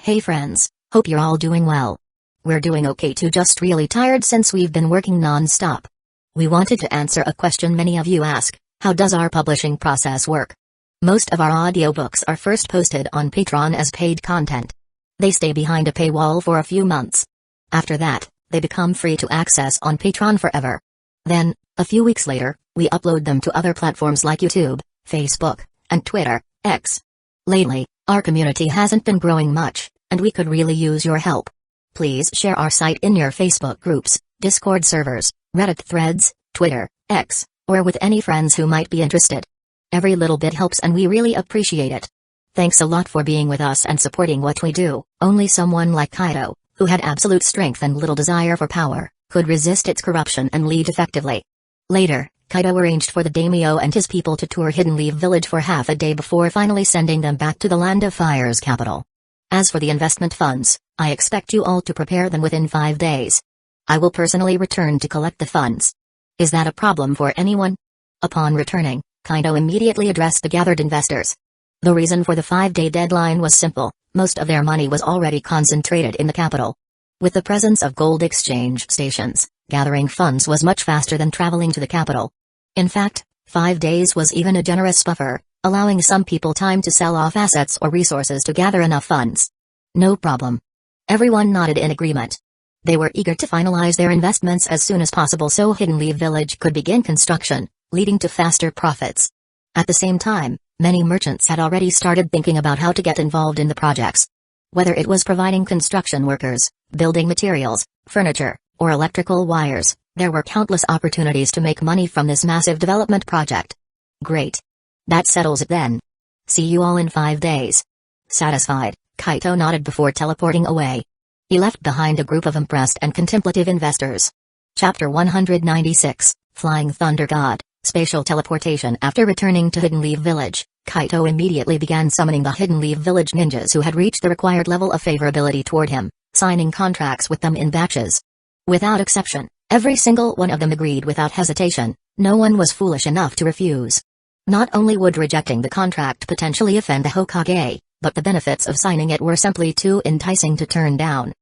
Hey friends, hope you're all doing well. We're doing okay too, just really tired since we've been working non-stop. We wanted to answer a question many of you ask: how does our publishing process work? Most of our audiobooks are first posted on Patreon as paid content. They stay behind a paywall for a few months. After that, they become free to access on Patreon forever. Then, a few weeks later, we upload them to other platforms like YouTube, Facebook, and Twitter, X. Lately, our community hasn't been growing much, and we could really use your help. Please share our site in your Facebook groups, Discord servers, Reddit threads, Twitter, X, or with any friends who might be interested. Every little bit helps and we really appreciate it. Thanks a lot for being with us and supporting what we do. Only someone like Kaido, who had absolute strength and little desire for power, could resist its corruption and lead effectively. Later, Kaido arranged for the daimyo and his people to tour Hidden Leaf Village for half a day before finally sending them back to the Land of Fire's capital. As for the investment funds, I expect you all to prepare them within 5 days. I will personally return to collect the funds. Is that a problem for anyone? Upon returning, Kaido immediately addressed the gathered investors. The reason for the 5-day deadline was simple: most of their money was already concentrated in the capital. With the presence of gold exchange stations, gathering funds was much faster than traveling to the capital. In fact, 5 days was even a generous buffer, allowing some people time to sell off assets or resources to gather enough funds. No problem. Everyone nodded in agreement. They were eager to finalize their investments as soon as possible so Hidden Leaf Village could begin construction, leading to faster profits. At the same time, many merchants had already started thinking about how to get involved in the projects. Whether it was providing construction workers, building materials, furniture, or electrical wires, there were countless opportunities to make money from this massive development project. Great. That settles it then. See you all in 5 days. Satisfied, Kaito nodded before teleporting away. He left behind a group of impressed and contemplative investors. Chapter 196, Flying Thunder God, Spatial Teleportation. After returning to Hidden Leaf Village, Kaito immediately began summoning the Hidden Leaf Village ninjas who had reached the required level of favorability toward him, signing contracts with them in batches. Without exception, every single one of them agreed without hesitation. No one was foolish enough to refuse. Not only would rejecting the contract potentially offend the Hokage, but the benefits of signing it were simply too enticing to turn down.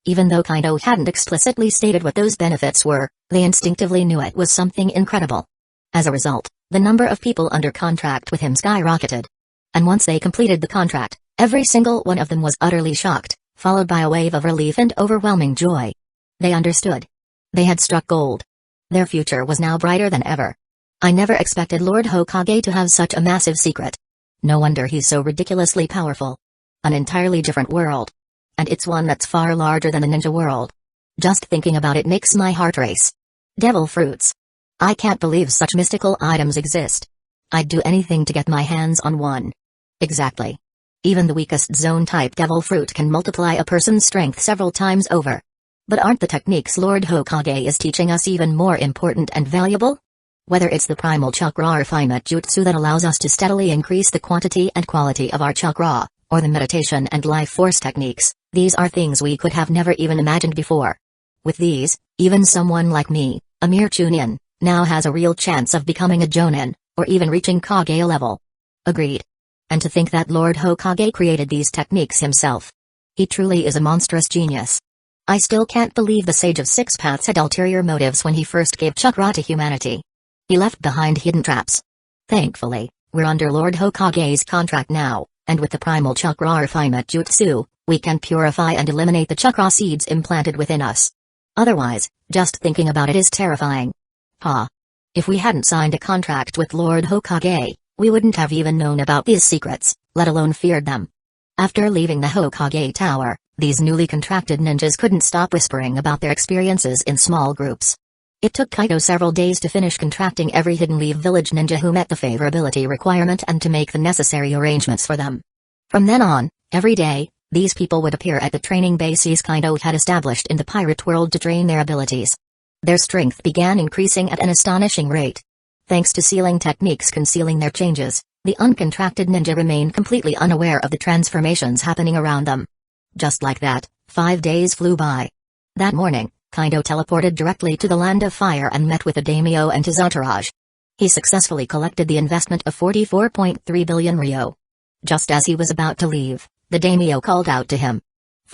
Even though Kaido hadn't explicitly stated what those benefits were, they instinctively knew it was something incredible. As a result, the number of people under contract with him skyrocketed. And once they completed the contract, every single one of them was utterly shocked, followed by a wave of relief and overwhelming joy. They understood. They had struck gold. Their future was now brighter than ever. I never expected Lord Hokage to have such a massive secret. No wonder he's so ridiculously powerful. An entirely different world. And it's one that's far larger than the ninja world. Just thinking about it makes my heart race. Devil fruits. I can't believe such mystical items exist. I'd do anything to get my hands on one. Exactly. Even the weakest zone-type devil fruit can multiply a person's strength several times over. But aren't the techniques Lord Hokage is teaching us even more important and valuable? Whether it's the primal chakra refinement jutsu that allows us to steadily increase the quantity and quality of our chakra, or the meditation and life force techniques, these are things we could have never even imagined before. With these, even someone like me, a mere chunin, now has a real chance of becoming a jonin, or even reaching Kage level. Agreed. And to think that Lord Hokage created these techniques himself. He truly is a monstrous genius. I still can't believe the Sage of Six Paths had ulterior motives when he first gave chakra to humanity. He left behind hidden traps. Thankfully, we're under Lord Hokage's contract now, and with the primal chakra refinement jutsu, we can purify and eliminate the chakra seeds implanted within us. Otherwise, just thinking about it is terrifying. If we hadn't signed a contract with Lord Hokage, we wouldn't have even known about these secrets, let alone feared them. After leaving the Hokage Tower, these newly contracted ninjas couldn't stop whispering about their experiences in small groups. It took Kaido several days to finish contracting every Hidden Leaf Village ninja who met the favorability requirement and to make the necessary arrangements for them. From then on, every day, these people would appear at the training bases Kaido had established in the pirate world to train their abilities. Their strength began increasing at an astonishing rate. Thanks to sealing techniques concealing their changes, the uncontracted ninja remained completely unaware of the transformations happening around them. Just like that, 5 days flew by. That morning, Kaido teleported directly to the Land of Fire and met with the daimyo and his entourage. He successfully collected the investment of 44.3 billion ryo. Just as he was about to leave, the daimyo called out to him.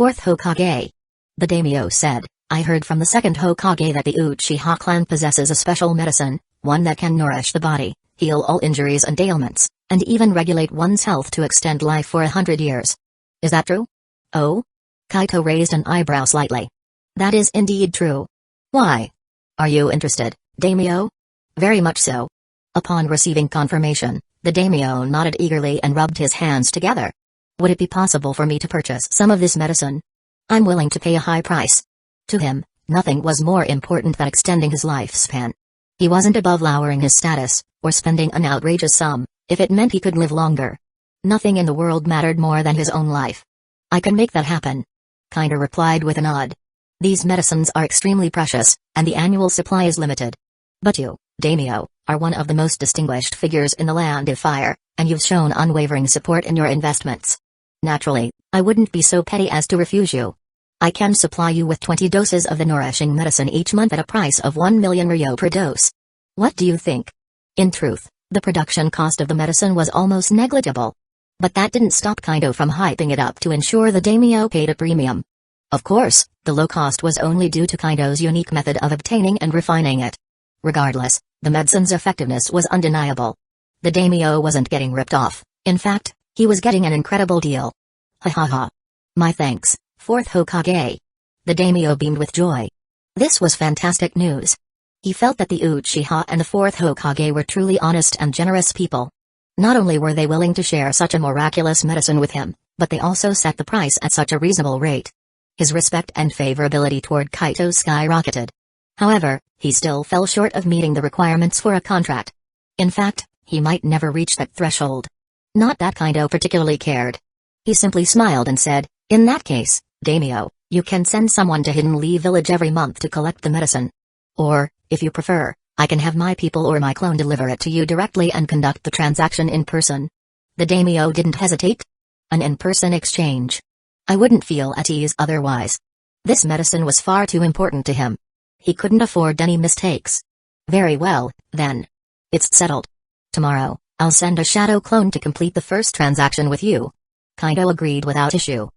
Fourth Hokage. The daimyo said, I heard from the second Hokage that the Uchiha clan possesses a special medicine, one that can nourish the body, heal all injuries and ailments, and even regulate one's health to extend life for 100 years. Is that true? Oh? Kaito raised an eyebrow slightly. That is indeed true. Why? Are you interested, daimyo? Very much so. Upon receiving confirmation, the daimyo nodded eagerly and rubbed his hands together. Would it be possible for me to purchase some of this medicine? I'm willing to pay a high price. To him, nothing was more important than extending his lifespan. He wasn't above lowering his status, or spending an outrageous sum, if it meant he could live longer. Nothing in the world mattered more than his own life. I can make that happen. Kaido replied with a nod. These medicines are extremely precious, and the annual supply is limited. But you, daimyo, are one of the most distinguished figures in the Land of Fire, and you've shown unwavering support in your investments. Naturally, I wouldn't be so petty as to refuse you. I can supply you with 20 doses of the nourishing medicine each month at a price of 1 million ryo per dose. What do you think? In truth, the production cost of the medicine was almost negligible. But that didn't stop Kaido from hyping it up to ensure the daimyo paid a premium. Of course, the low cost was only due to Kaido's unique method of obtaining and refining it. Regardless, the medicine's effectiveness was undeniable. The daimyo wasn't getting ripped off. In fact, he was getting an incredible deal. Ha ha ha. My thanks, Fourth Hokage. The daimyo beamed with joy. This was fantastic news. He felt that the Uchiha and the Fourth Hokage were truly honest and generous people. Not only were they willing to share such a miraculous medicine with him, but they also set the price at such a reasonable rate. His respect and favorability toward Kaito skyrocketed. However, he still fell short of meeting the requirements for a contract. In fact, he might never reach that threshold. Not that Kaido particularly cared. He simply smiled and said, in that case, daimyo, you can send someone to Hidden Leaf Village every month to collect the medicine. Or, if you prefer, I can have my people or my clone deliver it to you directly and conduct the transaction in person. The daimyo didn't hesitate. An in-person exchange. I wouldn't feel at ease otherwise. This medicine was far too important to him. He couldn't afford any mistakes. Very well, then. It's settled. Tomorrow, I'll send a shadow clone to complete the first transaction with you. Kaido agreed without issue.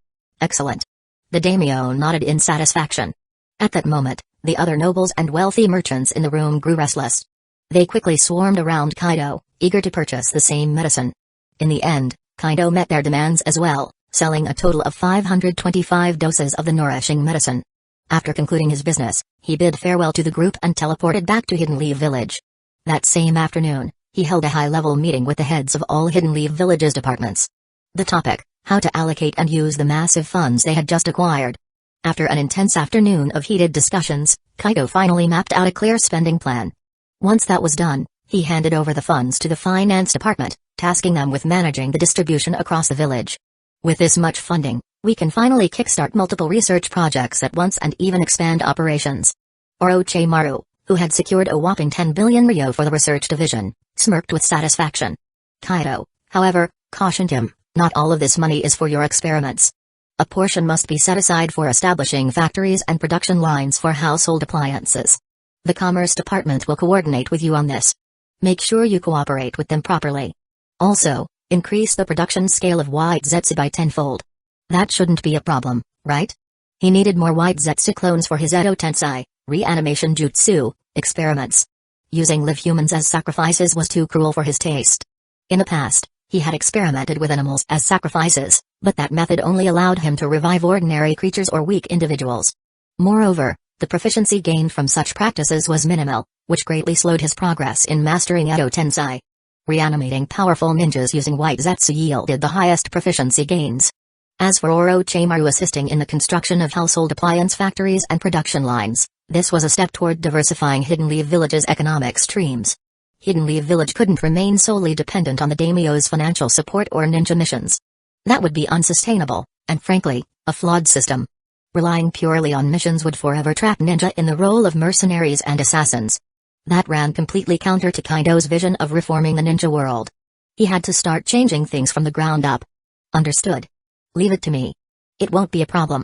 Excellent. The daimyo nodded in satisfaction. At that moment, the other nobles and wealthy merchants in the room grew restless. They quickly swarmed around Kaido, eager to purchase the same medicine. In the end, Kaido met their demands as well, selling a total of 525 doses of the nourishing medicine. After concluding his business, he bid farewell to the group and teleported back to Hidden Leaf Village. That same afternoon, he held a high-level meeting with the heads of all Hidden Leaf Village's departments. The topic: how to allocate and use the massive funds they had just acquired. After an intense afternoon of heated discussions, Kaido finally mapped out a clear spending plan. Once that was done, he handed over the funds to the finance department, tasking them with managing the distribution across the village. With this much funding, we can finally kickstart multiple research projects at once and even expand operations. Orochimaru, who had secured a whopping 10 billion ryo for the research division, smirked with satisfaction. Kaido, however, cautioned him, not all of this money is for your experiments. A portion must be set aside for establishing factories and production lines for household appliances. The Commerce Department will coordinate with you on this. Make sure you cooperate with them properly. Also, increase the production scale of White Zetsu by tenfold. That shouldn't be a problem, right? He needed more White Zetsu clones for his Edo Tensei, reanimation jutsu, experiments. Using live humans as sacrifices was too cruel for his taste. In the past, he had experimented with animals as sacrifices, but that method only allowed him to revive ordinary creatures or weak individuals. Moreover, the proficiency gained from such practices was minimal, which greatly slowed his progress in mastering Edo Tensei. Reanimating powerful ninjas using White Zetsu yielded the highest proficiency gains. As for Orochimaru assisting in the construction of household appliance factories and production lines, this was a step toward diversifying Hidden Leaf Village's economic streams. Hidden Leaf Village couldn't remain solely dependent on the daimyo's financial support or ninja missions. That would be unsustainable, and frankly, a flawed system. Relying purely on missions would forever trap ninja in the role of mercenaries and assassins. That ran completely counter to Kaido's vision of reforming the ninja world. He had to start changing things from the ground up. Understood. Leave it to me. It won't be a problem.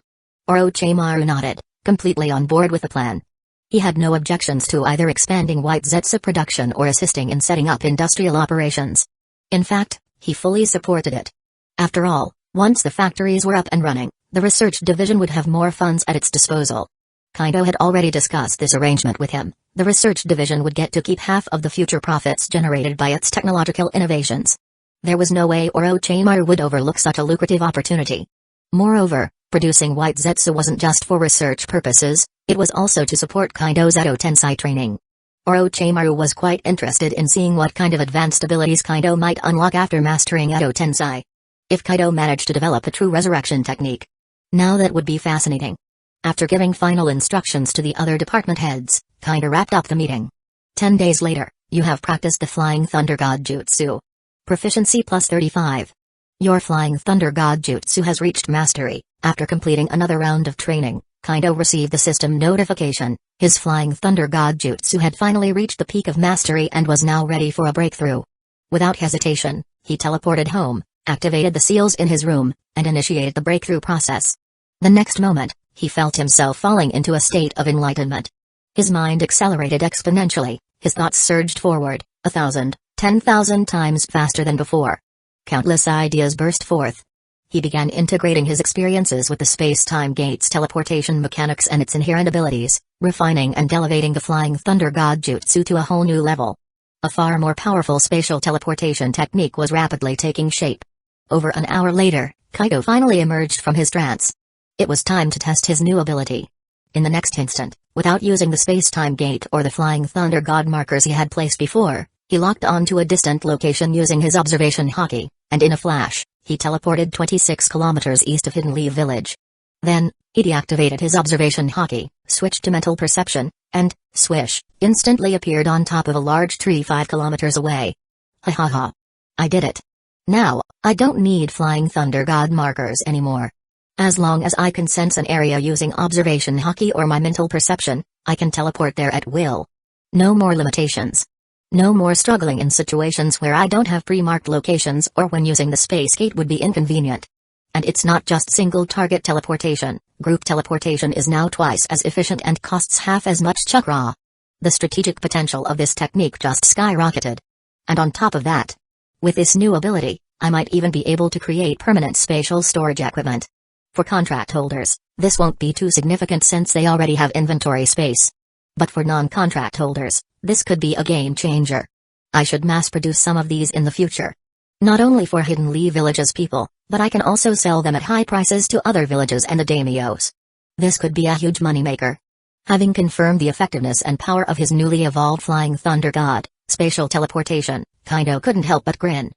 Orochimaru nodded, completely on board with the plan. He had no objections to either expanding White Zetsu production or assisting in setting up industrial operations. In fact, he fully supported it. After all, once the factories were up and running, the research division would have more funds at its disposal. Kaido had already discussed this arrangement with him. The research division would get to keep half of the future profits generated by its technological innovations. There was no way Orochimaru would overlook such a lucrative opportunity. Moreover, producing White Zetsu wasn't just for research purposes, it was also to support Kaido's Edo Tensei training. Orochimaru was quite interested in seeing what kind of advanced abilities Kaido might unlock after mastering Edo Tensei. If Kaido managed to develop a true resurrection technique. Now that would be fascinating. After giving final instructions to the other department heads, Kaido wrapped up the meeting. 10 days later, you have practiced the Flying Thunder God Jutsu. Proficiency plus 35. Your Flying Thunder God Jutsu has reached mastery. After completing another round of training, Kaido received the system notification. His Flying Thunder God Jutsu had finally reached the peak of mastery and was now ready for a breakthrough. Without hesitation, he teleported home, activated the seals in his room, and initiated the breakthrough process. The next moment, he felt himself falling into a state of enlightenment. His mind accelerated exponentially, his thoughts surged forward, 1,000, 10,000 times faster than before. Countless ideas burst forth. He began integrating his experiences with the space-time gate's teleportation mechanics and its inherent abilities, refining and elevating the Flying Thunder God Jutsu to a whole new level. A far more powerful spatial teleportation technique was rapidly taking shape. Over an hour later, Kaido finally emerged from his trance. It was time to test his new ability. In the next instant, without using the space-time gate or the Flying Thunder God markers he had placed before, he locked on to a distant location using his observation haki, and in a flash, he teleported 26 kilometers east of Hidden Leaf Village. Then, he deactivated his observation haki, switched to mental perception, and, swish, instantly appeared on top of a large tree 5 kilometers away. Ha ha ha. I did it. Now, I don't need Flying Thunder God markers anymore. As long as I can sense an area using observation haki or my mental perception, I can teleport there at will. No more limitations. No more struggling in situations where I don't have pre-marked locations or when using the space gate would be inconvenient. And it's not just single target teleportation, group teleportation is now twice as efficient and costs half as much chakra. The strategic potential of this technique just skyrocketed. And on top of that, with this new ability, I might even be able to create permanent spatial storage equipment. For contract holders, this won't be too significant since they already have inventory space. But for non-contract holders, this could be a game changer. I should mass-produce some of these in the future. Not only for Hidden Leaf Village's people, but I can also sell them at high prices to other villages and the daimyos. This could be a huge moneymaker. Having confirmed the effectiveness and power of his newly evolved Flying Thunder God, spatial teleportation, Kaido couldn't help but grin.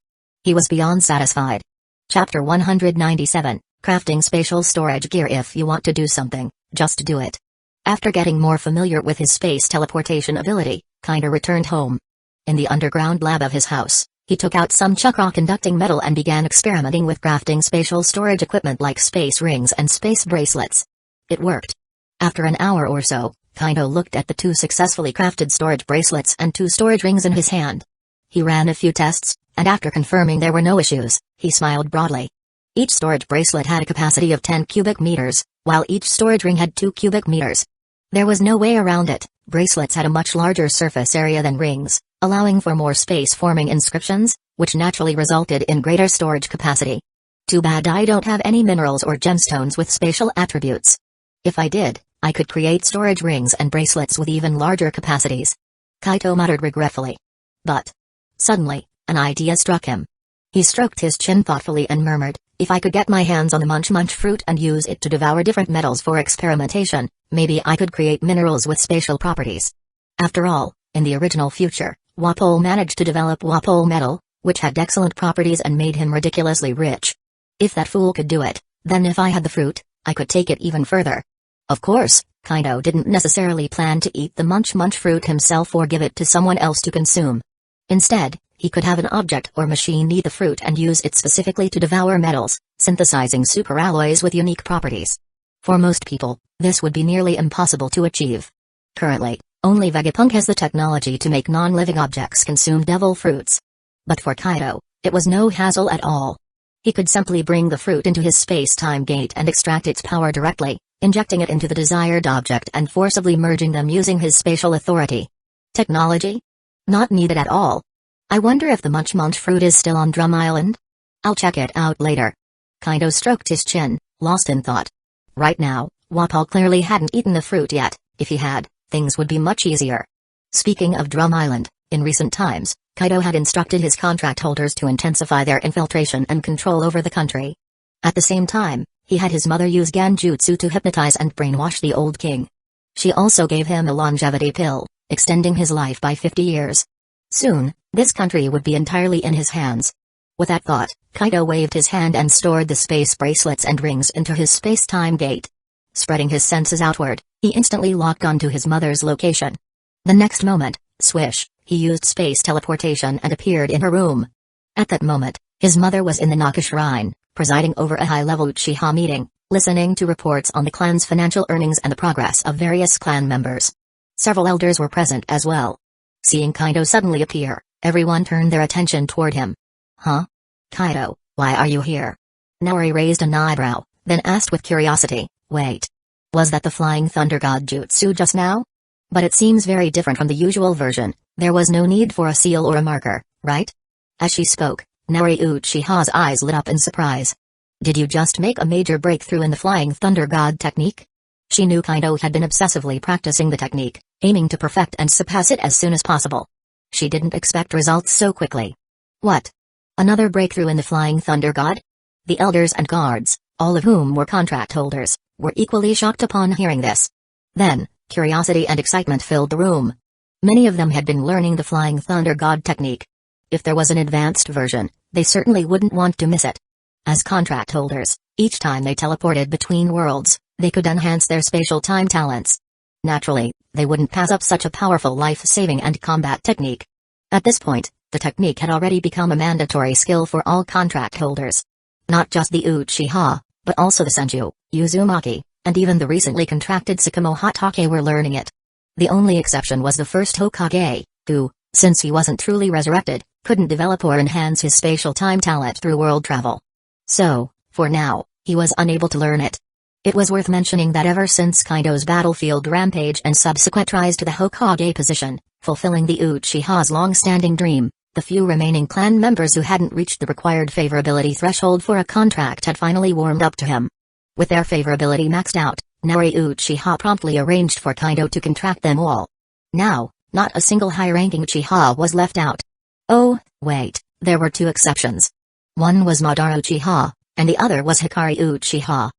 He was beyond satisfied. Chapter 197. Crafting spatial storage gear. If you want to do something, just do it. After getting more familiar with his space teleportation ability, Kaido returned home. In the underground lab of his house, he took out some chakra-conducting metal and began experimenting with crafting spatial storage equipment like space rings and space bracelets. It worked. After an hour or so, Kaido looked at the 2 successfully crafted storage bracelets and 2 storage rings in his hand. He ran a few tests, and after confirming there were no issues, he smiled broadly. Each storage bracelet had a capacity of 10 cubic meters, while each storage ring had 2 cubic meters. There was no way around it. Bracelets had a much larger surface area than rings, allowing for more space-forming inscriptions, which naturally resulted in greater storage capacity. Too bad I don't have any minerals or gemstones with spatial attributes. If I did, I could create storage rings and bracelets with even larger capacities. Kaido muttered regretfully. But suddenly, an idea struck him. He stroked his chin thoughtfully and murmured, if I could get my hands on the munch fruit and use it to devour different metals for experimentation, maybe I could create minerals with spatial properties. After all, in the original future, Wapol managed to develop Wapol metal, which had excellent properties and made him ridiculously rich. If that fool could do it, then if I had the fruit, I could take it even further. Of course, Kaido didn't necessarily plan to eat the munch fruit himself or give it to someone else to consume. Instead, he could have an object or machine eat the fruit and use it specifically to devour metals, synthesizing superalloys with unique properties. For most people, this would be nearly impossible to achieve. Currently, only Vegapunk has the technology to make non-living objects consume devil fruits. But for Kaido, it was no hassle at all. He could simply bring the fruit into his space-time gate and extract its power directly, injecting it into the desired object and forcibly merging them using his spatial authority. Technology? Not needed at all. I wonder if the munch fruit is still on Drum Island? I'll check it out later. Kaido stroked his chin, lost in thought. Right now, Wapol clearly hadn't eaten the fruit yet. If he had, things would be much easier. Speaking of Drum Island, in recent times, Kaido had instructed his contract holders to intensify their infiltration and control over the country. At the same time, he had his mother use Genjutsu to hypnotize and brainwash the old king. She also gave him a longevity pill, extending his life by 50 years. Soon, this country would be entirely in his hands. With that thought, Kaido waved his hand and stored the space bracelets and rings into his space-time gate. Spreading his senses outward, he instantly locked onto his mother's location. The next moment, swish, he used space teleportation and appeared in her room. At that moment, his mother was in the Naka Shrine, presiding over a high-level Uchiha meeting, listening to reports on the clan's financial earnings and the progress of various clan members. Several elders were present as well. Seeing Kaido suddenly appear, everyone turned their attention toward him. Huh? Kaido, why are you here? Naori raised an eyebrow, then asked with curiosity, wait. Was that the Flying Thunder God Jutsu just now? But it seems very different from the usual version. There was no need for a seal or a marker, right? As she spoke, Naori Uchiha's eyes lit up in surprise. Did you just make a major breakthrough in the Flying Thunder God technique? She knew Kaido had been obsessively practicing the technique, aiming to perfect and surpass it as soon as possible. She didn't expect results so quickly. What? Another breakthrough in the Flying Thunder God? The elders and guards, all of whom were contract holders, were equally shocked upon hearing this. Then, curiosity and excitement filled the room. Many of them had been learning the Flying Thunder God technique. If there was an advanced version, they certainly wouldn't want to miss it. As contract holders, each time they teleported between worlds, they could enhance their spatial time talents. Naturally, they wouldn't pass up such a powerful life-saving and combat technique. At this point, the technique had already become a mandatory skill for all contract holders. Not just the Uchiha, but also the Senju, Uzumaki, and even the recently contracted Tsukumo Hatake were learning it. The only exception was the first Hokage, who, since he wasn't truly resurrected, couldn't develop or enhance his spatial time talent through world travel. So, for now, he was unable to learn it. It was worth mentioning that ever since Kaido's battlefield rampage and subsequent rise to the Hokage position, fulfilling the Uchiha's long-standing dream, the few remaining clan members who hadn't reached the required favorability threshold for a contract had finally warmed up to him. With their favorability maxed out, Naori Uchiha promptly arranged for Kaido to contract them all. Now, not a single high-ranking Uchiha was left out. Oh, wait, there were two exceptions. One was Madara Uchiha, and the other was Hikari Uchiha.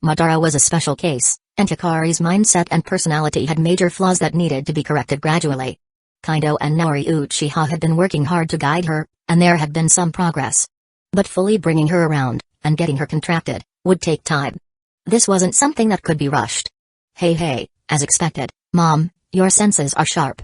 Madara was a special case, and Hikari's mindset and personality had major flaws that needed to be corrected gradually. Kaido and Naori Uchiha had been working hard to guide her, and there had been some progress. But fully bringing her around, and getting her contracted, would take time. This wasn't something that could be rushed. Hey, as expected, Mom, your senses are sharp.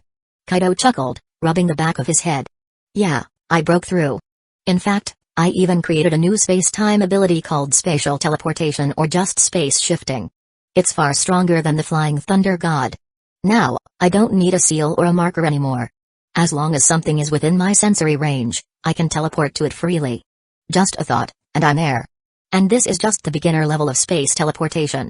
Kaido chuckled, rubbing the back of his head. Yeah, I broke through. In fact, I even created a new space-time ability called spatial teleportation or just space shifting. It's far stronger than the Flying Thunder God. Now, I don't need a seal or a marker anymore. As long as something is within my sensory range, I can teleport to it freely. Just a thought, and I'm there. And this is just the beginner level of space teleportation.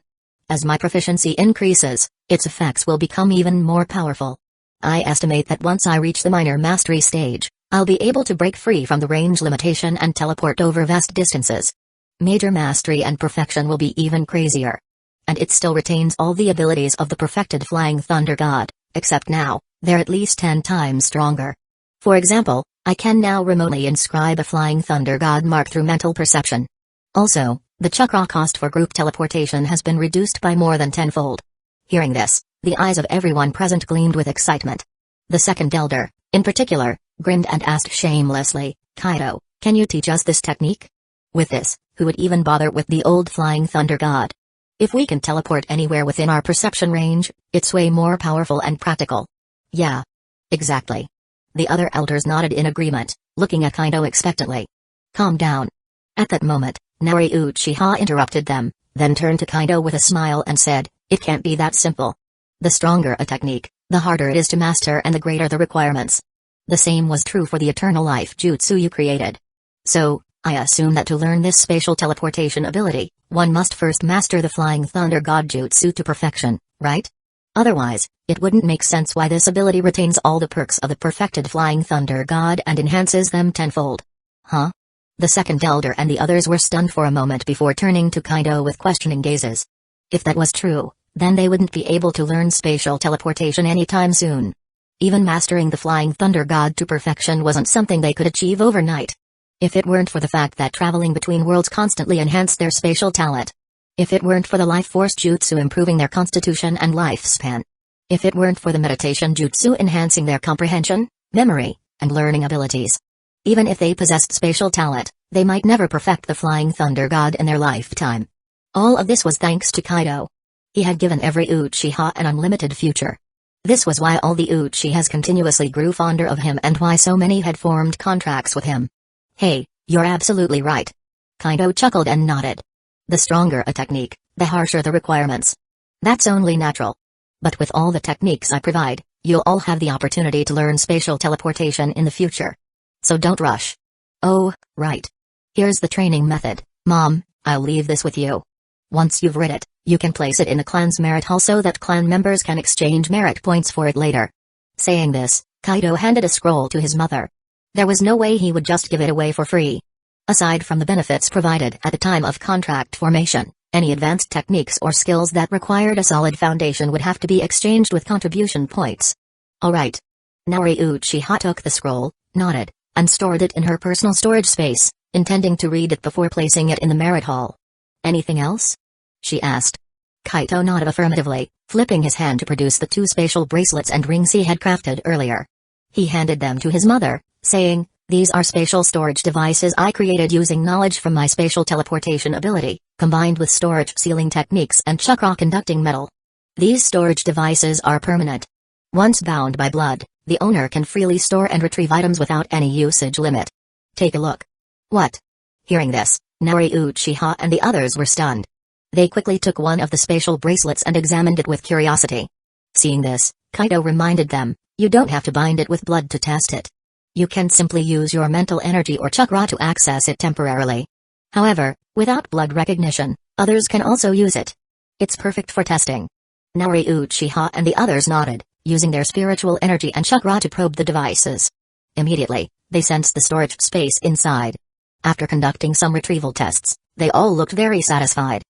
As my proficiency increases, its effects will become even more powerful. I estimate that once I reach the minor mastery stage, I'll be able to break free from the range limitation and teleport over vast distances. Major mastery and perfection will be even crazier. And it still retains all the abilities of the perfected Flying Thunder God, except now, they're at least 10 times stronger. For example, I can now remotely inscribe a Flying Thunder God mark through mental perception. Also, the chakra cost for group teleportation has been reduced by more than tenfold. Hearing this, the eyes of everyone present gleamed with excitement. The second elder, in particular, grinned and asked shamelessly, Kaido, can you teach us this technique? With this, who would even bother with the old Flying Thunder God? If we can teleport anywhere within our perception range, it's way more powerful and practical. Yeah. Exactly. The other elders nodded in agreement, looking at Kaido expectantly. Calm down. At that moment, Naori Uchiha interrupted them, then turned to Kaido with a smile and said, it can't be that simple. The stronger a technique, the harder it is to master and the greater the requirements. The same was true for the eternal life jutsu you created. So, I assume that to learn this spatial teleportation ability, one must first master the Flying Thunder God jutsu to perfection, right? Otherwise, it wouldn't make sense why this ability retains all the perks of the perfected Flying Thunder God and enhances them tenfold. Huh? The second elder and the others were stunned for a moment before turning to Kaido with questioning gazes. If that was true, then they wouldn't be able to learn spatial teleportation anytime soon. Even mastering the Flying Thunder God to perfection wasn't something they could achieve overnight. If it weren't for the fact that traveling between worlds constantly enhanced their spatial talent. If it weren't for the life force jutsu improving their constitution and lifespan. If it weren't for the meditation jutsu enhancing their comprehension, memory, and learning abilities. Even if they possessed spatial talent, they might never perfect the Flying Thunder God in their lifetime. All of this was thanks to Kaido. He had given every Uchiha an unlimited future. This was why all the Uchihas continuously grew fonder of him and why so many had formed contracts with him. Hey, you're absolutely right. Kaido chuckled and nodded. The stronger a technique, the harsher the requirements. That's only natural. But with all the techniques I provide, you'll all have the opportunity to learn spatial teleportation in the future. So don't rush. Oh, right. Here's the training method, Mom, I'll leave this with you. Once you've read it, you can place it in the clan's merit hall so that clan members can exchange merit points for it later. Saying this, Kaido handed a scroll to his mother. There was no way he would just give it away for free. Aside from the benefits provided at the time of contract formation, any advanced techniques or skills that required a solid foundation would have to be exchanged with contribution points. Alright. Naori Uchiha took the scroll, nodded, and stored it in her personal storage space, intending to read it before placing it in the merit hall. Anything else? She asked. Kaido nodded affirmatively, flipping his hand to produce the two spatial bracelets and rings he had crafted earlier. He handed them to his mother, saying, "These are spatial storage devices I created using knowledge from my spatial teleportation ability, combined with storage sealing techniques and chakra conducting metal. These storage devices are permanent. Once bound by blood, the owner can freely store and retrieve items without any usage limit. Take a look." What? Hearing this, Naori Uchiha and the others were stunned. They quickly took one of the spatial bracelets and examined it with curiosity. Seeing this, Kaido reminded them, "You don't have to bind it with blood to test it. You can simply use your mental energy or chakra to access it temporarily. However, without blood recognition, others can also use it. It's perfect for testing." Naori Uchiha and the others nodded, using their spiritual energy and chakra to probe the devices. Immediately, they sensed the storage space inside. After conducting some retrieval tests, they all looked very satisfied.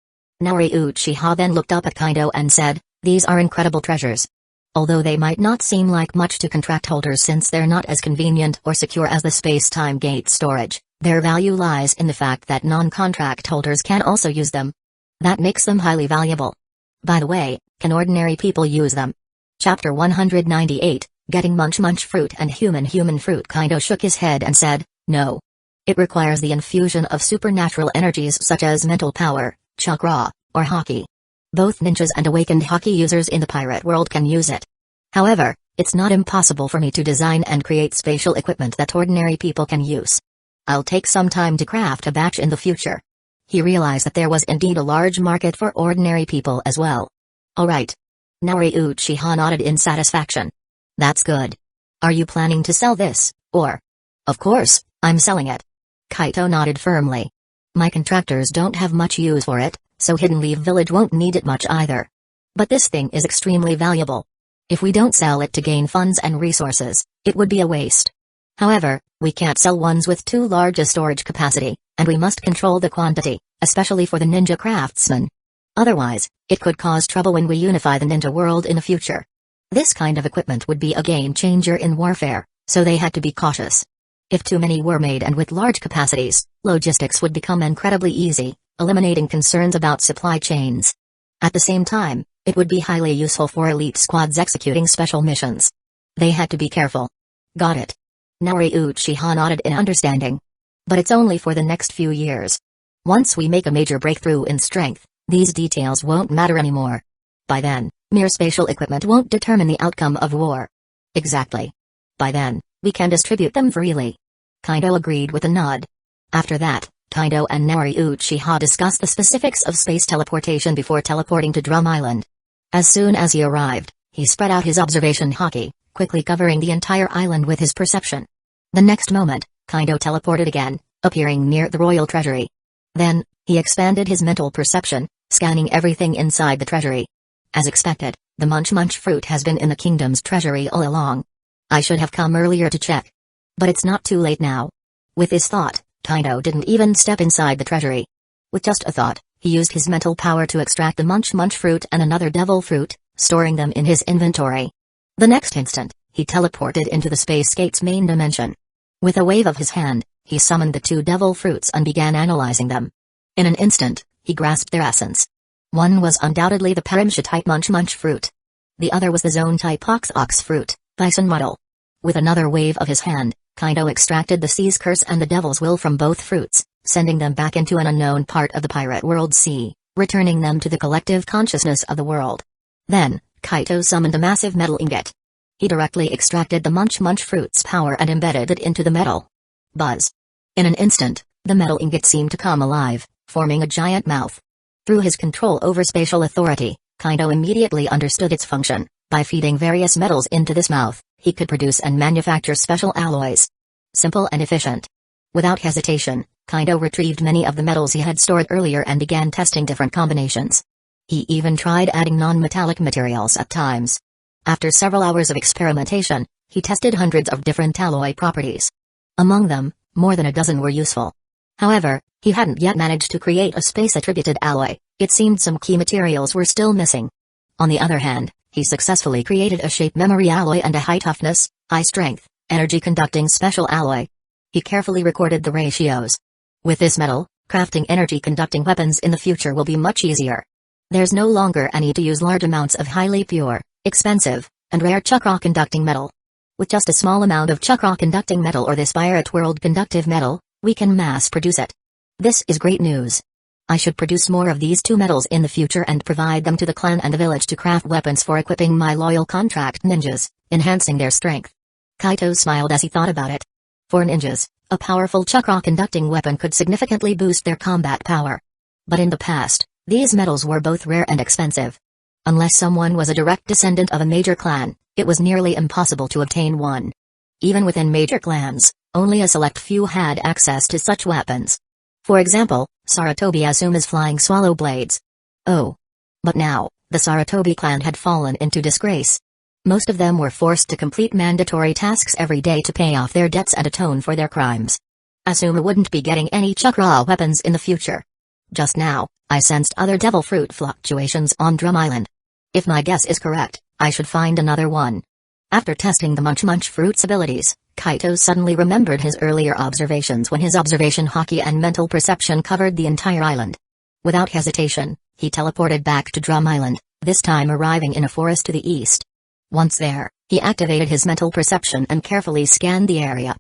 Naori Uchiha then looked up at Kaido and said, "These are incredible treasures. Although they might not seem like much to contract holders since they're not as convenient or secure as the space-time gate storage, their value lies in the fact that non-contract holders can also use them. That makes them highly valuable. By the way, can ordinary people use them?" Chapter 198, Getting Munch Fruit and Human Fruit. Kaido shook his head and said, "No. It requires the infusion of supernatural energies such as mental power, chakra, or haki. Both ninjas and awakened haki users in the pirate world can use it. However, it's not impossible for me to design and create spatial equipment that ordinary people can use. I'll take some time to craft a batch in the future." He realized that there was indeed a large market for ordinary people as well. Alright. Naori Uchiha nodded in satisfaction. "That's good. Are you planning to sell this, or?" "Of course, I'm selling it." Kaido nodded firmly. "My contractors don't have much use for it, so Hidden Leaf Village won't need it much either. But this thing is extremely valuable. If we don't sell it to gain funds and resources, it would be a waste. However, we can't sell ones with too large a storage capacity, and we must control the quantity, especially for the ninja craftsmen. Otherwise, it could cause trouble when we unify the ninja world in the future. This kind of equipment would be a game changer in warfare, so they had to be cautious. If too many were made and with large capacities, logistics would become incredibly easy, eliminating concerns about supply chains. At the same time, it would be highly useful for elite squads executing special missions. They had to be careful." "Got it." Naori Uchiha nodded in understanding. "But it's only for the next few years. Once we make a major breakthrough in strength, these details won't matter anymore. By then, mere spatial equipment won't determine the outcome of war." "Exactly. By then, we can distribute them freely." Kaido agreed with a nod. After that, Kaido and Naori Uchiha discussed the specifics of space teleportation before teleporting to Drum Island. As soon as he arrived, he spread out his observation haki, quickly covering the entire island with his perception. The next moment, Kaido teleported again, appearing near the royal treasury. Then, he expanded his mental perception, scanning everything inside the treasury. As expected, the Munch fruit has been in the kingdom's treasury all along. I should have come earlier to check. But it's not too late now. With this thought, Kaido didn't even step inside the treasury. With just a thought, he used his mental power to extract the Munch Munch fruit and another devil fruit, storing them in his inventory. The next instant, he teleported into the Space Gate's main dimension. With a wave of his hand, he summoned the two devil fruits and began analyzing them. In an instant, he grasped their essence. One was undoubtedly the Parimsha-type Munch Munch fruit. The other was the Zone-type Ox Ox fruit, Bison Muddle. With another wave of his hand, Kaido extracted the Sea's Curse and the Devil's Will from both fruits, sending them back into an unknown part of the pirate world sea, returning them to the collective consciousness of the world. Then, Kaido summoned a massive metal ingot. He directly extracted the Munch Munch fruit's power and embedded it into the metal. Buzz. In an instant, the metal ingot seemed to come alive, forming a giant mouth. Through his control over spatial authority, Kaido immediately understood its function. By feeding various metals into this mouth, he could produce and manufacture special alloys. Simple and efficient. Without hesitation, Kaido retrieved many of the metals he had stored earlier and began testing different combinations. He even tried adding non-metallic materials at times. After several hours of experimentation, he tested hundreds of different alloy properties. Among them, more than a dozen were useful. However, he hadn't yet managed to create a space-attributed alloy. It seemed some key materials were still missing. On the other hand, he successfully created a shape memory alloy and a high toughness, high strength, energy conducting special alloy. He carefully recorded the ratios. With this metal, crafting energy conducting weapons in the future will be much easier. There's no longer a need to use large amounts of highly pure, expensive, and rare chakra conducting metal. With just a small amount of chakra conducting metal or this pirate world conductive metal, we can mass produce it. This is great news. I should produce more of these two metals in the future and provide them to the clan and the village to craft weapons for equipping my loyal contract ninjas, enhancing their strength. Kaido smiled as he thought about it. For ninjas, a powerful chakra-conducting weapon could significantly boost their combat power. But in the past, these metals were both rare and expensive. Unless someone was a direct descendant of a major clan, it was nearly impossible to obtain one. Even within major clans, only a select few had access to such weapons. For example, Sarutobi Asuma's flying swallow blades. Oh. But now, the Sarutobi clan had fallen into disgrace. Most of them were forced to complete mandatory tasks every day to pay off their debts and atone for their crimes. Asuma wouldn't be getting any chakra weapons in the future. Just now, I sensed other devil fruit fluctuations on Drum Island. If my guess is correct, I should find another one. After testing the Munch Munch fruit's abilities, Kaido suddenly remembered his earlier observations when his observation haki and mental perception covered the entire island. Without hesitation, he teleported back to Drum Island, this time arriving in a forest to the east. Once there, he activated his mental perception and carefully scanned the area.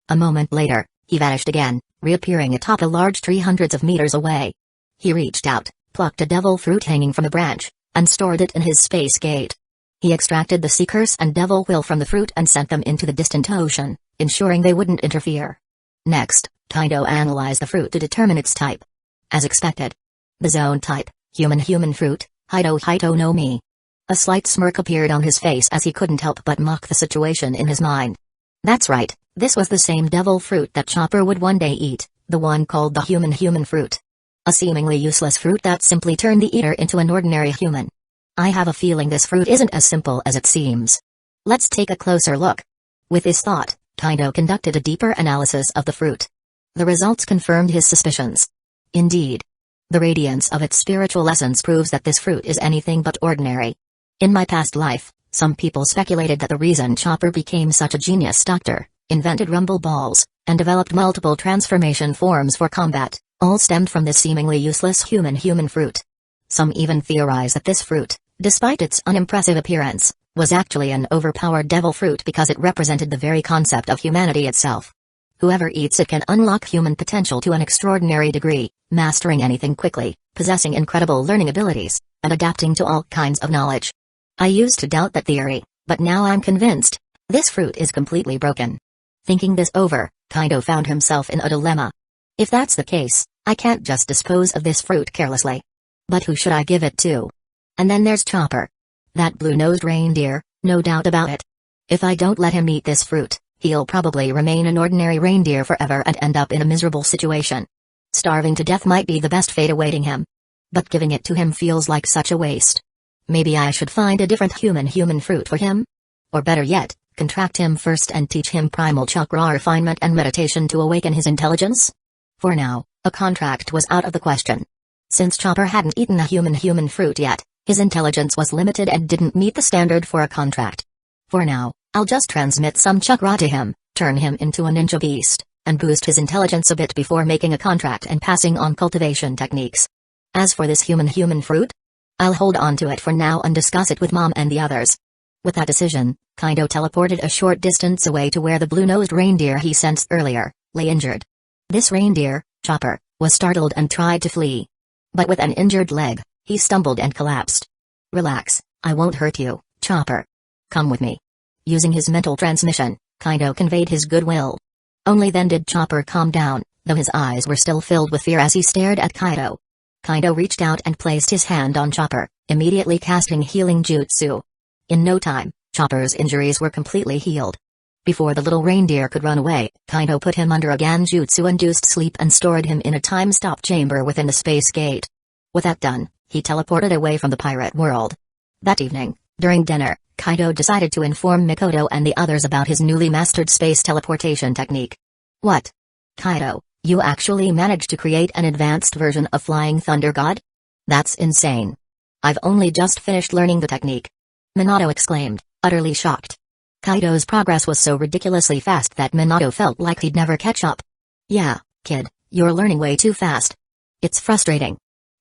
A moment later, he vanished again, reappearing atop a large tree hundreds of meters away. He reached out, plucked a devil fruit hanging from a branch, and stored it in his space gate. He extracted the Sea Curse and Devil Will from the fruit and sent them into the distant ocean, ensuring they wouldn't interfere. Next, Kaido analyzed the fruit to determine its type. As expected. The zone type, human fruit, Hito no Mi. A slight smirk appeared on his face as he couldn't help but mock the situation in his mind. That's right, this was the same devil fruit that Chopper would one day eat, the one called the human fruit. A seemingly useless fruit that simply turned the eater into an ordinary human. I have a feeling this fruit isn't as simple as it seems. Let's take a closer look. With this thought, Kaido conducted a deeper analysis of the fruit. The results confirmed his suspicions. Indeed. The radiance of its spiritual essence proves that this fruit is anything but ordinary. In my past life, some people speculated that the reason Chopper became such a genius doctor, invented rumble balls, and developed multiple transformation forms for combat, all stemmed from this seemingly useless human fruit. Some even theorize that this fruit, despite its unimpressive appearance, was actually an overpowered devil fruit because it represented the very concept of humanity itself. Whoever eats it can unlock human potential to an extraordinary degree, mastering anything quickly, possessing incredible learning abilities, and adapting to all kinds of knowledge. I used to doubt that theory, but now I'm convinced. This fruit is completely broken. Thinking this over, Kaido found himself in a dilemma. If that's the case, I can't just dispose of this fruit carelessly. But who should I give it to? And then there's Chopper. That blue-nosed reindeer, no doubt about it. If I don't let him eat this fruit, he'll probably remain an ordinary reindeer forever and end up in a miserable situation. Starving to death might be the best fate awaiting him. But giving it to him feels like such a waste. Maybe I should find a different human fruit for him? Or better yet, contract him first and teach him primal chakra refinement and meditation to awaken his intelligence? For now, a contract was out of the question. Since Chopper hadn't eaten a human fruit yet, his intelligence was limited and didn't meet the standard for a contract. For now, I'll just transmit some chakra to him, turn him into a ninja beast, and boost his intelligence a bit before making a contract and passing on cultivation techniques. As for this human fruit, I'll hold on to it for now and discuss it with Mom and the others. With that decision, Kaido teleported a short distance away to where the blue-nosed reindeer he sensed earlier lay injured. This reindeer, Chopper, was startled and tried to flee. But with an injured leg, he stumbled and collapsed. Relax, I won't hurt you, Chopper. Come with me. Using his mental transmission, Kaido conveyed his goodwill. Only then did Chopper calm down, though his eyes were still filled with fear as he stared at Kaido. Kaido reached out and placed his hand on Chopper, immediately casting healing jutsu. In no time, Chopper's injuries were completely healed. Before the little reindeer could run away, Kaido put him under a Ganjutsu-induced sleep and stored him in a time-stop chamber within the space gate. With that done, he teleported away from the pirate world. That evening, during dinner, Kaido decided to inform Mikoto and the others about his newly mastered space teleportation technique. What? Kaido, you actually managed to create an advanced version of Flying Thunder God? That's insane. I've only just finished learning the technique. Minato exclaimed, utterly shocked. Kaido's progress was so ridiculously fast that Minato felt like he'd never catch up. Yeah, kid, you're learning way too fast. It's frustrating.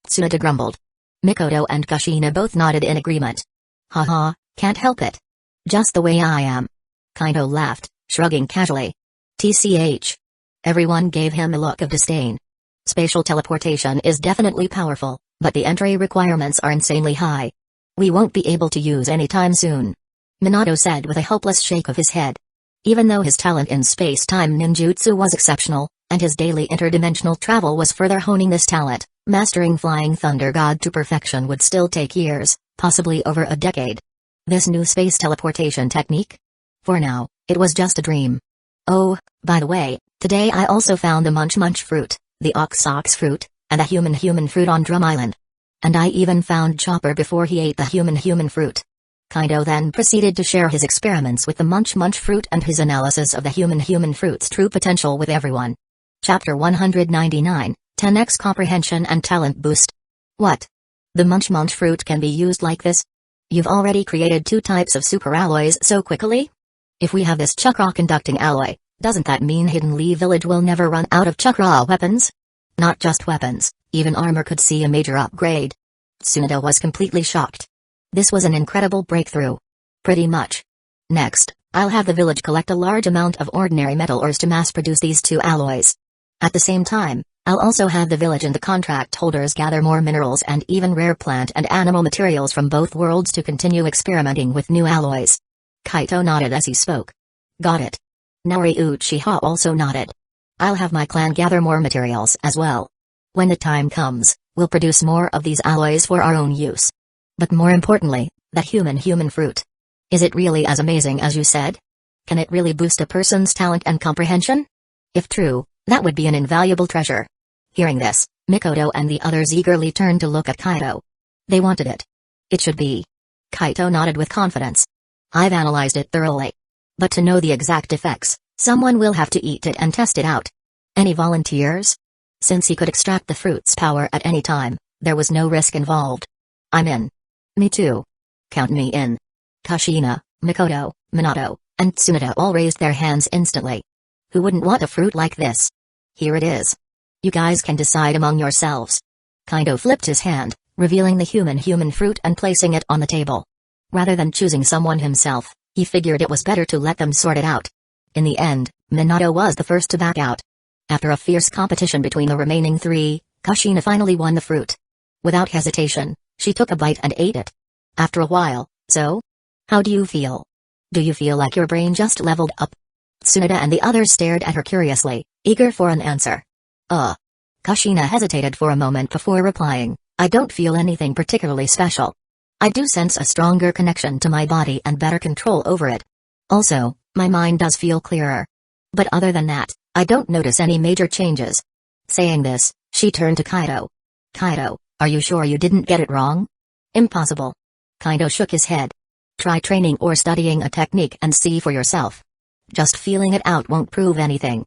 Tsunade grumbled. Mikoto and Kushina both nodded in agreement. Haha, can't help it. Just the way I am. Kaido laughed, shrugging casually. TCH. Everyone gave him a look of disdain. Spatial teleportation is definitely powerful, but the entry requirements are insanely high. We won't be able to use anytime soon. Minato said with a helpless shake of his head. Even though his talent in space-time ninjutsu was exceptional, and his daily interdimensional travel was further honing this talent, mastering Flying Thunder God to perfection would still take years, possibly over a decade. This new space teleportation technique? For now, it was just a dream. Oh, by the way, today I also found the Munch fruit, the Ox fruit, and a human fruit on Drum Island. And I even found Chopper before he ate the human fruit. Kaido then proceeded to share his experiments with the Munch fruit and his analysis of the human fruit's true potential with everyone. Chapter 199, 10x Comprehension and Talent Boost. What? The Munch fruit can be used like this? You've already created 2 types of super alloys so quickly? If we have this chakra-conducting alloy, doesn't that mean Hidden Lee Village will never run out of chakra weapons? Not just weapons, even armor could see a major upgrade. Tsunade was completely shocked. This was an incredible breakthrough. Pretty much. Next, I'll have the village collect a large amount of ordinary metal ores to mass-produce these 2 alloys. At the same time, I'll also have the village and the contract holders gather more minerals and even rare plant and animal materials from both worlds to continue experimenting with new alloys. Kaito nodded as he spoke. Got it. Naori Uchiha also nodded. I'll have my clan gather more materials as well. When the time comes, we'll produce more of these alloys for our own use. But more importantly, that human fruit. Is it really as amazing as you said? Can it really boost a person's talent and comprehension? If true, that would be an invaluable treasure. Hearing this, Mikoto and the others eagerly turned to look at Kaido. They wanted it. It should be. Kaito nodded with confidence. I've analyzed it thoroughly. But to know the exact effects, someone will have to eat it and test it out. Any volunteers? Since he could extract the fruit's power at any time, there was no risk involved. I'm in. Me too. Count me in. Kushina, Mikoto, Minato, and Tsunade all raised their hands instantly. Who wouldn't want a fruit like this? Here it is. You guys can decide among yourselves. Kaido flipped his hand, revealing the human fruit and placing it on the table. Rather than choosing someone himself, he figured it was better to let them sort it out. In the end, Minato was the first to back out. After a fierce competition between the remaining 3, Kushina finally won the fruit. Without hesitation, she took a bite and ate it. After a while, so? How do you feel? Do you feel like your brain just leveled up? Tsunade and the others stared at her curiously, eager for an answer. Kushina hesitated for a moment before replying, I don't feel anything particularly special. I do sense a stronger connection to my body and better control over it. Also, my mind does feel clearer. But other than that, I don't notice any major changes. Saying this, she turned to Kaido. Kaido, are you sure you didn't get it wrong? Impossible. Kaido shook his head. Try training or studying a technique and see for yourself. Just feeling it out won't prove anything.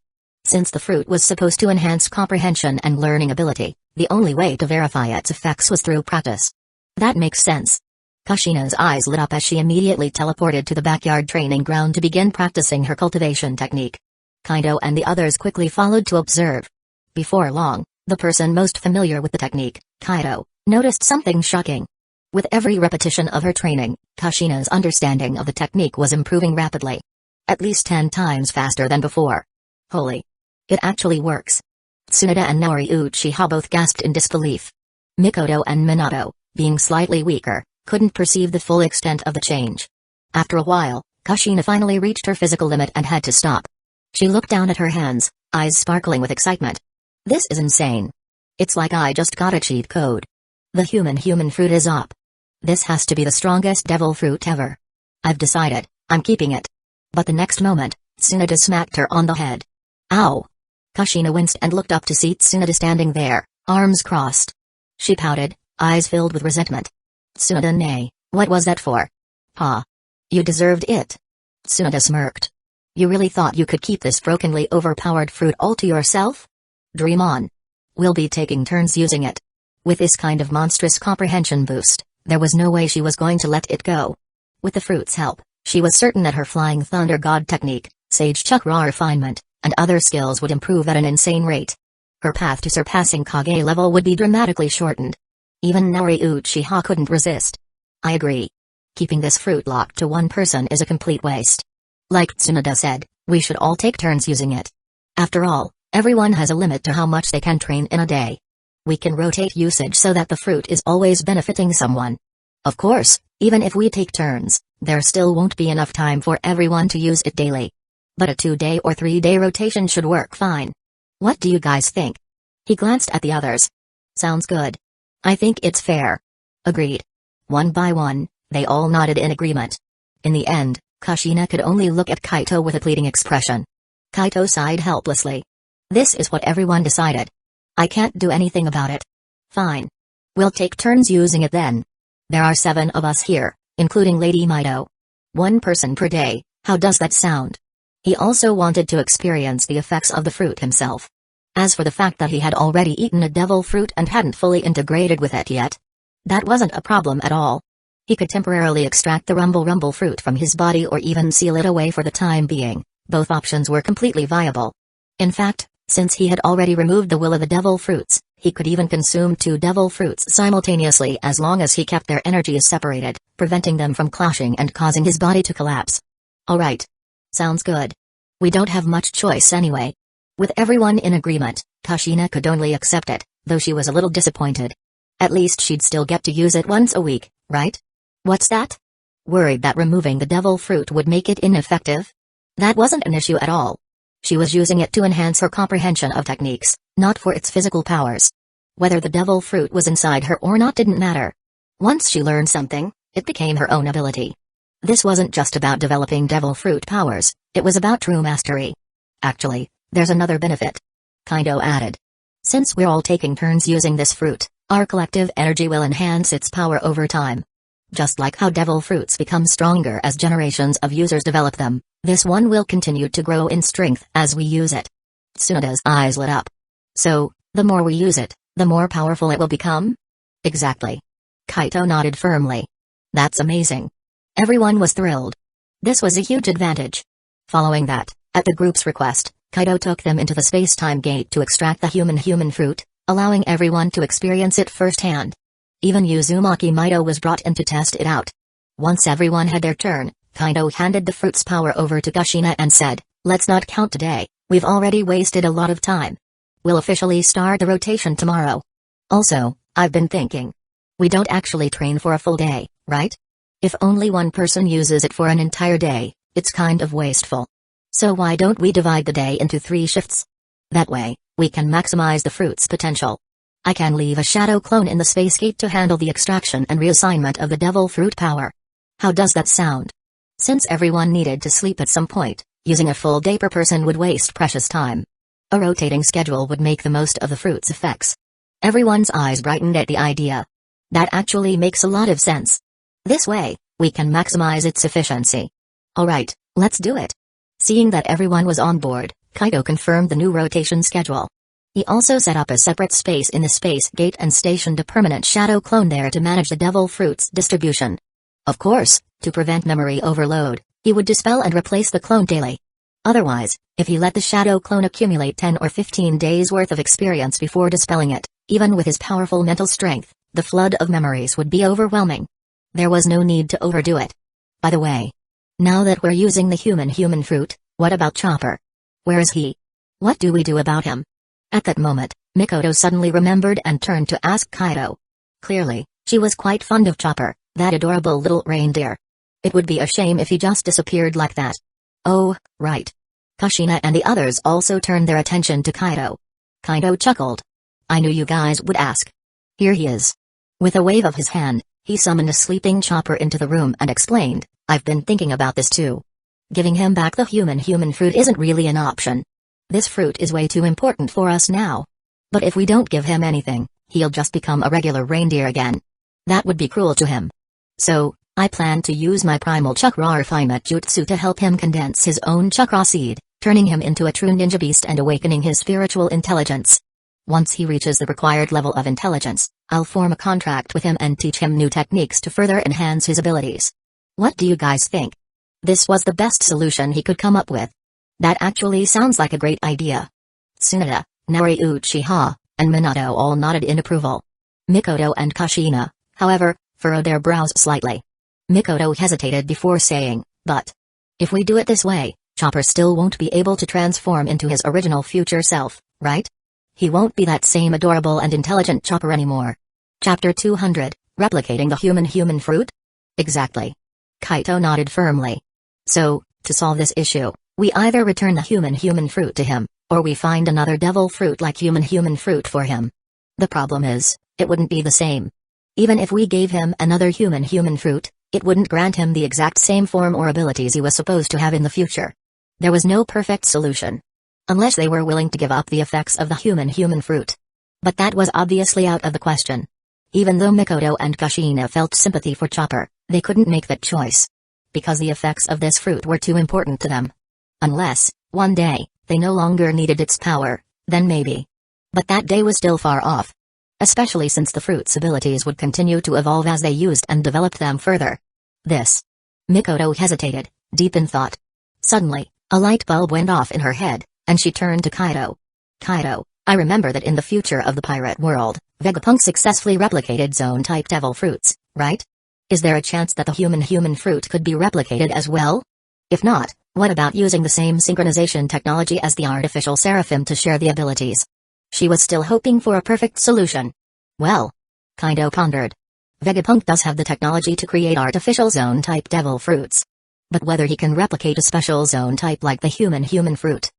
Since the fruit was supposed to enhance comprehension and learning ability, the only way to verify its effects was through practice. That makes sense. Kushina's eyes lit up as she immediately teleported to the backyard training ground to begin practicing her cultivation technique. Kaido and the others quickly followed to observe. Before long, the person most familiar with the technique, Kaido, noticed something shocking. With every repetition of her training, Kushina's understanding of the technique was improving rapidly. At least 10 times faster than before. Holy! It actually works. Tsunade and Naori Uchiha both gasped in disbelief. Mikoto and Minato, being slightly weaker, couldn't perceive the full extent of the change. After a while, Kushina finally reached her physical limit and had to stop. She looked down at her hands, eyes sparkling with excitement. This is insane. It's like I just got a cheat code. The human fruit is up. This has to be the strongest devil fruit ever. I've decided, I'm keeping it. But the next moment, Tsunade smacked her on the head. Ow! Kushina winced and looked up to see Tsunade standing there, arms crossed. She pouted, eyes filled with resentment. Tsunade, what was that for? Ha! You deserved it. Tsunade smirked. You really thought you could keep this brokenly overpowered fruit all to yourself? Dream on. We'll be taking turns using it. With this kind of monstrous comprehension boost, there was no way she was going to let it go. With the fruit's help, she was certain that her Flying Thunder God technique, Sage Chakra refinement, and other skills would improve at an insane rate. Her path to surpassing Kage level would be dramatically shortened. Even Naori Uchiha couldn't resist. I agree. Keeping this fruit locked to one person is a complete waste. Like Tsunade said, we should all take turns using it. After all, everyone has a limit to how much they can train in a day. We can rotate usage so that the fruit is always benefiting someone. Of course, even if we take turns, there still won't be enough time for everyone to use it daily. But a 2-day or 3-day rotation should work fine. What do you guys think? He glanced at the others. Sounds good. I think it's fair. Agreed. One by one, they all nodded in agreement. In the end, Kushina could only look at Kaito with a pleading expression. Kaito sighed helplessly. This is what everyone decided. I can't do anything about it. Fine. We'll take turns using it then. There are 7 of us here, including Lady Mido. 1 person per day, how does that sound? He also wanted to experience the effects of the fruit himself. As for the fact that he had already eaten a devil fruit and hadn't fully integrated with it yet, that wasn't a problem at all. He could temporarily extract the rumble fruit from his body or even seal it away for the time being. Both options were completely viable. In fact, since he had already removed the will of the devil fruits, he could even consume 2 devil fruits simultaneously as long as he kept their energies separated, preventing them from clashing and causing his body to collapse. Alright. Sounds good. We don't have much choice anyway. With everyone in agreement, Kushina could only accept it, though she was a little disappointed. At least she'd still get to use it once a week, right? What's that? Worried that removing the devil fruit would make it ineffective? That wasn't an issue at all. She was using it to enhance her comprehension of techniques, not for its physical powers. Whether the devil fruit was inside her or not didn't matter. Once she learned something, it became her own ability. This wasn't just about developing devil fruit powers, it was about true mastery. Actually, there's another benefit. Kaido added. Since we're all taking turns using this fruit, our collective energy will enhance its power over time. Just like how devil fruits become stronger as generations of users develop them, this one will continue to grow in strength as we use it. Tsunade's eyes lit up. So, the more we use it, the more powerful it will become? Exactly. Kaito nodded firmly. That's amazing. Everyone was thrilled. This was a huge advantage. Following that, at the group's request, Kaito took them into the space-time gate to extract the human fruit, allowing everyone to experience it firsthand. Even Uzumaki Mido was brought in to test it out. Once everyone had their turn, Kaido handed the fruit's power over to Kushina and said, "Let's not count today, we've already wasted a lot of time. We'll officially start the rotation tomorrow. Also, I've been thinking. We don't actually train for a full day, right? If only one person uses it for an entire day, it's kind of wasteful. So why don't we divide the day into 3 shifts? That way, we can maximize the fruit's potential. I can leave a shadow clone in the space gate to handle the extraction and reassignment of the devil fruit power. How does that sound?" Since everyone needed to sleep at some point, using a full day per person would waste precious time. A rotating schedule would make the most of the fruit's effects. Everyone's eyes brightened at the idea. That actually makes a lot of sense. This way, we can maximize its efficiency. Alright, let's do it. Seeing that everyone was on board, Kaito confirmed the new rotation schedule. He also set up a separate space in the space gate and stationed a permanent shadow clone there to manage the devil fruit's distribution. Of course, to prevent memory overload, he would dispel and replace the clone daily. Otherwise, if he let the shadow clone accumulate 10 or 15 days worth of experience before dispelling it, even with his powerful mental strength, the flood of memories would be overwhelming. There was no need to overdo it. By the way, now that we're using the human fruit, what about Chopper? Where is he? What do we do about him? At that moment, Mikoto suddenly remembered and turned to ask Kaito. Clearly, she was quite fond of Chopper, that adorable little reindeer. It would be a shame if he just disappeared like that. Oh, right. Kushina and the others also turned their attention to Kaito. Kaito chuckled. I knew you guys would ask. Here he is. With a wave of his hand, he summoned a sleeping Chopper into the room and explained, I've been thinking about this too. Giving him back the human fruit isn't really an option. This fruit is way too important for us now. But if we don't give him anything, he'll just become a regular reindeer again. That would be cruel to him. So, I plan to use my primal chakra refinement jutsu to help him condense his own chakra seed, turning him into a true ninja beast and awakening his spiritual intelligence. Once he reaches the required level of intelligence, I'll form a contract with him and teach him new techniques to further enhance his abilities. What do you guys think? This was the best solution he could come up with. That actually sounds like a great idea. Tsunade, Nari Uchiha, and Minato all nodded in approval. Mikoto and Kushina, however, furrowed their brows slightly. Mikoto hesitated before saying, but if we do it this way, Chopper still won't be able to transform into his original future self, right? He won't be that same adorable and intelligent Chopper anymore. Chapter 200, Replicating the Human Fruit? Exactly. Kaito nodded firmly. So, to solve this issue, we either return the human fruit to him, or we find another devil fruit like human fruit for him. The problem is, it wouldn't be the same. Even if we gave him another human fruit, it wouldn't grant him the exact same form or abilities he was supposed to have in the future. There was no perfect solution. Unless they were willing to give up the effects of the human fruit. But that was obviously out of the question. Even though Mikoto and Kushina felt sympathy for Chopper, they couldn't make that choice. Because the effects of this fruit were too important to them. Unless, one day, they no longer needed its power, then maybe. But that day was still far off. Especially since the fruit's abilities would continue to evolve as they used and developed them further. Mikoto hesitated, deep in thought. Suddenly, a light bulb went off in her head, and she turned to Kaito. Kaito, I remember that in the future of the pirate world, Vegapunk successfully replicated zone-type devil fruits, right? Is there a chance that the human fruit could be replicated as well? If not, what about using the same synchronization technology as the artificial seraphim to share the abilities? She was still hoping for a perfect solution. Well, Kaito pondered. Vegapunk does have the technology to create artificial zone-type devil fruits. But whether he can replicate a special zone type like the human fruit,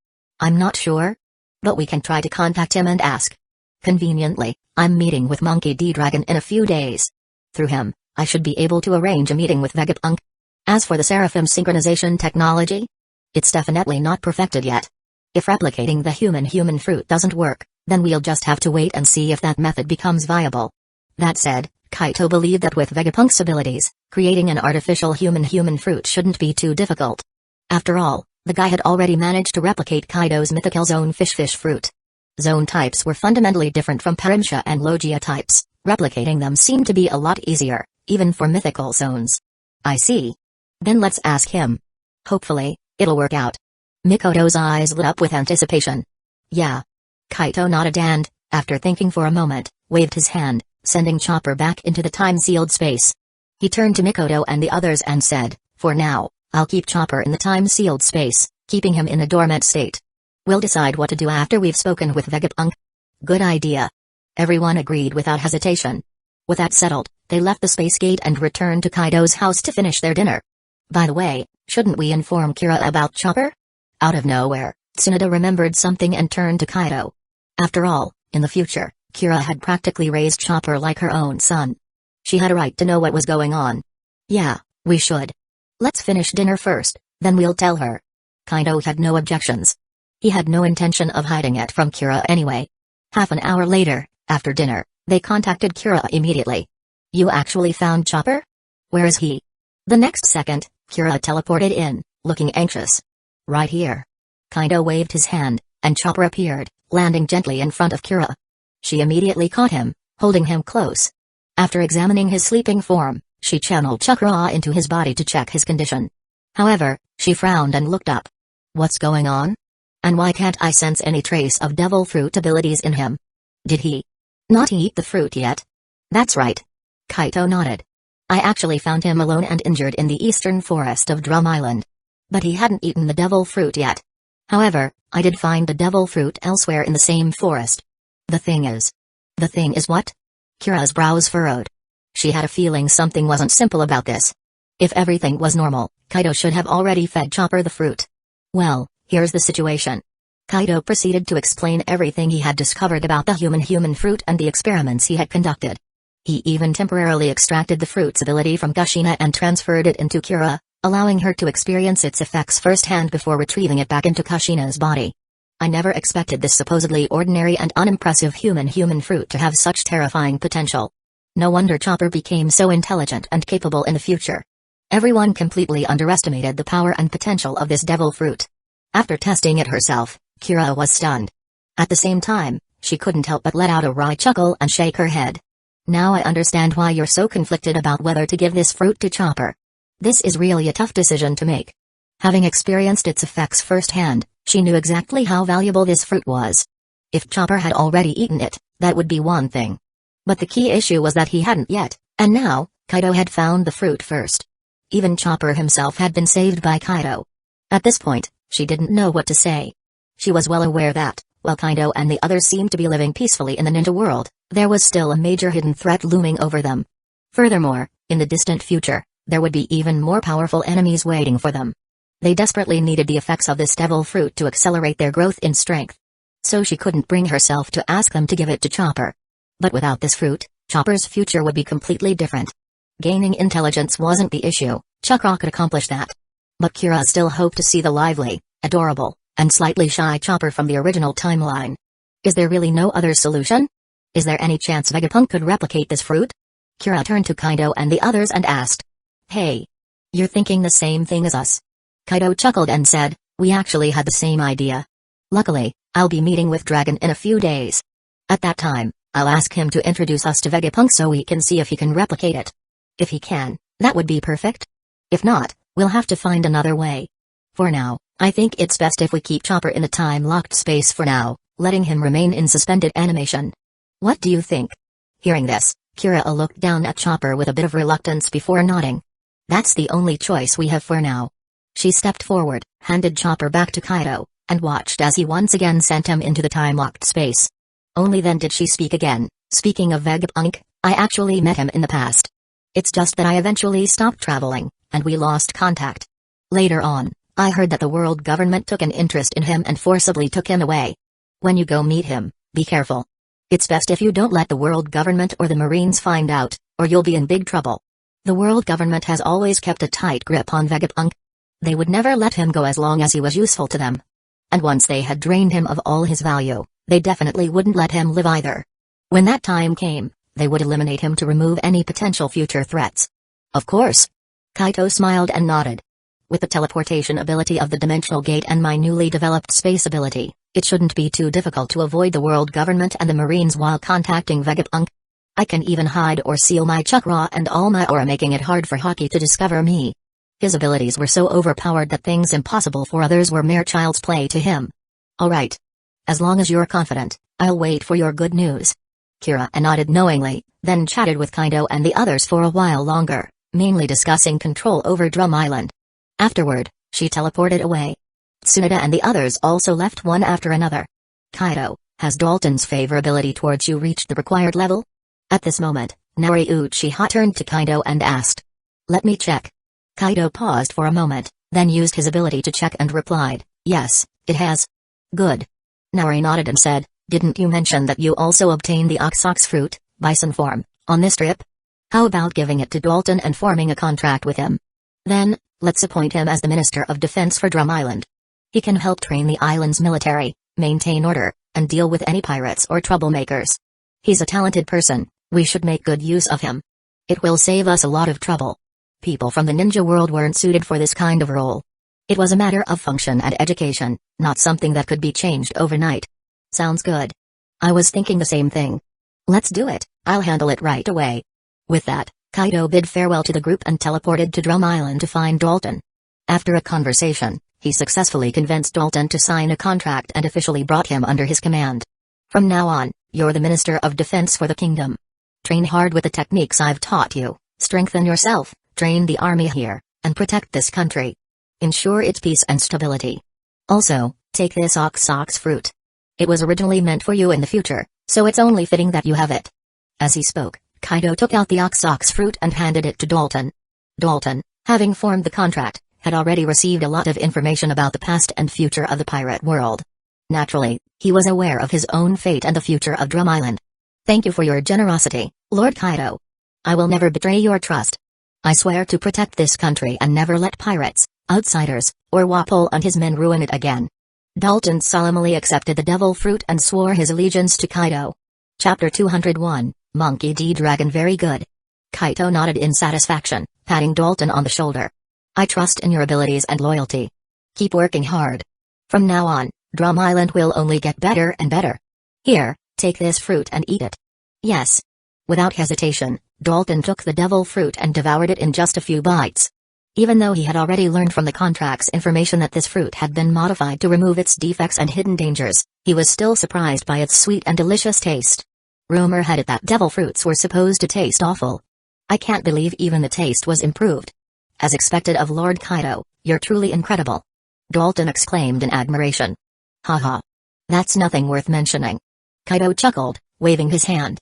I'm not sure. But we can try to contact him and ask. Conveniently, I'm meeting with Monkey D. Dragon in a few days. Through him, I should be able to arrange a meeting with Vegapunk. As for the Seraphim synchronization technology, it's definitely not perfected yet. If replicating the human fruit doesn't work, then we'll just have to wait and see if that method becomes viable. That said, Kaito believed that with Vegapunk's abilities, creating an artificial human fruit shouldn't be too difficult. After all, the guy had already managed to replicate Kaido's mythical zone fish fruit. Zone types were fundamentally different from Parimsha and Logia types. Replicating them seemed to be a lot easier, even for mythical zones. I see. Then let's ask him. Hopefully, it'll work out. Mikoto's eyes lit up with anticipation. Yeah. Kaito nodded and, after thinking for a moment, waved his hand, sending Chopper back into the time-sealed space. He turned to Mikoto and the others and said, for now, I'll keep Chopper in the time-sealed space, keeping him in a dormant state. We'll decide what to do after we've spoken with Vegapunk. Good idea. Everyone agreed without hesitation. With that settled, they left the space gate and returned to Kaido's house to finish their dinner. By the way, shouldn't we inform Kira about Chopper? Out of nowhere, Tsunade remembered something and turned to Kaito. After all, in the future, Kira had practically raised Chopper like her own son. She had a right to know what was going on. Yeah, we should. Let's finish dinner first, then we'll tell her. Kaito had no objections. He had no intention of hiding it from Kira anyway. Half an hour later, after dinner, they contacted Kira immediately. You actually found Chopper? Where is he? The next second, Kira teleported in, looking anxious. Right here. Kaido waved his hand, and Chopper appeared, landing gently in front of Kira. She immediately caught him, holding him close. After examining his sleeping form, she channeled chakra into his body to check his condition. However, she frowned and looked up. What's going on? And why can't I sense any trace of devil fruit abilities in him? Did he not eat the fruit yet? That's right. Kaito nodded. I actually found him alone and injured in the eastern forest of Drum Island. But he hadn't eaten the devil fruit yet. However, I did find the devil fruit elsewhere in the same forest. The thing is what? Kira's brows furrowed. She had a feeling something wasn't simple about this. If everything was normal, Kaido should have already fed Chopper the fruit. Well, here's the situation. Kaido proceeded to explain everything he had discovered about the human fruit and the experiments he had conducted. He even temporarily extracted the fruit's ability from Kushina and transferred it into Kira, allowing her to experience its effects firsthand before retrieving it back into Kushina's body. I never expected this supposedly ordinary and unimpressive human fruit to have such terrifying potential. No wonder Chopper became so intelligent and capable in the future. Everyone completely underestimated the power and potential of this devil fruit. After testing it herself, Kira was stunned. At the same time, she couldn't help but let out a wry chuckle and shake her head. Now I understand why you're so conflicted about whether to give this fruit to Chopper. This is really a tough decision to make. Having experienced its effects firsthand, she knew exactly how valuable this fruit was. If Chopper had already eaten it, that would be one thing. But the key issue was that he hadn't yet, and now, Kaido had found the fruit first. Even Chopper himself had been saved by Kaido. At this point, she didn't know what to say. She was well aware that, while Kaido and the others seemed to be living peacefully in the ninja world, there was still a major hidden threat looming over them. Furthermore, in the distant future, there would be even more powerful enemies waiting for them. They desperately needed the effects of this devil fruit to accelerate their growth in strength. So she couldn't bring herself to ask them to give it to Chopper. But without this fruit, Chopper's future would be completely different. Gaining intelligence wasn't the issue, Chakra could accomplish that. But Kira still hoped to see the lively, adorable, and slightly shy Chopper from the original timeline. Is there really no other solution? Is there any chance Vegapunk could replicate this fruit? Kira turned to Kaido and the others and asked. Hey. You're thinking the same thing as us. Kaido chuckled and said, we actually had the same idea. Luckily, I'll be meeting with Dragon in a few days. At that time, I'll ask him to introduce us to Vegapunk so we can see if he can replicate it. If he can, that would be perfect. If not, we'll have to find another way. For now, I think it's best if we keep Chopper in a time-locked space for now, letting him remain in suspended animation. What do you think? Hearing this, Kira looked down at Chopper with a bit of reluctance before nodding. That's the only choice we have for now. She stepped forward, handed Chopper back to Kaido, and watched as he once again sent him into the time-locked space. Only then did she speak again. Speaking of Vegapunk, I actually met him in the past. It's just that I eventually stopped traveling, and we lost contact. Later on, I heard that the world government took an interest in him and forcibly took him away. When you go meet him, be careful. It's best if you don't let the world government or the Marines find out, or you'll be in big trouble. The world government has always kept a tight grip on Vegapunk. They would never let him go as long as he was useful to them. And once they had drained him of all his value, they definitely wouldn't let him live either. When that time came, they would eliminate him to remove any potential future threats. Of course. Kaito smiled and nodded. With the teleportation ability of the Dimensional Gate and my newly developed space ability, it shouldn't be too difficult to avoid the world government and the Marines while contacting Vegapunk. I can even hide or seal my chakra and all my aura, making it hard for Haki to discover me. His abilities were so overpowered that things impossible for others were mere child's play to him. Alright. As long as you're confident, I'll wait for your good news. Kira nodded knowingly, then chatted with Kaido and the others for a while longer, mainly discussing control over Drum Island. Afterward, she teleported away. Tsunade and the others also left one after another. Kaido, has Dalton's favorability towards you reached the required level? At this moment, Nari Uchiha turned to Kaido and asked. Let me check. Kaido paused for a moment, then used his ability to check and replied, yes, it has. Good. Nari nodded and said, didn't you mention that you also obtained the Oxox fruit, bison form, on this trip? How about giving it to Dalton and forming a contract with him? Then, let's appoint him as the Minister of Defense for Drum Island. He can help train the island's military, maintain order, and deal with any pirates or troublemakers. He's a talented person, we should make good use of him. It will save us a lot of trouble. People from the ninja world weren't suited for this kind of role. It was a matter of function and education, not something that could be changed overnight. Sounds good. I was thinking the same thing. Let's do it, I'll handle it right away. With that, Kaido bid farewell to the group and teleported to Drum Island to find Dalton. After a conversation, he successfully convinced Dalton to sign a contract and officially brought him under his command. From now on, you're the Minister of Defense for the kingdom. Train hard with the techniques I've taught you, strengthen yourself, train the army here, and protect this country. Ensure its peace and stability. Also, take this ox fruit. It was originally meant for you in the future, so it's only fitting that you have it. As he spoke, Kaido took out the ox fruit and handed it to Dalton. Dalton, having formed the contract, had already received a lot of information about the past and future of the pirate world. Naturally, he was aware of his own fate and the future of Drum Island. Thank you for your generosity, Lord Kaido. I will never betray your trust. I swear to protect this country and never let pirates, outsiders, or Wapol and his men ruin it again. Dalton solemnly accepted the devil fruit and swore his allegiance to Kaido. Chapter 201, Monkey D. Dragon. Very good. Kaido nodded in satisfaction, patting Dalton on the shoulder. I trust in your abilities and loyalty. Keep working hard. From now on, Drum Island will only get better and better. Here, take this fruit and eat it. Yes. Without hesitation, Dalton took the devil fruit and devoured it in just a few bites. Even though he had already learned from the contract's information that this fruit had been modified to remove its defects and hidden dangers, he was still surprised by its sweet and delicious taste. Rumor had it that devil fruits were supposed to taste awful. I can't believe even the taste was improved. As expected of Lord Kaido, you're truly incredible. Dalton exclaimed in admiration. Haha. That's nothing worth mentioning. Kaido chuckled, waving his hand.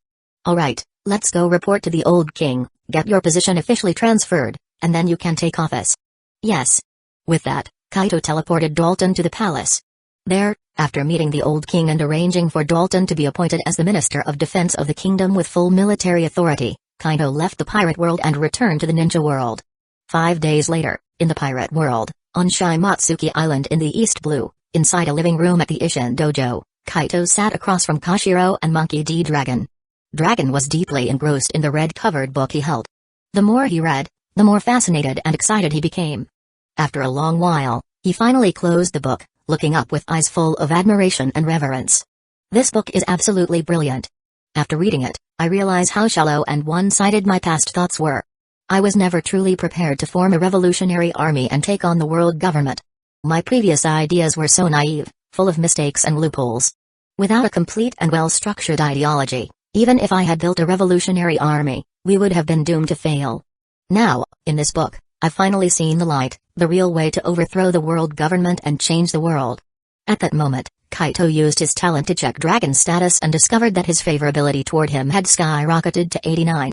Alright, let's go report to the old king, get your position officially transferred, and then you can take office. Yes. With that, Kaido teleported Dalton to the palace. There, after meeting the old king and arranging for Dalton to be appointed as the Minister of Defense of the kingdom with full military authority, Kaido left the pirate world and returned to the ninja world. 5 days later, in the pirate world, on Shimatsuki Island in the East Blue, inside a living room at the Isshin Dojo, Kaido sat across from Kashiro and Monkey D. Dragon. Dragon was deeply engrossed in the red-covered book he held. The more he read, the more fascinated and excited he became. After a long while, he finally closed the book, looking up with eyes full of admiration and reverence. This book is absolutely brilliant. After reading it, I realize how shallow and one-sided my past thoughts were. I was never truly prepared to form a revolutionary army and take on the world government. My previous ideas were so naive, full of mistakes and loopholes. Without a complete and well-structured ideology, even if I had built a revolutionary army, we would have been doomed to fail. Now, in this book, I've finally seen the light, the real way to overthrow the world government and change the world. At that moment, Kaido used his talent to check Dragon's status and discovered that his favorability toward him had skyrocketed to 89.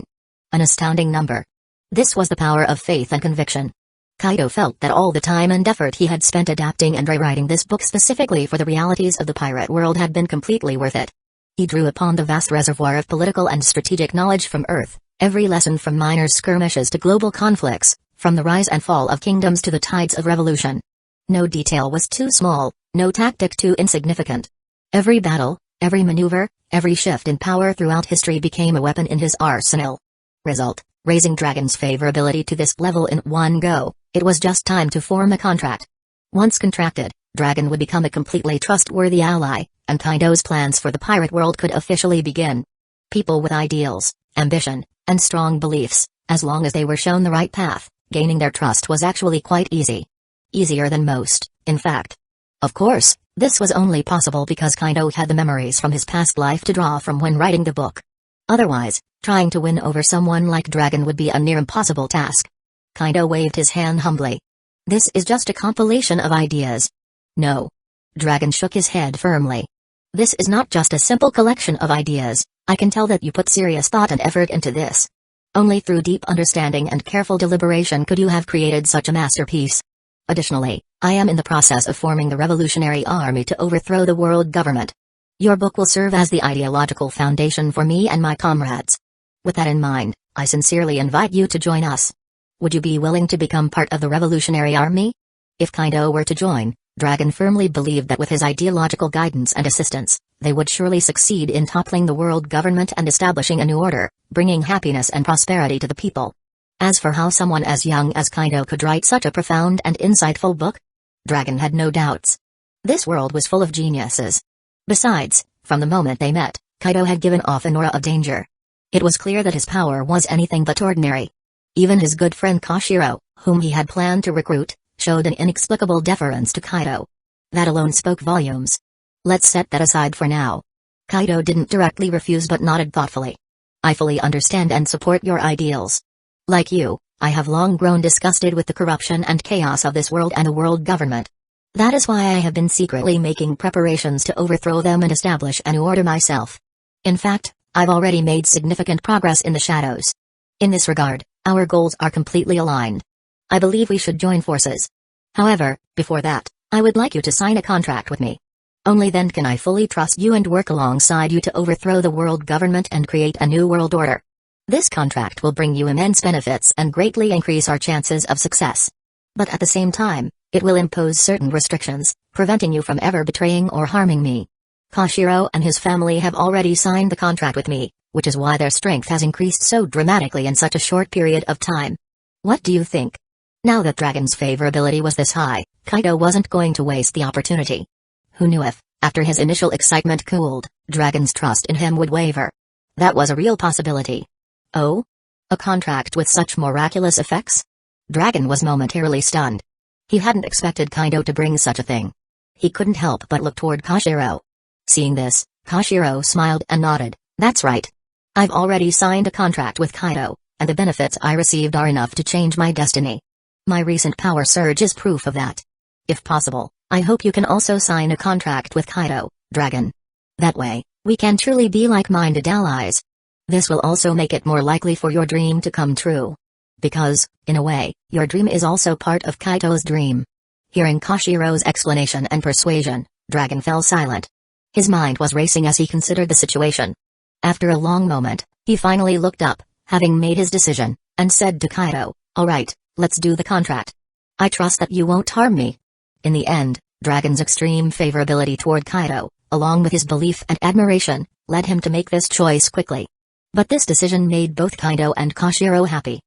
An astounding number. This was the power of faith and conviction. Kaido felt that all the time and effort he had spent adapting and rewriting this book specifically for the realities of the pirate world had been completely worth it. He drew upon the vast reservoir of political and strategic knowledge from Earth, every lesson from minor skirmishes to global conflicts, from the rise and fall of kingdoms to the tides of revolution. No detail was too small, no tactic too insignificant. Every battle, every maneuver, every shift in power throughout history became a weapon in his arsenal. Result: raising Dragon's favorability to this level in one go. It was just time to form a contract. Once contracted, Dragon would become a completely trustworthy ally, and Kaido's plans for the pirate world could officially begin. People with ideals, ambition, and strong beliefs, as long as they were shown the right path, gaining their trust was actually quite easy. Easier than most, in fact. Of course, this was only possible because Kaido had the memories from his past life to draw from when writing the book. Otherwise, trying to win over someone like Dragon would be a near impossible task. Kaido waved his hand humbly. This is just a compilation of ideas. No. Dragon shook his head firmly. This is not just a simple collection of ideas. I can tell that you put serious thought and effort into this. Only through deep understanding and careful deliberation could you have created such a masterpiece. Additionally, I am in the process of forming the revolutionary army to overthrow the world government. Your book will serve as the ideological foundation for me and my comrades. With that in mind, I sincerely invite you to join us. Would you be willing to become part of the revolutionary army? If Kaido were to join, Dragon firmly believed that with his ideological guidance and assistance, they would surely succeed in toppling the world government and establishing a new order, bringing happiness and prosperity to the people. As for how someone as young as Kaido could write such a profound and insightful book, Dragon had no doubts. This world was full of geniuses. Besides, from the moment they met, Kaido had given off an aura of danger. It was clear that his power was anything but ordinary. Even his good friend Koshiro, whom he had planned to recruit, showed an inexplicable deference to Kaido. That alone spoke volumes. Let's set that aside for now. Kaido didn't directly refuse but nodded thoughtfully. I fully understand and support your ideals. Like you, I have long grown disgusted with the corruption and chaos of this world and the world government. That is why I have been secretly making preparations to overthrow them and establish a new order myself. In fact, I've already made significant progress in the shadows. In this regard, our goals are completely aligned. I believe we should join forces. However, before that, I would like you to sign a contract with me. Only then can I fully trust you and work alongside you to overthrow the world government and create a new world order. This contract will bring you immense benefits and greatly increase our chances of success. But at the same time, it will impose certain restrictions, preventing you from ever betraying or harming me. Koshiro and his family have already signed the contract with me, which is why their strength has increased so dramatically in such a short period of time. What do you think? Now that Dragon's favorability was this high, Kaido wasn't going to waste the opportunity. Who knew if, after his initial excitement cooled, Dragon's trust in him would waver? That was a real possibility. Oh? A contract with such miraculous effects? Dragon was momentarily stunned. He hadn't expected Kaido to bring such a thing. He couldn't help but look toward Koshiro. Seeing this, Koshiro smiled and nodded. That's right. I've already signed a contract with Kaido, and the benefits I received are enough to change my destiny. My recent power surge is proof of that. If possible, I hope you can also sign a contract with Kaido, Dragon. That way, we can truly be like-minded allies. This will also make it more likely for your dream to come true. Because, in a way, your dream is also part of Kaido's dream. Hearing Koshiro's explanation and persuasion, Dragon fell silent. His mind was racing as he considered the situation. After a long moment, he finally looked up, having made his decision, and said to Kaido, "All right, let's do the contract. I trust that you won't harm me." In the end, Dragon's extreme favorability toward Kaido, along with his belief and admiration, led him to make this choice quickly. But this decision made both Kaido and Koshiro happy.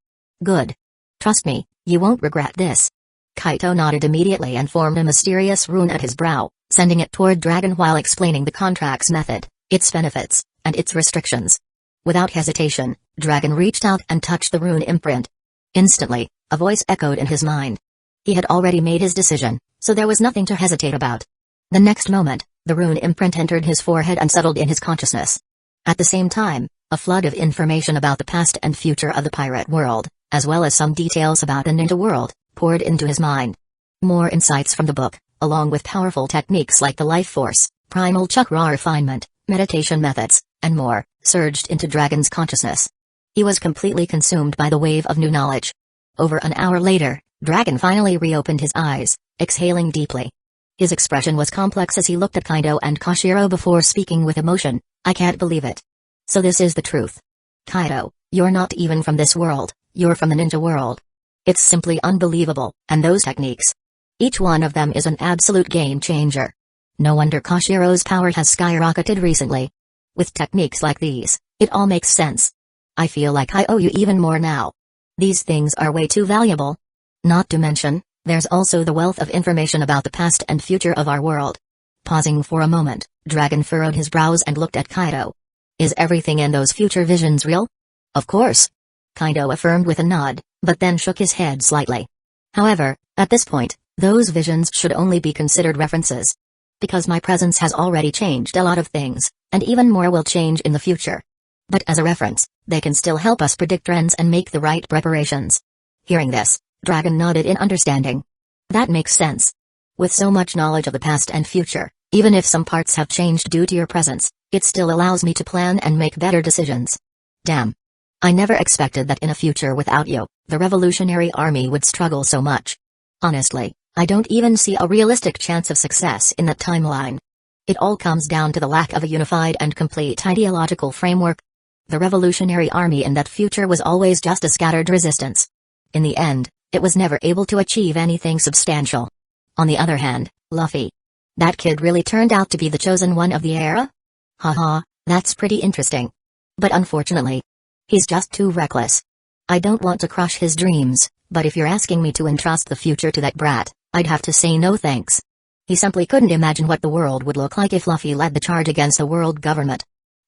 Good. Trust me, you won't regret this. Kaido nodded immediately and formed a mysterious rune at his brow, sending it toward Dragon while explaining the contract's method, its benefits, and its restrictions. Without hesitation, Dragon reached out and touched the rune imprint. Instantly, a voice echoed in his mind. He had already made his decision, so there was nothing to hesitate about. The next moment, the rune imprint entered his forehead and settled in his consciousness. At the same time, a flood of information about the past and future of the pirate world, as well as some details about the ninja world, poured into his mind. More insights from the book, along with powerful techniques like the life force, primal chakra refinement, meditation methods, and more, surged into Dragon's consciousness. He was completely consumed by the wave of new knowledge. Over an hour later, Dragon finally reopened his eyes, exhaling deeply. His expression was complex as he looked at Kaido and Koshiro before speaking with emotion. "I can't believe it. So this is the truth. Kaido, you're not even from this world, you're from the ninja world. It's simply unbelievable, and those techniques. Each one of them is an absolute game changer. No wonder Koshiro's power has skyrocketed recently. With techniques like these, it all makes sense. I feel like I owe you even more now. These things are way too valuable. Not to mention, there's also the wealth of information about the past and future of our world." Pausing for a moment, Dragon furrowed his brows and looked at Kaido. "Is everything in those future visions real?" "Of course." Kaido affirmed with a nod, but then shook his head slightly. "However, at this point, those visions should only be considered references. Because my presence has already changed a lot of things, and even more will change in the future. But as a reference, they can still help us predict trends and make the right preparations." Hearing this, Dragon nodded in understanding. "That makes sense. With so much knowledge of the past and future, even if some parts have changed due to your presence, it still allows me to plan and make better decisions. Damn. I never expected that in a future without you, the Revolutionary Army would struggle so much. Honestly, I don't even see a realistic chance of success in that timeline. It all comes down to the lack of a unified and complete ideological framework. The Revolutionary Army in that future was always just a scattered resistance. In the end, it was never able to achieve anything substantial. On the other hand, Luffy. That kid really turned out to be the chosen one of the era? Haha, that's pretty interesting. But unfortunately, he's just too reckless. I don't want to crush his dreams, but if you're asking me to entrust the future to that brat, I'd have to say no thanks. He simply couldn't imagine what the world would look like if Luffy led the charge against a world government.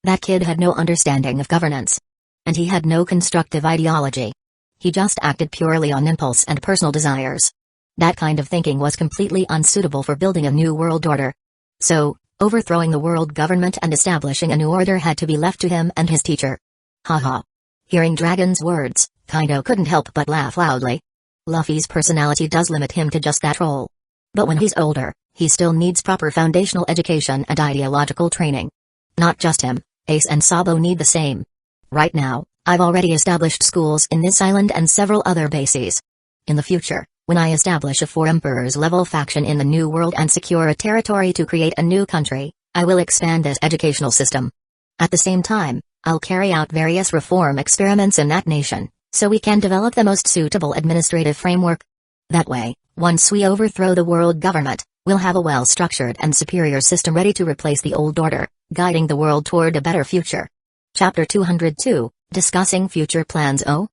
That kid had no understanding of governance. And he had no constructive ideology. He just acted purely on impulse and personal desires. That kind of thinking was completely unsuitable for building a new world order. So, overthrowing the world government and establishing a new order had to be left to him and his teacher. Haha. Hearing Dragon's words, Kaido couldn't help but laugh loudly. Luffy's personality does limit him to just that role. But when he's older, he still needs proper foundational education and ideological training. Not just him, Ace and Sabo need the same. Right now, I've already established schools in this island and several other bases. In the future, when I establish a 4 Emperors level faction in the New World and secure a territory to create a new country, I will expand this educational system. At the same time, I'll carry out various reform experiments in that nation, so we can develop the most suitable administrative framework. That way, once we overthrow the world government, we'll have a well-structured and superior system ready to replace the old order, guiding the world toward a better future. Chapter 202, Discussing Future Plans. Oh?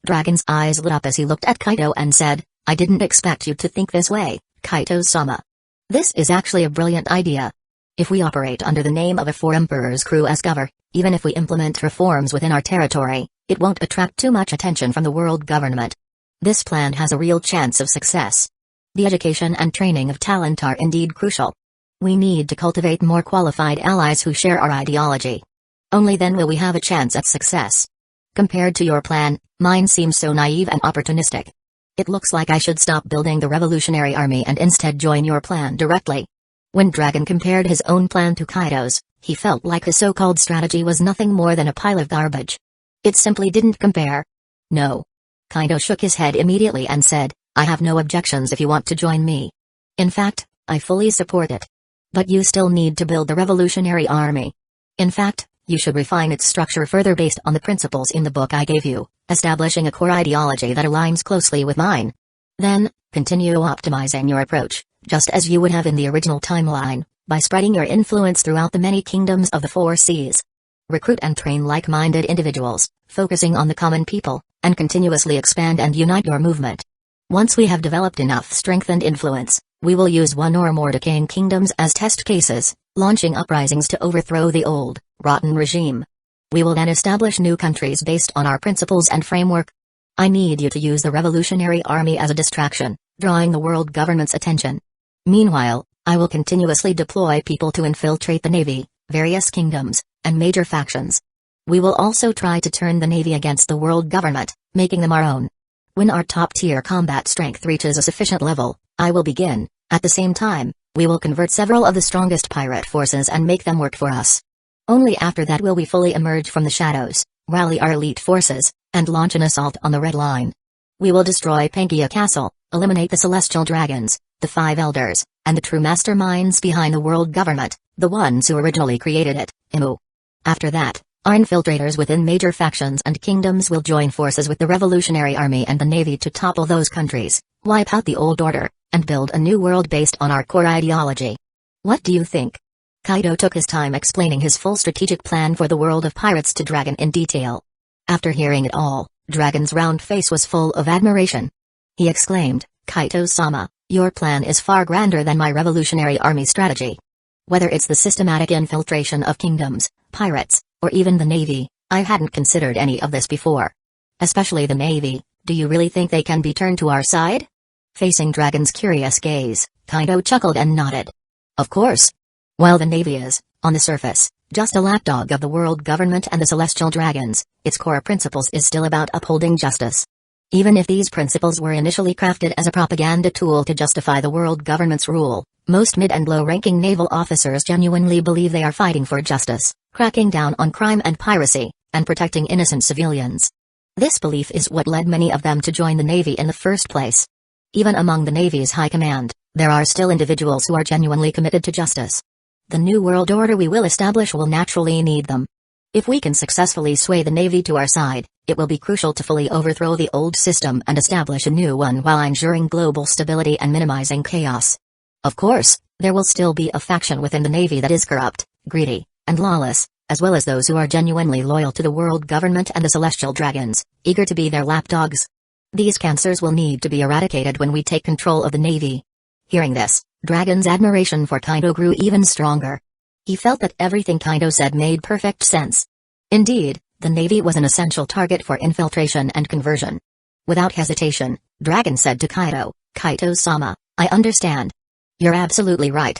Dragon's eyes lit up as he looked at Kaido and said, I didn't expect you to think this way, Kaito-sama. This is actually a brilliant idea. If we operate under the name of a 4 Emperors crew as cover, even if we implement reforms within our territory, it won't attract too much attention from the world government. This plan has a real chance of success. The education and training of talent are indeed crucial. We need to cultivate more qualified allies who share our ideology. Only then will we have a chance at success. Compared to your plan, mine seems so naive and opportunistic. It looks like I should stop building the revolutionary army and instead join your plan directly. When Dragon compared his own plan to Kaido's, he felt like his so-called strategy was nothing more than a pile of garbage. It simply didn't compare. No. Kaido shook his head immediately and said, I have no objections if you want to join me. In fact, I fully support it. But you still need to build the revolutionary army. In fact, you should refine its structure further based on the principles in the book I gave you, establishing a core ideology that aligns closely with mine. Then, continue optimizing your approach, just as you would have in the original timeline, by spreading your influence throughout the many kingdoms of the 4 seas. Recruit and train like-minded individuals, focusing on the common people, and continuously expand and unite your movement. Once we have developed enough strength and influence, we will use 1 or more decaying kingdoms as test cases, launching uprisings to overthrow the old, rotten regime. We will then establish new countries based on our principles and framework. I need you to use the revolutionary army as a distraction, drawing the world government's attention. Meanwhile, I will continuously deploy people to infiltrate the navy, various kingdoms, and major factions. We will also try to turn the navy against the world government, making them our own. When our top-tier combat strength reaches a sufficient level, I will begin. At the same time, we will convert several of the strongest pirate forces and make them work for us. Only after that will we fully emerge from the shadows, rally our elite forces, and launch an assault on the Red Line. We will destroy Pangaea Castle, eliminate the Celestial Dragons, the 5 Elders, and the true masterminds behind the world government, the ones who originally created it, Imu. After that, our infiltrators within major factions and kingdoms will join forces with the Revolutionary Army and the Navy to topple those countries, wipe out the old order, and build a new world based on our core ideology. What do you think? Kaido took his time explaining his full strategic plan for the world of pirates to Dragon in detail. After hearing it all, Dragon's round face was full of admiration. He exclaimed, Kaito-sama, your plan is far grander than my revolutionary army strategy. Whether it's the systematic infiltration of kingdoms, pirates, or even the navy, I hadn't considered any of this before. Especially the navy, do you really think they can be turned to our side? Facing Dragon's curious gaze, Kaido chuckled and nodded. Of course. While the navy is, on the surface, just a lapdog of the world government and the Celestial Dragons, its core principles is still about upholding justice. Even if these principles were initially crafted as a propaganda tool to justify the world government's rule, most mid- and low-ranking naval officers genuinely believe they are fighting for justice, cracking down on crime and piracy, and protecting innocent civilians. This belief is what led many of them to join the Navy in the first place. Even among the Navy's high command, there are still individuals who are genuinely committed to justice. The new world order we will establish will naturally need them. If we can successfully sway the Navy to our side, it will be crucial to fully overthrow the old system and establish a new one while ensuring global stability and minimizing chaos. Of course, there will still be a faction within the Navy that is corrupt, greedy, and lawless, as well as those who are genuinely loyal to the world government and the Celestial Dragons, eager to be their lapdogs. These cancers will need to be eradicated when we take control of the Navy. Hearing this, Dragon's admiration for Kaido grew even stronger. He felt that everything Kaido said made perfect sense. Indeed, the Navy was an essential target for infiltration and conversion. Without hesitation, Dragon said to Kaido, "Kaito-sama, I understand. You're absolutely right.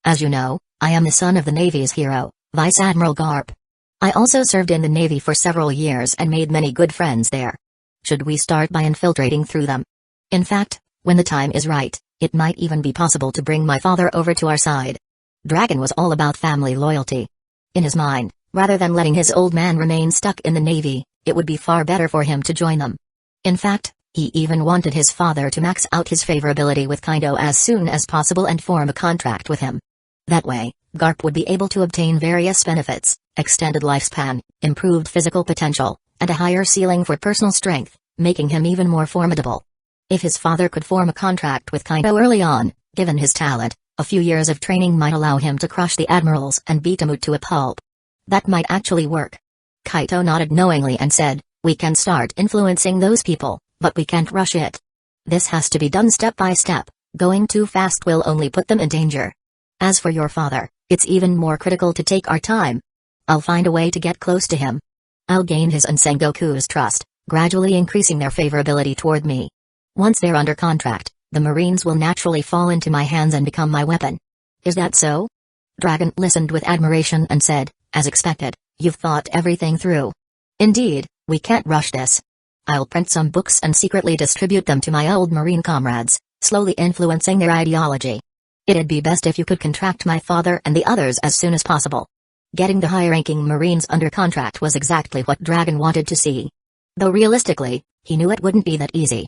As you know, I am the son of the Navy's hero, Vice Admiral Garp. I also served in the Navy for several years and made many good friends there. Should we start by infiltrating through them? In fact, when the time is right, it might even be possible to bring my father over to our side." Dragon was all about family loyalty. In his mind, rather than letting his old man remain stuck in the Navy, it would be far better for him to join them. In fact, he even wanted his father to max out his favorability with Kaido as soon as possible and form a contract with him. That way, Garp would be able to obtain various benefits, extended lifespan, improved physical potential, and a higher ceiling for personal strength, making him even more formidable. If his father could form a contract with Kaido early on, given his talent, a few years of training might allow him to crush the admirals and beat them to a pulp. That might actually work. Kaito nodded knowingly and said, "We can start influencing those people, but we can't rush it. This has to be done step by step. Going too fast will only put them in danger. As for your father, it's even more critical to take our time. I'll find a way to get close to him. I'll gain his and Sengoku's trust, gradually increasing their favorability toward me. Once they're under contract, the Marines will naturally fall into my hands and become my weapon." "Is that so?" Dragon listened with admiration and said, "As expected, you've thought everything through. Indeed, we can't rush this. I'll print some books and secretly distribute them to my old Marine comrades, slowly influencing their ideology. It'd be best if you could contract my father and the others as soon as possible." Getting the high-ranking Marines under contract was exactly what Dragon wanted to see. Though realistically, he knew it wouldn't be that easy.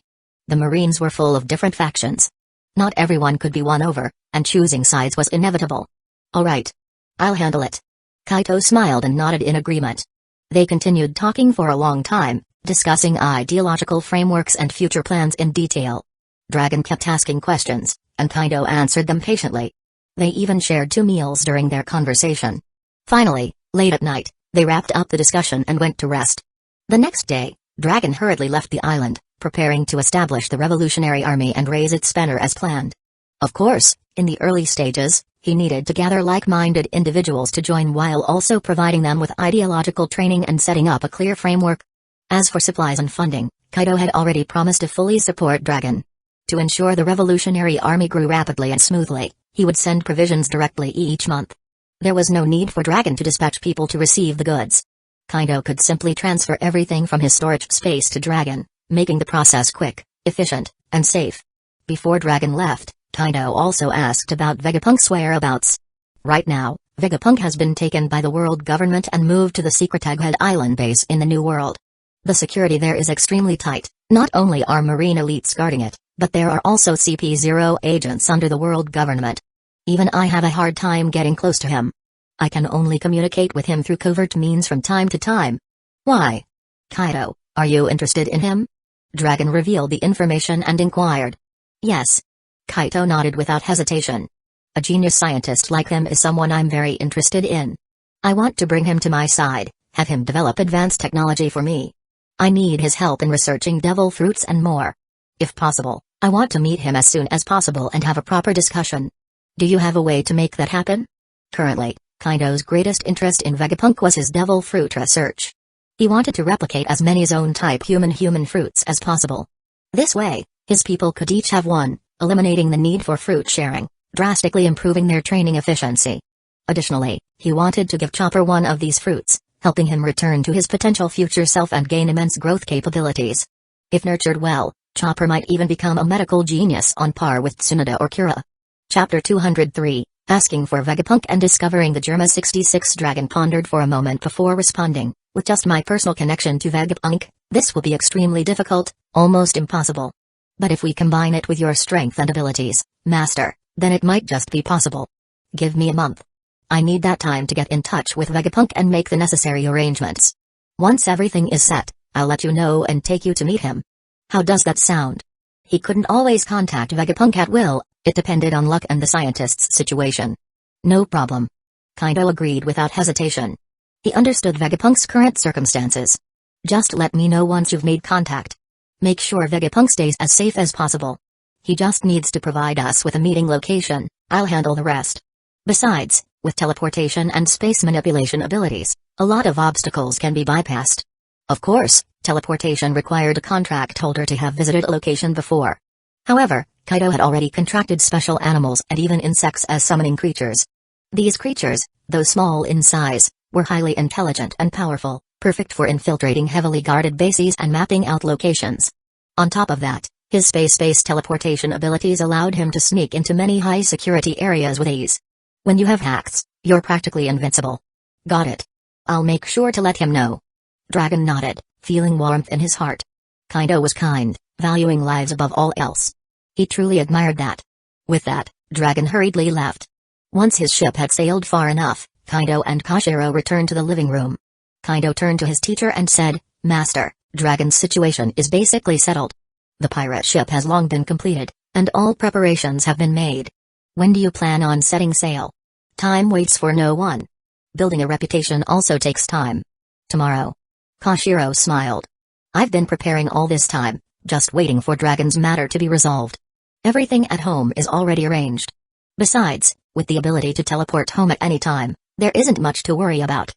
The Marines were full of different factions. Not everyone could be won over, and choosing sides was inevitable. "All right. I'll handle it." Kaito smiled and nodded in agreement. They continued talking for a long time, discussing ideological frameworks and future plans in detail. Dragon kept asking questions, and Kaido answered them patiently. They even shared 2 meals during their conversation. Finally, late at night, they wrapped up the discussion and went to rest. The next day, Dragon hurriedly left the island, preparing to establish the Revolutionary Army and raise its banner as planned. Of course, in the early stages, he needed to gather like-minded individuals to join while also providing them with ideological training and setting up a clear framework. As for supplies and funding, Kaido had already promised to fully support Dragon. To ensure the Revolutionary Army grew rapidly and smoothly, he would send provisions directly each month. There was no need for Dragon to dispatch people to receive the goods. Kaido could simply transfer everything from his storage space to Dragon, making the process quick, efficient, and safe. Before Dragon left, Kaido also asked about Vegapunk's whereabouts. Right now, Vegapunk has been taken by the world government and moved to the secret Egghead Island base in the New World. The security there is extremely tight. Not only are Marine elites guarding it, but there are also CP0 agents under the world government. Even I have a hard time getting close to him. I can only communicate with him through covert means from time to time. Why? Kaido, are you interested in him? Dragon revealed the information and inquired. Yes. Kaito nodded without hesitation. A genius scientist like him is someone I'm very interested in. I want to bring him to my side, have him develop advanced technology for me. I need his help in researching devil fruits and more. If possible, I want to meet him as soon as possible and have a proper discussion. Do you have a way to make that happen? Currently, Kaido's greatest interest in Vegapunk was his devil fruit research. He wanted to replicate as many zone type human fruits as possible. This way, his people could each have one, eliminating the need for fruit sharing, drastically improving their training efficiency. Additionally, he wanted to give Chopper one of these fruits, helping him return to his potential future self and gain immense growth capabilities. If nurtured well, Chopper might even become a medical genius on par with Tsunoda or Kira. Chapter 203, Asking for Vegapunk and Discovering the Germa 66. Dragon pondered for a moment before responding. With just my personal connection to Vegapunk, this will be extremely difficult, almost impossible. But if we combine it with your strength and abilities, Master, then it might just be possible. Give me a month. I need that time to get in touch with Vegapunk and make the necessary arrangements. Once everything is set, I'll let you know and take you to meet him. How does that sound? He couldn't always contact Vegapunk at will, it depended on luck and the scientist's situation. No problem. Kaido agreed without hesitation. He understood Vegapunk's current circumstances. Just let me know once you've made contact. Make sure Vegapunk stays as safe as possible. He just needs to provide us with a meeting location. I'll handle the rest. Besides, with teleportation and space manipulation abilities, a lot of obstacles can be bypassed. Of course, teleportation required a contract holder to have visited a location before. However, Kaido had already contracted special animals and even insects as summoning creatures. These creatures, though small in size, were highly intelligent and powerful, perfect for infiltrating heavily guarded bases and mapping out locations. On top of that, his space-based teleportation abilities allowed him to sneak into many high-security areas with ease. When you have hacks, you're practically invincible. Got it. I'll make sure to let him know. Dragon nodded, feeling warmth in his heart. Kaido was kind, valuing lives above all else. He truly admired that. With that, Dragon hurriedly left. Once his ship had sailed far enough, Kaido and Koshiro returned to the living room. Kaido turned to his teacher and said, "Master, Dragon's situation is basically settled. The pirate ship has long been completed, and all preparations have been made. When do you plan on setting sail? Time waits for no one. Building a reputation also takes time. Tomorrow." Koshiro smiled. "I've been preparing all this time, just waiting for Dragon's matter to be resolved. Everything at home is already arranged. Besides, with the ability to teleport home at any time, there isn't much to worry about.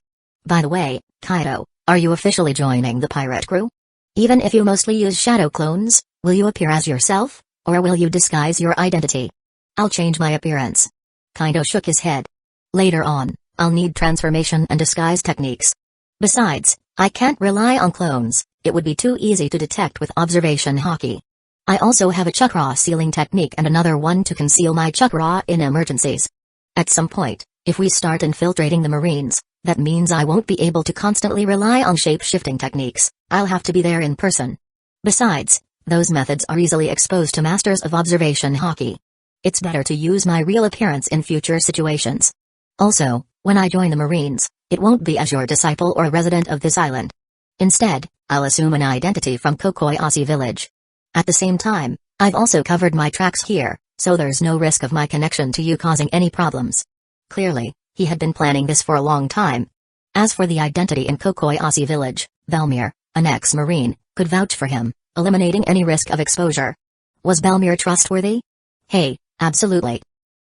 By the way, Kaido, are you officially joining the pirate crew? Even if you mostly use shadow clones, will you appear as yourself, or will you disguise your identity?" "I'll change my appearance." Kaido shook his head. "Later on, I'll need transformation and disguise techniques. Besides, I can't rely on clones, it would be too easy to detect with observation haki. I also have a chakra sealing technique and another one to conceal my chakra in emergencies. At some point, if we start infiltrating the Marines, that means I won't be able to constantly rely on shape-shifting techniques, I'll have to be there in person. Besides, those methods are easily exposed to masters of observation haki. It's better to use my real appearance in future situations. Also, when I join the Marines, it won't be as your disciple or resident of this island. Instead, I'll assume an identity from Kokoyasi village. At the same time, I've also covered my tracks here, so there's no risk of my connection to you causing any problems." Clearly, he had been planning this for a long time. As for the identity in Kokoyasi village, Belmir, an ex-marine, could vouch for him, eliminating any risk of exposure. Was Belmir trustworthy? Hey, absolutely.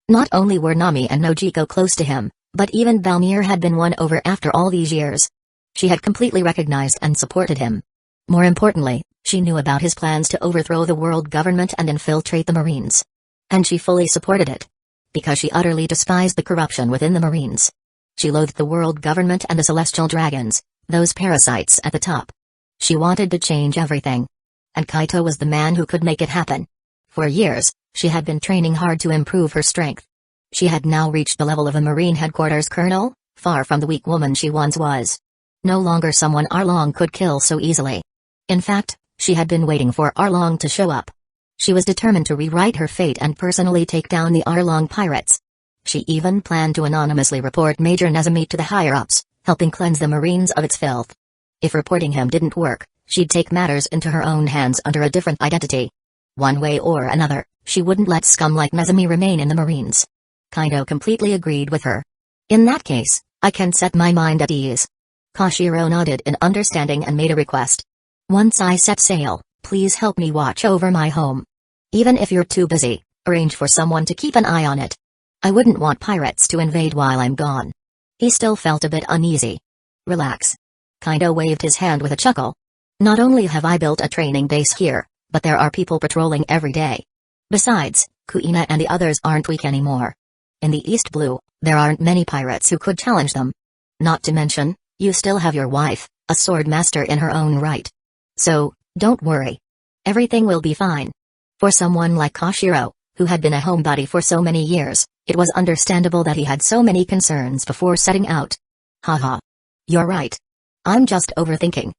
Not only were Nami and Nojiko close to him, but even Belmir had been won over after all these years. She had completely recognized and supported him. More importantly, she knew about his plans to overthrow the world government and infiltrate the Marines. And she fully supported it. Because she utterly despised the corruption within the Marines. She loathed the world government and the celestial dragons, those parasites at the top. She wanted to change everything. And Kaito was the man who could make it happen. For years, she had been training hard to improve her strength. She had now reached the level of a Marine headquarters colonel, far from the weak woman she once was. No longer someone Arlong could kill so easily. In fact, she had been waiting for Arlong to show up. She was determined to rewrite her fate and personally take down the Arlong pirates. She even planned to anonymously report Major Nezumi to the higher-ups, helping cleanse the Marines of its filth. If reporting him didn't work, she'd take matters into her own hands under a different identity. One way or another, she wouldn't let scum like Nezumi remain in the Marines. Kaido completely agreed with her. "In that case, I can set my mind at ease." Koshiro nodded in understanding and made a request. "Once I set sail, please help me watch over my home. Even if you're too busy, arrange for someone to keep an eye on it. I wouldn't want pirates to invade while I'm gone." He still felt a bit uneasy. "Relax." Kaido waved his hand with a chuckle. "Not only have I built a training base here, but there are people patrolling every day. Besides, Kuina and the others aren't weak anymore. In the East Blue, there aren't many pirates who could challenge them. Not to mention, you still have your wife, a sword master in her own right. So, don't worry. Everything will be fine." For someone like Koshiro, who had been a homebody for so many years, it was understandable that he had so many concerns before setting out. "Haha. You're right. I'm just overthinking.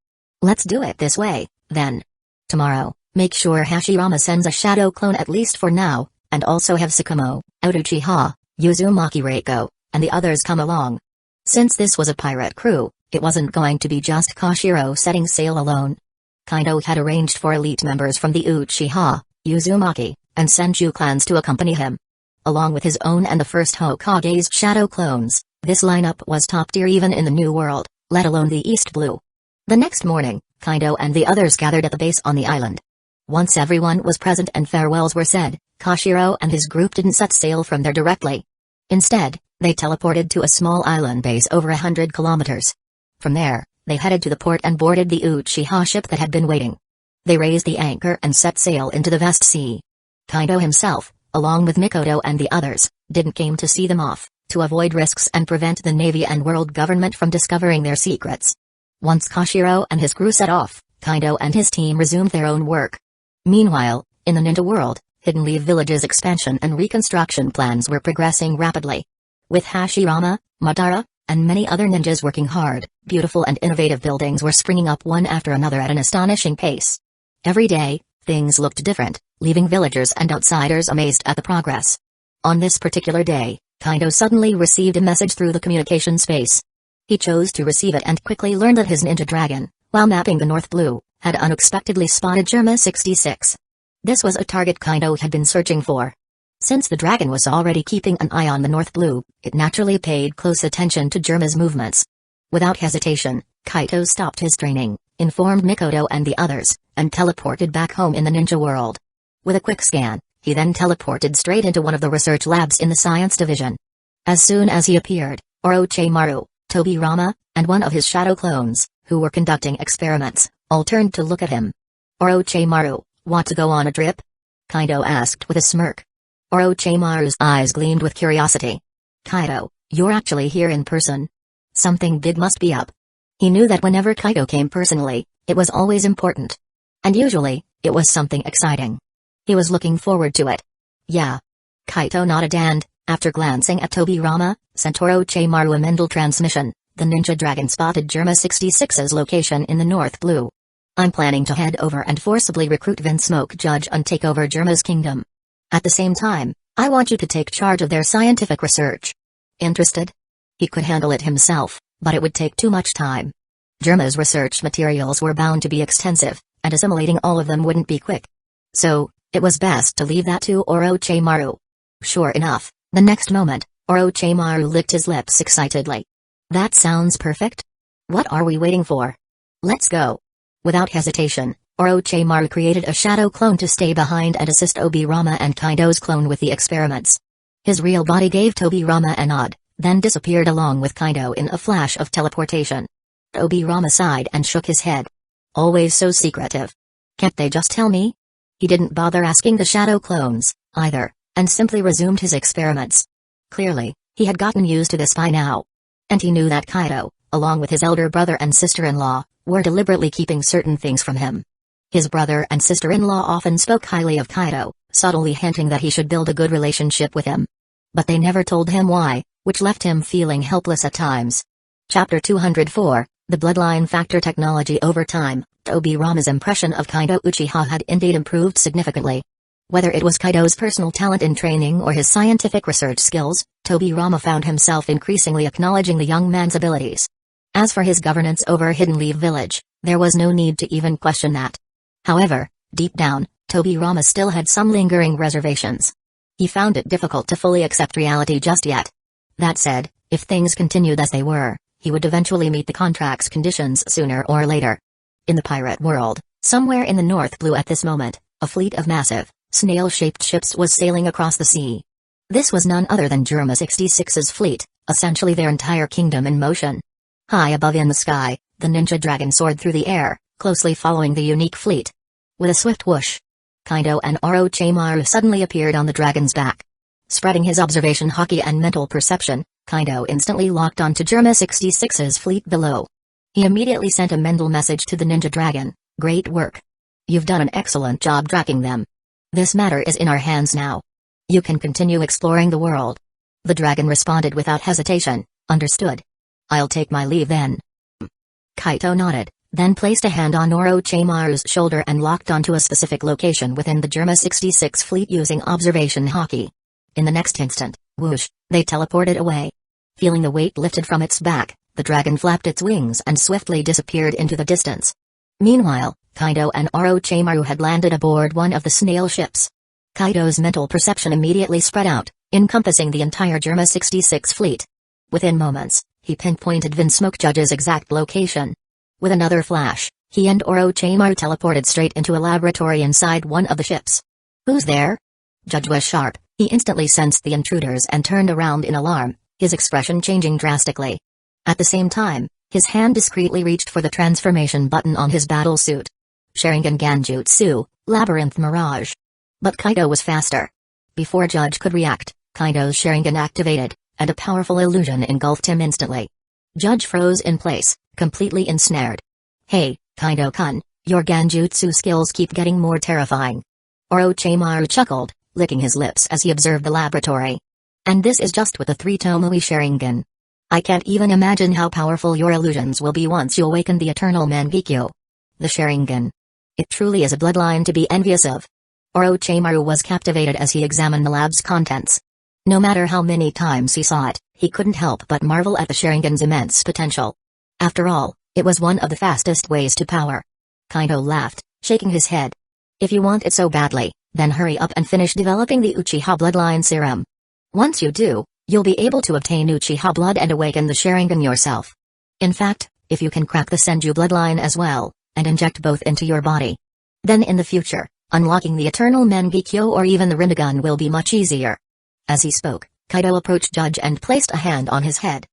Let's do it this way, then. Tomorrow, make sure Hashirama sends a shadow clone at least for now, and also have Tsukumo, Uchiha, Uzumaki Reiko, and the others come along." Since this was a pirate crew, it wasn't going to be just Koshiro setting sail alone. Kaido had arranged for elite members from the Uchiha, Uzumaki, and Senju clans to accompany him. Along with his own and the first Hokage's shadow clones, this lineup was top tier even in the New World, let alone the East Blue. The next morning, Kaido and the others gathered at the base on the island. Once everyone was present and farewells were said, Koshiro and his group didn't set sail from there directly. Instead, they teleported to a small island base over 100 kilometers. From there, they headed to the port and boarded the Uchiha ship that had been waiting. They raised the anchor and set sail into the vast sea. Kaido himself, along with Mikoto and the others, didn't came to see them off, to avoid risks and prevent the Navy and world government from discovering their secrets. Once Koshiro and his crew set off, Kaido and his team resumed their own work. Meanwhile, in the ninja world, Hidden Leaf Village's expansion and reconstruction plans were progressing rapidly. With Hashirama, Madara, and many other ninjas working hard, beautiful and innovative buildings were springing up one after another at an astonishing pace. Every day, things looked different, leaving villagers and outsiders amazed at the progress. On this particular day, Kaido suddenly received a message through the communication space. He chose to receive it and quickly learned that his ninja dragon, while mapping the North Blue, had unexpectedly spotted Germa 66. This was a target Kaido had been searching for. Since the dragon was already keeping an eye on the North Blue, it naturally paid close attention to Germa's movements. Without hesitation, Kaido stopped his training, informed Mikoto and the others, and teleported back home in the ninja world. With a quick scan, he then teleported straight into one of the research labs in the science division. As soon as he appeared, Orochimaru, Tobirama, and one of his shadow clones, who were conducting experiments, all turned to look at him. Orochimaru, want to go on a trip? Kaido asked with a smirk. Orochimaru's eyes gleamed with curiosity. Kaido, you're actually here in person? Something big must be up. He knew that whenever Kaido came personally, it was always important. And usually, it was something exciting. He was looking forward to it. Yeah. Kaido nodded and, after glancing at Tobirama, sent Orochimaru a mental transmission. The ninja dragon spotted Germa 66's location in the North Blue. I'm planning to head over and forcibly recruit Vinsmoke Judge and take over Germa's kingdom. At the same time, I want you to take charge of their scientific research. Interested? He could handle it himself, but it would take too much time. Germa's research materials were bound to be extensive, and assimilating all of them wouldn't be quick. So, it was best to leave that to Orochimaru. Sure enough, the next moment, Orochimaru licked his lips excitedly. That sounds perfect. What are we waiting for? Let's go. Without hesitation, Orochimaru created a shadow clone to stay behind and assist Obirama and Kaido's clone with the experiments. His real body gave Tobirama a nod, then disappeared along with Kaido in a flash of teleportation. Obirama sighed and shook his head. Always so secretive. Can't they just tell me? He didn't bother asking the shadow clones, either, and simply resumed his experiments. Clearly, he had gotten used to this by now. And he knew that Kaido, along with his elder brother and sister-in-law, were deliberately keeping certain things from him. His brother and sister-in-law often spoke highly of Kaido, subtly hinting that he should build a good relationship with him. But they never told him why, which left him feeling helpless at times. Chapter 204, The Bloodline Factor Technology. Over time, Tobirama's impression of Kaido Uchiha had indeed improved significantly. Whether it was Kaido's personal talent in training or his scientific research skills, Tobirama found himself increasingly acknowledging the young man's abilities. As for his governance over Hidden Leaf Village, there was no need to even question that. However, deep down, Tobirama still had some lingering reservations. He found it difficult to fully accept reality just yet. That said, if things continued as they were, he would eventually meet the contract's conditions sooner or later. In the pirate world, somewhere in the North Blue at this moment, a fleet of massive, snail-shaped ships was sailing across the sea. This was none other than Germa 66's fleet, essentially their entire kingdom in motion. High above in the sky, the ninja dragon soared through the air, closely following the unique fleet. With a swift whoosh, Kaido and Orochimaru suddenly appeared on the dragon's back. Spreading his observation haki and mental perception, Kaido instantly locked onto Germa 66's fleet below. He immediately sent a mental message to the ninja dragon. Great work. You've done an excellent job tracking them. This matter is in our hands now. You can continue exploring the world. The dragon responded without hesitation. Understood. I'll take my leave then. Kaido nodded, then placed a hand on Orochimaru's shoulder and locked onto a specific location within the Germa 66 fleet using observation haki. In the next instant, whoosh, they teleported away. Feeling the weight lifted from its back, the dragon flapped its wings and swiftly disappeared into the distance. Meanwhile, Kaido and Orochimaru had landed aboard one of the snail ships. Kaido's mental perception immediately spread out, encompassing the entire Germa 66 fleet. Within moments, he pinpointed Vinsmoke Judge's exact location. With another flash, He and Orochimaru teleported straight into a laboratory inside one of the ships. "Who's there?" Judge was sharp. He instantly sensed the intruders and turned around in alarm, his expression changing drastically. At the same time, his hand discreetly reached for the transformation button on his battle suit. Sharingan Genjutsu, Labyrinth Mirage. But Kaido was faster. Before Judge could react, Kaido's Sharingan activated, and a powerful illusion engulfed him instantly. Judge froze in place, completely ensnared. "Hey, Kaido-kun, your Genjutsu skills keep getting more terrifying." Orochimaru chuckled, licking his lips as he observed the laboratory. "And this is just with the 3 Tomoe Sharingan. I can't even imagine how powerful your illusions will be once you awaken the eternal Mangekyō. The Sharingan. It truly is a bloodline to be envious of." Orochimaru was captivated as he examined the lab's contents. No matter how many times he saw it, he couldn't help but marvel at the Sharingan's immense potential. After all, it was one of the fastest ways to power. Kaido laughed, shaking his head. "If you want it so badly, then hurry up and finish developing the Uchiha bloodline serum. Once you do, you'll be able to obtain Uchiha blood and awaken the Sharingan yourself. In fact, if you can crack the Senju bloodline as well, and inject both into your body, then in the future, unlocking the eternal Mangekyō or even the Rinnegan will be much easier." As he spoke, Kaido approached Judge and placed a hand on his head.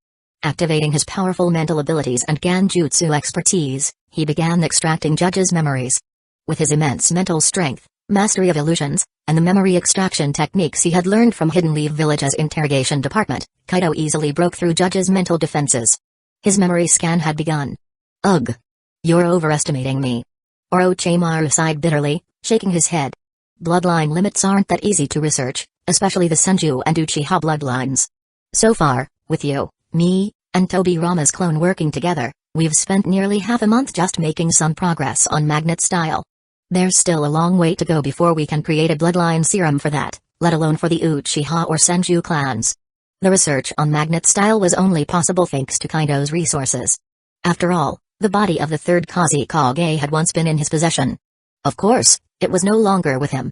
Activating his powerful mental abilities and Genjutsu expertise, he began extracting Judge's memories. With his immense mental strength, mastery of illusions, and the memory extraction techniques he had learned from Hidden Leaf Village's interrogation department, Kaido easily broke through Judge's mental defenses. His memory scan had begun. "Ugh. You're overestimating me." Orochimaru sighed bitterly, shaking his head. "Bloodline limits aren't that easy to research, especially the Senju and Uchiha bloodlines. So far, with you, me, and Tobirama's clone working together, we've spent nearly half a month just making some progress on magnet style. There's still a long way to go before we can create a bloodline serum for that, let alone for the Uchiha or Senju clans." The research on magnet style was only possible thanks to Kaido's resources. After all, the body of the 3rd Kazekage had once been in his possession. Of course, it was no longer with him.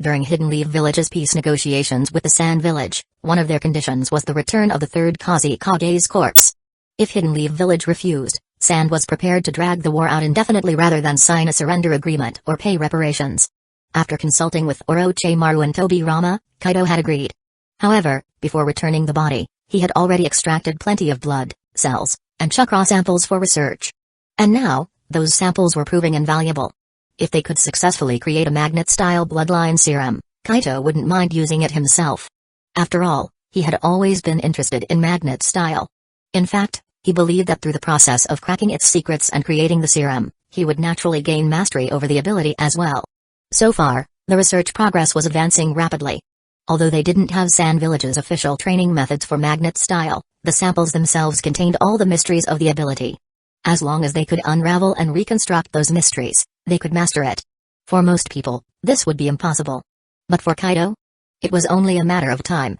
During Hidden Leaf Village's peace negotiations with the Sand Village, one of their conditions was the return of the 3rd Kazekage's corpse. If Hidden Leaf Village refused, Sand was prepared to drag the war out indefinitely rather than sign a surrender agreement or pay reparations. After consulting with Orochimaru and Tobirama, Kaido had agreed. However, before returning the body, he had already extracted plenty of blood, cells, and chakra samples for research. And now, those samples were proving invaluable. If they could successfully create a magnet-style bloodline serum, Kaido wouldn't mind using it himself. After all, he had always been interested in magnet style. In fact, he believed that through the process of cracking its secrets and creating the serum, he would naturally gain mastery over the ability as well. So far, the research progress was advancing rapidly. Although they didn't have Sand Village's official training methods for magnet style, the samples themselves contained all the mysteries of the ability. As long as they could unravel and reconstruct those mysteries, they could master it. For most people, this would be impossible. But for Kaido, it was only a matter of time.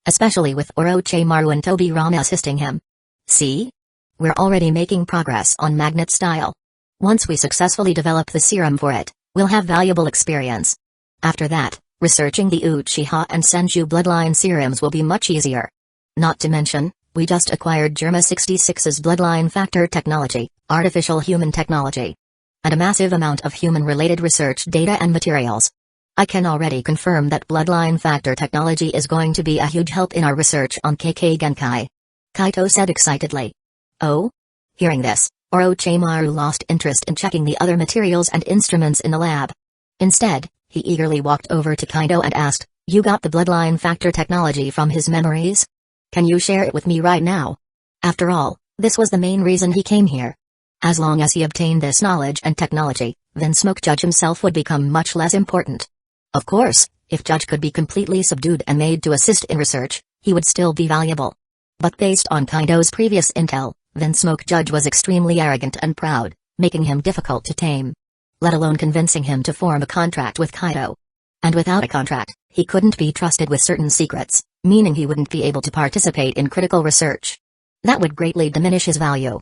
Especially with Orochimaru and Tobirama assisting him. See? We're already making progress on magnet style. Once we successfully develop the serum for it, we'll have valuable experience. After that, researching the Uchiha and Senju bloodline serums will be much easier. Not to mention, we just acquired Germa 66's bloodline factor technology, artificial human technology, and a massive amount of human-related research data and materials. I can already confirm that bloodline factor technology is going to be a huge help in our research on Kekkei Genkai. Kaito said excitedly. Oh? Hearing this, Orochimaru lost interest in checking the other materials and instruments in the lab. Instead, he eagerly walked over to Kaido and asked, "You got the bloodline factor technology from his memories? Can you share it with me right now?" After all, this was the main reason he came here. As long as he obtained this knowledge and technology, then Smoke Judge himself would become much less important. Of course, if Judge could be completely subdued and made to assist in research, he would still be valuable. But based on Kaido's previous intel, then Smoke Judge was extremely arrogant and proud, making him difficult to tame. Let alone convincing him to form a contract with Kaido. And without a contract, he couldn't be trusted with certain secrets, meaning he wouldn't be able to participate in critical research. That would greatly diminish his value.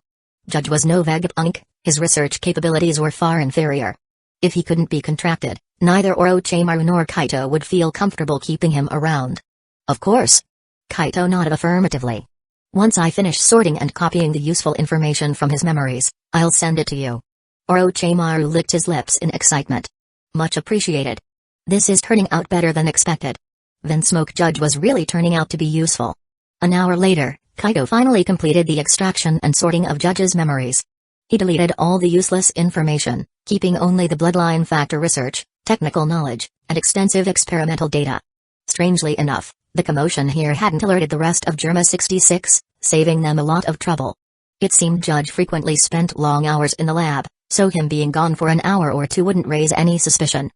Judge was no Vegapunk, his research capabilities were far inferior. If he couldn't be contracted, neither Orochimaru nor Kaito would feel comfortable keeping him around. Of course. Kaito nodded affirmatively. Once I finish sorting and copying the useful information from his memories, I'll send it to you. Orochimaru licked his lips in excitement. Much appreciated. This is turning out better than expected. Vinsmoke Judge was really turning out to be useful. An hour later, Kaito finally completed the extraction and sorting of Judge's memories. He deleted all the useless information, keeping only the bloodline factor research, technical knowledge, and extensive experimental data. Strangely enough, the commotion here hadn't alerted the rest of Germa 66, saving them a lot of trouble. It seemed Judge frequently spent long hours in the lab, so him being gone for an hour or two wouldn't raise any suspicion.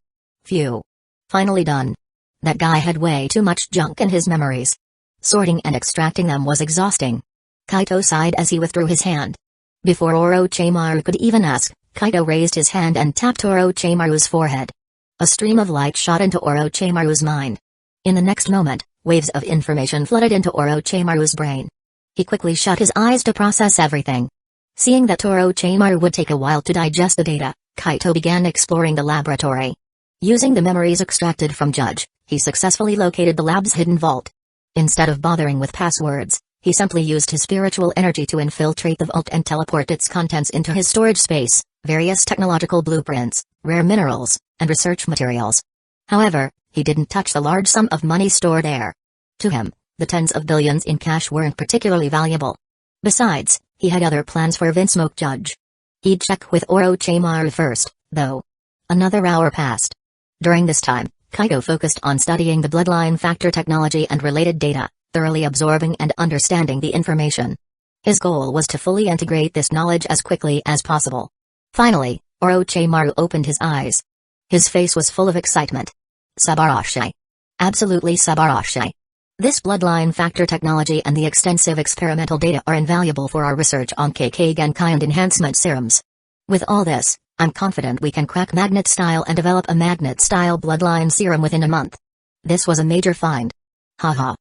Phew. Finally done. That guy had way too much junk in his memories. Sorting and extracting them was exhausting. Kaito sighed as he withdrew his hand. Before Orochimaru could even ask, Kaito raised his hand and tapped Orochimaru's forehead. A stream of light shot into Orochimaru's mind. In the next moment, waves of information flooded into Orochimaru's brain. He quickly shut his eyes to process everything. Seeing that Orochimaru would take a while to digest the data, Kaito began exploring the laboratory. Using the memories extracted from Judge, he successfully located the lab's hidden vault. Instead of bothering with passwords, he simply used his spiritual energy to infiltrate the vault and teleport its contents into his storage space, various technological blueprints, rare minerals, and research materials. However, he didn't touch the large sum of money stored there. To him, the tens of billions in cash weren't particularly valuable. Besides, he had other plans for Vinsmoke Judge. He'd check with Orochimaru first, though. Another hour passed. During this time, Kaito focused on studying the bloodline factor technology and related data, thoroughly absorbing and understanding the information. His goal was to fully integrate this knowledge as quickly as possible. Finally, Orochimaru opened his eyes. His face was full of excitement. Subarashi. Absolutely subarashi. This bloodline factor technology and the extensive experimental data are invaluable for our research on Kage Genkai and enhancement serums. With all this, I'm confident we can crack magnet style and develop a magnet style bloodline serum within a month. This was a major find. Haha.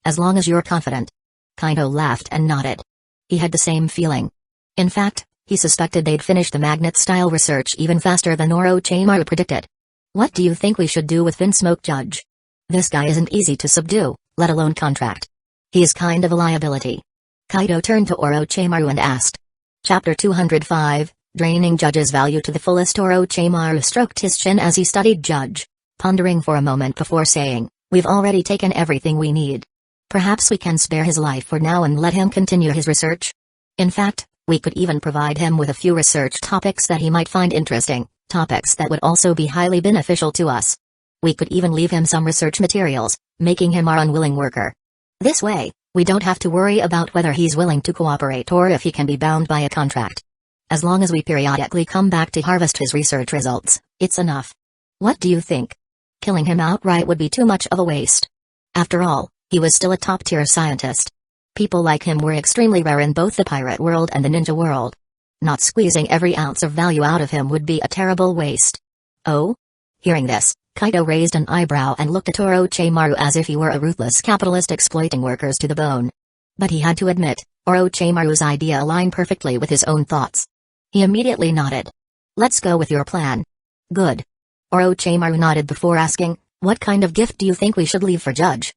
As long as you're confident. Kaito laughed and nodded. He had the same feeling. In fact, he suspected they'd finish the magnet style research even faster than Orochimaru predicted. What do you think we should do with Vinsmoke Judge? This guy isn't easy to subdue, let alone contract. He is kind of a liability. Kaito turned to Orochimaru and asked. Chapter 205, Draining Judge's Value to the Fullest. Orochimaru stroked his chin as he studied Judge, pondering for a moment before saying, We've already taken everything we need. Perhaps we can spare his life for now and let him continue his research. In fact, we could even provide him with a few research topics that he might find interesting, topics that would also be highly beneficial to us. We could even leave him some research materials, making him our unwilling worker. This way, we don't have to worry about whether he's willing to cooperate or if he can be bound by a contract. As long as we periodically come back to harvest his research results, it's enough. What do you think? Killing him outright would be too much of a waste. After all, he was still a top-tier scientist. People like him were extremely rare in both the pirate world and the ninja world. Not squeezing every ounce of value out of him would be a terrible waste. Oh? Hearing this, Kaito raised an eyebrow and looked at Orochimaru as if he were a ruthless capitalist exploiting workers to the bone. But he had to admit, Orochimaru's idea aligned perfectly with his own thoughts. He immediately nodded. Let's go with your plan. Good. Orochimaru nodded before asking, what kind of gift do you think we should leave for Judge?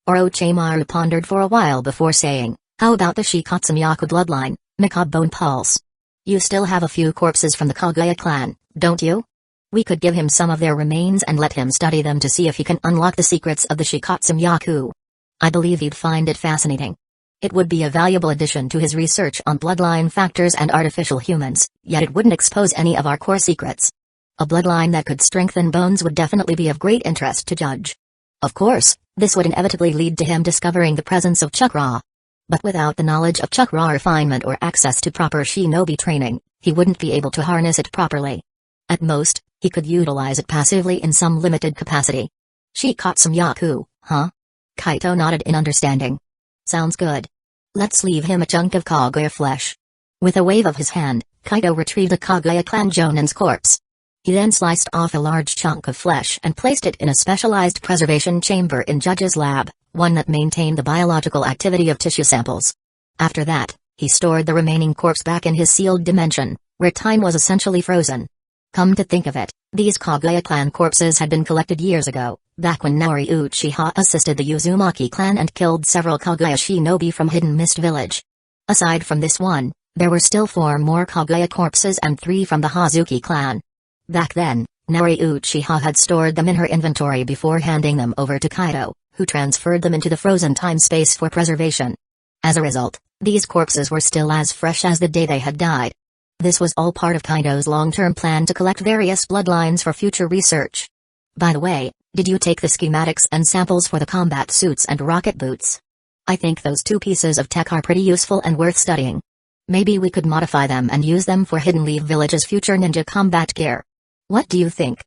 Orochimaru pondered for a while before saying, how about the Shikatsumiyaku bloodline, Macabre Bone Pulse? You still have a few corpses from the Kaguya clan, don't you? We could give him some of their remains and let him study them to see if he can unlock the secrets of the Shikatsumiyaku. I believe he'd find it fascinating. It would be a valuable addition to his research on bloodline factors and artificial humans, yet it wouldn't expose any of our core secrets. A bloodline that could strengthen bones would definitely be of great interest to Judge. Of course, this would inevitably lead to him discovering the presence of chakra. But without the knowledge of chakra refinement or access to proper shinobi training, he wouldn't be able to harness it properly. At most, he could utilize it passively in some limited capacity. Shikatsumiyaku, huh? Kaito nodded in understanding. Sounds good. Let's leave him a chunk of Kaguya flesh. With a wave of his hand, Kaito retrieved a Kaguya clan Jonin's corpse. He then sliced off a large chunk of flesh and placed it in a specialized preservation chamber in Judge's lab, one that maintained the biological activity of tissue samples. After that, he stored the remaining corpse back in his sealed dimension, where time was essentially frozen. Come to think of it, these Kaguya clan corpses had been collected years ago, back when Naori Uchiha assisted the Uzumaki clan and killed several Kaguya shinobi from Hidden Mist Village. Aside from this one, There were still 4 more Kaguya corpses and 3 from the Hazuki clan. Back then, Nari Uchiha had stored them in her inventory before handing them over to Kaido, who transferred them into the frozen time-space for preservation. As a result, these corpses were still as fresh as the day they had died. This was all part of Kaido's long-term plan to collect various bloodlines for future research. By the way, did you take the schematics and samples for the combat suits and rocket boots? I think those 2 pieces of tech are pretty useful and worth studying. Maybe we could modify them and use them for Hidden Leaf Village's future ninja combat gear. What do you think?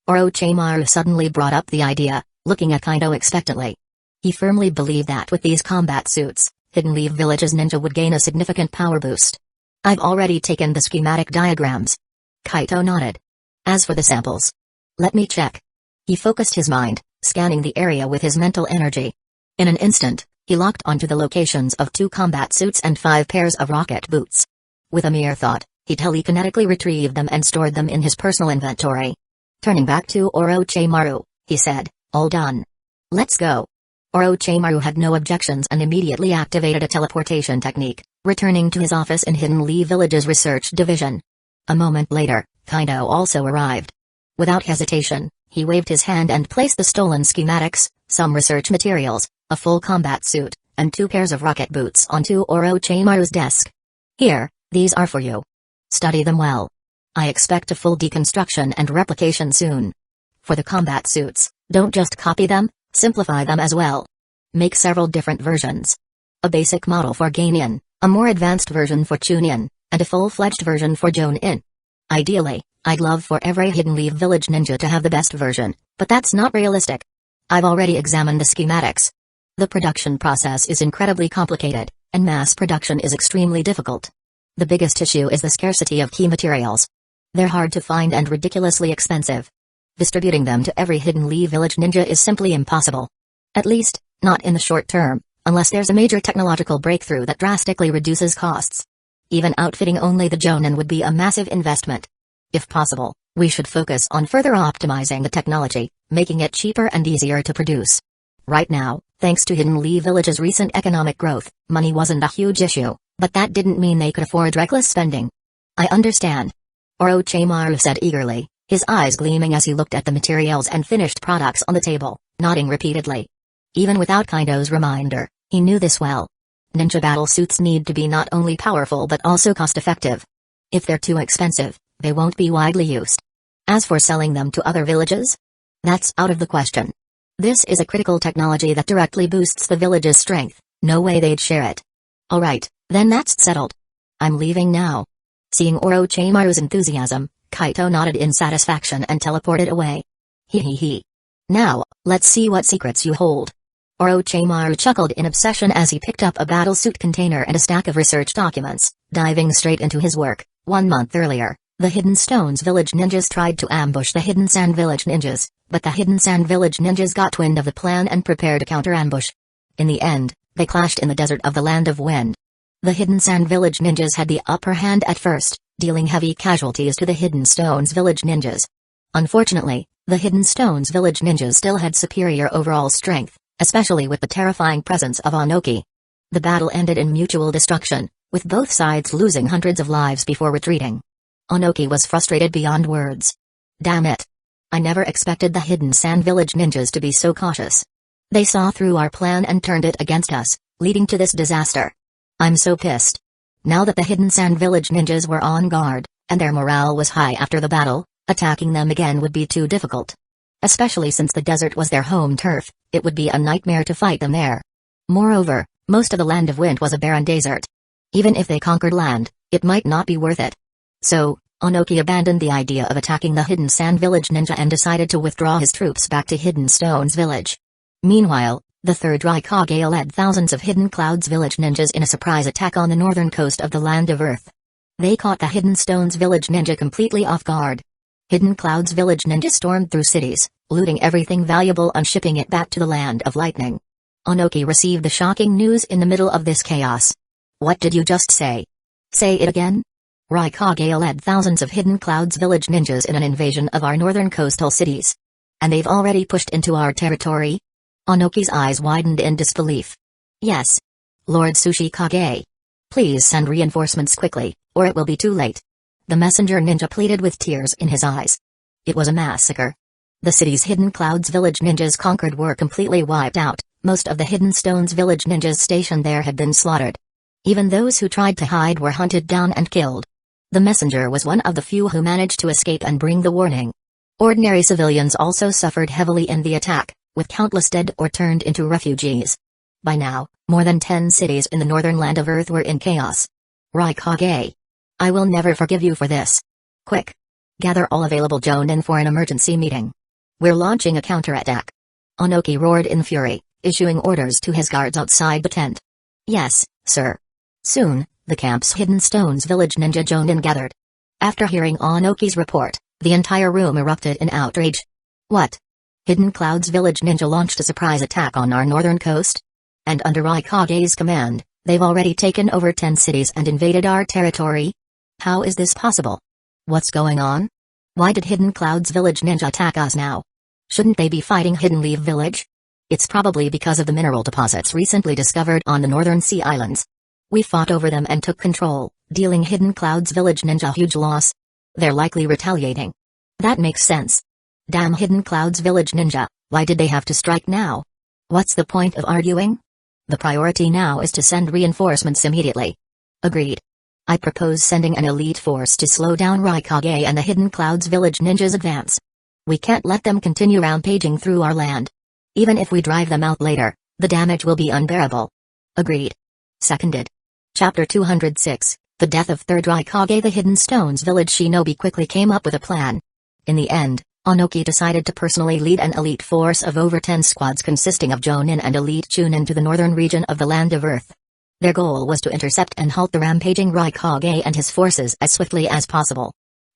Orochimaru suddenly brought up the idea, looking at Kaido expectantly. He firmly believed that with these combat suits, Hidden Leaf Village's ninja would gain a significant power boost. I've already taken the schematic diagrams. Kaido nodded. As for the samples, let me check. He focused his mind, scanning the area with his mental energy. In an instant, he locked onto the locations of 2 combat suits and 5 pairs of rocket boots. With a mere thought, he telekinetically retrieved them and stored them in his personal inventory. Turning back to Orochimaru, he said, "All done. Let's go." Orochimaru had no objections and immediately activated a teleportation technique, returning to his office in Hidden Leaf Village's research division. A moment later, Kaido also arrived. Without hesitation, he waved his hand and placed the stolen schematics, some research materials, a full combat suit, and 2 pairs of rocket boots onto Orochimaru's desk. "Here, these are for you. Study them well. I expect a full deconstruction and replication soon. For the combat suits, don't just copy them, simplify them as well. Make several different versions. A basic model for Genin, a more advanced version for Chunin, and a full-fledged version for Jonin. Ideally, I'd love for every Hidden Leaf Village ninja to have the best version, but that's not realistic. I've already examined the schematics. The production process is incredibly complicated, and mass production is extremely difficult. The biggest issue is the scarcity of key materials. They're hard to find and ridiculously expensive. Distributing them to every Hidden Leaf Village ninja is simply impossible. At least, not in the short term, unless there's a major technological breakthrough that drastically reduces costs. Even outfitting only the Jonin would be a massive investment. If possible, we should focus on further optimizing the technology, making it cheaper and easier to produce. Right now, thanks to Hidden Leaf Village's recent economic growth, money wasn't a huge issue, but that didn't mean they could afford reckless spending. I understand. Orochimaru said eagerly, his eyes gleaming as he looked at the materials and finished products on the table, nodding repeatedly. Even without Kaido's reminder, he knew this well. Ninja battle suits need to be not only powerful but also cost-effective. If they're too expensive, they won't be widely used. As for selling them to other villages, that's out of the question. This is a critical technology that directly boosts the village's strength, no way they'd share it. Alright, then that's settled. I'm leaving now. Seeing Orochimaru's enthusiasm, Kaido nodded in satisfaction and teleported away. He. Now, let's see what secrets you hold. Orochimaru chuckled in obsession as he picked up a battlesuit container and a stack of research documents, diving straight into his work. 1 month earlier, the Hidden Stones Village ninjas tried to ambush the Hidden Sand Village ninjas, but the Hidden Sand Village ninjas got wind of the plan and prepared a counter-ambush. In the end, they clashed in the desert of the Land of Wind. The Hidden Sand Village ninjas had the upper hand at first, dealing heavy casualties to the Hidden Stones Village ninjas. Unfortunately, the Hidden Stones Village ninjas still had superior overall strength, especially with the terrifying presence of Onoki. The battle ended in mutual destruction, with both sides losing hundreds of lives before retreating. Onoki was frustrated beyond words. Damn it. I never expected the Hidden Sand Village ninjas to be so cautious. They saw through our plan and turned it against us, leading to this disaster. I'm so pissed. Now that the Hidden Sand Village ninjas were on guard, and their morale was high after the battle, attacking them again would be too difficult. Especially since the desert was their home turf, it would be a nightmare to fight them there. Moreover, most of the Land of Wind was a barren desert. Even if they conquered land, it might not be worth it. So, Onoki abandoned the idea of attacking the Hidden Sand Village ninja and decided to withdraw his troops back to Hidden Stones Village. Meanwhile, the Third Raikage led thousands of Hidden Clouds Village ninjas in a surprise attack on the northern coast of the Land of Earth. They caught the Hidden Stones Village ninja completely off guard. Hidden Clouds Village ninjas stormed through cities, looting everything valuable and shipping it back to the Land of Lightning. Onoki received the shocking news in the middle of this chaos. What did you just say? Say it again? Raikage led thousands of Hidden Clouds Village ninjas in an invasion of our northern coastal cities. And they've already pushed into our territory? Onoki's eyes widened in disbelief. Yes. Lord Tsuchikage. Please send reinforcements quickly, or it will be too late. The messenger ninja pleaded with tears in his eyes. It was a massacre. The city's Hidden Clouds village ninjas conquered were completely wiped out. Most of the Hidden Stones village ninjas stationed there had been slaughtered. Even those who tried to hide were hunted down and killed. The messenger was one of the few who managed to escape and bring the warning. Ordinary civilians also suffered heavily in the attack, with countless dead or turned into refugees. By now, more than 10 cities in the northern land of Earth were in chaos. Raikage. I will never forgive you for this. Quick. Gather all available Jonin for an emergency meeting. We're launching a counterattack. Onoki roared in fury, issuing orders to his guards outside the tent. Yes, sir. Soon, the camp's Hidden Stones village ninja Jonin gathered. After hearing Onoki's report, the entire room erupted in outrage. What? Hidden Clouds village ninja launched a surprise attack on our northern coast? And under Raikage's command, they've already taken over 10 cities and invaded our territory? How is this possible? What's going on? Why did Hidden Clouds village ninja attack us now? Shouldn't they be fighting Hidden Leaf village? It's probably because of the mineral deposits recently discovered on the northern sea islands. We fought over them and took control, dealing Hidden Clouds village ninja huge loss. They're likely retaliating. That makes sense. Damn Hidden Clouds village ninja, why did they have to strike now? What's the point of arguing? The priority now is to send reinforcements immediately. Agreed. I propose sending an elite force to slow down Raikage and the Hidden Clouds village ninjas' advance. We can't let them continue rampaging through our land. Even if we drive them out later, the damage will be unbearable. Agreed. Seconded. Chapter 206, The Death of Third Raikage. The Hidden Stones village shinobi quickly came up with a plan. In the end, Onoki decided to personally lead an elite force of over 10 squads consisting of Jonin and elite Chunin to the northern region of the Land of Earth. Their goal was to intercept and halt the rampaging Raikage and his forces as swiftly as possible.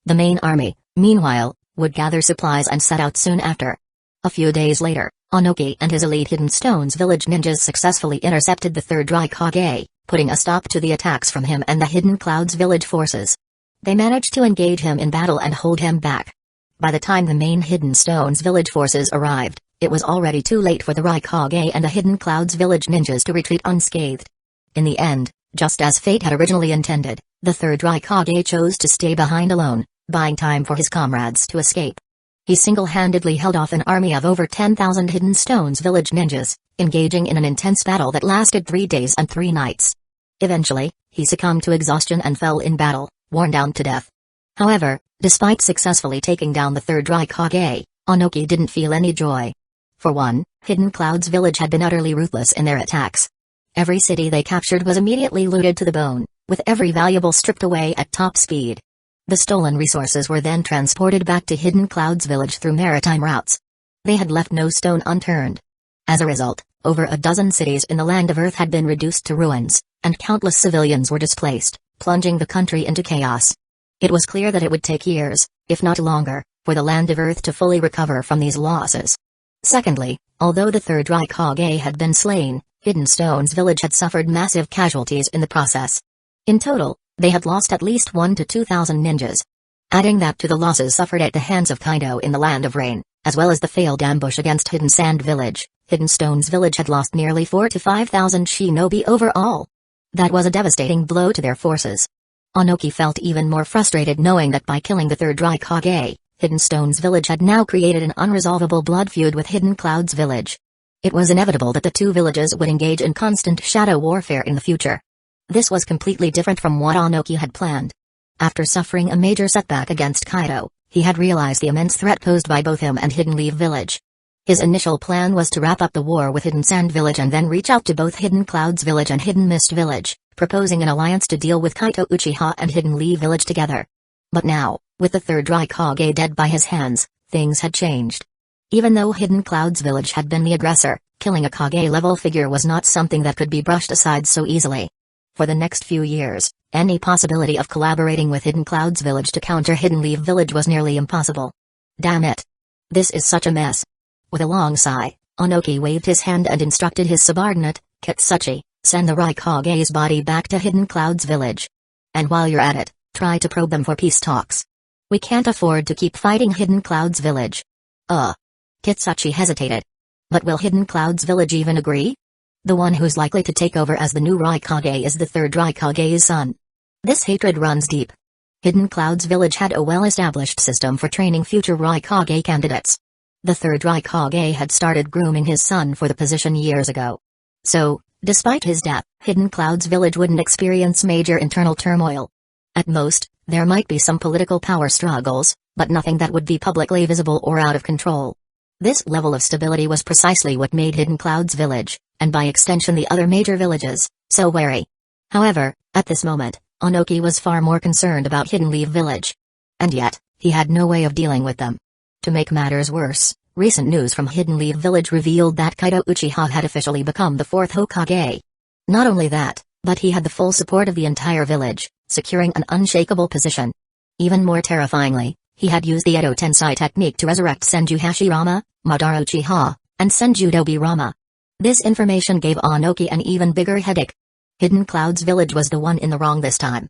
The main army, meanwhile, would gather supplies and set out soon after. A few days later, Onoki and his elite Hidden Stones village ninjas successfully intercepted the third Raikage, putting a stop to the attacks from him and the Hidden Clouds village forces. They managed to engage him in battle and hold him back. By the time the main Hidden Stones village forces arrived, it was already too late for the Raikage and the Hidden Clouds village ninjas to retreat unscathed. In the end, just as fate had originally intended, the third Raikage chose to stay behind alone, buying time for his comrades to escape. He single-handedly held off an army of over 10,000 Hidden Stones village ninjas, engaging in an intense battle that lasted 3 days and 3 nights. Eventually, he succumbed to exhaustion and fell in battle, worn down to death. However, despite successfully taking down the third Raikage, Onoki didn't feel any joy. For one, Hidden Clouds village had been utterly ruthless in their attacks. Every city they captured was immediately looted to the bone, with every valuable stripped away at top speed. The stolen resources were then transported back to Hidden Clouds village through maritime routes. They had left no stone unturned. As a result, over a dozen cities in the Land of Earth had been reduced to ruins, and countless civilians were displaced, plunging the country into chaos. It was clear that it would take years, if not longer, for the Land of Earth to fully recover from these losses. Secondly, although the third Raikage had been slain, Hidden Stones village had suffered massive casualties in the process. In total, they had lost at least 1,000 to 2,000 ninjas. Adding that to the losses suffered at the hands of Kaido in the Land of Rain, as well as the failed ambush against Hidden Sand village, Hidden Stones village had lost nearly 4,000 to 5,000 shinobi overall. That was a devastating blow to their forces. Onoki felt even more frustrated knowing that by killing the third Raikage, Hidden Stones village had now created an unresolvable blood feud with Hidden Clouds village. It was inevitable that the two villages would engage in constant shadow warfare in the future. This was completely different from what Onoki had planned. After suffering a major setback against Kaido, he had realized the immense threat posed by both him and Hidden Leaf village. His initial plan was to wrap up the war with Hidden Sand village and then reach out to both Hidden Clouds village and Hidden Mist village, proposing an alliance to deal with Kaito Uchiha and Hidden Leaf village together. But now, with the third Raikage dead by his hands, things had changed. Even though Hidden Clouds village had been the aggressor, killing a Kage-level figure was not something that could be brushed aside so easily. For the next few years, any possibility of collaborating with Hidden Clouds village to counter Hidden Leaf village was nearly impossible. Damn it. This is such a mess. With a long sigh, Onoki waved his hand and instructed his subordinate, Kitsuchi, send the Raikage's body back to Hidden Clouds village. And while you're at it, try to probe them for peace talks. We can't afford to keep fighting Hidden Clouds village. Kitsuchi hesitated. But will Hidden Clouds village even agree? The one who's likely to take over as the new Raikage is the third Raikage's son. This hatred runs deep. Hidden Cloud's village had a well-established system for training future Raikage candidates. The third Raikage had started grooming his son for the position years ago. So, despite his death, Hidden Cloud's village wouldn't experience major internal turmoil. At most, there might be some political power struggles, but nothing that would be publicly visible or out of control. This level of stability was precisely what made Hidden Cloud's village, and by extension the other major villages, so wary. However, at this moment, Onoki was far more concerned about Hidden Leaf Village. And yet, he had no way of dealing with them. To make matters worse, recent news from Hidden Leaf Village revealed that Kaido Uchiha had officially become the fourth Hokage. Not only that, but he had the full support of the entire village, securing an unshakable position. Even more terrifyingly, he had used the Edo Tensei technique to resurrect Senju Hashirama, Madara Uchiha, and Senju Dobirama. This information gave Onoki an even bigger headache. Hidden Cloud's village was the one in the wrong this time.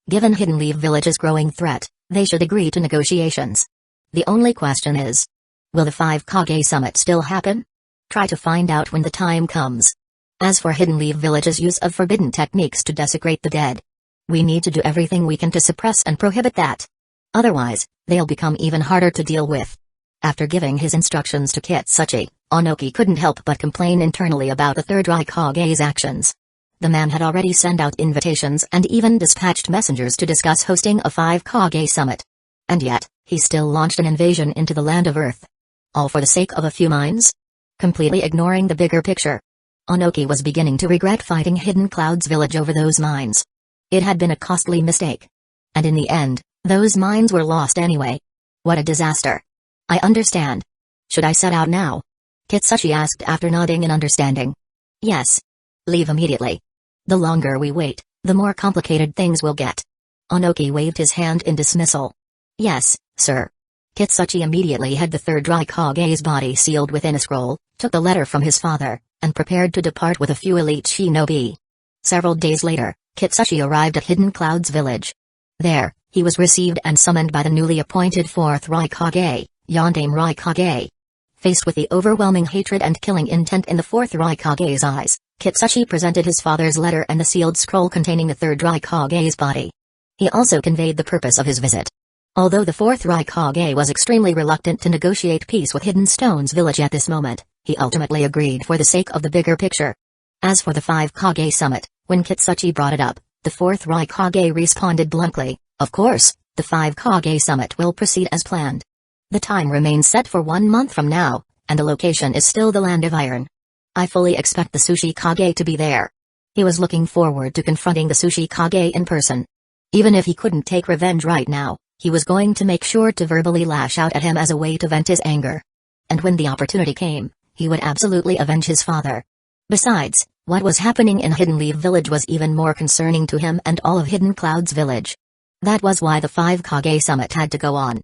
Given Hidden Leaf Village's growing threat, they should agree to negotiations. The only question is, will the 5 Kage summit still happen? Try to find out when the time comes. As for Hidden Leaf Village's use of forbidden techniques to desecrate the dead, we need to do everything we can to suppress and prohibit that. Otherwise, they'll become even harder to deal with. After giving his instructions to Kitsuchi, Onoki couldn't help but complain internally about the third Raikage's actions. The man had already sent out invitations and even dispatched messengers to discuss hosting a 5 Kage summit. And yet, he still launched an invasion into the land of Earth. All for the sake of a few mines? Completely ignoring the bigger picture. Onoki was beginning to regret fighting Hidden Cloud's village over those mines. It had been a costly mistake. And in the end, those mines were lost anyway. What a disaster. I understand. Should I set out now? Kitsuchi asked after nodding in understanding. Yes. Leave immediately. The longer we wait, the more complicated things will get. Onoki waved his hand in dismissal. Yes, sir. Kitsuchi immediately had the third Raikage's body sealed within a scroll, took the letter from his father, and prepared to depart with a few elite shinobi. Several days later, Kitsuchi arrived at Hidden Cloud's village. There, he was received and summoned by the newly appointed fourth Raikage, Yondaime Raikage. Faced with the overwhelming hatred and killing intent in the fourth Raikage's eyes, Kitsuchi presented his father's letter and the sealed scroll containing the third Raikage's body. He also conveyed the purpose of his visit. Although the fourth Raikage was extremely reluctant to negotiate peace with Hidden Stone's village at this moment, he ultimately agreed for the sake of the bigger picture. As for the 5 Kage summit, when Kitsuchi brought it up, the fourth Raikage responded bluntly, "Of course, the 5 Kage summit will proceed as planned. The time remains set for 1 month from now, and the location is still the Land of Iron. I fully expect the Sushi Kage to be there." He was looking forward to confronting the Sushi Kage in person. Even if he couldn't take revenge right now, he was going to make sure to verbally lash out at him as a way to vent his anger. And when the opportunity came, he would absolutely avenge his father. Besides, what was happening in Hidden Leaf Village was even more concerning to him and all of Hidden Cloud's village. That was why the 5 Kage summit had to go on.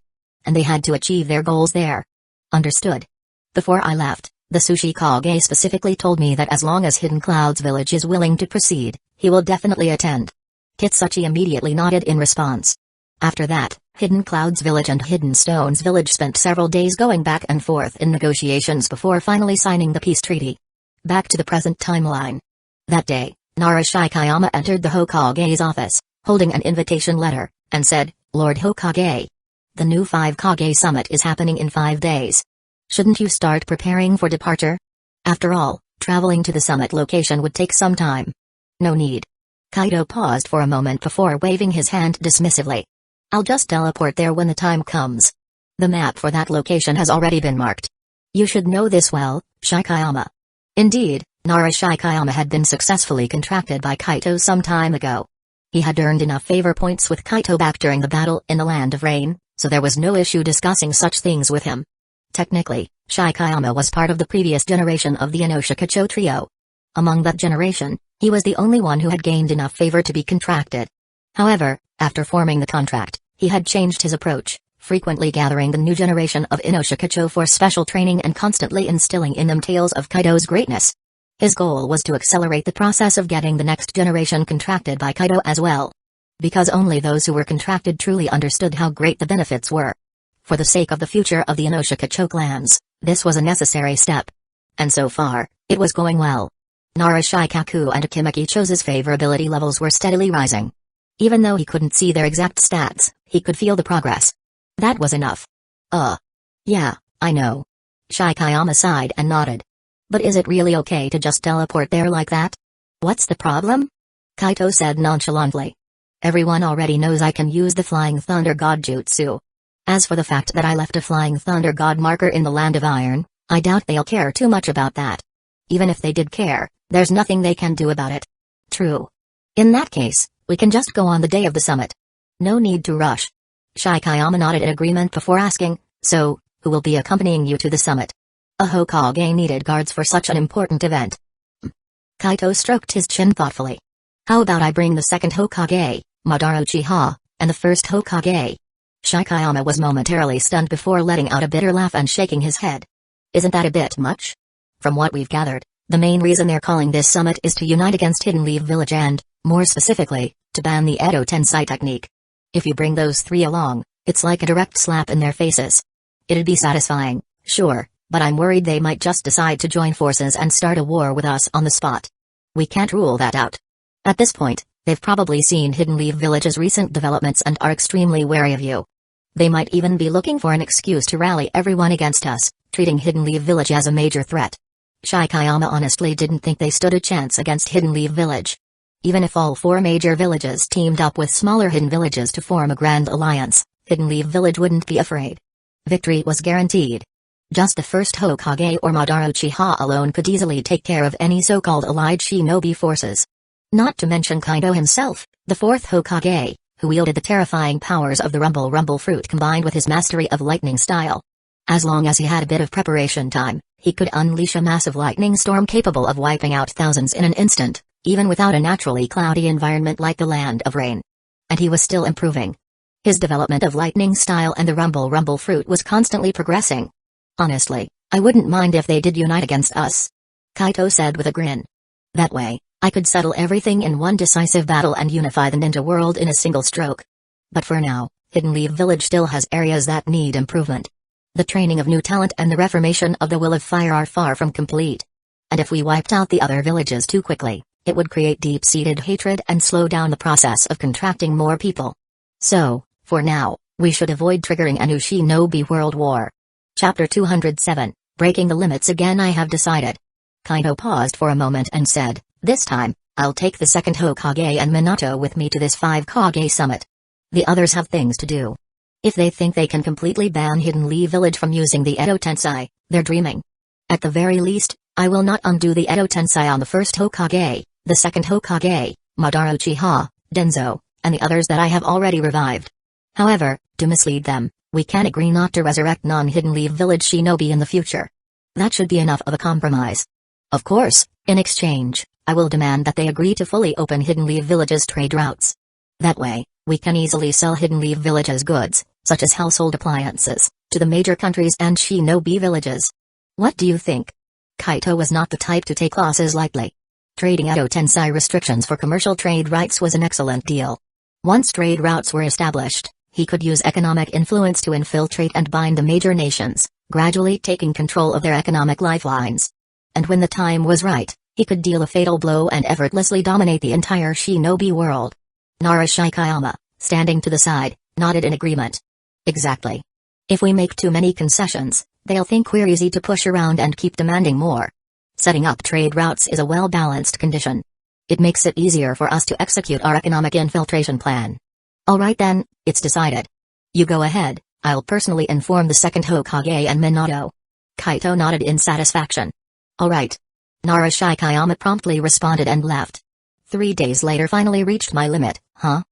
And they had to achieve their goals there. Understood. Before I left, the Sushi Kage specifically told me that as long as Hidden Cloud's village is willing to proceed, he will definitely attend. Kitsuchi immediately nodded in response. After that, Hidden Cloud's village and Hidden Stone's village spent several days going back and forth in negotiations before finally signing the peace treaty. Back to the present timeline. That day, Nara Shikayama entered the Hokage's office, holding an invitation letter, and said, "Lord Hokage, the new 5 Kage summit is happening in 5 days. Shouldn't you start preparing for departure? After all, traveling to the summit location would take some time." "No need." Kaido paused for a moment before waving his hand dismissively. "I'll just teleport there when the time comes. The map for that location has already been marked. You should know this well, Shikayama." Indeed, Nara Shikayama had been successfully contracted by Kaito some time ago. He had earned enough favor points with Kaito back during the battle in the Land of Rain, so there was no issue discussing such things with him. Technically, Shikayama was part of the previous generation of the Inoshikacho trio. Among that generation, he was the only one who had gained enough favor to be contracted. However, after forming the contract, he had changed his approach, frequently gathering the new generation of Inoshikacho for special training and constantly instilling in them tales of Kaido's greatness. His goal was to accelerate the process of getting the next generation contracted by Kaido as well. Because only those who were contracted truly understood how great the benefits were. For the sake of the future of the Inoshikacho clans, this was a necessary step. And so far, it was going well. Narashikaku and Akimikicho's favorability levels were steadily rising. Even though he couldn't see their exact stats, he could feel the progress. That was enough. Yeah, I know. Shikayama sighed and nodded. But is it really okay to just teleport there like that? What's the problem? Kaito said nonchalantly. Everyone already knows I can use the Flying Thunder God Jutsu. As for the fact that I left a Flying Thunder God marker in the Land of Iron, I doubt they'll care too much about that. Even if they did care, there's nothing they can do about it. True. In that case, we can just go on the day of the summit. No need to rush. Shikayama nodded in agreement before asking, so, who will be accompanying you to the summit? A Hokage needed guards for such an important event. Kaito stroked his chin thoughtfully. How about I bring the second Hokage, Madara Uchiha, and the first Hokage? Shikayama was momentarily stunned before letting out a bitter laugh and shaking his head. Isn't that a bit much? From what we've gathered, the main reason they're calling this summit is to unite against Hidden Leaf Village and, more specifically, to ban the Edo Tensei technique. If you bring those three along, it's like a direct slap in their faces. It'd be satisfying, sure, but I'm worried they might just decide to join forces and start a war with us on the spot. We can't rule that out. At this point, they've probably seen Hidden Leaf Village's recent developments and are extremely wary of you. They might even be looking for an excuse to rally everyone against us, treating Hidden Leaf Village as a major threat. Shikayama honestly didn't think they stood a chance against Hidden Leaf Village. Even if all four major villages teamed up with smaller hidden villages to form a grand alliance, Hidden Leaf Village wouldn't be afraid. Victory was guaranteed. Just the first Hokage or Madara Uchiha alone could easily take care of any so-called allied shinobi forces. Not to mention Kaido himself, the fourth Hokage, who wielded the terrifying powers of the Rumble Fruit combined with his mastery of lightning style. As long as he had a bit of preparation time, he could unleash a massive lightning storm capable of wiping out thousands in an instant, even without a naturally cloudy environment like the Land of Rain. And he was still improving. His development of lightning style and the Rumble Fruit was constantly progressing. Honestly, I wouldn't mind if they did unite against us. Kaito said with a grin. That way, I could settle everything in one decisive battle and unify the ninja world in a single stroke. But for now, Hidden Leaf Village still has areas that need improvement. The training of new talent and the reformation of the Will of Fire are far from complete. And if we wiped out the other villages too quickly, it would create deep-seated hatred and slow down the process of contracting more people. So, for now, we should avoid triggering an Shinobi World War. Chapter 207, Breaking the Limits Again. I have decided. Kaito paused for a moment and said, this time, I'll take the second Hokage and Minato with me to this 5-Kage summit. The others have things to do. If they think they can completely ban Hidden Leaf Village from using the Edo Tensei, they're dreaming. At the very least, I will not undo the Edo Tensei on the first Hokage, the second Hokage, Madara Uchiha, Danzō, and the others that I have already revived. However, to mislead them, we can agree not to resurrect non-Hidden Leaf Village shinobi in the future. That should be enough of a compromise. Of course, in exchange, I will demand that they agree to fully open Hidden Leaf Village's trade routes. That way, we can easily sell Hidden Leaf Village's goods, such as household appliances, to the major countries and shinobi villages. What do you think? Kaito was not the type to take losses lightly. Trading Edo Tensei restrictions for commercial trade rights was an excellent deal. Once trade routes were established, he could use economic influence to infiltrate and bind the major nations, gradually taking control of their economic lifelines. And when the time was right, he could deal a fatal blow and effortlessly dominate the entire shinobi world. Shikayama, standing to the side, nodded in agreement. Exactly. If we make too many concessions, they'll think we're easy to push around and keep demanding more. Setting up trade routes is a well-balanced condition. It makes it easier for us to execute our economic infiltration plan. Alright then, it's decided. You go ahead, I'll personally inform the second Hokage and Minato. Kaito nodded in satisfaction. Alright. Shikayama promptly responded and left. 3 days later finally reached my limit, huh?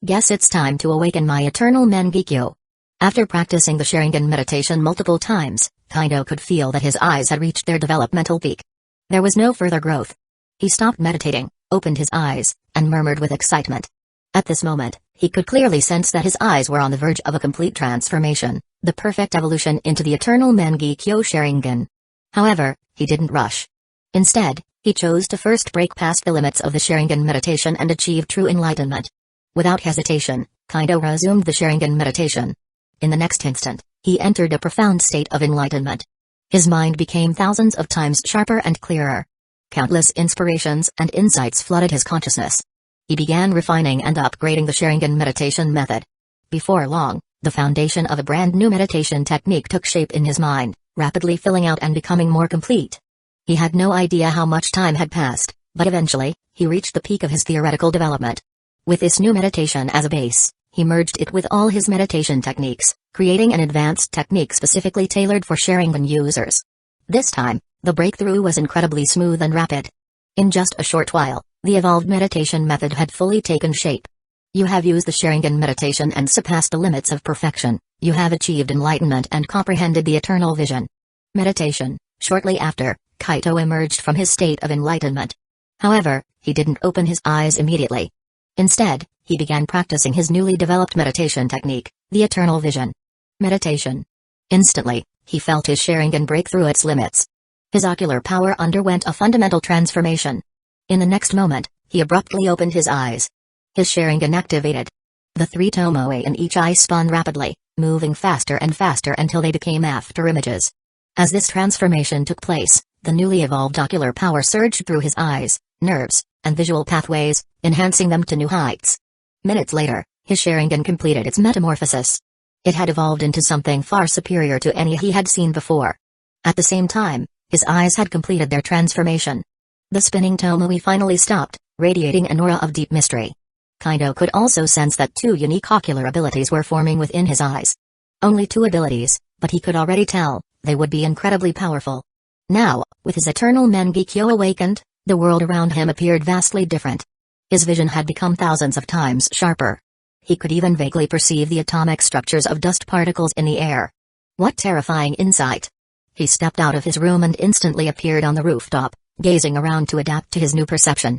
Guess it's time to awaken my eternal Mangekyō. After practicing the Sharingan meditation multiple times, Kaito could feel that his eyes had reached their developmental peak. There was no further growth. He stopped meditating, opened his eyes, and murmured with excitement. At this moment, he could clearly sense that his eyes were on the verge of a complete transformation, the perfect evolution into the eternal Mangekyō Sharingan. However, he didn't rush. Instead, he chose to first break past the limits of the Sharingan meditation and achieve true enlightenment. Without hesitation, Kaito resumed the Sharingan meditation. In the next instant, he entered a profound state of enlightenment. His mind became thousands of times sharper and clearer. Countless inspirations and insights flooded his consciousness. He began refining and upgrading the Sharingan meditation method. Before long, the foundation of a brand new meditation technique took shape in his mind, rapidly filling out and becoming more complete. He had no idea how much time had passed, but eventually, he reached the peak of his theoretical development. With this new meditation as a base, he merged it with all his meditation techniques, creating an advanced technique specifically tailored for Sharingan users. This time, the breakthrough was incredibly smooth and rapid. In just a short while, the evolved meditation method had fully taken shape. You have used the Sharingan meditation and surpassed the limits of perfection. You have achieved enlightenment and comprehended the eternal vision. Meditation. Shortly after, Kaito emerged from his state of enlightenment. However, he didn't open his eyes immediately. Instead, he began practicing his newly developed meditation technique, the eternal vision. Meditation. Instantly, he felt his Sharingan break through its limits. His ocular power underwent a fundamental transformation. In the next moment, he abruptly opened his eyes. His Sharingan activated. The three tomoe in each eye spun rapidly, moving faster and faster until they became after images. As this transformation took place, the newly evolved ocular power surged through his eyes, nerves, and visual pathways, enhancing them to new heights. Minutes later, his Sharingan completed its metamorphosis. It had evolved into something far superior to any he had seen before. At the same time, his eyes had completed their transformation. The spinning tomoe finally stopped, radiating an aura of deep mystery. Kaido could also sense that two unique ocular abilities were forming within his eyes. Only two abilities, but he could already tell, they would be incredibly powerful. Now, with his eternal Mangekyō awakened, the world around him appeared vastly different. His vision had become thousands of times sharper. He could even vaguely perceive the atomic structures of dust particles in the air. What terrifying insight! He stepped out of his room and instantly appeared on the rooftop, gazing around to adapt to his new perception.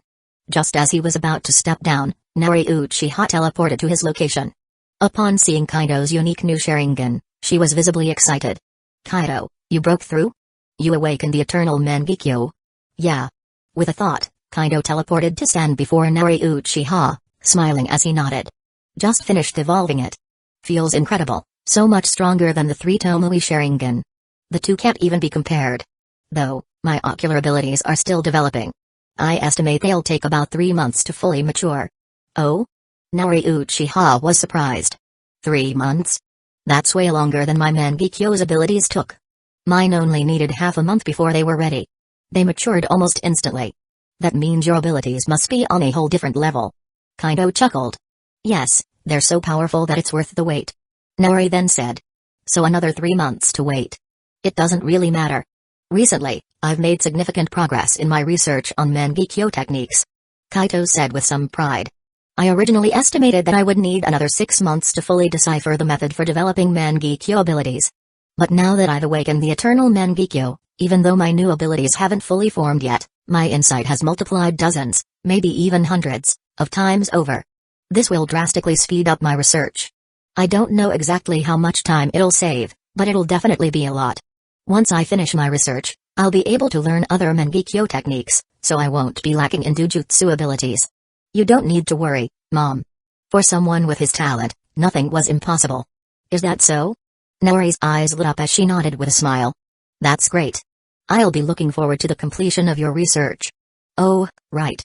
Just as he was about to step down, Uchiha teleported to his location. Upon seeing Kaido's unique new Sharingan, she was visibly excited. "Kaido, you broke through? You awakened the eternal Mangekyō?" "Yeah." With a thought, Kaido teleported to stand before Uchiha, smiling as he nodded. "Just finished evolving it. Feels incredible, so much stronger than the three tomoe Sharingan. The two can't even be compared. Though, my ocular abilities are still developing. I estimate they'll take about 3 months to fully mature." "Oh?" Uchiha was surprised. 3 months? That's way longer than my Mangekyō's abilities took. Mine only needed half a month before they were ready. They matured almost instantly. That means your abilities must be on a whole different level. Kaido chuckled. "Yes, they're so powerful that it's worth the wait." Nori then said. "So another 3 months to wait. It doesn't really matter. Recently, I've made significant progress in my research on Mangekyō techniques," Kaito said with some pride. "I originally estimated that I would need another 6 months to fully decipher the method for developing Mangekyō abilities. But now that I've awakened the eternal Mangekyō, even though my new abilities haven't fully formed yet, my insight has multiplied dozens, maybe even hundreds, of times over. This will drastically speed up my research. I don't know exactly how much time it'll save, but it'll definitely be a lot. Once I finish my research, I'll be able to learn other Mangekyō techniques, so I won't be lacking in Dujutsu abilities. You don't need to worry, Mom. For someone with his talent, nothing was impossible." "Is that so?" Nori's eyes lit up as she nodded with a smile. "That's great. I'll be looking forward to the completion of your research." "Oh, right."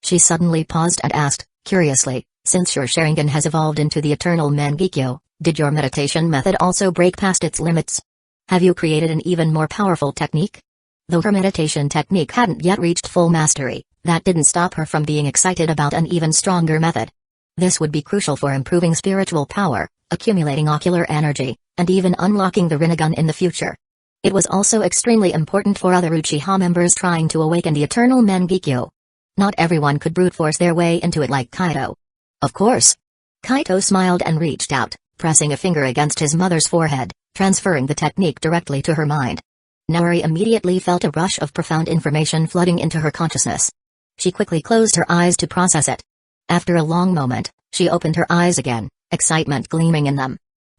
She suddenly paused and asked, curiously, "Since your Sharingan has evolved into the eternal Mangekyō, did your meditation method also break past its limits? Have you created an even more powerful technique?" Though her meditation technique hadn't yet reached full mastery, that didn't stop her from being excited about an even stronger method. This would be crucial for improving spiritual power, accumulating ocular energy, and even unlocking the Rinnegan in the future. It was also extremely important for other Uchiha members trying to awaken the eternal Mangekyō. Not everyone could brute force their way into it like Kaido. "Of course." Kaito smiled and reached out, pressing a finger against his mother's forehead, transferring the technique directly to her mind. Nori immediately felt a rush of profound information flooding into her consciousness. She quickly closed her eyes to process it. After a long moment, she opened her eyes again, excitement gleaming in them.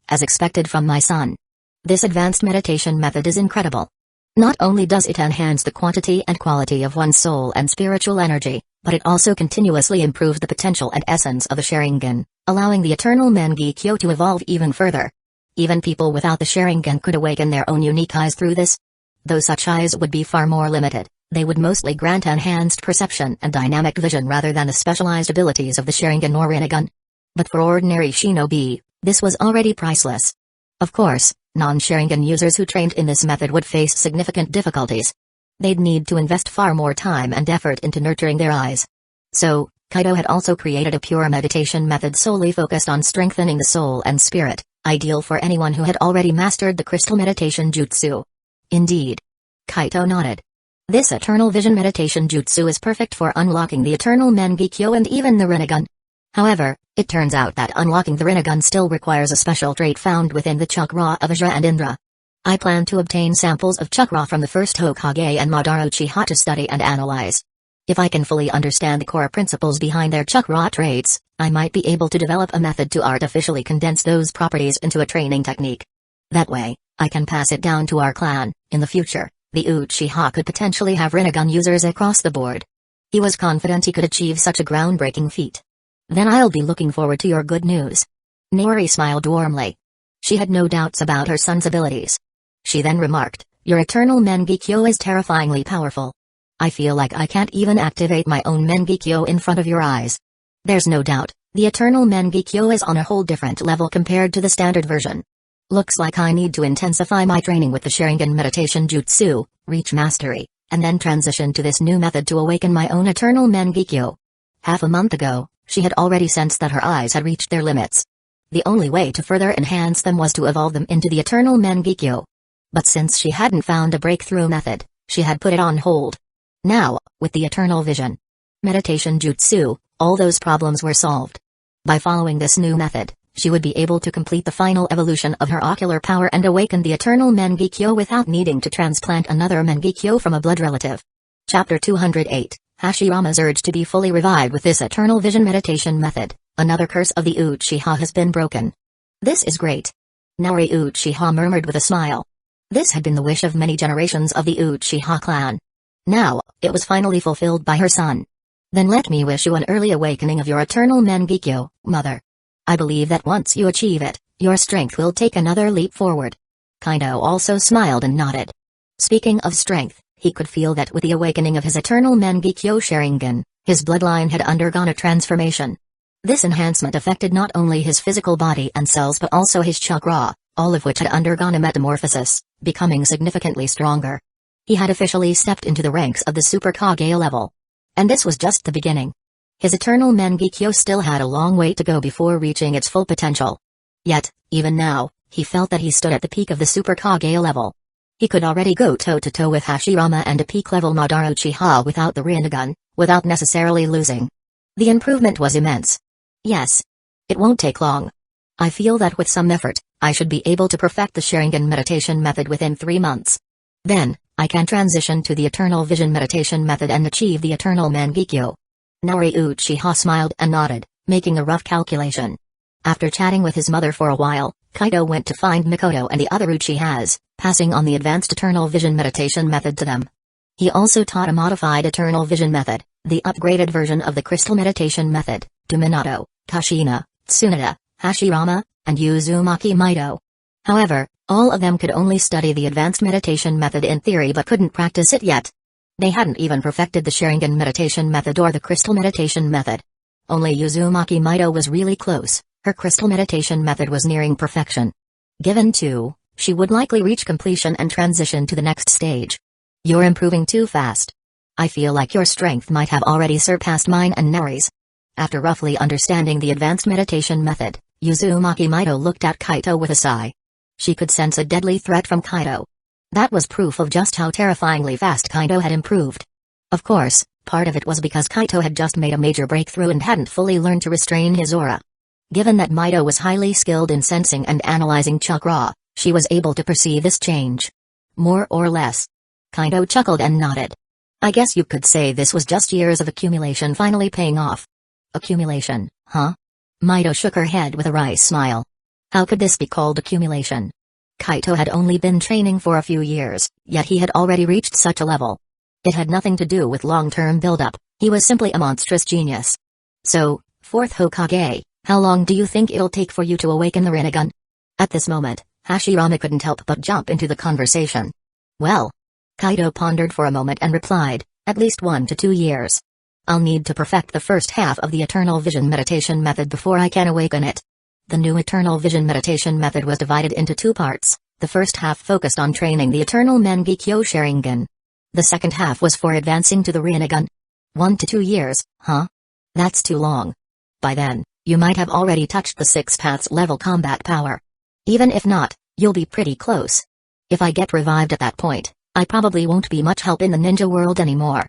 "As expected from my son. This advanced meditation method is incredible. Not only does it enhance the quantity and quality of one's soul and spiritual energy, but it also continuously improves the potential and essence of the Sharingan, allowing the eternal Mangekyō to evolve even further. Even people without the Sharingan could awaken their own unique eyes through this. Though such eyes would be far more limited, They would mostly grant enhanced perception and dynamic vision rather than the specialized abilities of the Sharingan or Rinnegan. But for ordinary shinobi, this was already priceless. Of course, non-Sharingan users who trained in this method would face significant difficulties. They'd need to invest far more time and effort into nurturing their eyes. So, Kaido had also created a pure meditation method solely focused on strengthening the soul and spirit, ideal for anyone who had already mastered the crystal meditation jutsu. Indeed. Kaido nodded. This eternal vision meditation jutsu is perfect for unlocking the eternal Mangekyō and even the Rinnegan. However, it turns out that unlocking the Rinnegan still requires a special trait found within the chakra of Vajra and Indra. I plan to obtain samples of chakra from the first Hokage and Madara Uchiha to study and analyze. If I can fully understand the core principles behind their chakra traits, I might be able to develop a method to artificially condense those properties into a training technique. That way, I can pass it down to our clan. In the future, the Uchiha could potentially have Rinnegan users across the board. He was confident he could achieve such a groundbreaking feat. Then I'll be looking forward to your good news. Nori smiled warmly. She had no doubts about her son's abilities. She then remarked, "Your eternal Mangekyō is terrifyingly powerful. I feel like I can't even activate my own Mangekyō in front of your eyes." There's no doubt, the eternal Mangekyō is on a whole different level compared to the standard version. Looks like I need to intensify my training with the Sharingan meditation jutsu, reach mastery, and then transition to this new method to awaken my own eternal Mangekyō. Half a month ago, she had already sensed that her eyes had reached their limits. The only way to further enhance them was to evolve them into the eternal Mangekyō. But since she hadn't found a breakthrough method, she had put it on hold. Now, with the eternal vision meditation jutsu, all those problems were solved. By following this new method, she would be able to complete the final evolution of her ocular power and awaken the eternal Mangekyō without needing to transplant another Mangekyō from a blood relative. Chapter 208, Hashirama's urge to be fully revived with this eternal vision meditation method. Another curse of the Uchiha has been broken. This is great. Naori Uchiha murmured with a smile. This had been the wish of many generations of the Uchiha clan. Now, it was finally fulfilled by her son. Then let me wish you an early awakening of your eternal Mangekyō, mother. I believe that once you achieve it, your strength will take another leap forward. Kaido also smiled and nodded. Speaking of strength, he could feel that with the awakening of his eternal Mangekyō Sharingan, his bloodline had undergone a transformation. This enhancement affected not only his physical body and cells but also his chakra, all of which had undergone a metamorphosis, becoming significantly stronger. He had officially stepped into the ranks of the Super Kage level. And this was just the beginning. His eternal Mangekyō still had a long way to go before reaching its full potential. Yet, even now, he felt that he stood at the peak of the Super Kage level. He could already go toe-to-toe with Hashirama and a peak-level Madara Uchiha without the Rinnegan, without necessarily losing. The improvement was immense. Yes. It won't take long. I feel that with some effort, I should be able to perfect the Sharingan meditation method within 3 months. Then, I can transition to the Eternal Vision meditation method and achieve the Eternal Mangekyō. Naori Uchiha smiled and nodded, making a rough calculation. After chatting with his mother for a while, Kaido went to find Mikoto and the other Uchihas, passing on the advanced Eternal Vision meditation method to them. He also taught a modified Eternal Vision method, the upgraded version of the Crystal Meditation method, to Minato, Kushina, Tsunade, Hashirama, and Uzumaki Mido. However, all of them could only study the advanced meditation method in theory but couldn't practice it yet. They hadn't even perfected the Sharingan meditation method or the Crystal Meditation method. Only Uzumaki Mido was really close. Her Crystal Meditation method was nearing perfection. Given two, she would likely reach completion and transition to the next stage. You're improving too fast. I feel like your strength might have already surpassed mine and Nari's. After roughly understanding the advanced meditation method, Uzumaki Mido looked at Kaido with a sigh. She could sense a deadly threat from Kaido. That was proof of just how terrifyingly fast Kaido had improved. Of course, part of it was because Kaido had just made a major breakthrough and hadn't fully learned to restrain his aura. Given that Mido was highly skilled in sensing and analyzing chakra, she was able to perceive this change. More or less. Kaido chuckled and nodded. I guess you could say this was just years of accumulation finally paying off. Accumulation, huh? Mido shook her head with a wry smile. How could this be called accumulation? Kaido had only been training for a few years, yet he had already reached such a level. It had nothing to do with long-term build-up, he was simply a monstrous genius. So, fourth Hokage, how long do you think it'll take for you to awaken the Rinnegan? At this moment, Hashirama couldn't help but jump into the conversation. Well, Kaido pondered for a moment and replied, at least 1 to 2 years. I'll need to perfect the first half of the Eternal Vision meditation method before I can awaken it. The new Eternal Vision meditation method was divided into 2 parts. The first half focused on training the Eternal Mangekyō Sharingan. The second half was for advancing to the Rinnegan. 1 to 2 years, huh? That's too long. By then, you might have already touched the 6 paths level combat power. Even if not, you'll be pretty close. If I get revived at that point, I probably won't be much help in the ninja world anymore.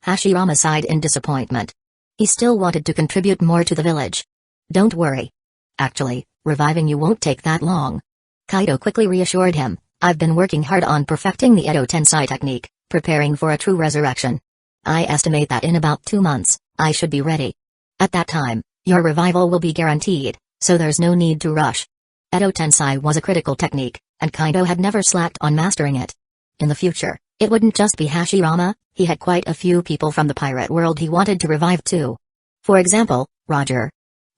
Hashirama sighed in disappointment. He still wanted to contribute more to the village. Don't worry. Actually, reviving you won't take that long. Kaido quickly reassured him, I've been working hard on perfecting the Edo Tensei technique, preparing for a true resurrection. I estimate that in about 2 months, I should be ready. At that time, your revival will be guaranteed, so there's no need to rush. Edo Tensei was a critical technique, and Kaido had never slacked on mastering it. In the future, it wouldn't just be Hashirama, he had quite a few people from the pirate world he wanted to revive too. For example, Roger.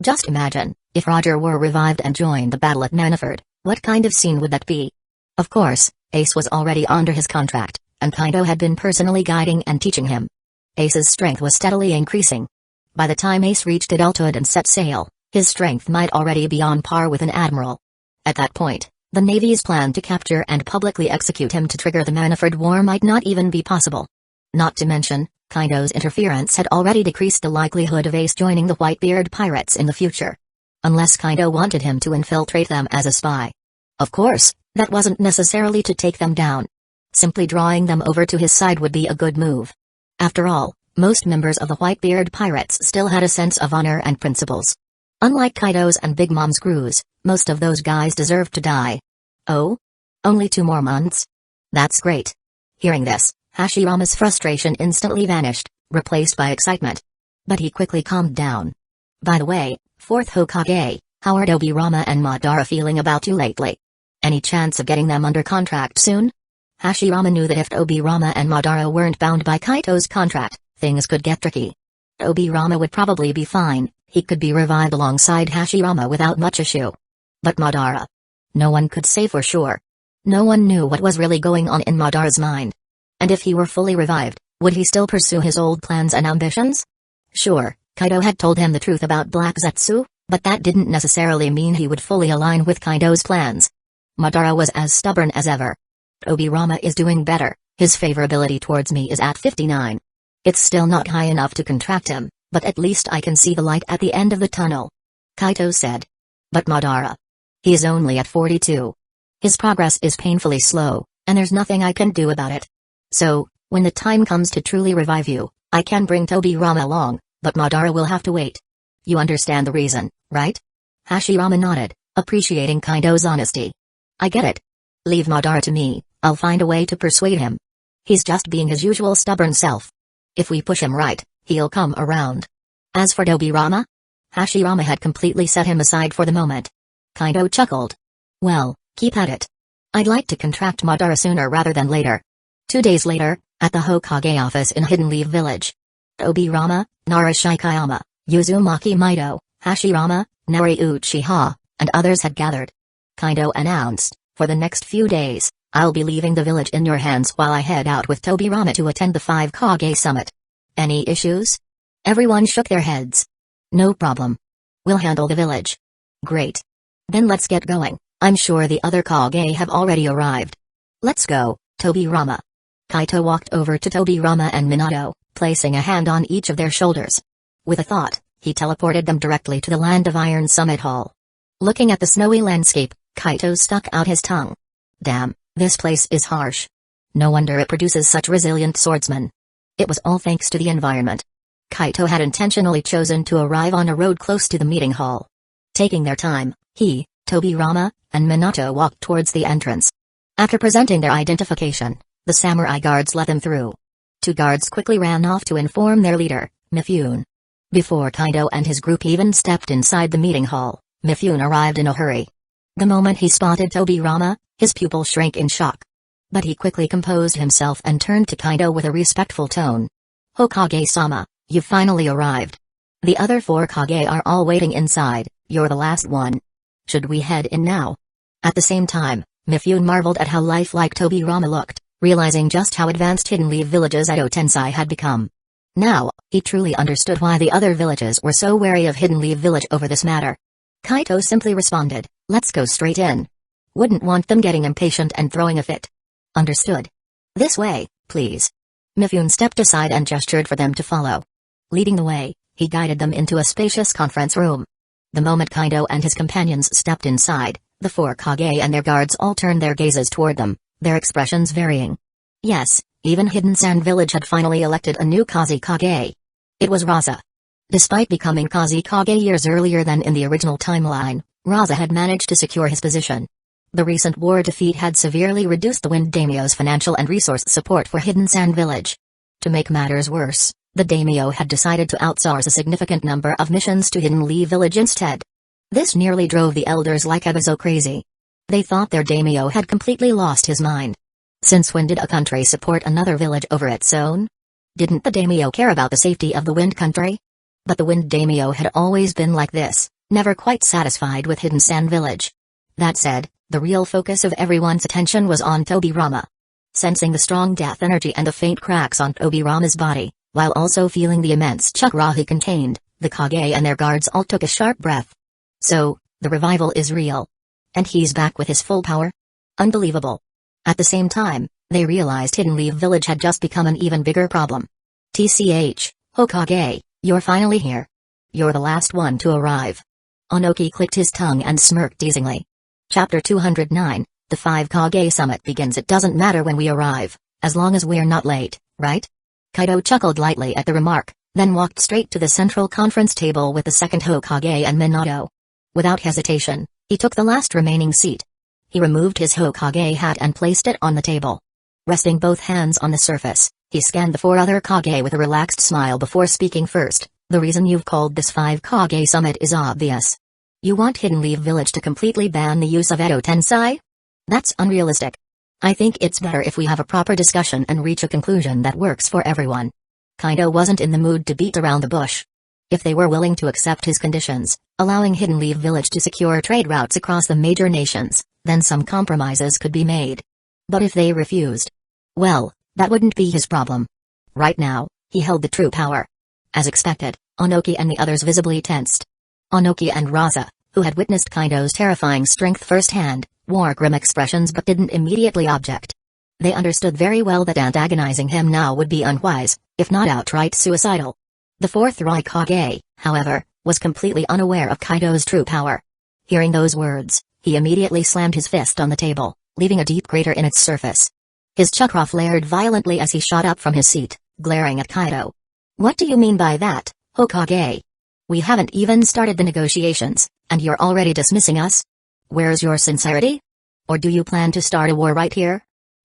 Just imagine, if Roger were revived and joined the battle at Manaford, what kind of scene would that be? Of course, Ace was already under his contract, and Kaido had been personally guiding and teaching him. Ace's strength was steadily increasing. By the time Ace reached adulthood and set sail, his strength might already be on par with an admiral. At that point, the Navy's plan to capture and publicly execute him to trigger the Manaford War might not even be possible. Not to mention, Kaido's interference had already decreased the likelihood of Ace joining the Whitebeard pirates in the future. Unless Kaido wanted him to infiltrate them as a spy. Of course, that wasn't necessarily to take them down. Simply drawing them over to his side would be a good move. After all, most members of the Whitebeard pirates still had a sense of honor and principles. Unlike Kaido's and Big Mom's crews, most of those guys deserved to die. Oh? Only 2 more months? That's great. Hearing this, Hashirama's frustration instantly vanished, replaced by excitement. But he quickly calmed down. By the way, 4th Hokage, how are Tobirama and Madara feeling about you lately? Any chance of getting them under contract soon? Hashirama knew that if Tobirama and Madara weren't bound by Kaito's contract, things could get tricky. Tobirama would probably be fine, he could be revived alongside Hashirama without much issue. But Madara? No one could say for sure. No one knew what was really going on in Madara's mind. And if he were fully revived, would he still pursue his old plans and ambitions? Sure, Kaido had told him the truth about Black Zetsu, but that didn't necessarily mean he would fully align with Kaido's plans. Madara was as stubborn as ever. Tobirama is doing better, his favorability towards me is at 59. It's still not high enough to contract him, but at least I can see the light at the end of the tunnel. Kaito said. But Madara. He is only at 42. His progress is painfully slow, and there's nothing I can do about it. So, when the time comes to truly revive you, I can bring Tobirama along, but Madara will have to wait. You understand the reason, right? Hashirama nodded, appreciating Kaido's honesty. I get it. Leave Madara to me, I'll find a way to persuade him. He's just being his usual stubborn self. If we push him right, he'll come around. As for Tobirama? Hashirama had completely set him aside for the moment. Kaido chuckled. Well, keep at it. I'd like to contract Madara sooner rather than later. 2 days later, at the Hokage office in Hidden Leaf Village. Tobirama, Nara Shikayama, Uzumaki Mido, Hashirama, Nari Uchiha, and others had gathered. Kaido announced, for the next few days, I'll be leaving the village in your hands while I head out with Tobirama to attend the 5 Kage summit. Any issues? Everyone shook their heads. No problem. We'll handle the village. Great. Then let's get going, I'm sure the other Kage have already arrived. Let's go, Tobirama. Kaito walked over to Tobirama and Minato, placing a hand on each of their shoulders. With a thought, he teleported them directly to the Land of Iron Summit Hall. Looking at the snowy landscape, Kaito stuck out his tongue. Damn, this place is harsh. No wonder it produces such resilient swordsmen. It was all thanks to the environment. Kaito had intentionally chosen to arrive on a road close to the meeting hall. Taking their time, he, Tobirama, and Minato walked towards the entrance. After presenting their identification, the samurai guards let them through. 2 guards quickly ran off to inform their leader, Mifune. Before Kaido and his group even stepped inside the meeting hall, Mifune arrived in a hurry. The moment he spotted Tobirama, his pupil shrank in shock. But he quickly composed himself and turned to Kaido with a respectful tone. Hokage-sama, you finally arrived. The other 4 Kage are all waiting inside, you're the last one. Should we head in now? At the same time, Mifune marveled at how lifelike Tobirama looked, realizing just how advanced Hidden Leaf Village's Edo Tensei had become. Now, he truly understood why the other villages were so wary of Hidden Leaf Village over this matter. Kaito simply responded, "Let's go straight in. Wouldn't want them getting impatient and throwing a fit." "Understood. This way, please." Mifune stepped aside and gestured for them to follow. Leading the way, he guided them into a spacious conference room. The moment Kaito and his companions stepped inside, the 4 Kage and their guards all turned their gazes toward them, their expressions varying. Yes, even Hidden Sand Village had finally elected a new Kazekage. It was Raza. Despite becoming Kazekage years earlier than in the original timeline, Raza had managed to secure his position. The recent war defeat had severely reduced the Wind Daimyo's financial and resource support for Hidden Sand Village. To make matters worse, the Daimyo had decided to outsource a significant number of missions to Hidden Leaf Village instead. This nearly drove the elders like Ebizo crazy. They thought their Daimyo had completely lost his mind. Since when did a country support another village over its own? Didn't the Daimyo care about the safety of the Wind Country? But the Wind Daimyo had always been like this, never quite satisfied with Hidden Sand Village. That said, the real focus of everyone's attention was on Tobirama. Sensing the strong death energy and the faint cracks on Tobirama's body, while also feeling the immense chakra he contained, the Kage and their guards all took a sharp breath. So, the revival is real. And he's back with his full power? Unbelievable. At the same time, they realized Hidden Leaf Village had just become an even bigger problem. TCH, Hokage, you're finally here. You're the last one to arrive. Onoki clicked his tongue and smirked teasingly. Chapter 209, The 5 Kage Summit begins. It doesn't matter when we arrive, as long as we're not late, right? Kaito chuckled lightly at the remark, then walked straight to the central conference table with the second Hokage and Minato. Without hesitation, he took the last remaining seat. He removed his Hokage hat and placed it on the table. Resting both hands on the surface, he scanned the 4 other Kage with a relaxed smile before speaking first. The reason you've called this 5 Kage Summit is obvious. You want Hidden Leaf Village to completely ban the use of Edo Tensei? That's unrealistic. I think it's better if we have a proper discussion and reach a conclusion that works for everyone. Kaito wasn't in the mood to beat around the bush. If they were willing to accept his conditions, allowing Hidden Leaf Village to secure trade routes across the major nations, then some compromises could be made. But if they refused, well, that wouldn't be his problem. Right now, he held the true power. As expected, Onoki and the others visibly tensed. Onoki and Raza, who had witnessed Kaito's terrifying strength firsthand, wore grim expressions but didn't immediately object. They understood very well that antagonizing him now would be unwise, if not outright suicidal. The 4th Raikage, however, was completely unaware of Kaito's true power. Hearing those words, he immediately slammed his fist on the table, leaving a deep crater in its surface. His chakra flared violently as he shot up from his seat, glaring at Kaito. What do you mean by that, Hokage? We haven't even started the negotiations, and you're already dismissing us? Where's your sincerity? Or do you plan to start a war right here?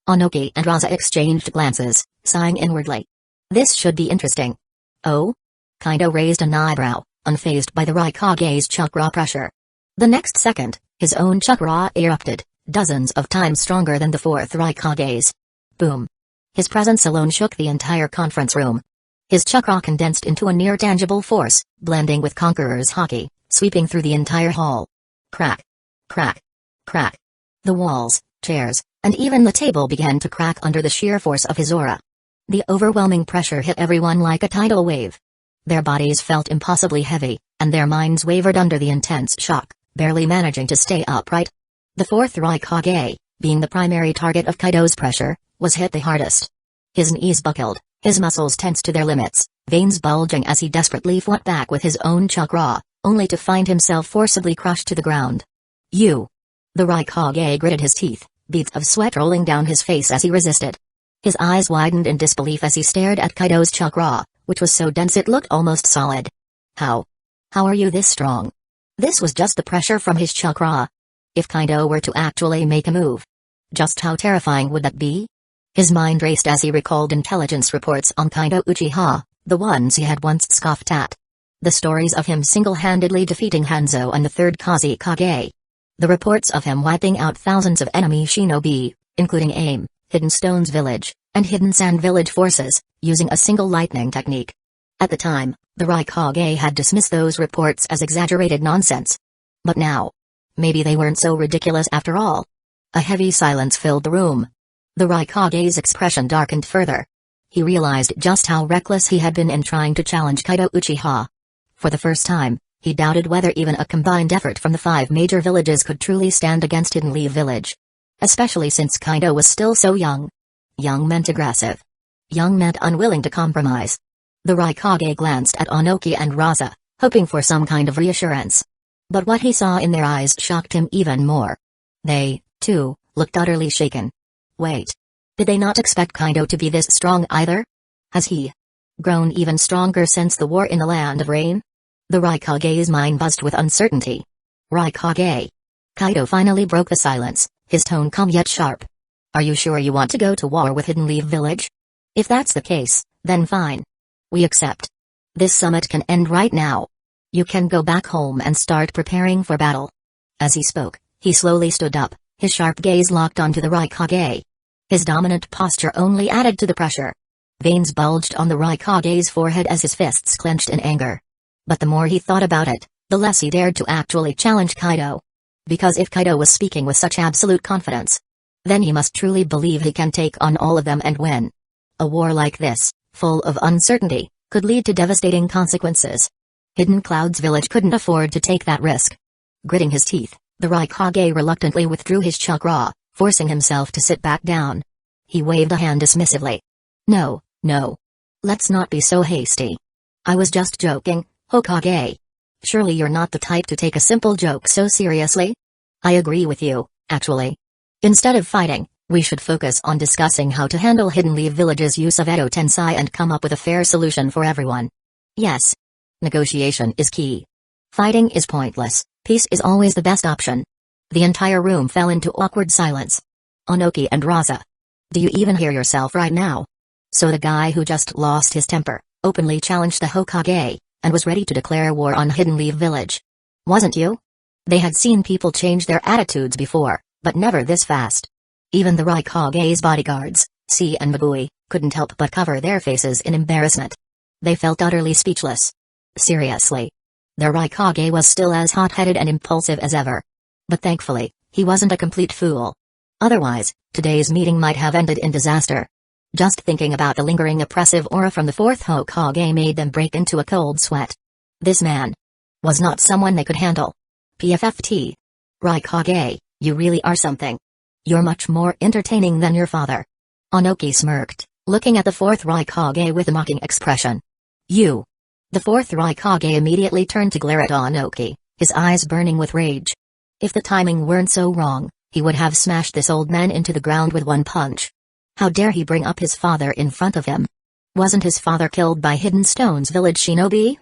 Onoki and Raza exchanged glances, sighing inwardly. This should be interesting. Oh? Kaito raised an eyebrow, unfazed by the Raikage's chakra pressure. The next second, his own chakra erupted, dozens of times stronger than the 4th Raikage's. Boom. His presence alone shook the entire conference room. His chakra condensed into a near-tangible force, blending with Conqueror's haki, sweeping through the entire hall. Crack. Crack. Crack. The walls, chairs, and even the table began to crack under the sheer force of his aura. The overwhelming pressure hit everyone like a tidal wave. Their bodies felt impossibly heavy, and their minds wavered under the intense shock, barely managing to stay upright. The 4th Raikage, being the primary target of Kaito's pressure, was hit the hardest. His knees buckled, his muscles tensed to their limits, veins bulging as he desperately fought back with his own chakra, only to find himself forcibly crushed to the ground. You! The Raikage gritted his teeth, beads of sweat rolling down his face as he resisted. His eyes widened in disbelief as he stared at Kaito's chakra, which was so dense it looked almost solid. How are you this strong? This was just the pressure from his chakra. If Kaito were to actually make a move, just how terrifying would that be? His mind raced as he recalled intelligence reports on Kaito Uchiha, the ones he had once scoffed at. The stories of him single-handedly defeating Hanzo and the 3rd Kazekage. The reports of him wiping out thousands of enemy shinobi, including AIM, Hidden Stones Village, and Hidden Sand Village forces, using a single lightning technique. At the time, the Raikage had dismissed those reports as exaggerated nonsense. But now, maybe they weren't so ridiculous after all. A heavy silence filled the room. The Rukonga's expression darkened further. He realized just how reckless he had been in trying to challenge Kaido Uchiha. For the first time, he doubted whether even a combined effort from the 5 major villages could truly stand against Hidden Leaf Village. Especially since Kaido was still so young. Young meant aggressive. Young meant unwilling to compromise. The Rukongai glanced at Onoki and Raza, hoping for some kind of reassurance. But what he saw in their eyes shocked him even more. They, too, looked utterly shaken. Wait. Did they not expect Kaido to be this strong either? Has he grown even stronger since the war in the Land of Rain? The Rukongai's mind buzzed with uncertainty. Rukongai. Kaido finally broke the silence, his tone calm yet sharp. Are you sure you want to go to war with Hidden Leaf Village? If that's the case, then fine. We accept. This summit can end right now. You can go back home and start preparing for battle. As he spoke, he slowly stood up, his sharp gaze locked onto the Rukongai. His dominant posture only added to the pressure. Veins bulged on the Rukongai's forehead as his fists clenched in anger. But the more he thought about it, the less he dared to actually challenge Kaido. Because if Kaido was speaking with such absolute confidence, then he must truly believe he can take on all of them and win. A war like this, full of uncertainty, could lead to devastating consequences. Hidden Cloud's village couldn't afford to take that risk. Gritting his teeth, the Rukongai reluctantly withdrew his chakra, forcing himself to sit back down. He waved a hand dismissively. No. Let's not be so hasty. I was just joking, Hokage. Surely you're not the type to take a simple joke so seriously? I agree with you, actually. Instead of fighting, we should focus on discussing how to handle Hidden Leaf Village's use of Edo Tensei and come up with a fair solution for everyone. Yes. Negotiation is key. Fighting is pointless, peace is always the best option. The entire room fell into awkward silence. Onoki and Raza. Do you even hear yourself right now? So the guy who just lost his temper, openly challenged the Hokage, and was ready to declare war on Hidden Leaf Village. Wasn't you? They had seen people change their attitudes before, but never this fast. Even the Rukongai's bodyguards, C and Mabui, couldn't help but cover their faces in embarrassment. They felt utterly speechless. Seriously. Their Rukongai was still as hot-headed and impulsive as ever. But thankfully, he wasn't a complete fool. Otherwise, today's meeting might have ended in disaster. Just thinking about the lingering oppressive aura from the 4th Hokage made them break into a cold sweat. This man was not someone they could handle. PFFT. Rukongai, you really are something. You're much more entertaining than your father. Onoki smirked, looking at the 4th Rukongai with a mocking expression. You. The 4th Rukongai immediately turned to glare at Onoki, his eyes burning with rage. If the timing weren't so wrong, he would have smashed this old man into the ground with one punch. How dare he bring up his father in front of him? Wasn't his father killed by Hidden Stone's village shinobi?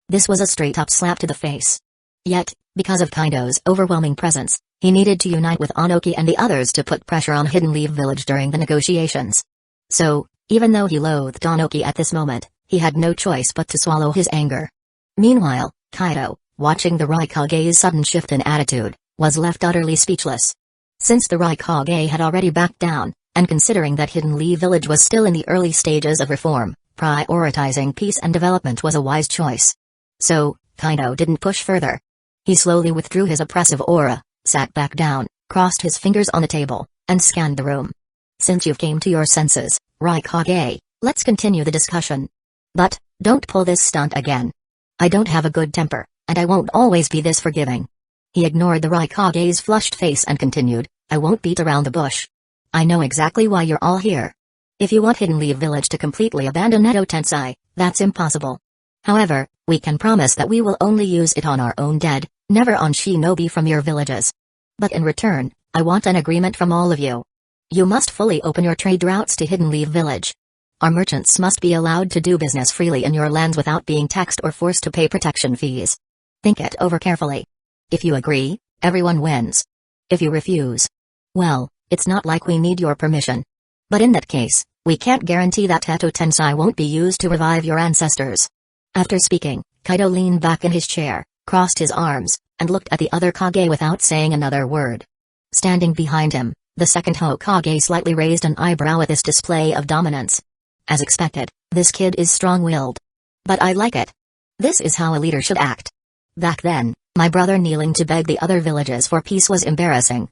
This was a straight-up slap to the face. Yet, because of Kaido's overwhelming presence, he needed to unite with Onoki and the others to put pressure on Hidden Leaf Village during the negotiations. So, even though he loathed Onoki at this moment, he had no choice but to swallow his anger. Meanwhile, Kaido, watching the Rukongai's sudden shift in attitude, was left utterly speechless. Since the Rukongai had already backed down, and considering that Hidden Leaf Village was still in the early stages of reform, prioritizing peace and development was a wise choice. So, Kaido didn't push further. He slowly withdrew his oppressive aura, sat back down, crossed his fingers on the table, and scanned the room. Since you've came to your senses, Rukongai, let's continue the discussion. But, don't pull this stunt again. I don't have a good temper, and I won't always be this forgiving. He ignored the Rukongai's flushed face and continued, I won't beat around the bush. I know exactly why you're all here. If you want Hidden Leaf Village to completely abandon Edo Tensei, that's impossible. However, we can promise that we will only use it on our own dead, never on shinobi from your villages. But in return, I want an agreement from all of you. You must fully open your trade routes to Hidden Leaf Village. Our merchants must be allowed to do business freely in your lands without being taxed or forced to pay protection fees. Think it over carefully. If you agree, everyone wins. If you refuse, well, it's not like we need your permission. But in that case, we can't guarantee that Edo Tensei won't be used to revive your ancestors. After speaking, Kaido leaned back in his chair, crossed his arms, and looked at the other Kage without saying another word. Standing behind him, the 2nd Hokage slightly raised an eyebrow at this display of dominance. As expected, this kid is strong-willed. But I like it. This is how a leader should act. Back then, my brother kneeling to beg the other villages for peace was embarrassing.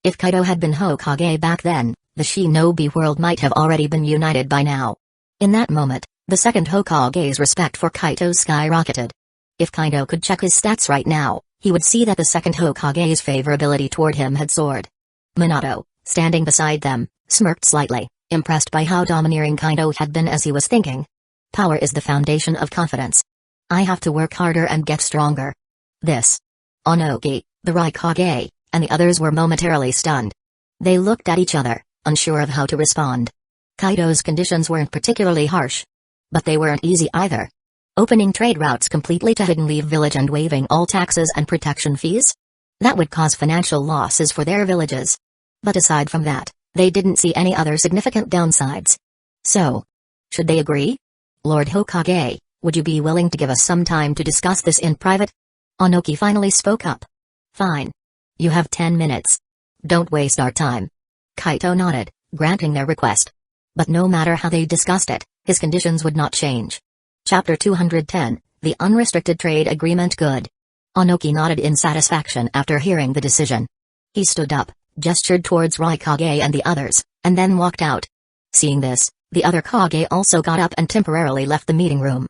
If Kaido had been Hokage back then, The shinobi world might have already been united by now. In that moment, the second Hokage's respect for Kaito skyrocketed. If Kaito could check his stats right now, he would see that the second Hokage's favorability toward him had soared. Minato, standing beside them, smirked slightly, impressed by how domineering Kaito had been as he was thinking. Power is the foundation of confidence. I have to work harder and get stronger. This. Onoki, the Raikage, and the others were momentarily stunned. They looked at each other, unsure of how to respond. Kaito's conditions weren't particularly harsh. But they weren't easy either. Opening trade routes completely to Hidden Leaf Village and waiving all taxes and protection fees? That would cause financial losses for their villages. But aside from that, they didn't see any other significant downsides. So, should they agree? Lord Hokage, would you be willing to give us some time to discuss this in private? Onoki finally spoke up. Fine. You have 10 minutes. Don't waste our time. Kaito nodded, granting their request. But no matter how they discussed it, his conditions would not change. Chapter 210, The Unrestricted Trade Agreement Good. Onoki nodded in satisfaction after hearing the decision. He stood up, gestured towards Raikage and the others, and then walked out. Seeing this, the other Kage also got up and temporarily left the meeting room.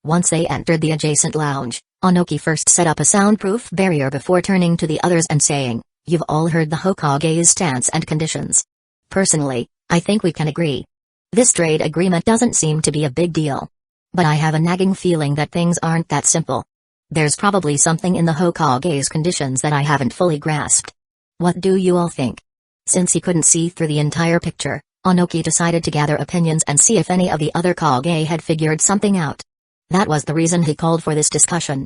Once they entered the adjacent lounge, Onoki first set up a soundproof barrier before turning to the others and saying, "You've all heard the Hokage's stance and conditions. Personally, I think we can agree. This trade agreement doesn't seem to be a big deal. But I have a nagging feeling that things aren't that simple. There's probably something in the Hokage's conditions that I haven't fully grasped. What do you all think?" Since he couldn't see through the entire picture, Onoki decided to gather opinions and see if any of the other Kage had figured something out. That was the reason he called for this discussion.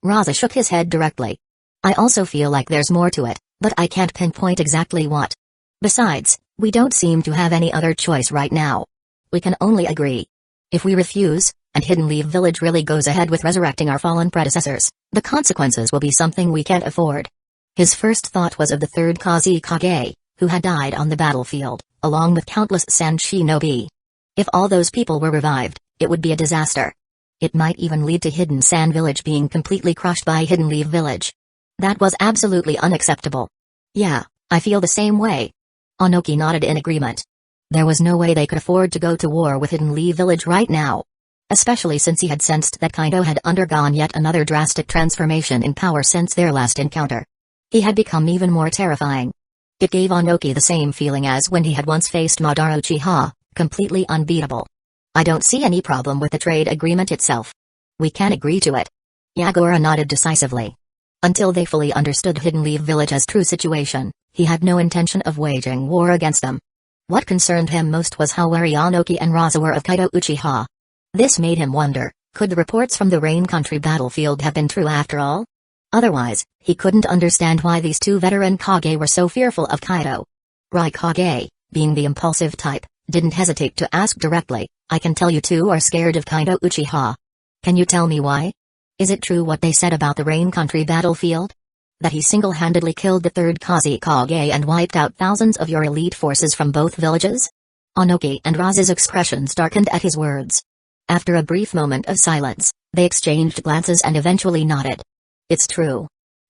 Raza shook his head directly. "I also feel like there's more to it, but I can't pinpoint exactly what. Besides, we don't seem to have any other choice right now. We can only agree. If we refuse, and Hidden Leaf Village really goes ahead with resurrecting our fallen predecessors, the consequences will be something we can't afford." His first thought was of the third Kazekage, who had died on the battlefield, along with countless Sand Shinobi. If all those people were revived, it would be a disaster. It might even lead to Hidden Sand Village being completely crushed by Hidden Leaf Village. That was absolutely unacceptable. "Yeah, I feel the same way." Onoki nodded in agreement. There was no way they could afford to go to war with Hidden Leaf Village right now. Especially since he had sensed that Kaito had undergone yet another drastic transformation in power since their last encounter. He had become even more terrifying. It gave Onoki the same feeling as when he had once faced Madara Uchiha, completely unbeatable. "I don't see any problem with the trade agreement itself. We can agree to it." Yagura nodded decisively. Until they fully understood Hidden Leaf Village's true situation, he had no intention of waging war against them. What concerned him most was how wary Onoki and Raza were of Kaito Uchiha. This made him wonder, could the reports from the Rain Country battlefield have been true after all? Otherwise, he couldn't understand why these two veteran Kage were so fearful of Kaito. Raikage, being the impulsive type, didn't hesitate to ask directly, "I can tell you two are scared of Kaito Uchiha. Can you tell me why? Is it true what they said about the Rain Country battlefield? That he single-handedly killed the third Kazekage and wiped out thousands of your elite forces from both villages?" Onoki and Raza's expressions darkened at his words. After a brief moment of silence, they exchanged glances and eventually nodded. "It's true."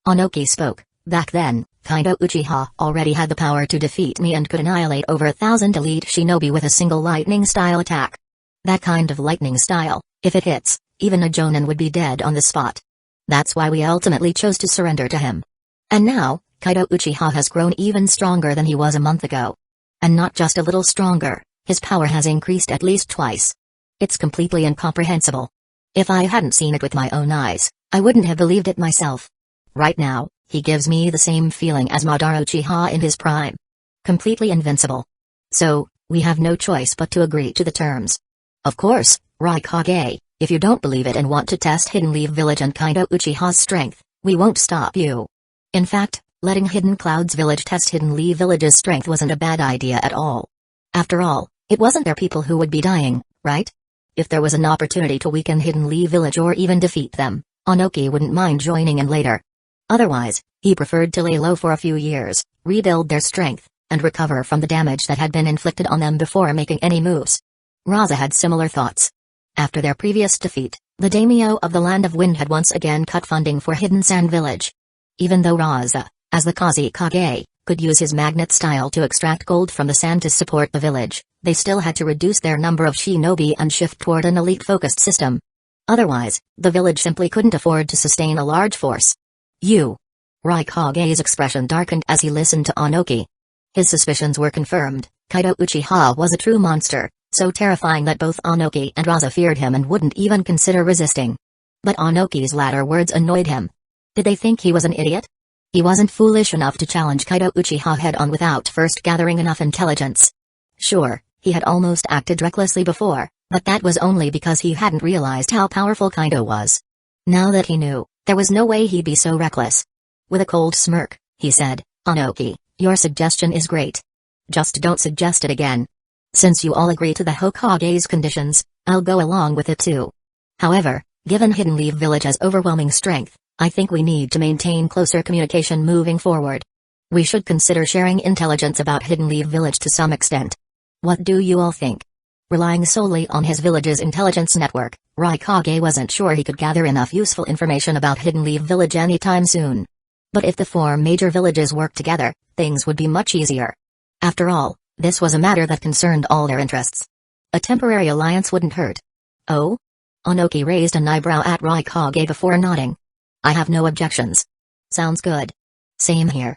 Onoki spoke. "Back then, Kaito Uchiha already had the power to defeat me and could annihilate over 1,000 elite shinobi with a single lightning-style attack. That kind of lightning style, if it hits, even a Jonin would be dead on the spot. That's why we ultimately chose to surrender to him. And now, Kaito Uchiha has grown even stronger than he was a month ago. And not just a little stronger, his power has increased at least twice. It's completely incomprehensible. If I hadn't seen it with my own eyes, I wouldn't have believed it myself. Right now, he gives me the same feeling as Madara Uchiha in his prime. Completely invincible. So, we have no choice but to agree to the terms. Of course, Raikage, if you don't believe it and want to test Hidden Leaf Village and Kaito Uchiha's strength, we won't stop you. In fact, letting Hidden Cloud's village test Hidden Leaf Village's strength wasn't a bad idea at all. After all, it wasn't their people who would be dying, right? If there was an opportunity to weaken Hidden Leaf Village or even defeat them, Onoki wouldn't mind joining in later. Otherwise, he preferred to lay low for a few years, rebuild their strength, and recover from the damage that had been inflicted on them before making any moves. Raza had similar thoughts. After their previous defeat, the daimyo of the Land of Wind had once again cut funding for Hidden Sand Village. Even though Raza, as the Kazekage, could use his magnet style to extract gold from the sand to support the village. They still had to reduce their number of shinobi and shift toward an elite-focused system. Otherwise, the village simply couldn't afford to sustain a large force. Rukonga's expression darkened as he listened to Onoki. His suspicions were confirmed. Kaido Uchiha was a true monster, so terrifying that both Onoki and Raza feared him and wouldn't even consider resisting. But Onoki's latter words annoyed him. Did they think he was an idiot? He wasn't foolish enough to challenge Kaido Uchiha head-on without first gathering enough intelligence. Sure, he had almost acted recklessly before, but that was only because he hadn't realized how powerful Kaido was. Now that he knew, there was no way he'd be so reckless. With a cold smirk, he said, "Onoki, your suggestion is great. Just don't suggest it again. Since you all agree to the Hokage's conditions, I'll go along with it too. However, given Hidden Leaf Village's overwhelming strength, I think we need to maintain closer communication moving forward. We should consider sharing intelligence about Hidden Leaf Village to some extent. What do you all think?" Relying solely on his village's intelligence network, Rukongai wasn't sure he could gather enough useful information about Hidden Leaf Village anytime soon. But if the 4 major villages worked together, things would be much easier. After all, this was a matter that concerned all their interests. A temporary alliance wouldn't hurt. Oh? Onoki raised an eyebrow at Rukongai before nodding. "I have no objections. Sounds good." "Same here."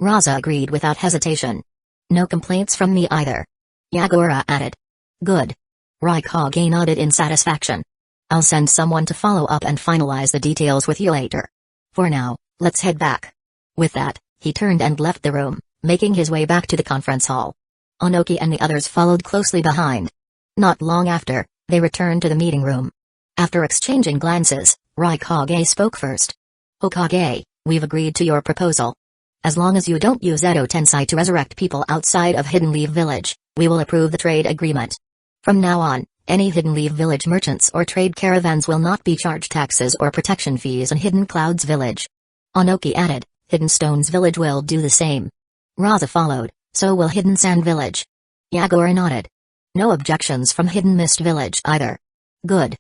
Raza agreed without hesitation. "No complaints from me either." Yagura added. "Good." Rukongai nodded in satisfaction. "I'll send someone to follow up and finalize the details with you later. For now, let's head back." With that, he turned and left the room, making his way back to the conference hall. Onoki and the others followed closely behind. Not long after, they returned to the meeting room. After exchanging glances, Rukongai spoke first. "Hokage, we've agreed to your proposal. As long as you don't use Edo Tensei to resurrect people outside of Hidden Leaf Village, we will approve the trade agreement. From now on, any Hidden Leaf Village merchants or trade caravans will not be charged taxes or protection fees in Hidden Clouds Village." Onoki added, "Hidden Stones Village will do the same." Raza followed, "So will Hidden Sand Village." Yagura nodded. "No objections from Hidden Mist Village either." "Good."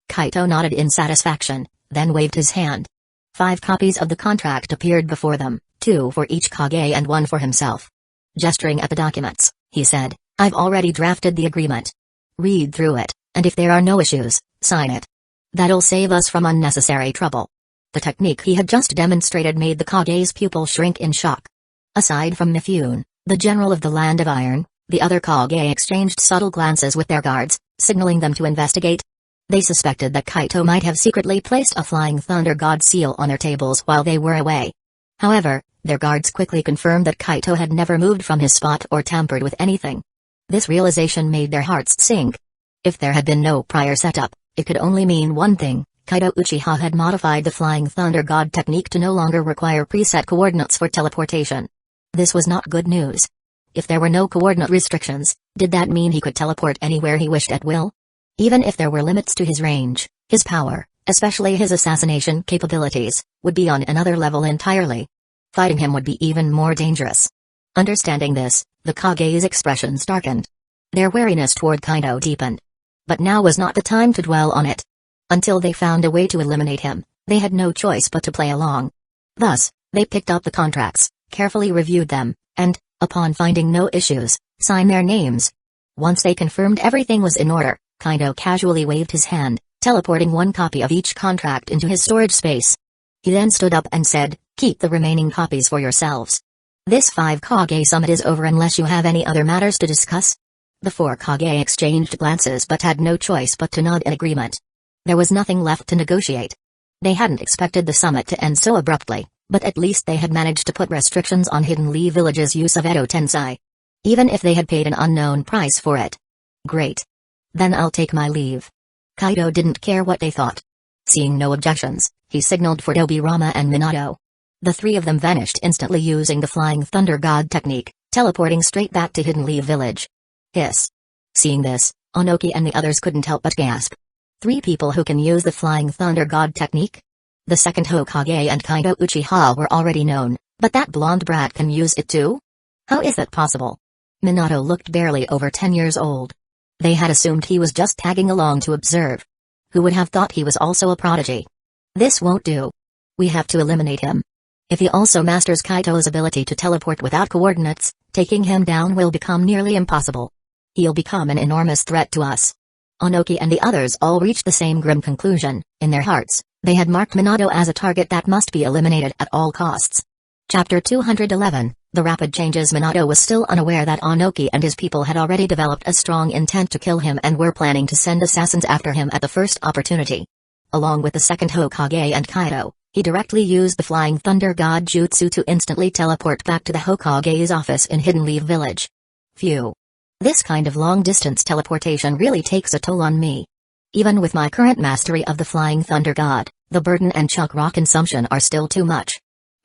Kaito nodded in satisfaction, then waved his hand. 5 copies of the contract appeared before them, 2 for each Kage and 1 for himself. Gesturing at the documents, he said, "I've already drafted the agreement. Read through it, and if there are no issues, sign it. That'll save us from unnecessary trouble." The technique he had just demonstrated made the Kage's pupil shrink in shock. Aside from Mifune, the general of the Land of Iron, the other Kage exchanged subtle glances with their guards, signaling them to investigate. They suspected that Kaito might have secretly placed a Flying Thunder God seal on their tables while they were away. However, their guards quickly confirmed that Kaito had never moved from his spot or tampered with anything. This realization made their hearts sink. If there had been no prior setup, it could only mean one thing: Kaido Uchiha had modified the Flying Thunder God technique to no longer require preset coordinates for teleportation. This was not good news. If there were no coordinate restrictions, did that mean he could teleport anywhere he wished at will? Even if there were limits to his range, his power, especially his assassination capabilities, would be on another level entirely. Fighting him would be even more dangerous. Understanding this, the Kage's expressions darkened. Their wariness toward Kaido deepened. But now was not the time to dwell on it. Until they found a way to eliminate him, they had no choice but to play along. Thus, they picked up the contracts, carefully reviewed them, and, upon finding no issues, signed their names. Once they confirmed everything was in order, Kaido casually waved his hand, teleporting 1 copy of each contract into his storage space. He then stood up and said, "Keep the remaining copies for yourselves. This 5 Kage summit is over unless you have any other matters to discuss." The 4 Kage exchanged glances but had no choice but to nod in agreement. There was nothing left to negotiate. They hadn't expected the summit to end so abruptly, but at least they had managed to put restrictions on Hidden Leaf Village's use of Edo Tensei. Even if they had paid an unknown price for it. Great. Then I'll take my leave. Kaido didn't care what they thought. Seeing no objections, he signaled for Dobirama and Minato. The 3 of them vanished instantly using the Flying Thunder God technique, teleporting straight back to Hidden Leaf Village. Hiss. Seeing this, Onoki and the others couldn't help but gasp. 3 people who can use the Flying Thunder God technique? The second Hokage and Kaido Uchiha were already known, but that blonde brat can use it too? How is that possible? Minato looked barely over 10 years old. They had assumed he was just tagging along to observe. Who would have thought he was also a prodigy? This won't do. We have to eliminate him. If he also masters Kaito's ability to teleport without coordinates, taking him down will become nearly impossible. He'll become an enormous threat to us. Onoki and the others all reached the same grim conclusion. In their hearts, they had marked Minato as a target that must be eliminated at all costs. Chapter 211, The Rapid Changes. Minato was still unaware that Onoki and his people had already developed a strong intent to kill him and were planning to send assassins after him at the first opportunity. Along with the second Hokage and Kaito, he directly used the Flying Thunder God Jutsu to instantly teleport back to the Hokage's office in Hidden Leaf Village. Phew. This kind of long-distance teleportation really takes a toll on me. Even with my current mastery of the Flying Thunder God, the burden and chakra consumption are still too much.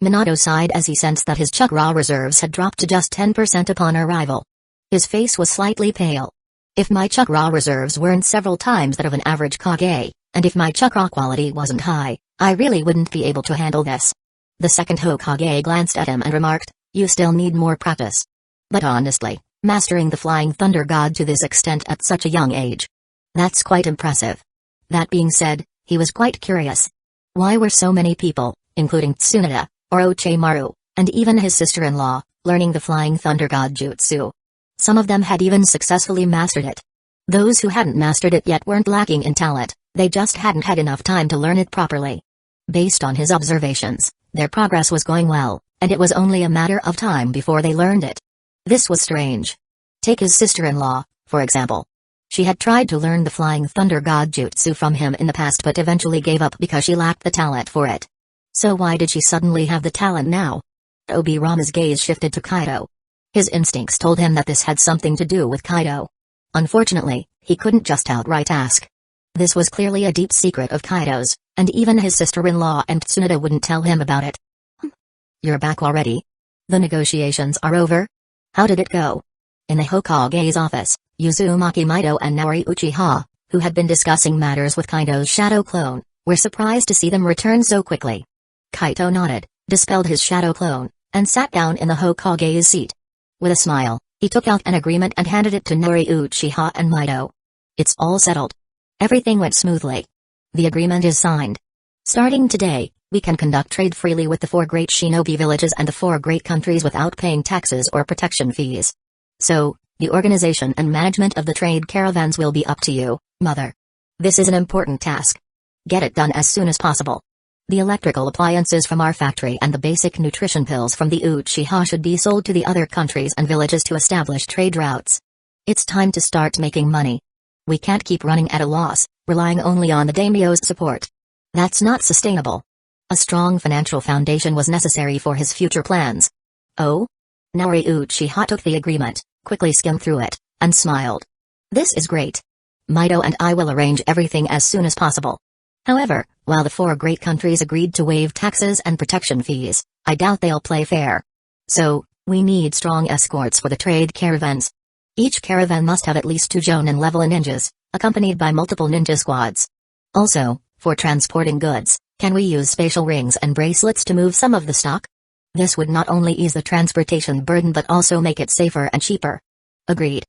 Minato sighed as he sensed that his chakra reserves had dropped to just 10% upon arrival. His face was slightly pale. If my chakra reserves weren't several times that of an average Kage, and if my chakra quality wasn't high, I really wouldn't be able to handle this. The second Hokage glanced at him and remarked, "You still need more practice." But honestly, mastering the Flying Thunder God to this extent at such a young age, that's quite impressive. That being said, he was quite curious. Why were so many people, including Tsunade, Orochimaru, and even his sister-in-law, learning the Flying Thunder God Jutsu? Some of them had even successfully mastered it. Those who hadn't mastered it yet weren't lacking in talent, they just hadn't had enough time to learn it properly. Based on his observations, their progress was going well, and it was only a matter of time before they learned it. This was strange. Take his sister-in-law, for example. She had tried to learn the Flying Thunder God Jutsu from him in the past but eventually gave up because she lacked the talent for it. So why did she suddenly have the talent now? Obirama's gaze shifted to Kaito. His instincts told him that this had something to do with Kaito. Unfortunately, he couldn't just outright ask. This was clearly a deep secret of Kaito's, and even his sister-in-law and Tsunade wouldn't tell him about it. You're back already? The negotiations are over? How did it go? In the Hokage's office, Uzumaki Mito and Naori Uchiha, who had been discussing matters with Kaito's shadow clone, were surprised to see them return so quickly. Kaito nodded, dispelled his shadow clone, and sat down in the Hokage's seat. With a smile, he took out an agreement and handed it to Naori Uchiha and Mito. It's all settled. Everything went smoothly. The agreement is signed. Starting today, we can conduct trade freely with the 4 great shinobi villages and the 4 great countries without paying taxes or protection fees. So, the organization and management of the trade caravans will be up to you, Mother. This is an important task. Get it done as soon as possible. The electrical appliances from our factory and the basic nutrition pills from the Uchiha should be sold to the other countries and villages to establish trade routes. It's time to start making money. We can't keep running at a loss, relying only on the daimyo's support. That's not sustainable. A strong financial foundation was necessary for his future plans. Oh? Naori Uchiha took the agreement, quickly skimmed through it, and smiled. This is great. Mito and I will arrange everything as soon as possible. However, while the 4 great countries agreed to waive taxes and protection fees, I doubt they'll play fair. So, we need strong escorts for the trade caravans. Each caravan must have at least 2 Jonin-level ninjas, accompanied by multiple ninja squads. Also, for transporting goods, can we use spatial rings and bracelets to move some of the stock? This would not only ease the transportation burden but also make it safer and cheaper. Agreed.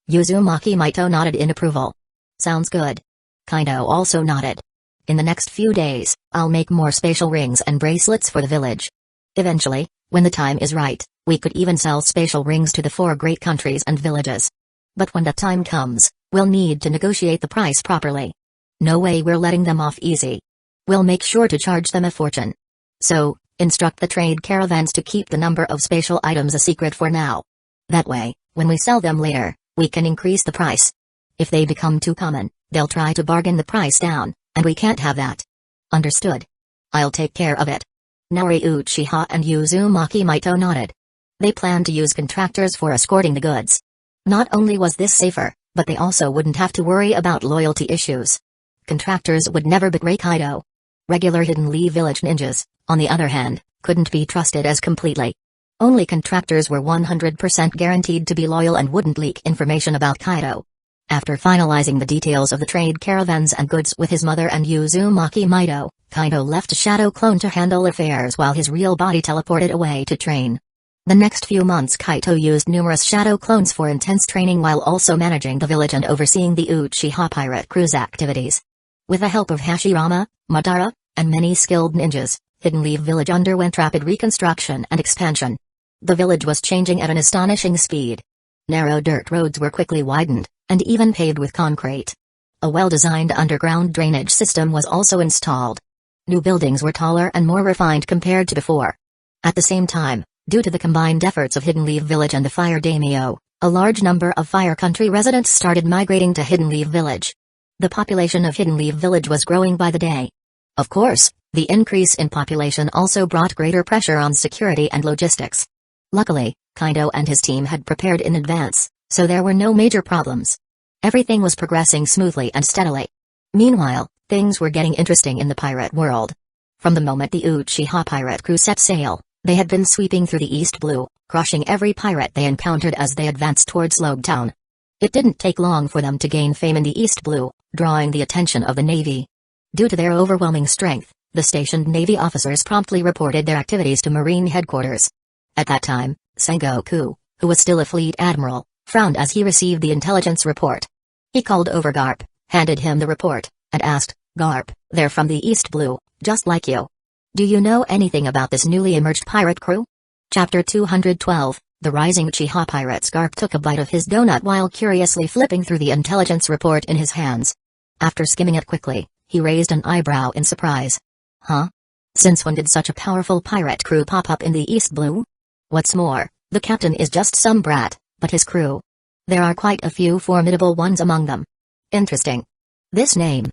Uzumaki Mito nodded in approval. Sounds good. Kaito also nodded. In the next few days, I'll make more spatial rings and bracelets for the village. Eventually, when the time is right, we could even sell spatial rings to the 4 great countries and villages. But when that time comes, we'll need to negotiate the price properly. No way we're letting them off easy. We'll make sure to charge them a fortune. So, instruct the trade caravans to keep the number of spatial items a secret for now. That way, when we sell them later, we can increase the price. If they become too common, they'll try to bargain the price down, and we can't have that. Understood. I'll take care of it. Naori Uchiha and Uzumaki Mito nodded. They planned to use contractors for escorting the goods. Not only was this safer, but they also wouldn't have to worry about loyalty issues. Contractors would never betray Kaito. Regular Hidden Leaf Village ninjas, on the other hand, couldn't be trusted as completely. Only contractors were 100% guaranteed to be loyal and wouldn't leak information about Kaito. After finalizing the details of the trade caravans and goods with his mother and Uzumaki Mito, Kaito left a shadow clone to handle affairs while his real body teleported away to train. The next few months Kaito used numerous shadow clones for intense training while also managing the village and overseeing the Uchiha pirate crew's activities. With the help of Hashirama, Madara, and many skilled ninjas, Hidden Leaf Village underwent rapid reconstruction and expansion. The village was changing at an astonishing speed. Narrow dirt roads were quickly widened, and even paved with concrete. A well-designed underground drainage system was also installed. New buildings were taller and more refined compared to before. At the same time, due to the combined efforts of Hidden Leaf Village and the Fire Daimyo, a large number of Fire Country residents started migrating to Hidden Leaf Village. The population of Hidden Leaf Village was growing by the day. Of course, the increase in population also brought greater pressure on security and logistics. Luckily, Kaido and his team had prepared in advance, so there were no major problems. Everything was progressing smoothly and steadily. Meanwhile, things were getting interesting in the pirate world. From the moment the Uchiha pirate crew set sail, they had been sweeping through the East Blue, crushing every pirate they encountered as they advanced towards Logue Town. It didn't take long for them to gain fame in the East Blue, drawing the attention of the Navy. Due to their overwhelming strength, the stationed Navy officers promptly reported their activities to Marine headquarters. At that time, Sengoku, who was still a fleet admiral, frowned as he received the intelligence report. He called over Garp, handed him the report, and asked, "Garp, they're from the East Blue, just like you. Do you know anything about this newly emerged pirate crew?" Chapter 212, The Rising Uchiha Pirates. Garp took a bite of his donut while curiously flipping through the intelligence report in his hands. After skimming it quickly, he raised an eyebrow in surprise. Huh? Since when did such a powerful pirate crew pop up in the East Blue? What's more, the captain is just some brat, but his crew. There are quite a few formidable ones among them. Interesting. This name.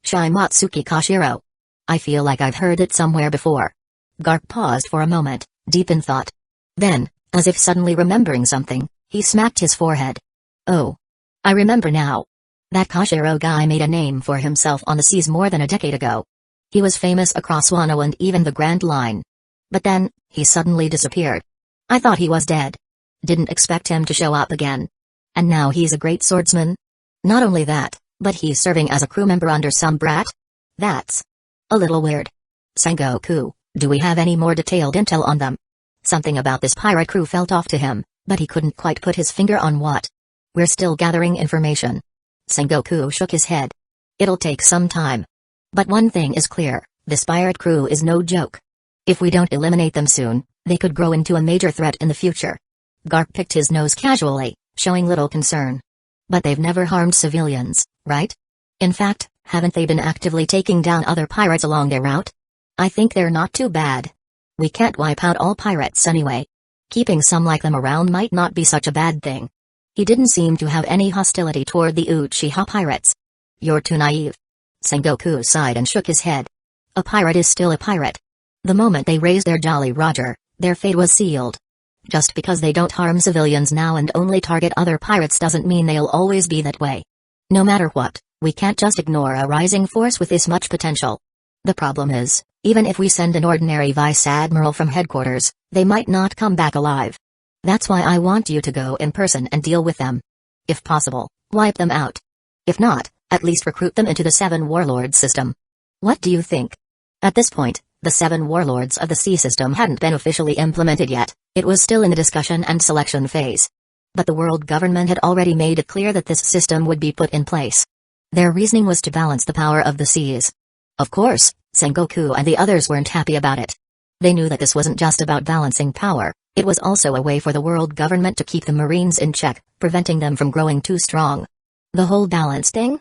Shimatsuki Kashiro. I feel like I've heard it somewhere before. Garp paused for a moment, deep in thought. Then, as if suddenly remembering something, he smacked his forehead. Oh. I remember now. That Kashiro guy made a name for himself on the seas more than a decade ago. He was famous across Wano and even the Grand Line. But then, he suddenly disappeared. I thought he was dead. Didn't expect him to show up again. And now he's a great swordsman? Not only that, but he's serving as a crew member under some brat? That's a little weird. Sengoku, do we have any more detailed intel on them? Something about this pirate crew felt off to him, but he couldn't quite put his finger on what. We're still gathering information. Sengoku shook his head. It'll take some time. But one thing is clear, this pirate crew is no joke. If we don't eliminate them soon, they could grow into a major threat in the future. Garp picked his nose casually, showing little concern. But they've never harmed civilians, right? In fact, haven't they been actively taking down other pirates along their route? I think they're not too bad. We can't wipe out all pirates anyway. Keeping some like them around might not be such a bad thing. He didn't seem to have any hostility toward the Uchiha pirates. You're too naive. Sengoku sighed and shook his head. A pirate is still a pirate. The moment they raised their Jolly Roger, their fate was sealed. Just because they don't harm civilians now and only target other pirates doesn't mean they'll always be that way. No matter what, we can't just ignore a rising force with this much potential. The problem is, even if we send an ordinary vice admiral from headquarters, they might not come back alive. That's why I want you to go in person and deal with them. If possible, wipe them out. If not, at least recruit them into the Seven Warlords system. What do you think? At this point, the Seven Warlords of the Sea system hadn't been officially implemented yet, it was still in the discussion and selection phase. But the world government had already made it clear that this system would be put in place. Their reasoning was to balance the power of the seas. Of course, Sengoku and the others weren't happy about it. They knew that this wasn't just about balancing power, it was also a way for the world government to keep the Marines in check, preventing them from growing too strong. The whole balance thing?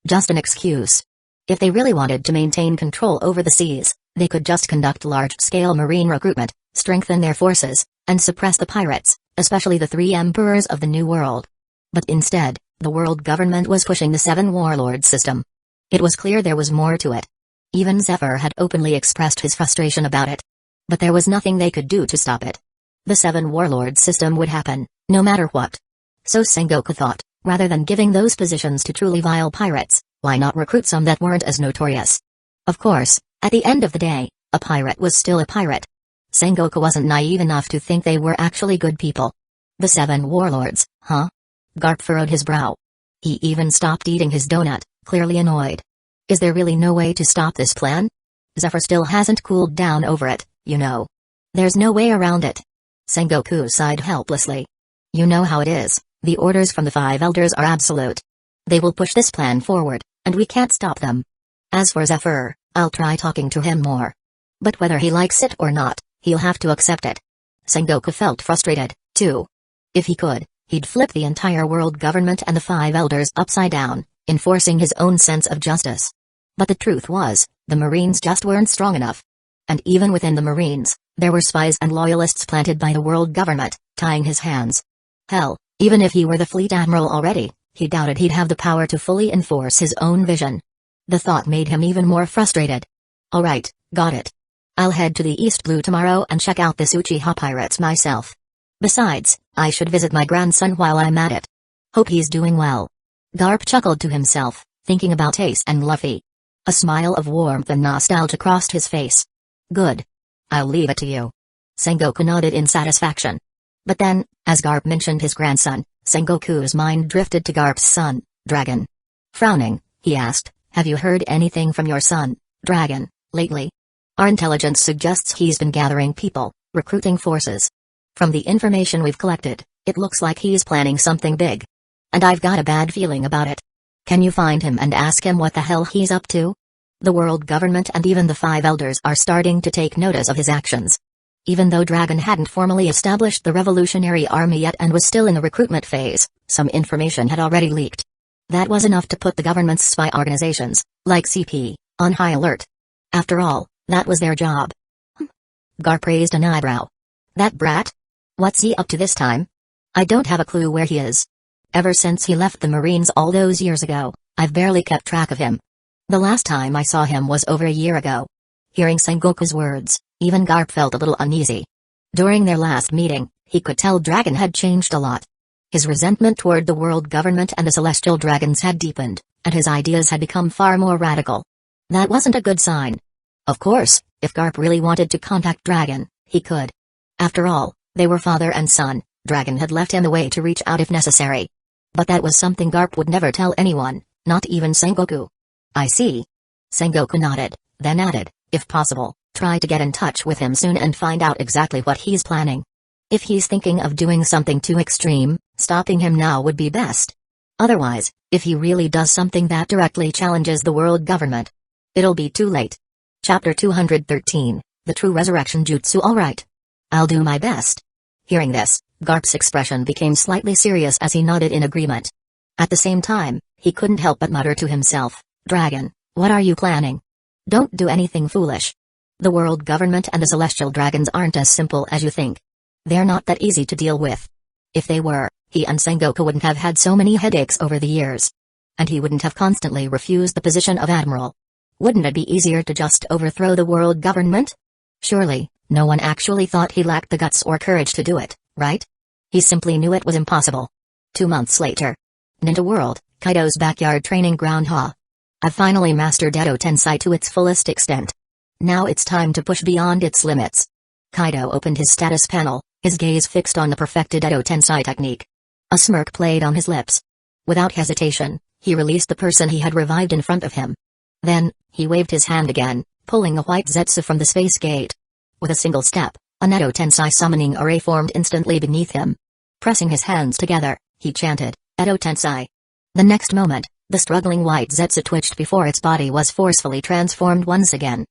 Just an excuse. If they really wanted to maintain control over the seas, they could just conduct large-scale marine recruitment, strengthen their forces, and suppress the pirates, especially the three emperors of the New World. But instead, the world government was pushing the Seven Warlords system. It was clear there was more to it. Even Zephyr had openly expressed his frustration about it. But there was nothing they could do to stop it. The Seven Warlords system would happen, no matter what. So Sengoku thought, rather than giving those positions to truly vile pirates, why not recruit some that weren't as notorious? Of course, at the end of the day, a pirate was still a pirate. Sengoku wasn't naive enough to think they were actually good people. The Seven Warlords, huh? Garp furrowed his brow. He even stopped eating his donut, clearly annoyed. Is there really no way to stop this plan? Zephyr still hasn't cooled down over it, you know. There's no way around it. Sengoku sighed helplessly. You know how it is, the orders from the Five Elders are absolute. They will push this plan forward, and we can't stop them. As for Zephyr, I'll try talking to him more. But whether he likes it or not, he'll have to accept it. Sengoku felt frustrated, too. If he could, he'd flip the entire world government and the 5 elders upside down, enforcing his own sense of justice. But the truth was, the Marines just weren't strong enough. And even within the Marines, there were spies and loyalists planted by the world government, tying his hands. Hell, even if he were the fleet admiral already, he doubted he'd have the power to fully enforce his own vision. The thought made him even more frustrated. Alright, got it. I'll head to the East Blue tomorrow and check out this Uchiha pirates myself. Besides, I should visit my grandson while I'm at it. Hope he's doing well. Garp chuckled to himself, thinking about Ace and Luffy. A smile of warmth and nostalgia crossed his face. Good. I'll leave it to you. Sengoku nodded in satisfaction. But then, as Garp mentioned his grandson, Sengoku's mind drifted to Garp's son, Dragon. Frowning, he asked, have you heard anything from your son, Dragon, lately? Our intelligence suggests he's been gathering people, recruiting forces. From the information we've collected, it looks like he's planning something big. And I've got a bad feeling about it. Can you find him and ask him what the hell he's up to? The world government and even the 5 elders are starting to take notice of his actions. Even though Dragon hadn't formally established the Revolutionary Army yet and was still in the recruitment phase, some information had already leaked. That was enough to put the government's spy organizations, like CP, on high alert. After all, that was their job. Garp raised an eyebrow. That brat? What's he up to this time? I don't have a clue where he is. Ever since he left the Marines all those years ago, I've barely kept track of him. The last time I saw him was over a year ago. Hearing Sengoku's words, even Garp felt a little uneasy. During their last meeting, he could tell Dragon had changed a lot. His resentment toward the world government and the celestial dragons had deepened, and his ideas had become far more radical. That wasn't a good sign. Of course, if Garp really wanted to contact Dragon, he could. After all, they were father and son. Dragon had left him a way to reach out if necessary. But that was something Garp would never tell anyone, not even Sengoku. I see. Sengoku nodded, then added, if possible, try to get in touch with him soon and find out exactly what he's planning. If he's thinking of doing something too extreme, stopping him now would be best. Otherwise, if he really does something that directly challenges the world government, it'll be too late. Chapter 213, The True Resurrection Jutsu. Alright. I'll do my best. Hearing this, Garp's expression became slightly serious as he nodded in agreement. At the same time, he couldn't help but mutter to himself, Dragon, what are you planning? Don't do anything foolish. The world government and the celestial dragons aren't as simple as you think. They're not that easy to deal with. If they were, he and Sengoku wouldn't have had so many headaches over the years. And he wouldn't have constantly refused the position of admiral. Wouldn't it be easier to just overthrow the world government? Surely, no one actually thought he lacked the guts or courage to do it, right? He simply knew it was impossible. 2 months later. Ninja World, Kaido's backyard training ground. I've finally mastered Edo Tensei to its fullest extent. Now it's time to push beyond its limits. Kaido opened his status panel, his gaze fixed on the perfected Edo Tensei technique. A smirk played on his lips. Without hesitation, he released the person he had revived in front of him. Then, he waved his hand again, pulling a white zetsu from the space gate. With a single step, an Edo Tensei summoning array formed instantly beneath him. Pressing his hands together, he chanted, Edo Tensei. The next moment, the struggling white zetsu twitched before its body was forcefully transformed once again.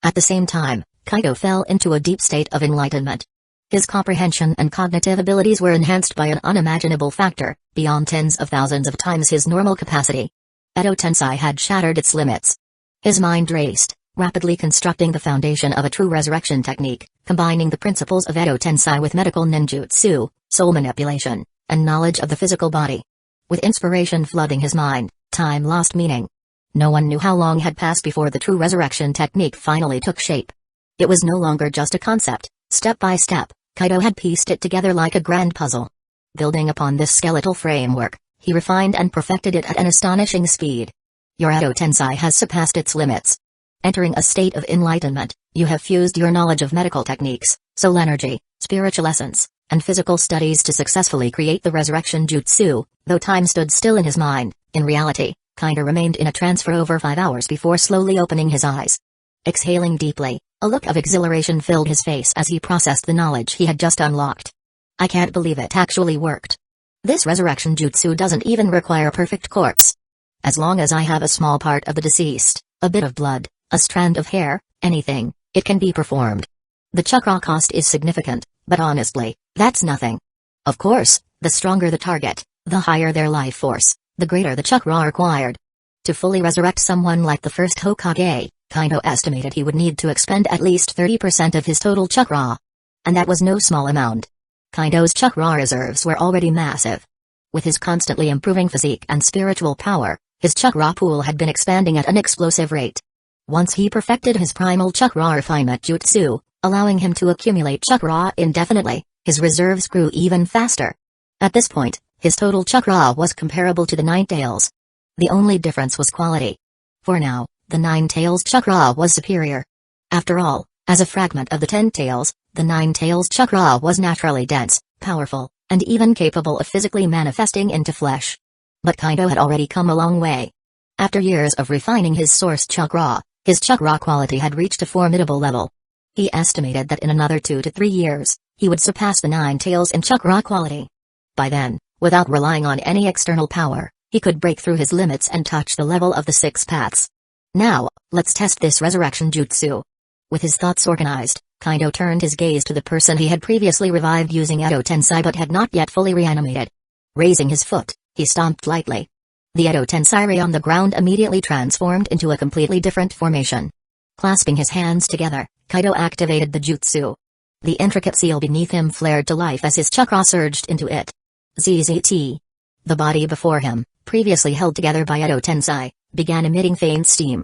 At the same time, Kaido fell into a deep state of enlightenment. His comprehension and cognitive abilities were enhanced by an unimaginable factor, beyond tens of thousands of times his normal capacity. Edo Tensei had shattered its limits. His mind raced, rapidly constructing the foundation of a true resurrection technique, combining the principles of Edo Tensei with medical ninjutsu, soul manipulation, and knowledge of the physical body. With inspiration flooding his mind, time lost meaning. No one knew how long had passed before the true resurrection technique finally took shape. It was no longer just a concept. Step by step, Kaido had pieced it together like a grand puzzle. Building upon this skeletal framework, he refined and perfected it at an astonishing speed. Your Edo Tensei has surpassed its limits. Entering a state of enlightenment, you have fused your knowledge of medical techniques, soul energy, spiritual essence, and physical studies to successfully create the resurrection jutsu. Though time stood still in his mind, in reality, Kaido remained in a trance for over 5 hours before slowly opening his eyes. Exhaling deeply, a look of exhilaration filled his face as he processed the knowledge he had just unlocked. I can't believe it actually worked. This resurrection jutsu doesn't even require a perfect corpse. As long as I have a small part of the deceased, a bit of blood, a strand of hair, anything, It can be performed. The chakra cost is significant, but honestly, that's nothing. Of course, the stronger the target, the higher their life force, the greater the chakra required. To fully resurrect someone like the first Hokage, Kaido estimated he would need to expend at least 30% of his total chakra. And that was no small amount. Kaido's chakra reserves were already massive. With his constantly improving physique and spiritual power, his chakra pool had been expanding at an explosive rate. Once he perfected his primal chakra refinement jutsu, allowing him to accumulate chakra indefinitely, his reserves grew even faster. At this point, his total chakra was comparable to the Nine Tails. The only difference was quality. For now, the Nine Tails chakra was superior. After all, as a fragment of the Ten Tails, the Nine Tails chakra was naturally dense, powerful, and even capable of physically manifesting into flesh. But Kaido had already come a long way. After years of refining his source chakra, his chakra quality had reached a formidable level. He estimated that in another 2 to 3 years, he would surpass the Nine Tails in chakra quality. By then, without relying on any external power, he could break through his limits and touch the level of the Six Paths. Now, let's test this resurrection jutsu. With his thoughts organized, Kaido turned his gaze to the person he had previously revived using Edo Tensei but had not yet fully reanimated. Raising his foot, he stomped lightly. The Edo Tensei ray on the ground immediately transformed into a completely different formation. Clasping his hands together, Kaido activated the jutsu. The intricate seal beneath him flared to life as his chakra surged into it. ZZT. The body before him, previously held together by Edo Tensei, began emitting faint steam.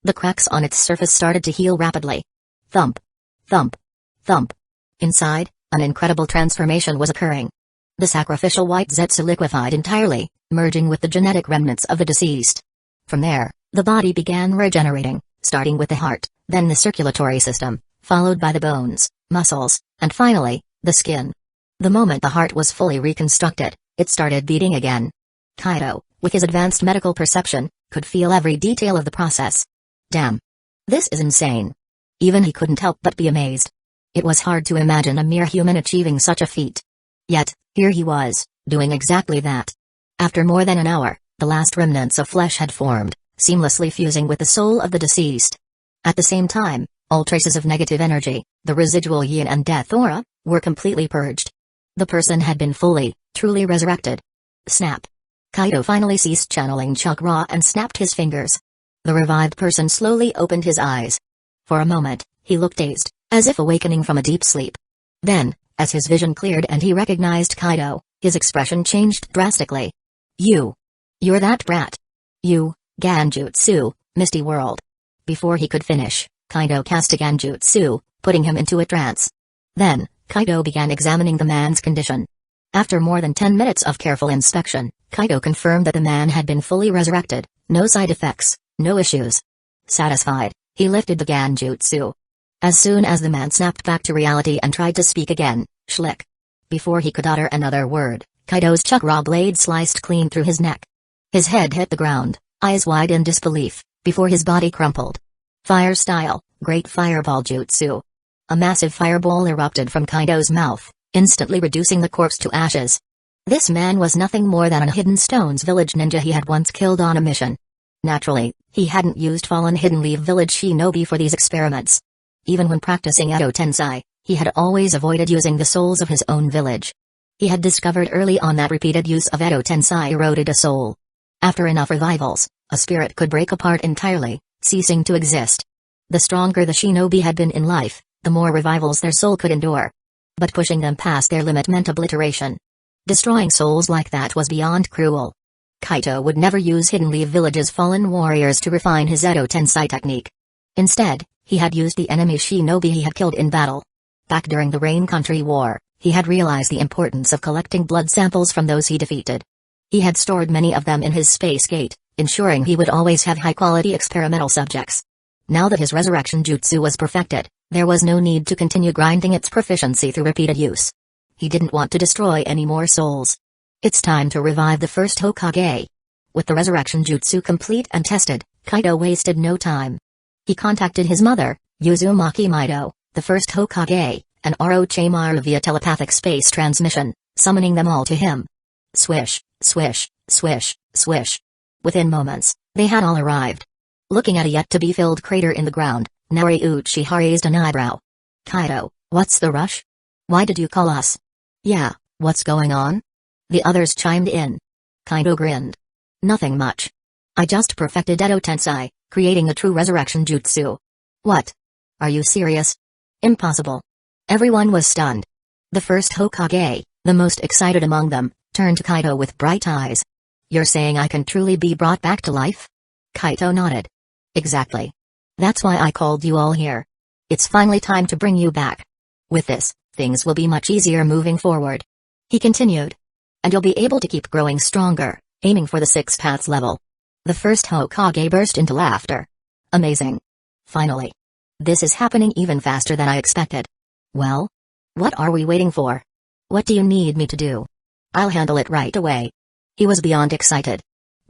The cracks on its surface started to heal rapidly. Thump. Thump. Thump. Inside, an incredible transformation was occurring. The sacrificial white zetsu liquefied entirely, merging with the genetic remnants of the deceased. From there, the body began regenerating, starting with the heart, then the circulatory system, followed by the bones, muscles, and finally, the skin. The moment the heart was fully reconstructed, it started beating again. Kaido, with his advanced medical perception, could feel every detail of the process. Damn. This is insane. Even he couldn't help but be amazed. It was hard to imagine a mere human achieving such a feat. Yet, here he was, doing exactly that. After more than an hour, the last remnants of flesh had formed, seamlessly fusing with the soul of the deceased. At the same time, all traces of negative energy, the residual yin and death aura, were completely purged. The person had been fully, truly resurrected. Snap. Kaido finally ceased channeling chakra and snapped his fingers. The revived person slowly opened his eyes. For a moment, he looked dazed, as if awakening from a deep sleep. Then, as his vision cleared and he recognized Kaido, his expression changed drastically. You're that brat. You, Ganjutsu, Misty World. Before he could finish, Kaido cast a Ganjutsu, putting him into a trance. Then, Kaido began examining the man's condition. After more than 10 minutes of careful inspection, Kaido confirmed that the man had been fully resurrected, no side effects, no issues. Satisfied, he lifted the Ganjutsu. As soon as the man snapped back to reality and tried to speak again, schlick. Before he could utter another word, Kaido's chakra blade sliced clean through his neck. His head hit the ground, eyes wide in disbelief, before his body crumpled. Fire style, Great Fireball Jutsu. A massive fireball erupted from Kaido's mouth, instantly reducing the corpse to ashes. This man was nothing more than a Hidden Stones village ninja he had once killed on a mission. Naturally, he hadn't used fallen Hidden Leaf village shinobi for these experiments. Even when practicing Edo Tensei, he had always avoided using the souls of his own village. He had discovered early on that repeated use of Edo Tensei eroded a soul. After enough revivals, a spirit could break apart entirely, ceasing to exist. The stronger the shinobi had been in life, the more revivals their soul could endure. But pushing them past their limit meant obliteration. Destroying souls like that was beyond cruel. Kaido would never use Hidden Leaf Village's fallen warriors to refine his Edo Tensei technique. Instead, he had used the enemy shinobi he had killed in battle. Back during the Rain Country War, he had realized the importance of collecting blood samples from those he defeated. He had stored many of them in his space gate, ensuring he would always have high-quality experimental subjects. Now that his resurrection jutsu was perfected, there was no need to continue grinding its proficiency through repeated use. He didn't want to destroy any more souls. It's time to revive the first Hokage. With the resurrection jutsu complete and tested, Kaido wasted no time. He contacted his mother, Uzumaki Mido, the first Hokage, and Orochimaru via telepathic space transmission, summoning them all to him. Swish, swish, swish, swish. Within moments, they had all arrived. Looking at a yet-to-be-filled crater in the ground, Naori Uchiha raised an eyebrow. Kaido, what's the rush? Why did you call us? Yeah, what's going on? The others chimed in. Kaido grinned. Nothing much. I just perfected Edo Tensei, creating a true resurrection jutsu. What? Are you serious? Impossible. Everyone was stunned. The first Hokage, the most excited among them, turned to Kaido with bright eyes. You're saying I can truly be brought back to life? Kaido nodded. Exactly. That's why I called you all here. It's finally time to bring you back. With this, things will be much easier moving forward. He continued. And you'll be able to keep growing stronger, aiming for the 6 paths level. The first Hokage burst into laughter. Amazing. Finally. This is happening even faster than I expected. Well? What are we waiting for? What do you need me to do? I'll handle it right away. He was beyond excited.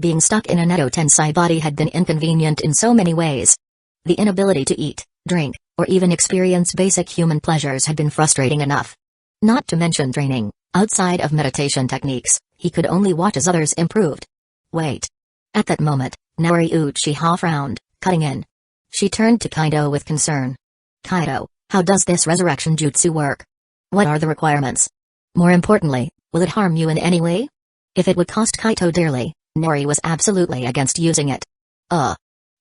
Being stuck in an Edo Tensei body had been inconvenient in so many ways. The inability to eat, drink, or even experience basic human pleasures had been frustrating enough. Not to mention draining. Outside of meditation techniques, he could only watch as others improved. Wait. At that moment, Naori Uchiha frowned, cutting in. She turned to Kaido with concern. Kaido, how does this resurrection jutsu work? What are the requirements? More importantly, will it harm you in any way? If it would cost Kaido dearly, Naori was absolutely against using it.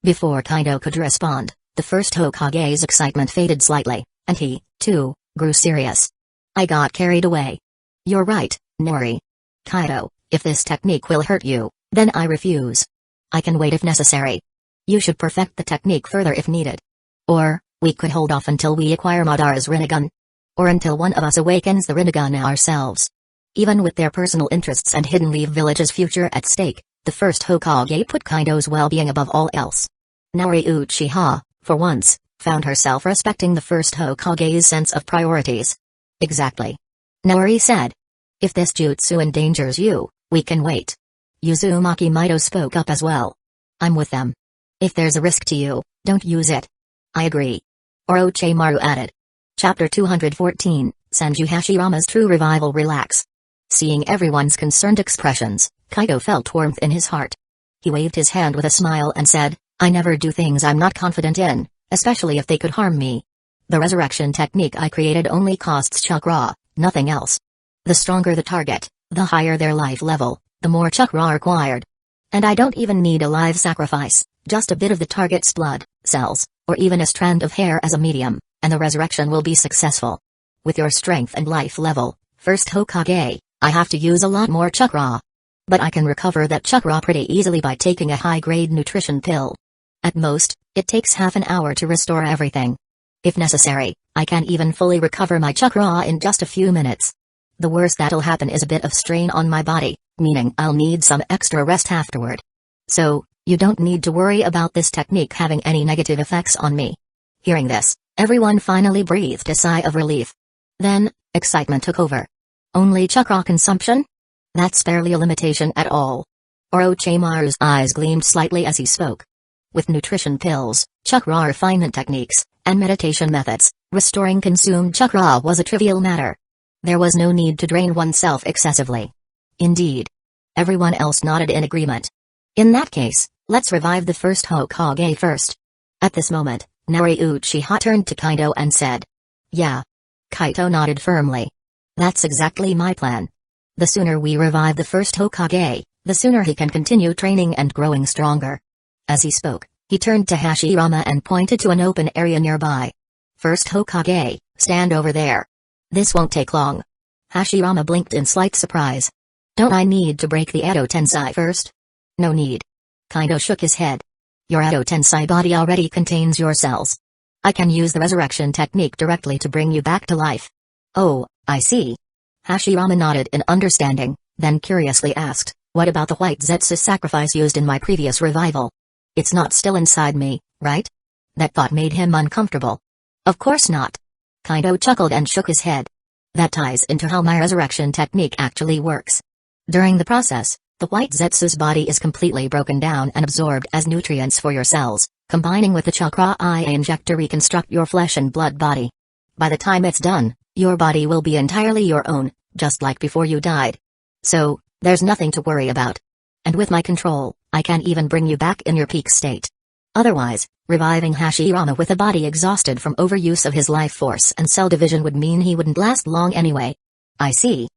Before Kaido could respond, the first Hokage's excitement faded slightly, and he, too, grew serious. I got carried away. You're right, Naori. Kaido, if this technique will hurt you, then I refuse. I can wait if necessary. You should perfect the technique further if needed. Or, we could hold off until we acquire Madara's Rinnegan. Or until one of us awakens the Rinnegan ourselves. Even with their personal interests and Hidden Leaf Village's future at stake, the first Hokage put Kaido's well-being above all else. Naori Uchiha, for once, found herself respecting the first Hokage's sense of priorities. Exactly. Naori said. If this jutsu endangers you, we can wait. Uzumaki Mido spoke up as well. I'm with them. If there's a risk to you, don't use it. I agree. Orochimaru added. Chapter 214, Senju Hashirama's True Revival. Relax. Seeing everyone's concerned expressions, Kaido felt warmth in his heart. He waved his hand with a smile and said, I never do things I'm not confident in, especially if they could harm me. The resurrection technique I created only costs chakra, nothing else. The stronger the target, the higher their life level, the more chakra required. And I don't even need a live sacrifice, just a bit of the target's blood, cells, or even a strand of hair as a medium, and the resurrection will be successful. With your strength and life level, first Hokage, I have to use a lot more chakra. But I can recover that chakra pretty easily by taking a high-grade nutrition pill. At most, it takes half an hour to restore everything. If necessary, I can even fully recover my chakra in just a few minutes. The worst that'll happen is a bit of strain on my body, meaning I'll need some extra rest afterward. So, you don't need to worry about this technique having any negative effects on me. Hearing this, everyone finally breathed a sigh of relief. Then, excitement took over. Only chakra consumption? That's barely a limitation at all. Orochimaru's eyes gleamed slightly as he spoke. With nutrition pills, chakra refinement techniques, and meditation methods, restoring consumed chakra was a trivial matter. There was no need to drain oneself excessively. Indeed. Everyone else nodded in agreement. In that case, let's revive the first Hokage first. At this moment, Naori Uchiha turned to Kaido and said. Yeah. Kaido nodded firmly. That's exactly my plan. The sooner we revive the first Hokage, the sooner he can continue training and growing stronger. As he spoke, he turned to Hashirama and pointed to an open area nearby. First Hokage, stand over there. This won't take long. Hashirama blinked in slight surprise. Don't I need to break the Edo Tensei first? No need. Kaido shook his head. Your Edo Tensei body already contains your cells. I can use the resurrection technique directly to bring you back to life. Oh, I see. Hashirama nodded in understanding, then curiously asked, what about the white Zetsu sacrifice used in my previous revival? It's not still inside me, right? That thought made him uncomfortable. Of course not. Kaido chuckled and shook his head. That ties into how my resurrection technique actually works. During the process, the white Zetsu's body is completely broken down and absorbed as nutrients for your cells, combining with the chakra I inject to reconstruct your flesh and blood body. By the time it's done, your body will be entirely your own, just like before you died. So, there's nothing to worry about. And with my control, I can even bring you back in your peak state. Otherwise, reviving Hashirama with a body exhausted from overuse of his life force and cell division would mean he wouldn't last long anyway. I see.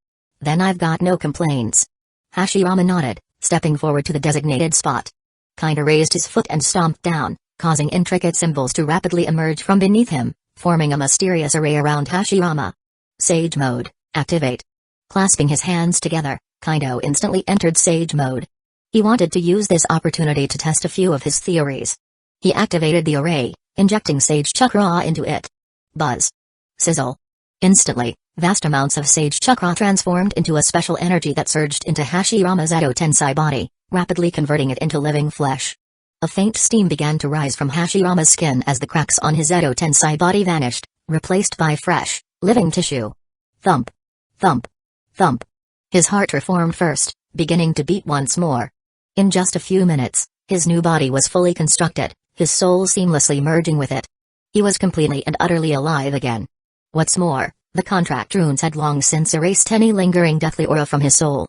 Then I've got no complaints. Hashirama nodded, stepping forward to the designated spot. Kaido raised his foot and stomped down, causing intricate symbols to rapidly emerge from beneath him, forming a mysterious array around Hashirama. Sage mode, activate. Clasping his hands together, Kaido instantly entered Sage mode. He wanted to use this opportunity to test a few of his theories. He activated the array, injecting Sage Chakra into it. Buzz. Sizzle. Instantly, vast amounts of Sage Chakra transformed into a special energy that surged into Hashirama's Edo Tensei body, rapidly converting it into living flesh. A faint steam began to rise from Hashirama's skin as the cracks on his Edo Tensei body vanished, replaced by fresh, living tissue. Thump. Thump. Thump. His heart reformed first, beginning to beat once more. In just a few minutes, his new body was fully constructed, his soul seamlessly merging with it. He was completely and utterly alive again. What's more, the contract runes had long since erased any lingering deathly aura from his soul.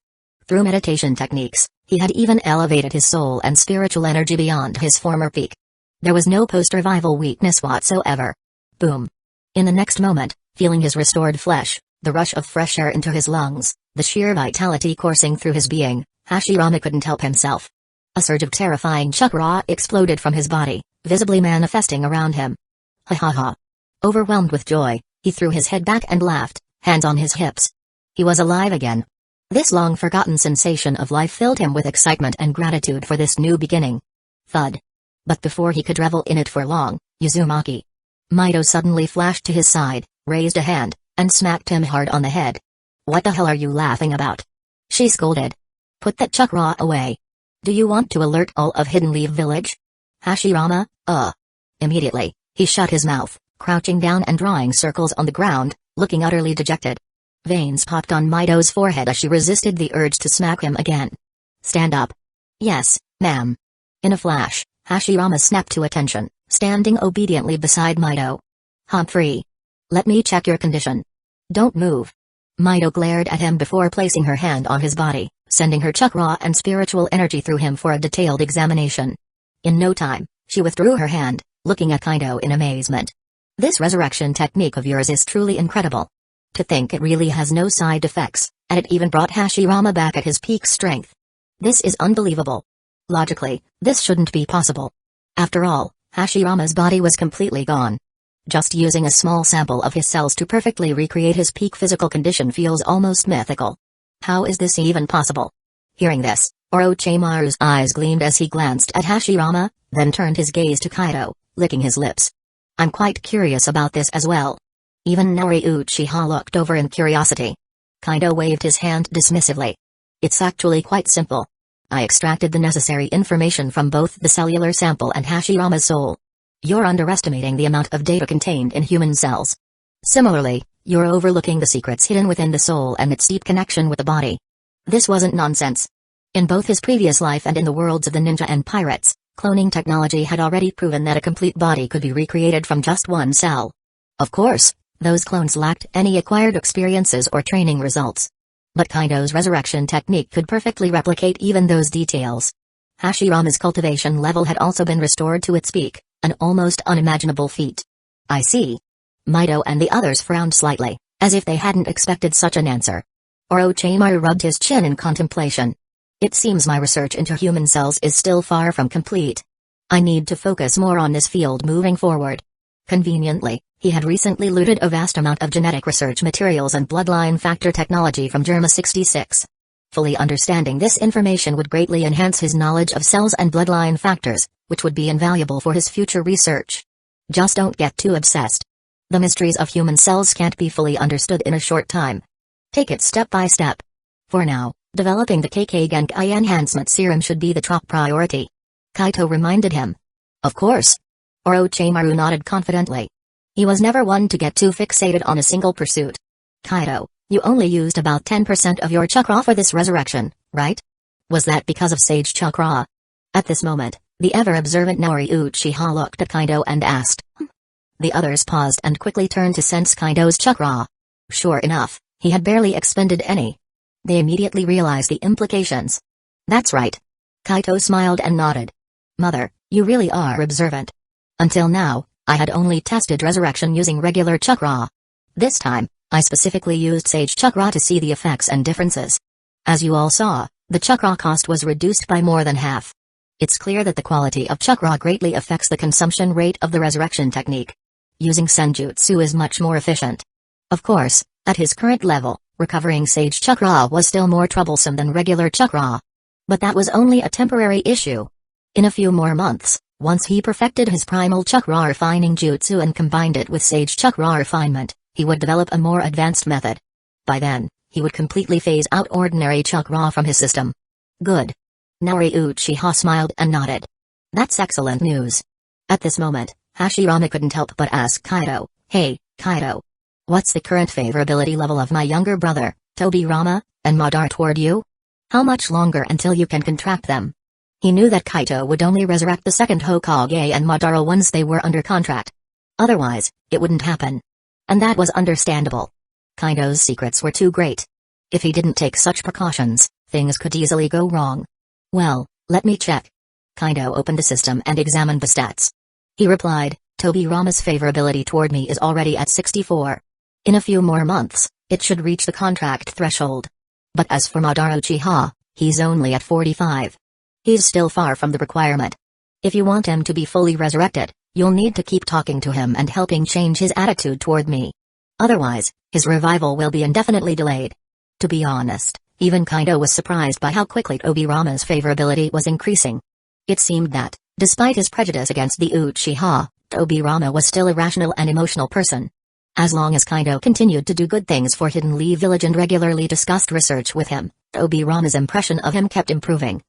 Through meditation techniques, he had even elevated his soul and spiritual energy beyond his former peak. There was no post-revival weakness whatsoever. Boom. In the next moment, feeling his restored flesh, the rush of fresh air into his lungs, the sheer vitality coursing through his being, Hashirama couldn't help himself. A surge of terrifying chakra exploded from his body, visibly manifesting around him. Ha ha ha. Overwhelmed with joy, he threw his head back and laughed, hands on his hips. He was alive again. This long-forgotten sensation of life filled him with excitement and gratitude for this new beginning. Thud. But before he could revel in it for long, Uzumaki Mido suddenly flashed to his side, raised a hand, and smacked him hard on the head. What the hell are you laughing about? She scolded. Put that chakra away. Do you want to alert all of Hidden Leaf Village? Hashirama, Immediately, he shut his mouth, crouching down and drawing circles on the ground, looking utterly dejected. Veins popped on Mido's forehead as she resisted the urge to smack him again. Stand up. Yes, ma'am. In a flash, Hashirama snapped to attention, standing obediently beside Mido. Humphrey. Let me check your condition. Don't move. Mido glared at him before placing her hand on his body, sending her chakra and spiritual energy through him for a detailed examination. In no time, she withdrew her hand, looking at Kaido in amazement. This resurrection technique of yours is truly incredible. To think it really has no side effects, and it even brought Hashirama back at his peak strength. This is unbelievable. Logically, this shouldn't be possible. After all, Hashirama's body was completely gone. Just using a small sample of his cells to perfectly recreate his peak physical condition feels almost mythical. How is this even possible? Hearing this, Orochimaru's eyes gleamed as he glanced at Hashirama, then turned his gaze to Kaido, licking his lips. I'm quite curious about this as well. Even Nori Uchiha looked over in curiosity. Kaido waved his hand dismissively. It's actually quite simple. I extracted the necessary information from both the cellular sample and Hashirama's soul. You're underestimating the amount of data contained in human cells. Similarly, you're overlooking the secrets hidden within the soul and its deep connection with the body. This wasn't nonsense. In both his previous life and in the worlds of the ninja and pirates, cloning technology had already proven that a complete body could be recreated from just one cell. Of course, those clones lacked any acquired experiences or training results. But Kaido's resurrection technique could perfectly replicate even those details. Hashirama's cultivation level had also been restored to its peak, an almost unimaginable feat. I see. Mido and the others frowned slightly, as if they hadn't expected such an answer. Orochimaru rubbed his chin in contemplation. It seems my research into human cells is still far from complete. I need to focus more on this field moving forward. Conveniently, he had recently looted a vast amount of genetic research materials and bloodline factor technology from Germa 66. Fully understanding this information would greatly enhance his knowledge of cells and bloodline factors, which would be invaluable for his future research. Just don't get too obsessed. The mysteries of human cells can't be fully understood in a short time. Take it step by step. For now, developing the Kazekage enhancement serum should be the top priority. Kaito reminded him. Of course. Orochimaru nodded confidently. He was never one to get too fixated on a single pursuit. Kaito, you only used about 10% of your chakra for this resurrection, right? Was that because of Sage Chakra? At this moment, the ever-observant Nori Uchiha looked at Kaido and asked. The others paused and quickly turned to sense Kaido's chakra. Sure enough, he had barely expended any. They immediately realized the implications. That's right. Kaito smiled and nodded. Mother, You really are observant. Until now, I had only tested resurrection using regular chakra. This time, I specifically used sage chakra to see the effects and differences. As you all saw, the chakra cost was reduced by more than half. It's clear that the quality of chakra greatly affects the consumption rate of the resurrection technique. Using senjutsu is much more efficient. Of course, at his current level, recovering sage chakra was still more troublesome than regular chakra. But that was only a temporary issue. In a few more months, once he perfected his primal chakra refining jutsu and combined it with sage chakra refinement, he would develop a more advanced method. By then, he would completely phase out ordinary chakra from his system. Good. Naori Uchiha smiled and nodded. That's excellent news. At this moment, Hashirama couldn't help but ask Kaido, "Hey, Kaido. What's the current favorability level of my younger brother, Tobirama, and Madara toward you? How much longer until you can contract them?" He knew that Kaido would only resurrect the second Hokage and Madara once they were under contract. Otherwise, it wouldn't happen. And that was understandable. Kaido's secrets were too great. If he didn't take such precautions, things could easily go wrong. Well, let me check. Kaido opened the system and examined the stats. He replied, Tobirama's favorability toward me is already at 64. In a few more months, it should reach the contract threshold. But as for Madara Uchiha, he's only at 45. He's still far from the requirement. If you want him to be fully resurrected, you'll need to keep talking to him and helping change his attitude toward me. Otherwise, his revival will be indefinitely delayed. To be honest, even Kaido was surprised by how quickly Tobirama's favorability was increasing. It seemed that, despite his prejudice against the Uchiha, Tobirama was still a rational and emotional person. As long as Kaido continued to do good things for Hidden Lee Village and regularly discussed research with him, Tobirama's impression of him kept improving.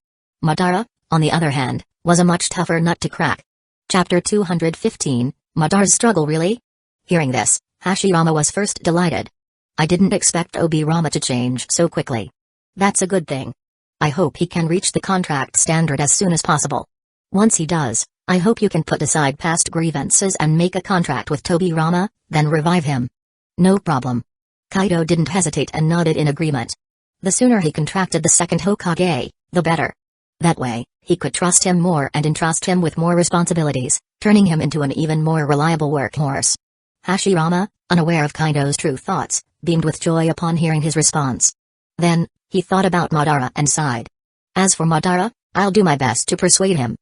Madara, on the other hand, was a much tougher nut to crack. Chapter 215, Madara's Struggle Really? Hearing this, Hashirama was first delighted. I didn't expect Tobirama to change so quickly. That's a good thing. I hope he can reach the contract standard as soon as possible. Once he does, I hope you can put aside past grievances and make a contract with Tobirama, then revive him. No problem. Kaido didn't hesitate and nodded in agreement. The sooner he contracted the second Hokage, the better. That way, he could trust him more and entrust him with more responsibilities, turning him into an even more reliable workhorse. Hashirama, unaware of Kaido's true thoughts, beamed with joy upon hearing his response. Then, he thought about Madara and sighed. As for Madara, I'll do my best to persuade him.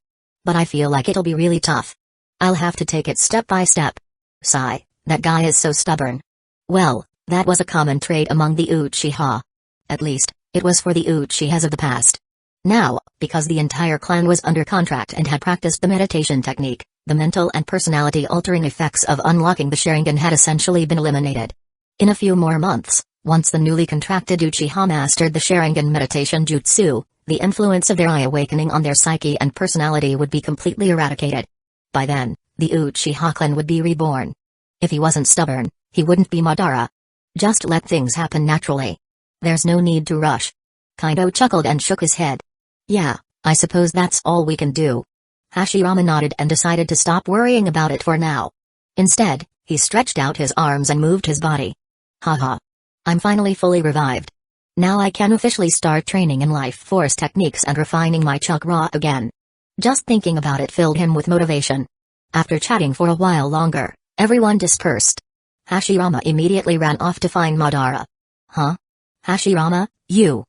But I feel like it'll be really tough. I'll have to take it step by step. Sigh, that guy is so stubborn. Well, that was a common trait among the Uchiha. At least, it was for the Uchihas of the past. Now, because the entire clan was under contract and had practiced the meditation technique, the mental and personality-altering effects of unlocking the Sharingan had essentially been eliminated. In a few more months, once the newly contracted Uchiha mastered the Sharingan meditation jutsu, the influence of their eye awakening on their psyche and personality would be completely eradicated. By then, the Uchiha clan would be reborn. If he wasn't stubborn, he wouldn't be Madara. Just let things happen naturally. There's no need to rush. Kaido chuckled and shook his head. Yeah, I suppose that's all we can do. Hashirama nodded and decided to stop worrying about it for now. Instead, he stretched out his arms and moved his body. Haha. I'm finally fully revived. Now I can officially start training in life force techniques and refining my chakra again. Just thinking about it filled him with motivation. After chatting for a while longer, everyone dispersed. Hashirama immediately ran off to find Madara. Huh? Hashirama, you?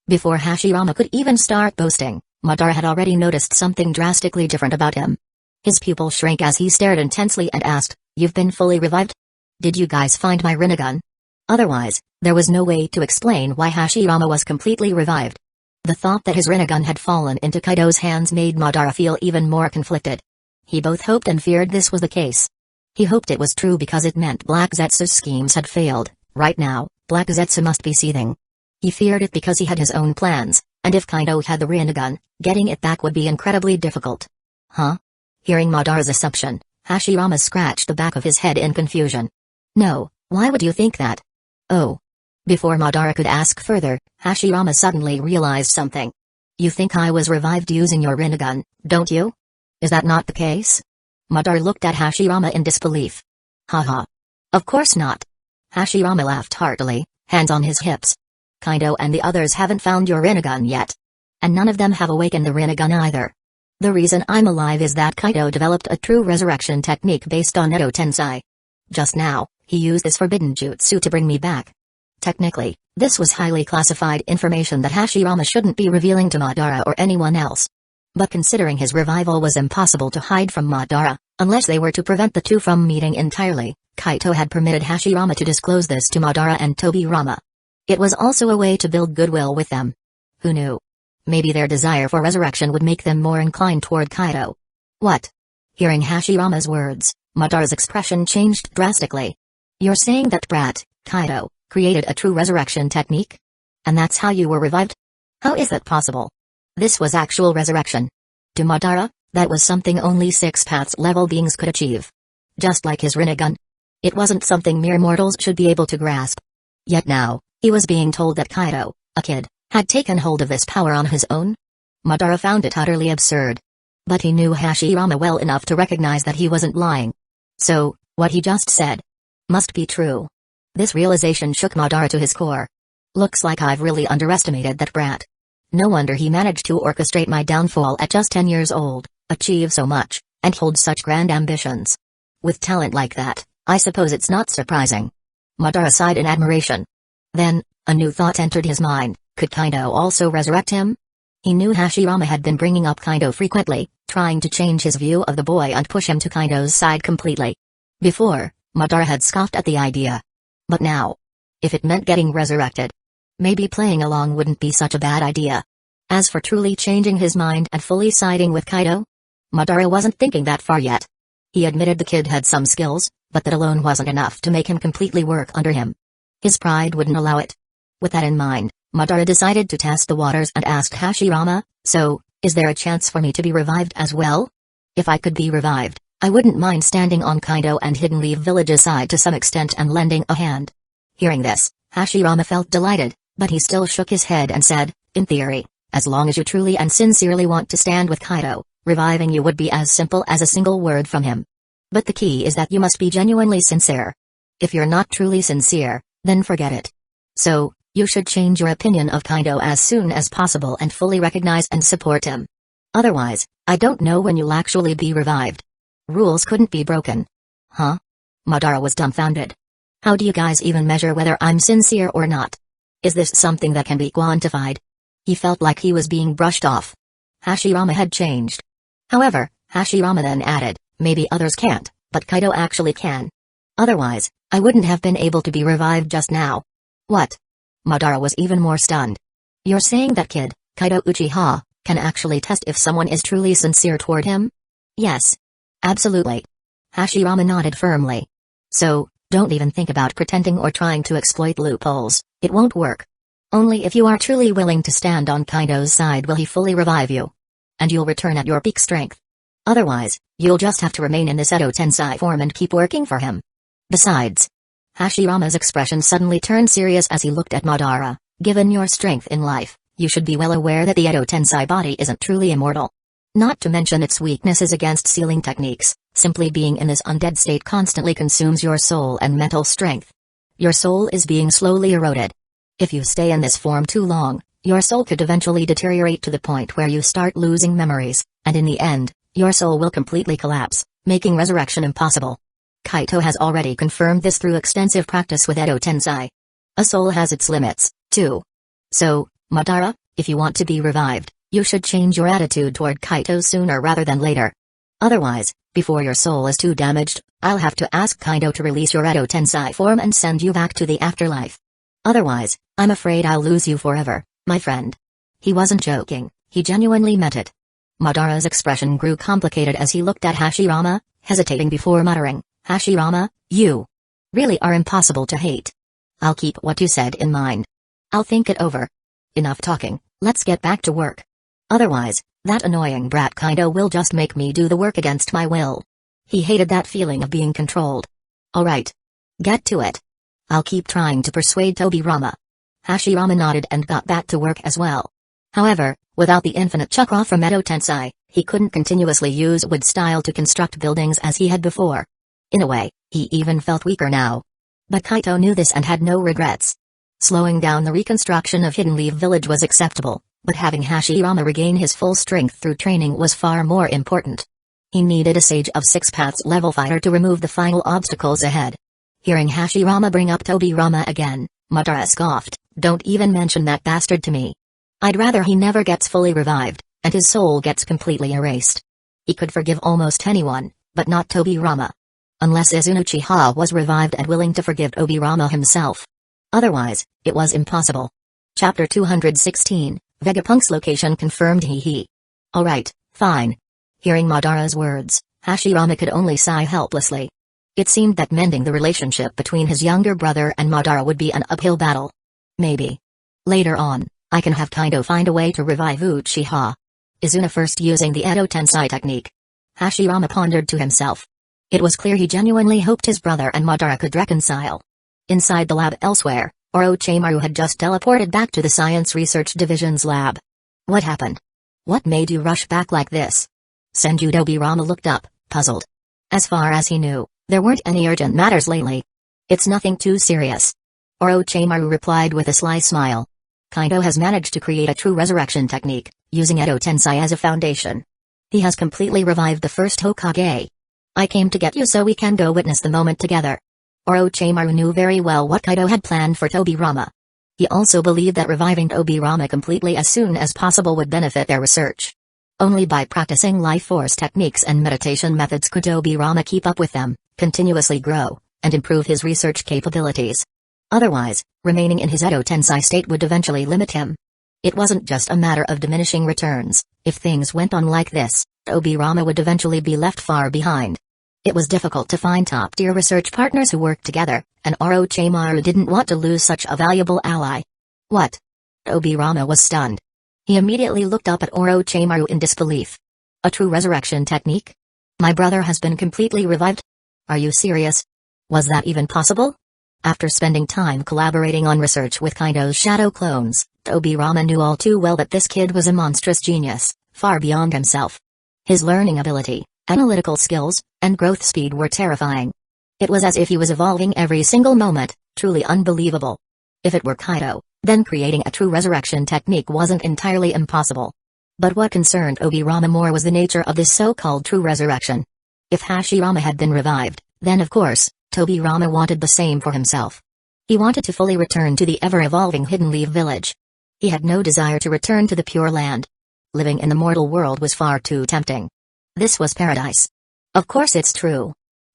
Before Hashirama could even start boasting, Madara had already noticed something drastically different about him. His pupil shrank as he stared intensely and asked, You've been fully revived? Did you guys find my Rinnegan? Otherwise, there was no way to explain why Hashirama was completely revived. The thought that his Rinnegan had fallen into Kaido's hands made Madara feel even more conflicted. He both hoped and feared this was the case. He hoped it was true because it meant Black Zetsu's schemes had failed. Right now, Black Zetsu must be seething. He feared it because he had his own plans, and if Kaido had the Rinnegan, getting it back would be incredibly difficult. Huh? Hearing Madara's assumption, Hashirama scratched the back of his head in confusion. No, why would you think that? Oh. Before Madara could ask further, Hashirama suddenly realized something. You think I was revived using your Rinnegan, don't you? Is that not the case? Madara looked at Hashirama in disbelief. Haha. Of course not. Hashirama laughed heartily, hands on his hips. Kaido and the others haven't found your Rinnegan yet. And none of them have awakened the Rinnegan either. The reason I'm alive is that Kaido developed a true resurrection technique based on Edo Tensei. Just now, he used this forbidden jutsu to bring me back. Technically, this was highly classified information that Hashirama shouldn't be revealing to Madara or anyone else. But considering his revival was impossible to hide from Madara, unless they were to prevent the two from meeting entirely, Kaito had permitted Hashirama to disclose this to Madara and Tobirama. It was also a way to build goodwill with them. Who knew? Maybe their desire for resurrection would make them more inclined toward Kaito. What? Hearing Hashirama's words, Madara's expression changed drastically. You're saying that brat, Kaito, created a true resurrection technique? And that's how you were revived? How is that possible? This was actual resurrection. To Madara, that was something only 6th level beings could achieve. Just like his Rinnegan. It wasn't something mere mortals should be able to grasp. Yet now, he was being told that Kaito, a kid, had taken hold of this power on his own? Madara found it utterly absurd. But he knew Hashirama well enough to recognize that he wasn't lying. So, what he just said must be true. This realization shook Madara to his core. Looks like I've really underestimated that brat. No wonder he managed to orchestrate my downfall at just 10 years old, achieve so much, and hold such grand ambitions. With talent like that, I suppose it's not surprising. Madara sighed in admiration. Then, a new thought entered his mind. Could Kaido also resurrect him? He knew Hashirama had been bringing up Kaido frequently, trying to change his view of the boy and push him to Kaido's side completely. Before, Madara had scoffed at the idea. But now, if it meant getting resurrected, maybe playing along wouldn't be such a bad idea. As for truly changing his mind and fully siding with Kaido, Madara wasn't thinking that far yet. He admitted the kid had some skills, but that alone wasn't enough to make him completely work under him. His pride wouldn't allow it. With that in mind, Madara decided to test the waters and asked Hashirama, so, is there a chance for me to be revived as well? If I could be revived, I wouldn't mind standing on Kaido and Hidden Leaf Village's side to some extent and lending a hand. Hearing this, Hashirama felt delighted, but he still shook his head and said, in theory, as long as you truly and sincerely want to stand with Kaido, reviving you would be as simple as a single word from him. But the key is that you must be genuinely sincere. If you're not truly sincere, then forget it. So, you should change your opinion of Kaido as soon as possible and fully recognize and support him. Otherwise, I don't know when you'll actually be revived. Rules couldn't be broken. Huh? Madara was dumbfounded. How do you guys even measure whether I'm sincere or not? Is this something that can be quantified? He felt like he was being brushed off. Hashirama had changed. However, Hashirama then added, maybe others can't, but Kaido actually can. Otherwise, I wouldn't have been able to be revived just now. What? Madara was even more stunned. You're saying that kid, Kaido Uchiha, can actually test if someone is truly sincere toward him? Yes. Absolutely. Hashirama nodded firmly. So, don't even think about pretending or trying to exploit loopholes, it won't work. Only if you are truly willing to stand on Kaido's side will he fully revive you. And you'll return at your peak strength. Otherwise, you'll just have to remain in this Edo Tensei form and keep working for him. Besides, Hashirama's expression suddenly turned serious as he looked at Madara. Given your strength in life, you should be well aware that the Edo Tensei body isn't truly immortal. Not to mention its weaknesses against sealing techniques, simply being in this undead state constantly consumes your soul and mental strength. Your soul is being slowly eroded. If you stay in this form too long, your soul could eventually deteriorate to the point where you start losing memories, and in the end, your soul will completely collapse, making resurrection impossible. Kaito has already confirmed this through extensive practice with Edo Tensei. A soul has its limits, too. So, Madara, if you want to be revived, you should change your attitude toward Kaito sooner rather than later. Otherwise, before your soul is too damaged, I'll have to ask Kaito to release your Edo Tensei form and send you back to the afterlife. Otherwise, I'm afraid I'll lose you forever, my friend. He wasn't joking, he genuinely meant it. Madara's expression grew complicated as he looked at Hashirama, hesitating before muttering, Hashirama, you really are impossible to hate. I'll keep what you said in mind. I'll think it over. Enough talking, let's get back to work. Otherwise, that annoying brat Kaido will just make me do the work against my will. He hated that feeling of being controlled. Alright. Get to it. I'll keep trying to persuade Tobirama. Hashirama nodded and got back to work as well. However, without the infinite chakra from Edo Tensei, he couldn't continuously use wood style to construct buildings as he had before. In a way, he even felt weaker now. But Kaito knew this and had no regrets. Slowing down the reconstruction of Hidden Leaf Village was acceptable, But having Hashirama regain his full strength through training was far more important. He needed a Sage of Six Paths level fighter to remove the final obstacles ahead. Hearing Hashirama bring up Tobirama again, Madara scoffed, "Don't even mention that bastard to me. I'd rather he never gets fully revived, and his soul gets completely erased." He could forgive almost anyone, but not Tobirama. Unless Izune Uchiha was revived and willing to forgive Tobirama himself. Otherwise, it was impossible. Chapter 216, Vegapunk's location confirmed. He. Alright, fine. Hearing Madara's words, Hashirama could only sigh helplessly. It seemed that mending the relationship between his younger brother and Madara would be an uphill battle. Maybe. Later on, I can have Kaido find a way to revive Uchiha. Izuna first using the Edo Tensei technique. Hashirama pondered to himself. It was clear he genuinely hoped his brother and Madara could reconcile. Inside the lab elsewhere, Orochimaru had just teleported back to the Science Research Division's lab. What happened? What made you rush back like this? Senju Tobirama looked up, puzzled. As far as he knew, there weren't any urgent matters lately. It's nothing too serious. Orochimaru replied with a sly smile. Kaido has managed to create a true resurrection technique, using Edo Tensei as a foundation. He has completely revived the first Hokage. I came to get you so we can go witness the moment together. Orochimaru knew very well what Kaido had planned for Tobirama. He also believed that reviving Tobirama completely as soon as possible would benefit their research. Only by practicing life force techniques and meditation methods could Tobirama keep up with them, continuously grow, and improve his research capabilities. Otherwise, remaining in his Edo Tensei state would eventually limit him. It wasn't just a matter of diminishing returns. If things went on like this, Tobirama would eventually be left far behind. It was difficult to find top-tier research partners who worked together, and Orochimaru didn't want to lose such a valuable ally. What? Tobirama was stunned. He immediately looked up at Orochimaru in disbelief. A true resurrection technique? My brother has been completely revived? Are you serious? Was that even possible? After spending time collaborating on research with Kaido's shadow clones, Tobirama knew all too well that this kid was a monstrous genius, far beyond himself. His learning ability, analytical skills, and growth speed were terrifying. It was as if he was evolving every single moment, truly unbelievable. If it were Kaido, then creating a true resurrection technique wasn't entirely impossible. But what concerned Tobirama more was the nature of this so-called true resurrection. If Hashirama had been revived, then of course, Tobirama wanted the same for himself. He wanted to fully return to the ever-evolving Hidden Leaf village. He had no desire to return to the Pure Land. Living in the mortal world was far too tempting. This was paradise. Of course it's true.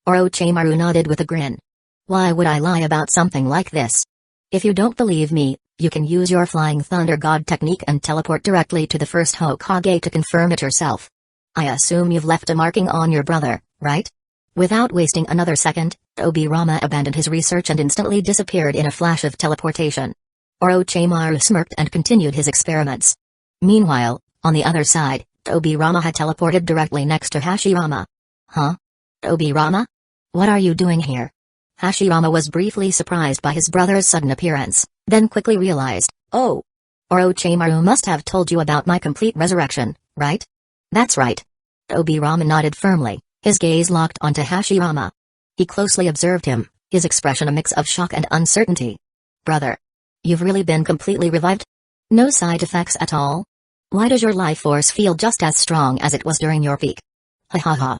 Orochimaru nodded with a grin. Why would I lie about something like this? If you don't believe me, you can use your Flying Thunder God technique and teleport directly to the first Hokage to confirm it yourself. I assume you've left a marking on your brother, right? Without wasting another second, Tobirama abandoned his research and instantly disappeared in a flash of teleportation. Orochimaru smirked and continued his experiments. Meanwhile, on the other side, Tobirama had teleported directly next to Hashirama. Huh? Tobirama? What are you doing here? Hashirama was briefly surprised by his brother's sudden appearance, then quickly realized, oh. Orochimaru must have told you about my complete resurrection, right? That's right. Tobirama nodded firmly, his gaze locked onto Hashirama. He closely observed him, his expression a mix of shock and uncertainty. Brother. You've really been completely revived? No side effects at all? Why does your life force feel just as strong as it was during your peak? Ha ha ha.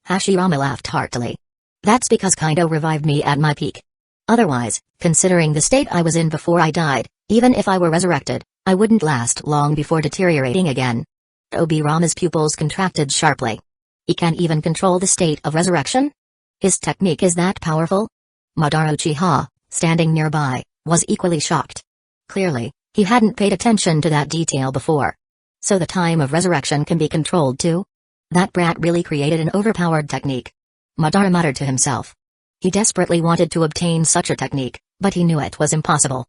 Hashirama laughed heartily. That's because Kaido revived me at my peak. Otherwise, considering the state I was in before I died, even if I were resurrected, I wouldn't last long before deteriorating again. Tobirama's pupils contracted sharply. He can't even control the state of resurrection? His technique is that powerful? Madara Uchiha, standing nearby, was equally shocked. Clearly, he hadn't paid attention to that detail before. So the time of resurrection can be controlled too? That brat really created an overpowered technique. Madara muttered to himself. He desperately wanted to obtain such a technique, but he knew it was impossible.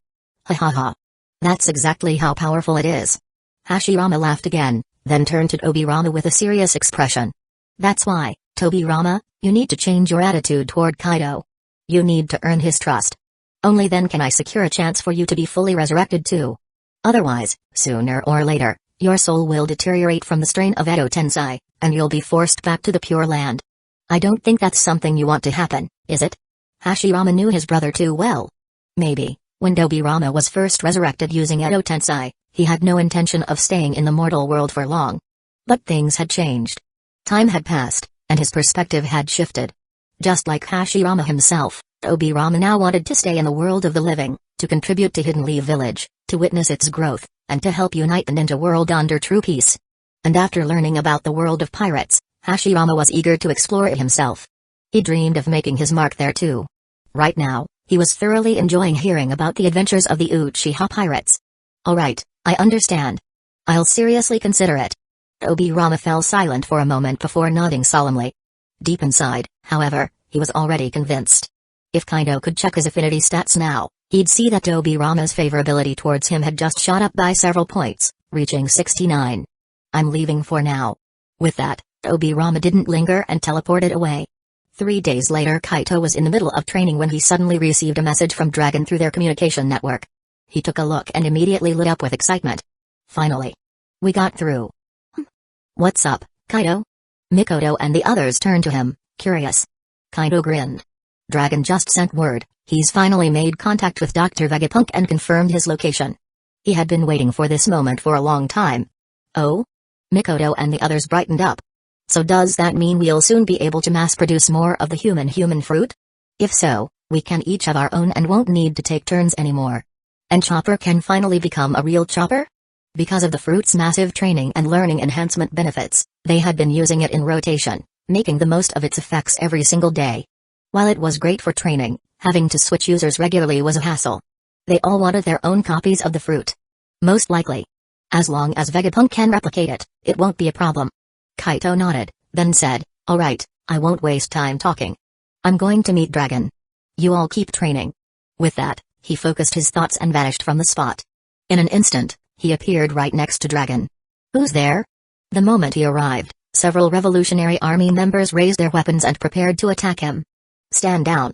Ha ha ha. That's exactly how powerful it is. Hashirama laughed again, then turned to Tobirama with a serious expression. That's why, Tobirama, you need to change your attitude toward Kaido. You need to earn his trust. Only then can I secure a chance for you to be fully resurrected too. Otherwise, sooner or later, your soul will deteriorate from the strain of Edo Tensei, and you'll be forced back to the Pure Land. I don't think that's something you want to happen, is it? Hashirama knew his brother too well. Maybe, When Dobirama was first resurrected using Edo Tensei, he had no intention of staying in the mortal world for long. But things had changed. Time had passed, and his perspective had shifted. Just like Hashirama himself, Dobirama now wanted to stay in the world of the living, to contribute to Hidden Leaf Village, to witness its growth, and to help unite the ninja world under true peace. And after learning about the world of pirates, Hashirama was eager to explore it himself. He dreamed of making his mark there too. Right now, he was thoroughly enjoying hearing about the adventures of the Uchiha pirates. Alright, I understand. I'll seriously consider it. Dobirama fell silent for a moment before nodding solemnly. Deep inside, however, he was already convinced. If Kaido could check his affinity stats now, he'd see that Dobirama's favorability towards him had just shot up by several points, reaching 69. I'm leaving for now. With that, Dobirama didn't linger and teleported away. 3 days later, Kaito was in the middle of training when he suddenly received a message from Dragon through their communication network. He took a look and immediately lit up with excitement. Finally. We got through. What's up, Kaito? Mikoto and the others turned to him, curious. Kaito grinned. Dragon just sent word, he's finally made contact with Dr. Vegapunk and confirmed his location. He had been waiting for this moment for a long time. Oh? Mikoto and the others brightened up. So does that mean we'll soon be able to mass-produce more of the human fruit? If so, we can each have our own and won't need to take turns anymore. And Chopper can finally become a real Chopper? Because of the fruit's massive training and learning enhancement benefits, they had been using it in rotation, making the most of its effects every single day. While it was great for training, having to switch users regularly was a hassle. They all wanted their own copies of the fruit. Most likely. As long as Vegapunk can replicate it, it won't be a problem. Kaito nodded, then said, alright, I won't waste time talking. I'm going to meet Dragon. You all keep training. With that, he focused his thoughts and vanished from the spot. In an instant, he appeared right next to Dragon. Who's there? The moment he arrived, several Revolutionary Army members raised their weapons and prepared to attack him. Stand down.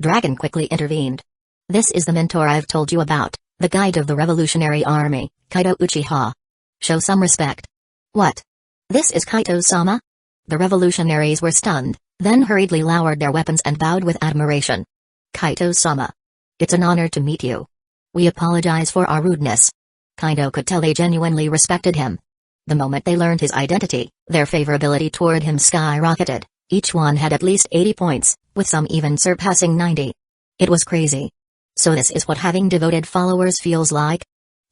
Dragon quickly intervened. This is the mentor I've told you about, the guide of the Revolutionary Army, Kaito Uchiha. Show some respect. What? This is Kaito-sama? The revolutionaries were stunned, then hurriedly lowered their weapons and bowed with admiration. Kaito-sama. It's an honor to meet you. We apologize for our rudeness. Kaido could tell they genuinely respected him. The moment they learned his identity, their favorability toward him skyrocketed. Each one had at least 80 points, with some even surpassing 90. It was crazy. So this is what having devoted followers feels like?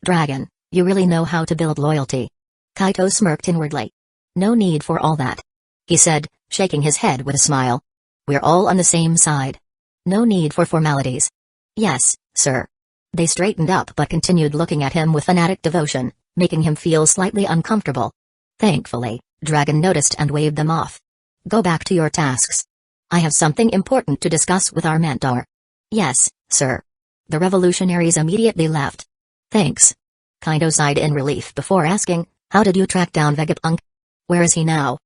Dragon, you really know how to build loyalty. Kaito smirked inwardly. No need for all that. He said, shaking his head with a smile. We're all on the same side. No need for formalities. Yes, sir. They straightened up but continued looking at him with fanatic devotion, making him feel slightly uncomfortable. Thankfully, Dragon noticed and waved them off. Go back to your tasks. I have something important to discuss with our mentor. Yes, sir. The revolutionaries immediately left. Thanks. Kaido sighed in relief before asking, how did you track down Vegapunk? Where is he now?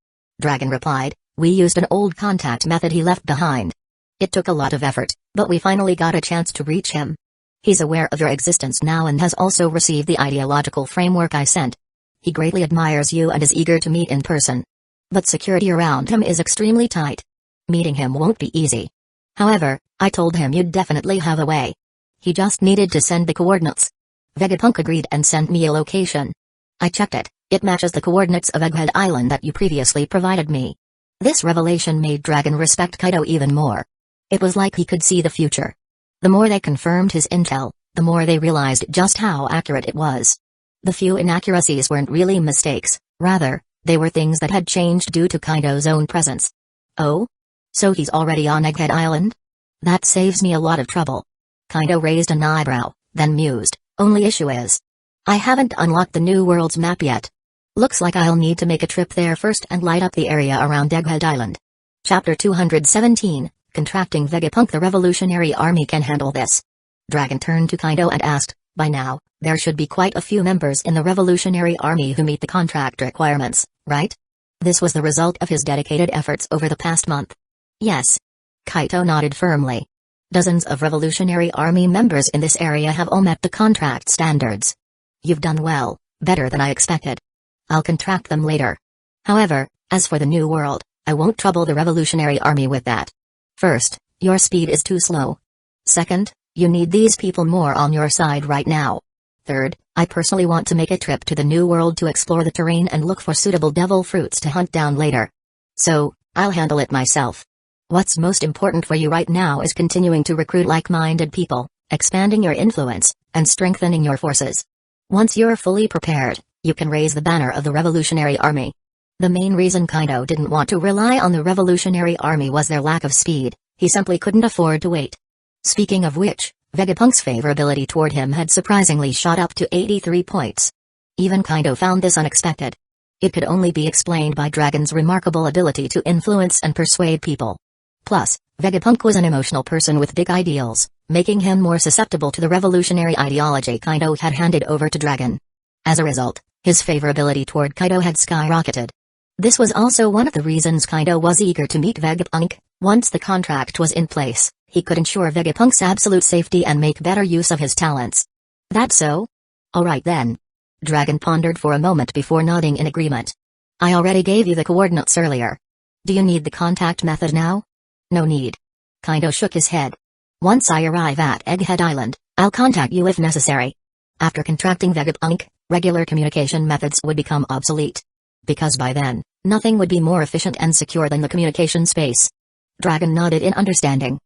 Dragon replied, we used an old contact method he left behind. It took a lot of effort, but we finally got a chance to reach him. He's aware of your existence now and has also received the ideological framework I sent. He greatly admires you and is eager to meet in person. But security around him is extremely tight. Meeting him won't be easy. However, I told him you'd definitely have a way. He just needed to send the coordinates. Vegapunk agreed and sent me a location. I checked it. It matches the coordinates of Egghead Island that you previously provided me. This revelation made Dragon respect Kaido even more. It was like he could see the future. The more they confirmed his intel, the more they realized just how accurate it was. The few inaccuracies weren't really mistakes, rather, they were things that had changed due to Kaido's own presence. Oh? So he's already on Egghead Island? That saves me a lot of trouble. Kaido raised an eyebrow, then mused, only issue is, I haven't unlocked the New World's map yet. Looks like I'll need to make a trip there first and light up the area around Egghead Island. Chapter 217, Contracting Vegapunk. The Revolutionary Army can handle this. Dragon turned to Kaido and asked, by now, there should be quite a few members in the Revolutionary Army who meet the contract requirements, right? This was the result of his dedicated efforts over the past month. Yes. Kaito nodded firmly. Dozens of Revolutionary Army members in this area have all met the contract standards. You've done well, better than I expected. I'll contract them later. However, as for the New World, I won't trouble the Revolutionary Army with that. First, your speed is too slow. Second, You need these people more on your side right now. Third, I personally want to make a trip to the New World to explore the terrain and look for suitable devil fruits to hunt down later. So, I'll handle it myself. What's most important for you right now is continuing to recruit like-minded people, expanding your influence, and strengthening your forces. Once you're fully prepared, you can raise the banner of the Revolutionary Army. The main reason Kaido didn't want to rely on the Revolutionary Army was their lack of speed. He simply couldn't afford to wait. Speaking of which, Vegapunk's favorability toward him had surprisingly shot up to 83 points. Even Kaido found this unexpected. It could only be explained by Dragon's remarkable ability to influence and persuade people. Plus, Vegapunk was an emotional person with big ideals, making him more susceptible to the revolutionary ideology Kaido had handed over to Dragon. As a result, his favorability toward Kaido had skyrocketed. This was also one of the reasons Kaido was eager to meet Vegapunk. Once the contract was in place, he could ensure Vegapunk's absolute safety and make better use of his talents. That so? Alright then. Dragon pondered for a moment before nodding in agreement. I already gave you the coordinates earlier. Do you need the contact method now? No need. Kaido shook his head. Once I arrive at Egghead Island, I'll contact you if necessary. After contracting Vegapunk, regular communication methods would become obsolete. Because by then, nothing would be more efficient and secure than the communication space. Dragon nodded in understanding.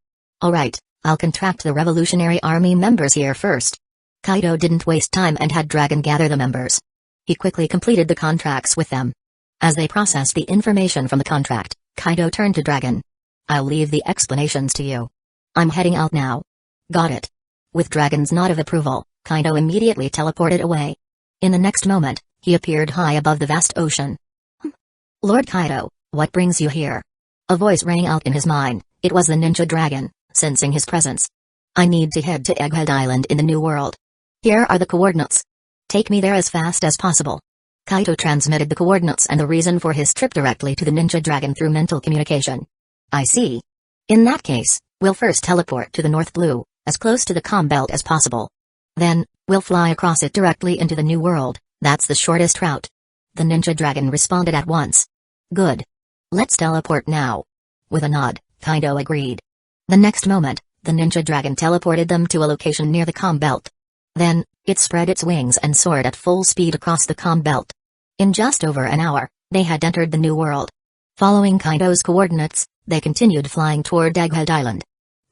Alright, I'll contract the Revolutionary Army members here first. Kaido didn't waste time and had Dragon gather the members. He quickly completed the contracts with them. As they processed the information from the contract, Kaido turned to Dragon. I'll leave the explanations to you. I'm heading out now. Got it. With Dragon's nod of approval, Kaido immediately teleported away. In the next moment, he appeared high above the vast ocean. Lord Kaido, what brings you here? A voice rang out in his mind. It was the ninja dragon, sensing his presence. I need to head to Egghead Island in the New World. Here are the coordinates. Take me there as fast as possible. Kaido transmitted the coordinates and the reason for his trip directly to the ninja dragon through mental communication. I see. In that case, we'll first teleport to the North Blue, as close to the calm belt as possible. Then, we'll fly across it directly into the New World. That's the shortest route. The ninja dragon responded at once. Good. Let's teleport now. With a nod, Kaido agreed. The next moment, the ninja dragon teleported them to a location near the calm belt. Then, it spread its wings and soared at full speed across the calm belt. In just over an hour, they had entered the New World. Following Kaido's coordinates, they continued flying toward Egghead Island.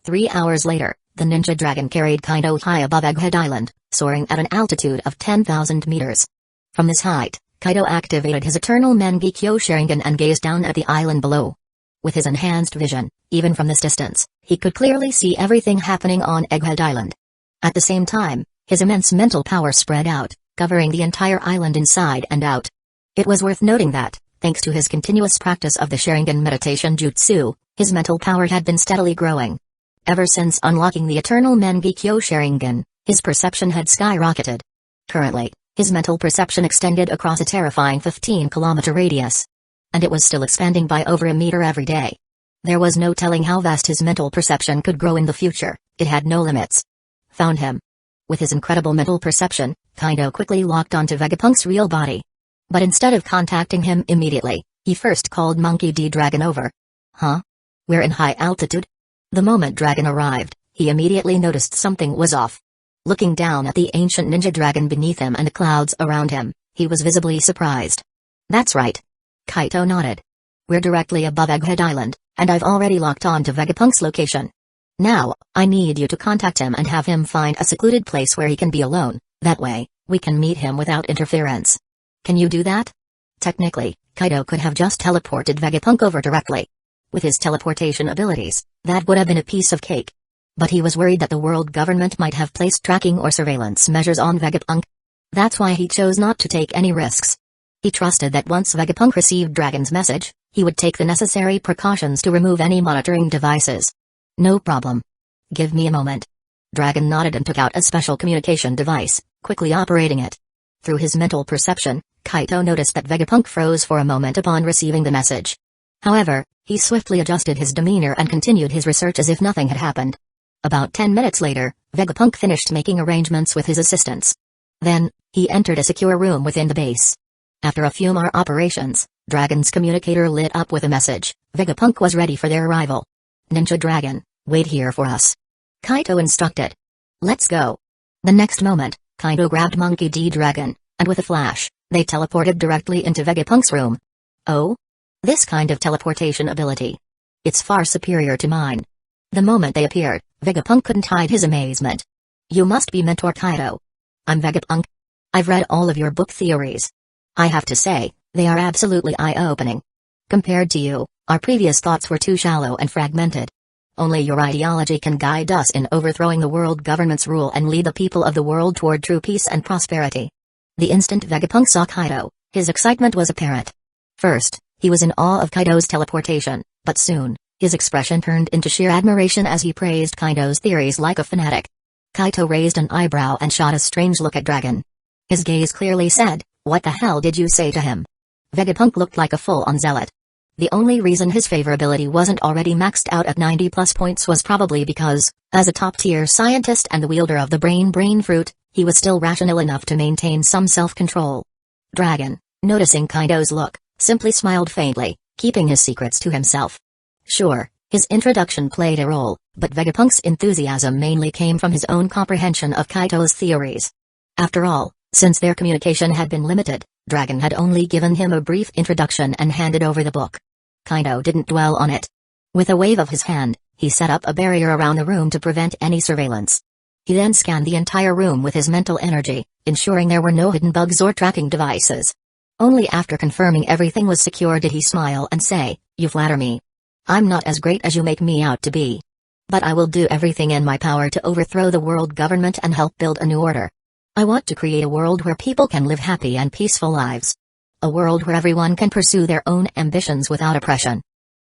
3 hours later, the ninja dragon carried Kaido high above Egghead Island, soaring at an altitude of 10,000 meters. From this height, Kaido activated his eternal Mangekyō Sharingan and gazed down at the island below. With his enhanced vision, even from this distance, he could clearly see everything happening on Egghead Island. At the same time, his immense mental power spread out, covering the entire island inside and out. It was worth noting that, thanks to his continuous practice of the Sharingan meditation jutsu, his mental power had been steadily growing. Ever since unlocking the eternal Mangekyō Sharingan, his perception had skyrocketed. Currently, his mental perception extended across a terrifying 15-kilometer radius. And it was still expanding by over a meter every day. There was no telling how vast his mental perception could grow in the future. It had no limits. Found him. With his incredible mental perception, Kaido quickly locked onto Vegapunk's real body. But instead of contacting him immediately, he first called Monkey D. Dragon over. Huh? We're in high altitude? The moment Dragon arrived, he immediately noticed something was off. Looking down at the ancient ninja dragon beneath him and the clouds around him, he was visibly surprised. That's right. Kaido nodded. We're directly above Egghead Island, and I've already locked on to Vegapunk's location. Now, I need you to contact him and have him find a secluded place where he can be alone. That way, we can meet him without interference. Can you do that? Technically, Kaido could have just teleported Vegapunk over directly. With his teleportation abilities, that would have been a piece of cake. But he was worried that the world government might have placed tracking or surveillance measures on Vegapunk. That's why he chose not to take any risks. He trusted that once Vegapunk received Dragon's message, he would take the necessary precautions to remove any monitoring devices. No problem. Give me a moment. Dragon nodded and took out a special communication device, quickly operating it. Through his mental perception, Kaido noticed that Vegapunk froze for a moment upon receiving the message. However, he swiftly adjusted his demeanor and continued his research as if nothing had happened. About 10 minutes later, Vegapunk finished making arrangements with his assistants. Then, he entered a secure room within the base. After a few more operations, Dragon's communicator lit up with a message. Vegapunk was ready for their arrival. Ninja Dragon, wait here for us. Kaido instructed. Let's go. The next moment, Kaido grabbed Monkey D. Dragon, and with a flash, they teleported directly into Vegapunk's room. Oh? This kind of teleportation ability. It's far superior to mine. The moment they appeared, Vegapunk couldn't hide his amazement. You must be Mentor Kaido. I'm Vegapunk. I've read all of your book theories. I have to say, they are absolutely eye-opening. Compared to you, our previous thoughts were too shallow and fragmented. Only your ideology can guide us in overthrowing the world government's rule and lead the people of the world toward true peace and prosperity. The instant Vegapunk saw Kaido, his excitement was apparent. First, he was in awe of Kaido's teleportation, but soon, his expression turned into sheer admiration as he praised Kaido's theories like a fanatic. Kaido raised an eyebrow and shot a strange look at Dragon. His gaze clearly said, "What the hell did you say to him?" Vegapunk looked like a full-on zealot. The only reason his favorability wasn't already maxed out at 90+ points was probably because, as a top-tier scientist and the wielder of the brain fruit, he was still rational enough to maintain some self-control. Dragon, noticing Kaido's look, simply smiled faintly, keeping his secrets to himself. Sure, his introduction played a role, but Vegapunk's enthusiasm mainly came from his own comprehension of Kaido's theories. After all, since their communication had been limited, Dragon had only given him a brief introduction and handed over the book. Kaido didn't dwell on it. With a wave of his hand, he set up a barrier around the room to prevent any surveillance. He then scanned the entire room with his mental energy, ensuring there were no hidden bugs or tracking devices. Only after confirming everything was secure did he smile and say, "You flatter me. I'm not as great as you make me out to be. But I will do everything in my power to overthrow the world government and help build a new order. I want to create a world where people can live happy and peaceful lives. A world where everyone can pursue their own ambitions without oppression."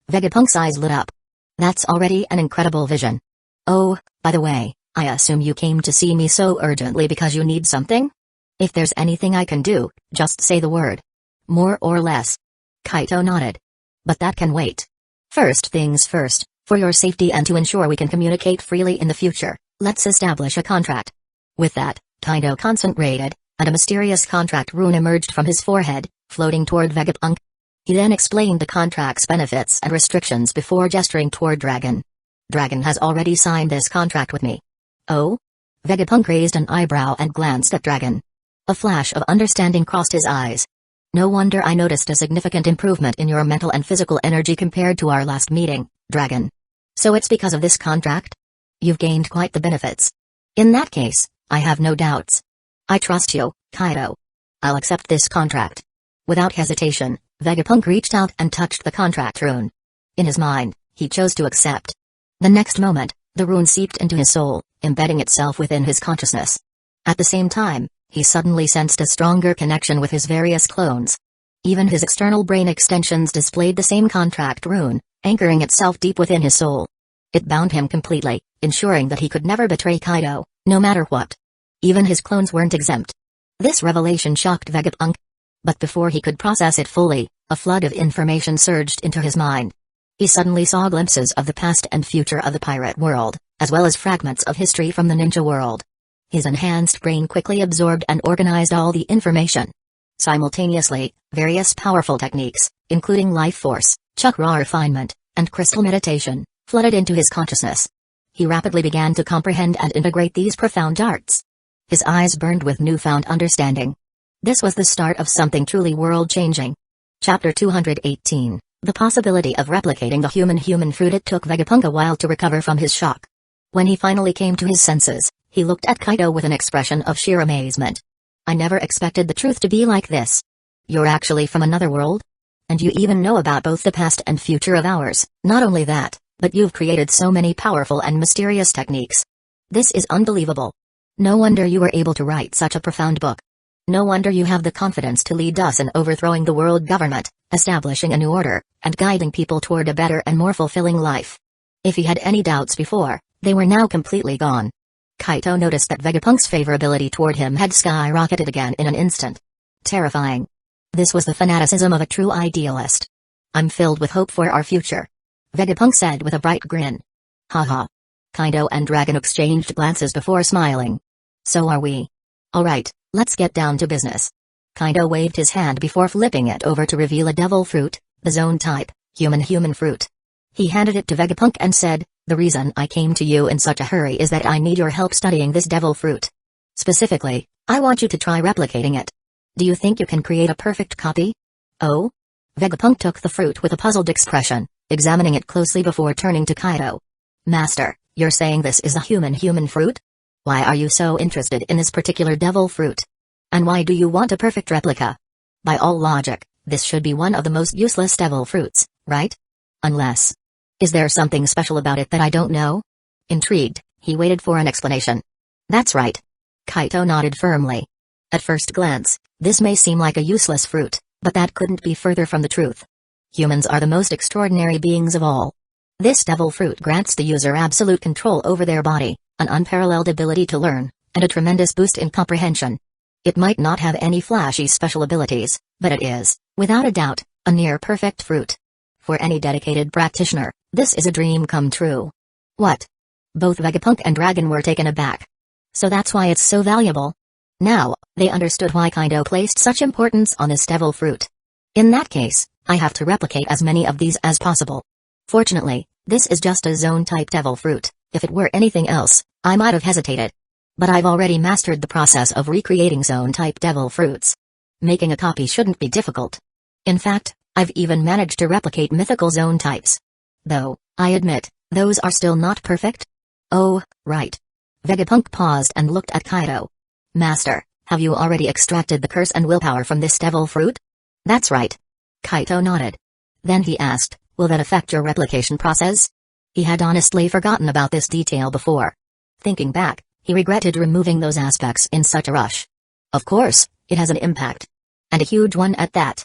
Vegapunk's eyes lit up. That's already an incredible vision. Oh, by the way, I assume you came to see me so urgently because you need something? If there's anything I can do, just say the word. More or less. Kaido nodded. But that can wait. First things first, for your safety and to ensure we can communicate freely in the future, let's establish a contract. With that, Kaido concentrated, and a mysterious contract rune emerged from his forehead, floating toward Vegapunk. He then explained the contract's benefits and restrictions before gesturing toward Dragon. Dragon has already signed this contract with me. Oh? Vegapunk raised an eyebrow and glanced at Dragon. A flash of understanding crossed his eyes. No wonder I noticed a significant improvement in your mental and physical energy compared to our last meeting, Dragon. So it's because of this contract? You've gained quite the benefits. In that case, I have no doubts. I trust you, Kaido. I'll accept this contract. Without hesitation, Vegapunk reached out and touched the contract rune. In his mind, he chose to accept. The next moment, the rune seeped into his soul, embedding itself within his consciousness. At the same time, he suddenly sensed a stronger connection with his various clones. Even his external brain extensions displayed the same contract rune, anchoring itself deep within his soul. It bound him completely, ensuring that he could never betray Kaido, no matter what. Even his clones weren't exempt. This revelation shocked Vegapunk. But before he could process it fully, a flood of information surged into his mind. He suddenly saw glimpses of the past and future of the pirate world, as well as fragments of history from the ninja world. His enhanced brain quickly absorbed and organized all the information. Simultaneously, various powerful techniques, including life force, chakra refinement, and crystal meditation, flooded into his consciousness. He rapidly began to comprehend and integrate these profound arts. His eyes burned with newfound understanding. This was the start of something truly world-changing. Chapter 218, The Possibility of Replicating the Human Fruit. It took Vegapunk a while to recover from his shock. When he finally came to his senses, he looked at Kaido with an expression of sheer amazement. I never expected the truth to be like this. You're actually from another world? And you even know about both the past and future of ours. Not only that, but you've created so many powerful and mysterious techniques. This is unbelievable. No wonder you were able to write such a profound book. No wonder you have the confidence to lead us in overthrowing the world government, establishing a new order, and guiding people toward a better and more fulfilling life. If he had any doubts before, they were now completely gone. Kaido noticed that Vegapunk's favorability toward him had skyrocketed again in an instant. Terrifying. This was the fanaticism of a true idealist. I'm filled with hope for our future. Vegapunk said with a bright grin. Haha. Kaido and Dragon exchanged glances before smiling. So are we. Alright, let's get down to business. Kaido waved his hand before flipping it over to reveal a devil fruit, the zone type, human fruit. He handed it to Vegapunk and said, The reason I came to you in such a hurry is that I need your help studying this devil fruit. Specifically, I want you to try replicating it. Do you think you can create a perfect copy? Oh? Vegapunk took the fruit with a puzzled expression, examining it closely before turning to Kaido. Master, you're saying this is a human fruit? Why are you so interested in this particular devil fruit? And why do you want a perfect replica? By all logic, this should be one of the most useless devil fruits, right? Unless... Is there something special about it that I don't know? Intrigued, he waited for an explanation. That's right. Kaito nodded firmly. At first glance, this may seem like a useless fruit, but that couldn't be further from the truth. Humans are the most extraordinary beings of all. This devil fruit grants the user absolute control over their body, an unparalleled ability to learn, and a tremendous boost in comprehension. It might not have any flashy special abilities, but it is, without a doubt, a near-perfect fruit. For any dedicated practitioner, this is a dream come true. What? Both Vegapunk and Dragon were taken aback. So that's why it's so valuable? Now, they understood why Kaido placed such importance on this devil fruit. In that case, I have to replicate as many of these as possible. Fortunately, this is just a zone-type devil fruit. If it were anything else, I might have hesitated. But I've already mastered the process of recreating zone-type devil fruits. Making a copy shouldn't be difficult. In fact, I've even managed to replicate mythical zone types. Though, I admit, those are still not perfect? Oh, right. Vegapunk paused and looked at Kaido. Master, have you already extracted the curse and willpower from this devil fruit? That's right. Kaito nodded. Then he asked, will that affect your replication process? He had honestly forgotten about this detail before. Thinking back, he regretted removing those aspects in such a rush. Of course, it has an impact. And a huge one at that.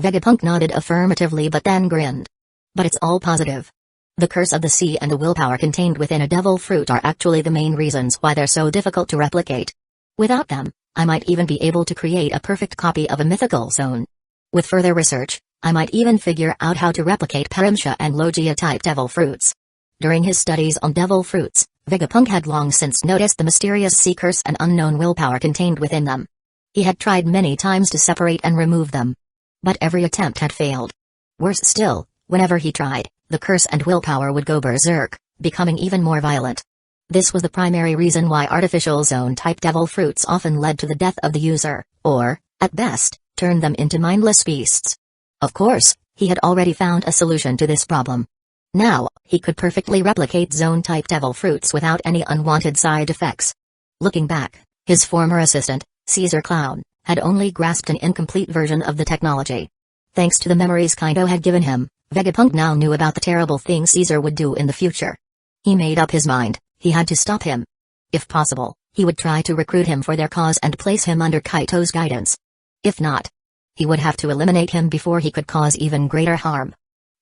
Vegapunk nodded affirmatively but then grinned. But it's all positive. The curse of the sea and the willpower contained within a devil fruit are actually the main reasons why they're so difficult to replicate. Without them, I might even be able to create a perfect copy of a mythical zone. With further research, I might even figure out how to replicate Parimsha and Logia-type devil fruits. During his studies on devil fruits, Vegapunk had long since noticed the mysterious sea curse and unknown willpower contained within them. He had tried many times to separate and remove them. But every attempt had failed. Worse still, whenever he tried, the curse and willpower would go berserk, becoming even more violent. This was the primary reason why artificial zone-type devil fruits often led to the death of the user, or, at best, turned them into mindless beasts. Of course, he had already found a solution to this problem. Now, he could perfectly replicate zone-type devil fruits without any unwanted side effects. Looking back, his former assistant, Caesar Clown, had only grasped an incomplete version of the technology. Thanks to the memories Kaido had given him, Vegapunk now knew about the terrible things Caesar would do in the future. He made up his mind, he had to stop him. If possible, he would try to recruit him for their cause and place him under Kaito's guidance. If not, he would have to eliminate him before he could cause even greater harm.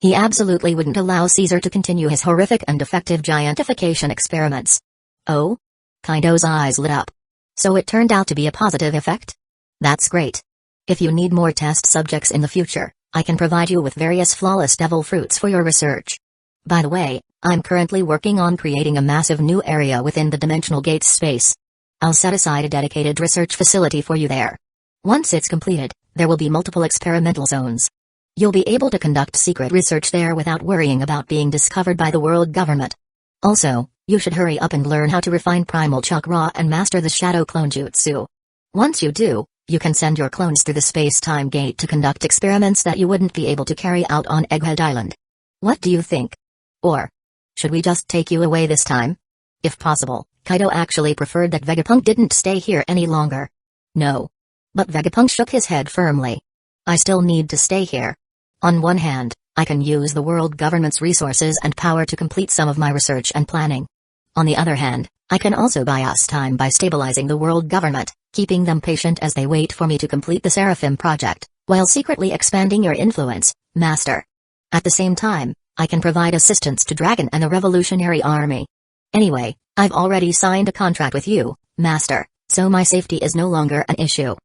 He absolutely wouldn't allow Caesar to continue his horrific and defective giantification experiments. Oh? Kaido's eyes lit up. So it turned out to be a positive effect? That's great. If you need more test subjects in the future, I can provide you with various flawless devil fruits for your research. By the way, I'm currently working on creating a massive new area within the Dimensional Gates space. I'll set aside a dedicated research facility for you there. Once it's completed, there will be multiple experimental zones. You'll be able to conduct secret research there without worrying about being discovered by the world government. Also, you should hurry up and learn how to refine Primal Chakra and master the Shadow Clone Jutsu. Once you do, you can send your clones through the space-time gate to conduct experiments that you wouldn't be able to carry out on Egghead Island. What do you think? Or, should we just take you away this time? If possible, Kaido actually preferred that Vegapunk didn't stay here any longer. No. But Vegapunk shook his head firmly. I still need to stay here. On one hand, I can use the world government's resources and power to complete some of my research and planning. On the other hand, I can also buy us time by stabilizing the world government, keeping them patient as they wait for me to complete the Seraphim project, while secretly expanding your influence, Master. At the same time, I can provide assistance to Dragon and the Revolutionary Army. Anyway, I've already signed a contract with you, Master, so my safety is no longer an issue.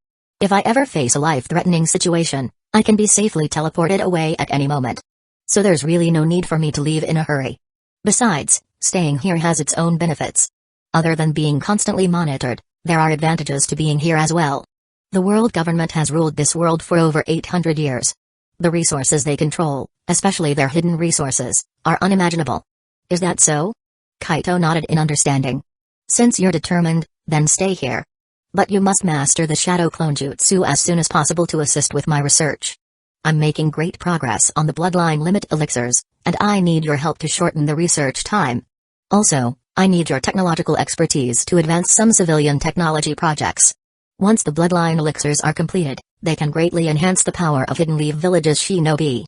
If I ever face a life-threatening situation, I can be safely teleported away at any moment. So there's really no need for me to leave in a hurry. Besides, staying here has its own benefits. Other than being constantly monitored, there are advantages to being here as well. The world government has ruled this world for over 800 years. The resources they control, especially their hidden resources, are unimaginable. Is that so? Kaito nodded in understanding. Since you're determined, then stay here. But you must master the Shadow Clone Jutsu as soon as possible to assist with my research. I'm making great progress on the bloodline limit elixirs, and I need your help to shorten the research time. Also, I need your technological expertise to advance some civilian technology projects. Once the bloodline elixirs are completed, they can greatly enhance the power of Hidden Leaf Village's shinobi.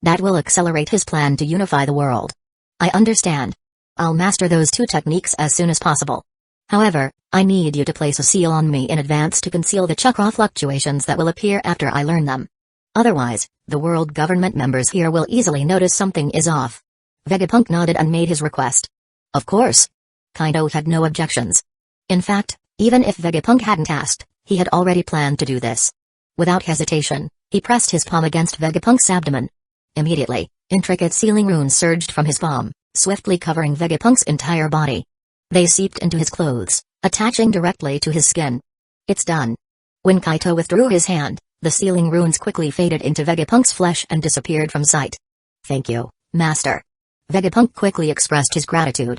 That will accelerate his plan to unify the world. I understand. I'll master those two techniques as soon as possible. However, I need you to place a seal on me in advance to conceal the chakra fluctuations that will appear after I learn them. Otherwise, the world government members here will easily notice something is off. Vegapunk nodded and made his request. Of course. Kaito had no objections. In fact, even if Vegapunk hadn't asked, he had already planned to do this. Without hesitation, he pressed his palm against Vegapunk's abdomen. Immediately, intricate sealing runes surged from his palm, swiftly covering Vegapunk's entire body. They seeped into his clothes, attaching directly to his skin. It's done. When Kaito withdrew his hand, the sealing runes quickly faded into Vegapunk's flesh and disappeared from sight. Thank you, Master. Vegapunk quickly expressed his gratitude.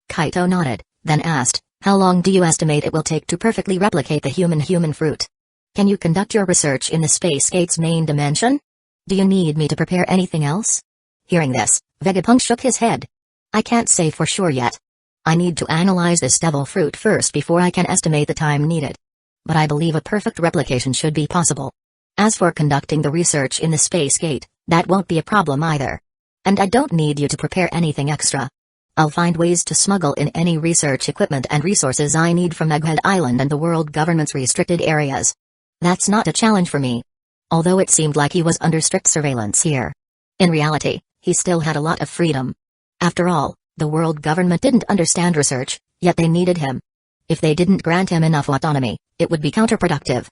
Kaito nodded, then asked, how long do you estimate it will take to perfectly replicate the human fruit? Can you conduct your research in the Space Gate's main dimension? Do you need me to prepare anything else? Hearing this, Vegapunk shook his head. I can't say for sure yet. I need to analyze this devil fruit first before I can estimate the time needed. But I believe a perfect replication should be possible. As for conducting the research in the Space Gate, that won't be a problem either. And I don't need you to prepare anything extra. I'll find ways to smuggle in any research equipment and resources I need from Egghead Island and the world government's restricted areas. That's not a challenge for me. Although it seemed like he was under strict surveillance here. In reality, he still had a lot of freedom. After all, the world government didn't understand research, yet they needed him. If they didn't grant him enough autonomy, it would be counterproductive.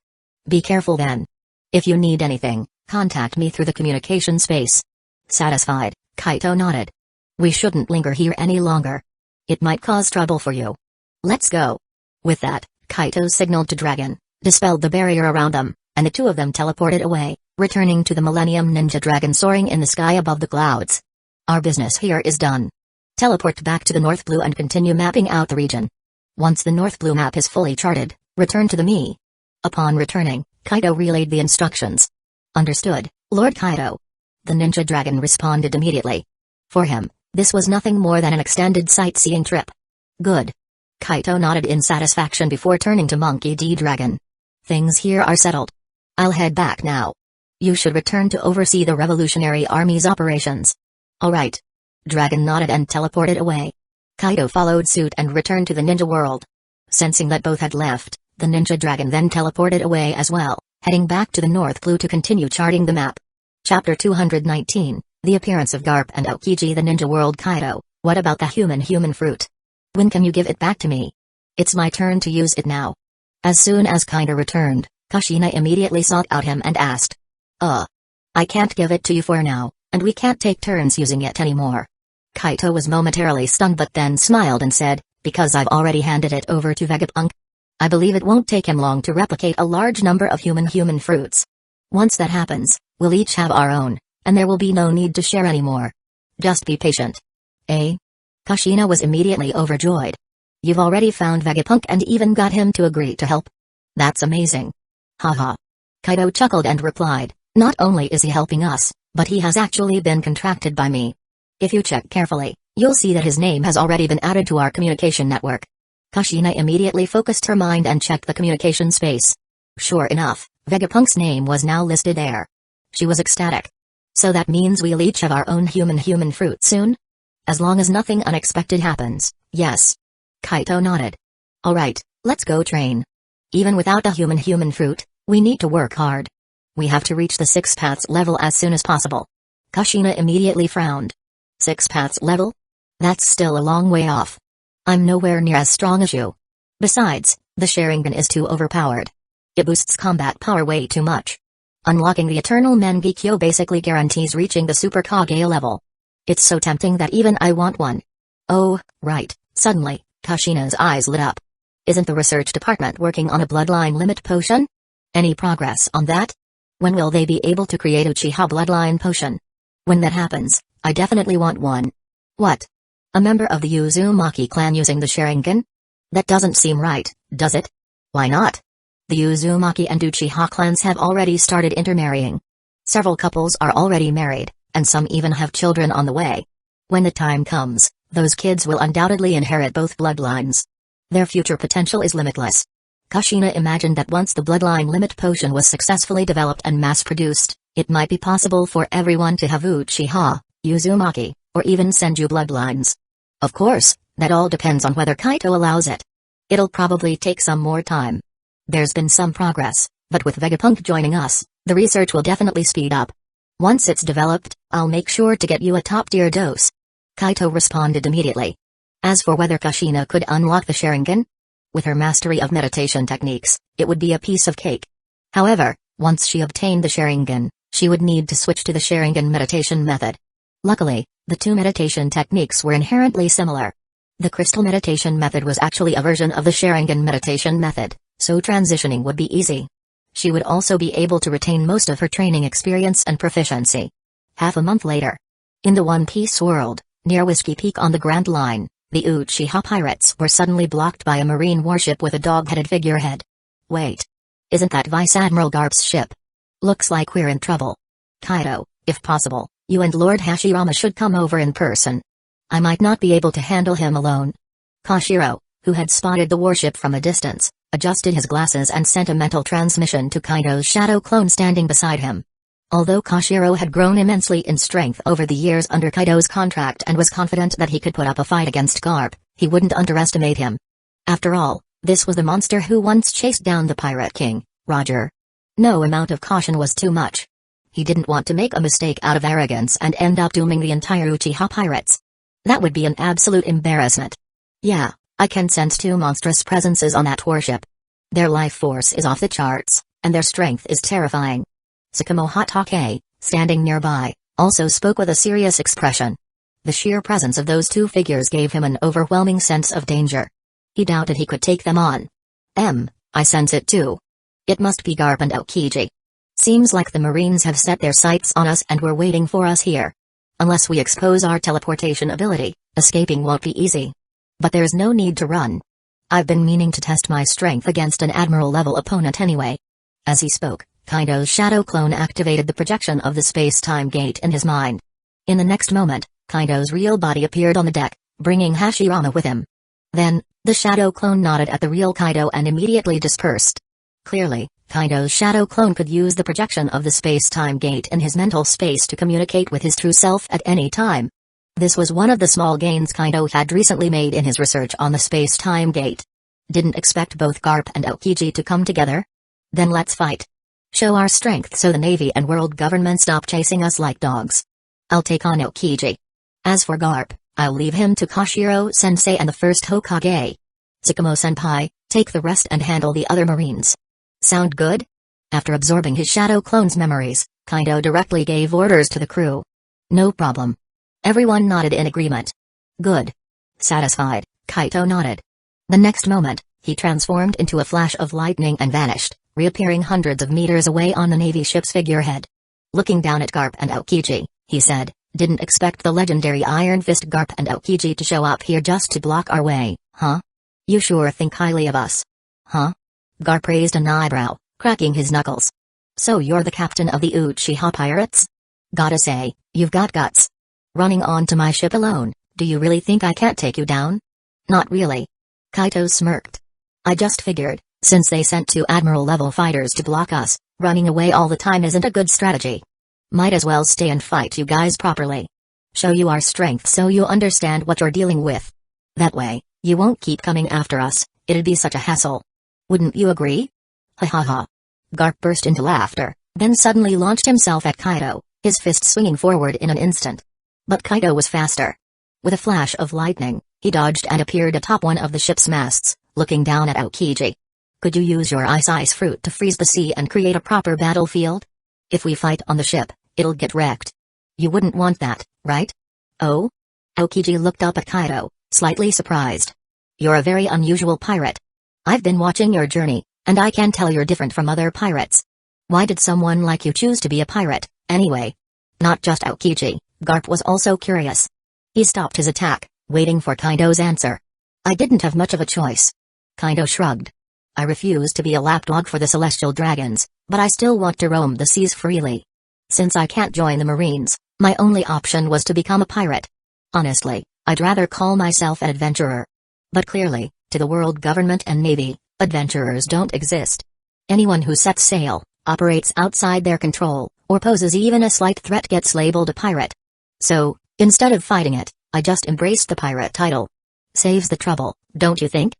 Be careful then. If you need anything, contact me through the communication space. Satisfied, Kaito nodded. We shouldn't linger here any longer. It might cause trouble for you. Let's go. With that, Kaito signaled to Dragon, dispelled the barrier around them, and the two of them teleported away, returning to the Millennium Ninja Dragon soaring in the sky above the clouds. Our business here is done. Teleport back to the North Blue and continue mapping out the region. Once the North Blue map is fully charted, return to the me. Upon returning, Kaito relayed the instructions. Understood, Lord Kaito. The Ninja Dragon responded immediately. For him, this was nothing more than an extended sightseeing trip. Good. Kaito nodded in satisfaction before turning to Monkey D. Dragon. Things here are settled. I'll head back now. You should return to oversee the Revolutionary Army's operations. All right. Dragon nodded and teleported away. Kaito followed suit and returned to the ninja world. Sensing that both had left, the Ninja Dragon then teleported away as well, heading back to the North Blue to continue charting the map. Chapter 219, The Appearance of Garp and Aokiji. The Ninja World. Kaito, what about the human fruit? When can you give it back to me? It's my turn to use it now. As soon as Kaito returned, Kushina immediately sought out him and asked. I can't give it to you for now, and we can't take turns using it anymore. Kaito was momentarily stunned but then smiled and said, because I've already handed it over to Vegapunk. I believe it won't take him long to replicate a large number of human fruits. Once that happens, we'll each have our own, and there will be no need to share anymore. Just be patient. Eh? Kushina was immediately overjoyed. You've already found Vegapunk and even got him to agree to help. That's amazing. Haha. Kaito chuckled and replied, not only is he helping us, but he has actually been contracted by me. If you check carefully, you'll see that his name has already been added to our communication network. Kushina immediately focused her mind and checked the communication space. Sure enough, Vegapunk's name was now listed there. She was ecstatic. So that means we'll each have our own human fruit soon? As long as nothing unexpected happens, yes. Kaito nodded. Alright, let's go train. Even without the human fruit, we need to work hard. We have to reach the 6 paths level as soon as possible. Kushina immediately frowned. 6 paths level? That's still a long way off. I'm nowhere near as strong as you. Besides, the Sharingan is too overpowered. It boosts combat power way too much. Unlocking the Eternal Mangekyō basically guarantees reaching the Super Kage level. It's so tempting that even I want one. Oh, right, suddenly, Kushina's eyes lit up. Isn't the research department working on a bloodline limit potion? Any progress on that? When will they be able to create Uchiha bloodline potion? When that happens, I definitely want one. What? A member of the Uzumaki clan using the Sharingan? That doesn't seem right, does it? Why not? The Uzumaki and Uchiha clans have already started intermarrying. Several couples are already married, and some even have children on the way. When the time comes, those kids will undoubtedly inherit both bloodlines. Their future potential is limitless. Kushina imagined that once the bloodline limit potion was successfully developed and mass-produced, it might be possible for everyone to have Uchiha, Uzumaki, or even Senju bloodlines. Of course, that all depends on whether Kaito allows it. It'll probably take some more time. There's been some progress, but with Vegapunk joining us, the research will definitely speed up. Once it's developed, I'll make sure to get you a top-tier dose. Kaito responded immediately. As for whether Kushina could unlock the Sharingan, with her mastery of meditation techniques, it would be a piece of cake. However, once she obtained the Sharingan, she would need to switch to the Sharingan meditation method. Luckily, the two meditation techniques were inherently similar. The crystal meditation method was actually a version of the Sharingan meditation method, so transitioning would be easy. She would also be able to retain most of her training experience and proficiency. Half a month later. In the One Piece world, near Whiskey Peak on the Grand Line, the Uchiha pirates were suddenly blocked by a marine warship with a dog-headed figurehead. Wait. Isn't that Vice Admiral Garp's ship? Looks like we're in trouble. Kaito, if possible, you and Lord Hashirama should come over in person. I might not be able to handle him alone. Koshiro, who had spotted the warship from a distance, adjusted his glasses and sent a mental transmission to Kaito's shadow clone standing beside him. Although Koshiro had grown immensely in strength over the years under Kaito's contract and was confident that he could put up a fight against Garp, he wouldn't underestimate him. After all, this was the monster who once chased down the Pirate King, Roger. No amount of caution was too much. He didn't want to make a mistake out of arrogance and end up dooming the entire Uchiha pirates. That would be an absolute embarrassment. Yeah, I can sense two monstrous presences on that warship. Their life force is off the charts, and their strength is terrifying. Tsukumo Hatake, standing nearby, also spoke with a serious expression. The sheer presence of those two figures gave him an overwhelming sense of danger. He doubted he could take them on. I sense it too. It must be Garp and Aokiji. Seems like the Marines have set their sights on us and were waiting for us here. Unless we expose our teleportation ability, escaping won't be easy. But there's no need to run. I've been meaning to test my strength against an admiral-level opponent anyway. As he spoke, Kaito's shadow clone activated the projection of the space-time gate in his mind. In the next moment, Kaito's real body appeared on the deck, bringing Hashirama with him. Then, the shadow clone nodded at the real Kaito and immediately dispersed. Clearly, Kaito's shadow clone could use the projection of the space-time gate in his mental space to communicate with his true self at any time. This was one of the small gains Kaito had recently made in his research on the space-time gate. Didn't expect both Garp and Aokiji to come together? Then let's fight. Show our strength so the Navy and world government stop chasing us like dogs. I'll take on Aokiji. As for Garp, I'll leave him to Koshiro-sensei and the first Hokage. Tsukumo-senpai, take the rest and handle the other Marines. Sound good? After absorbing his shadow clone's memories, Kaito directly gave orders to the crew. No problem. Everyone nodded in agreement. Good. Satisfied, Kaito nodded. The next moment, he transformed into a flash of lightning and vanished, reappearing hundreds of meters away on the Navy ship's figurehead. Looking down at Garp and Aokiji, he said, didn't expect the legendary Iron Fist Garp and Aokiji to show up here just to block our way, huh? You sure think highly of us. Huh? Garp raised an eyebrow, cracking his knuckles. So you're the captain of the Uchiha pirates? Gotta say, you've got guts. Running onto my ship alone, do you really think I can't take you down? Not really. Kaito smirked. I just figured, since they sent two admiral-level fighters to block us, running away all the time isn't a good strategy. Might as well stay and fight you guys properly. Show you our strength so you understand what you're dealing with. That way, you won't keep coming after us, it'd be such a hassle. Wouldn't you agree? Ha ha ha. Garp burst into laughter, then suddenly launched himself at Kaito, his fist swinging forward in an instant. But Kaito was faster. With a flash of lightning, he dodged and appeared atop one of the ship's masts, looking down at Aokiji. Could you use your ice fruit to freeze the sea and create a proper battlefield? If we fight on the ship, it'll get wrecked. You wouldn't want that, right? Oh? Aokiji looked up at Kaito, slightly surprised. You're a very unusual pirate. I've been watching your journey, and I can tell you're different from other pirates. Why did someone like you choose to be a pirate, anyway? Not just Aokiji, Garp was also curious. He stopped his attack, waiting for Kaido's answer. I didn't have much of a choice. Kaido shrugged. I refuse to be a lapdog for the celestial dragons, but I still want to roam the seas freely. Since I can't join the Marines, my only option was to become a pirate. Honestly, I'd rather call myself an adventurer. But clearly, to the world government and navy, adventurers don't exist. Anyone who sets sail, operates outside their control, or poses even a slight threat gets labeled a pirate. So, instead of fighting it, I just embraced the pirate title. Saves the trouble, don't you think?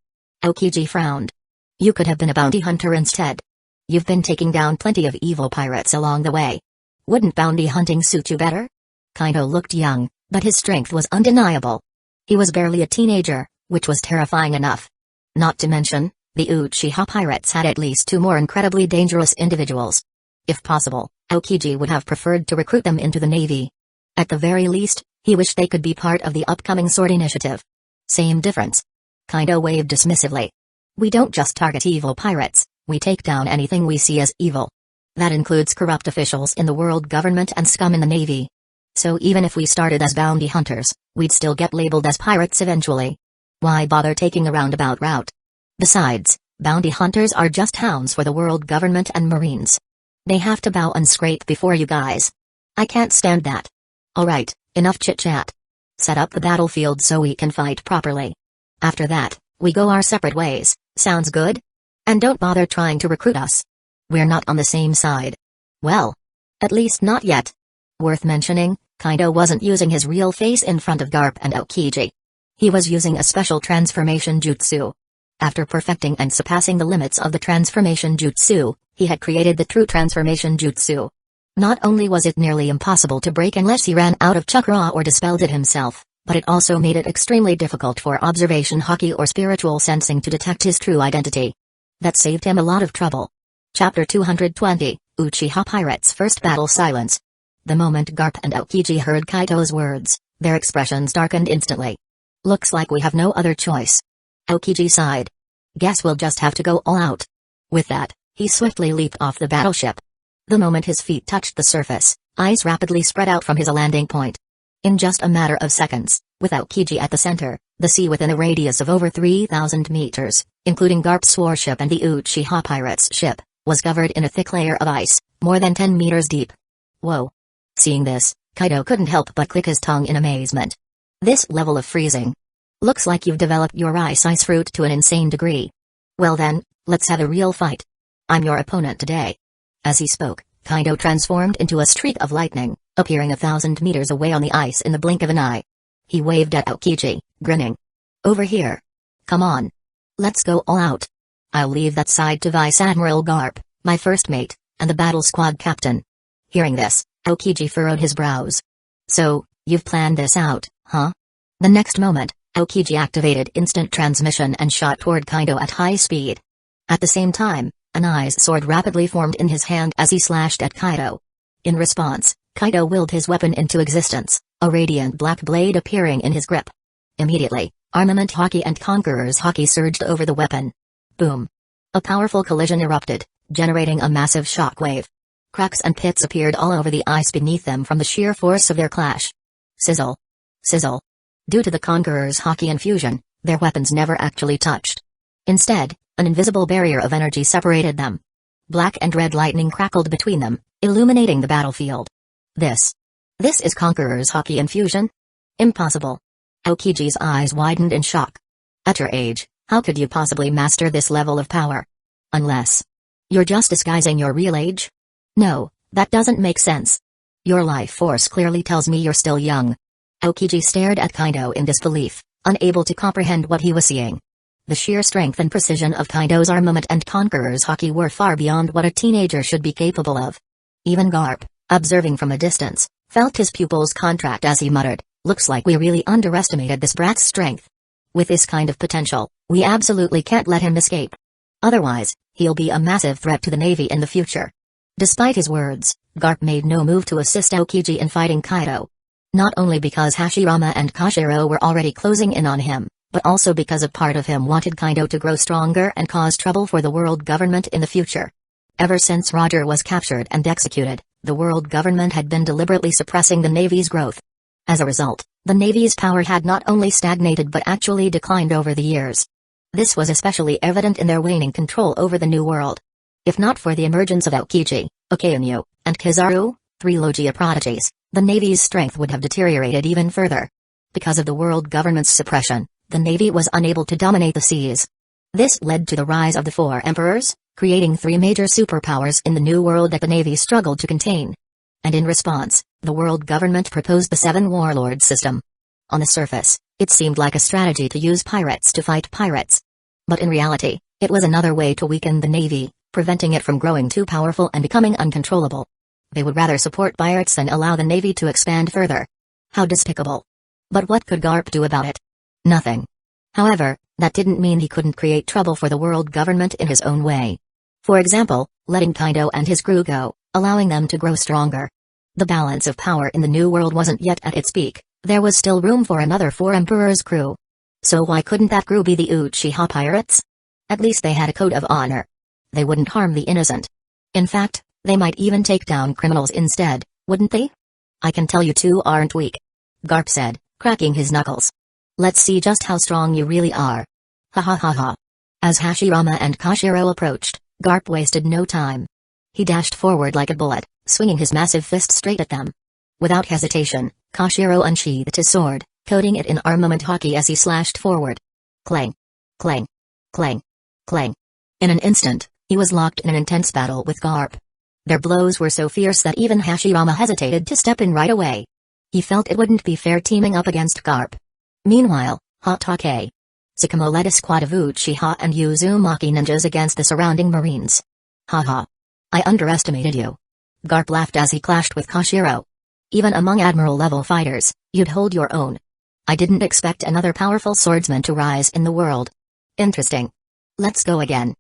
Aokiji frowned. You could have been a bounty hunter instead. You've been taking down plenty of evil pirates along the way. Wouldn't bounty hunting suit you better? Kaido looked young, but his strength was undeniable. He was barely a teenager, which was terrifying enough. Not to mention, the Uchiha pirates had at least 2 more incredibly dangerous individuals. If possible, Aokiji would have preferred to recruit them into the navy. At the very least, he wished they could be part of the upcoming sword initiative. Same difference. Kaido waved dismissively. We don't just target evil pirates, we take down anything we see as evil. That includes corrupt officials in the world government and scum in the navy. So even if we started as bounty hunters, we'd still get labeled as pirates eventually. Why bother taking a roundabout route? Besides, bounty hunters are just hounds for the world government and Marines. They have to bow and scrape before you guys. I can't stand that. Alright, enough chit-chat. Set up the battlefield so we can fight properly. After that, we go our separate ways, sounds good? And don't bother trying to recruit us. We're not on the same side. Well, at least not yet. Worth mentioning, Kaido wasn't using his real face in front of Garp and Aokiji. He was using a special transformation jutsu. After perfecting and surpassing the limits of the transformation jutsu, he had created the true transformation jutsu. Not only was it nearly impossible to break unless he ran out of chakra or dispelled it himself, but it also made it extremely difficult for observation haki or spiritual sensing to detect his true identity. That saved him a lot of trouble. Chapter 220, Uchiha Pirates First Battle Silence. The moment Garp and Aokiji heard Kaido's words, their expressions darkened instantly. Looks like we have no other choice. Aokiji sighed. Guess we'll just have to go all out. With that, he swiftly leaped off the battleship. The moment his feet touched the surface, ice rapidly spread out from his landing point. In just a matter of seconds, with Aokiji at the center, the sea within a radius of over 3,000 meters, including Garp's warship and the Uchiha pirates' ship, was covered in a thick layer of ice, more than 10 meters deep. Whoa. Seeing this, Kaido couldn't help but click his tongue in amazement. This level of freezing. Looks like you've developed your ice fruit to an insane degree. Well then, let's have a real fight. I'm your opponent today. As he spoke, Kaido transformed into a streak of lightning, appearing 1,000 meters away on the ice in the blink of an eye. He waved at Aokiji, grinning. Over here. Come on. Let's go all out. I'll leave that side to Vice Admiral Garp, my first mate, and the battle squad captain. Hearing this, Aokiji furrowed his brows. So, you've planned this out, huh? The next moment, Aokiji activated instant transmission and shot toward Kaido at high speed. At the same time, an ice sword rapidly formed in his hand as he slashed at Kaido. In response, Kaido willed his weapon into existence, a radiant black blade appearing in his grip. Immediately, armament haki and conqueror's haki surged over the weapon. Boom. A powerful collision erupted, generating a massive shockwave. Cracks and pits appeared all over the ice beneath them from the sheer force of their clash. Sizzle. Sizzle. Due to the conqueror's haki infusion, their weapons never actually touched. Instead, an invisible barrier of energy separated them. Black and red lightning crackled between them, illuminating the battlefield. This is Conqueror's haki infusion? Impossible. Aokiji's eyes widened in shock. At your age, how could you possibly master this level of power? Unless you're just disguising your real age? No, that doesn't make sense. Your life force clearly tells me you're still young. Aokiji stared at Kaido in disbelief, unable to comprehend what he was seeing. The sheer strength and precision of Kaido's armament and Conqueror's haki were far beyond what a teenager should be capable of. Even Garp, observing from a distance, felt his pupils contract as he muttered, looks like we really underestimated this brat's strength. With this kind of potential, we absolutely can't let him escape. Otherwise, he'll be a massive threat to the Navy in the future. Despite his words, Garp made no move to assist Aokiji in fighting Kaido. Not only because Hashirama and Kashiro were already closing in on him, but also because a part of him wanted Kaido to grow stronger and cause trouble for the world government in the future. Ever since Roger was captured and executed, the world government had been deliberately suppressing the Navy's growth. As a result, The Navy's power had not only stagnated but actually declined over the years. This was especially evident in their waning control over the New World. If not for the emergence of Aokiji, Okainu, and Kizaru, three Logia prodigies, the Navy's strength would have deteriorated even further. Because of the world government's suppression, the Navy was unable to dominate the seas. This led to the rise of the four emperors, creating three major superpowers in the New World that the Navy struggled to contain. And in response, the world government proposed the Seven Warlords system. On the surface, it seemed like a strategy to use pirates to fight pirates. But in reality, it was another way to weaken the Navy, preventing it from growing too powerful and becoming uncontrollable. They would rather support pirates than allow the Navy to expand further. How despicable. But what could Garp do about it? Nothing. However, that didn't mean he couldn't create trouble for the world government in his own way. For example, letting Kaido and his crew go, allowing them to grow stronger. The balance of power in the New World wasn't yet at its peak, there was still room for another four emperors' crew. So why couldn't that crew be the Uchiha pirates? At least they had a code of honor. They wouldn't harm the innocent. In fact, they might even take down criminals instead, wouldn't they? I can tell you two aren't weak. Garp said, cracking his knuckles. Let's see just how strong you really are. Ha ha ha ha. As Hashirama and Kashiro approached, Garp wasted no time. He dashed forward like a bullet, swinging his massive fist straight at them. Without hesitation, Kashiro unsheathed his sword, coating it in armament hockey as he slashed forward. Clang. Clang. Clang. Clang. In an instant, he was locked in an intense battle with Garp. Their blows were so fierce that even Hashirama hesitated to step in right away. He felt it wouldn't be fair teaming up against Garp. Meanwhile, Hatake Tsukumo led a squad of Uchiha and Uzumaki ninjas against the surrounding marines. Haha. I underestimated you. Garp laughed as he clashed with Kashiro. Even among admiral-level fighters, you'd hold your own. I didn't expect another powerful swordsman to rise in the world. Interesting. Let's go again.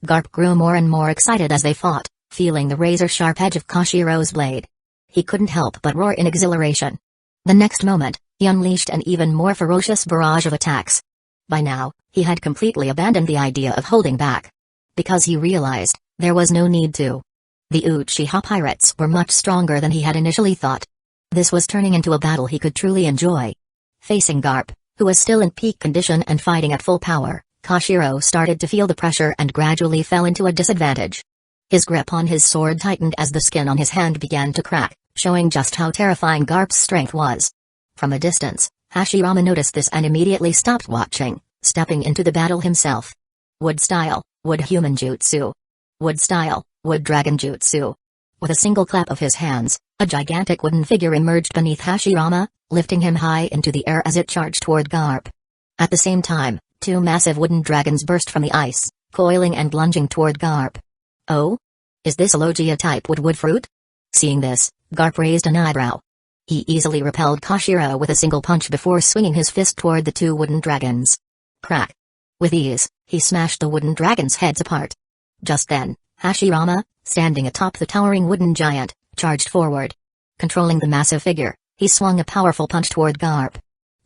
Garp grew more and more excited as they fought, feeling the razor-sharp edge of Kashiro's blade. He couldn't help but roar in exhilaration. The next moment, he unleashed an even more ferocious barrage of attacks. By now, he had completely abandoned the idea of holding back. Because he realized, there was no need to. The Uchiha pirates were much stronger than he had initially thought. This was turning into a battle he could truly enjoy. Facing Garp, who was still in peak condition and fighting at full power, Kashiro started to feel the pressure and gradually fell into a disadvantage. His grip on his sword tightened as the skin on his hand began to crack, showing just how terrifying Garp's strength was. From a distance, Hashirama noticed this and immediately stopped watching, stepping into the battle himself. Wood style, wood human jutsu. Wood style, wood dragon jutsu. With a single clap of his hands, a gigantic wooden figure emerged beneath Hashirama, lifting him high into the air as it charged toward Garp. At the same time, two massive wooden dragons burst from the ice, coiling and lunging toward Garp. Oh? Is this a Logia-type wood fruit? Seeing this, Garp raised an eyebrow. He easily repelled Kashiro with a single punch before swinging his fist toward the two wooden dragons. Crack. With ease, he smashed the wooden dragons' heads apart. Just then, Hashirama, standing atop the towering wooden giant, charged forward. Controlling the massive figure, he swung a powerful punch toward Garp.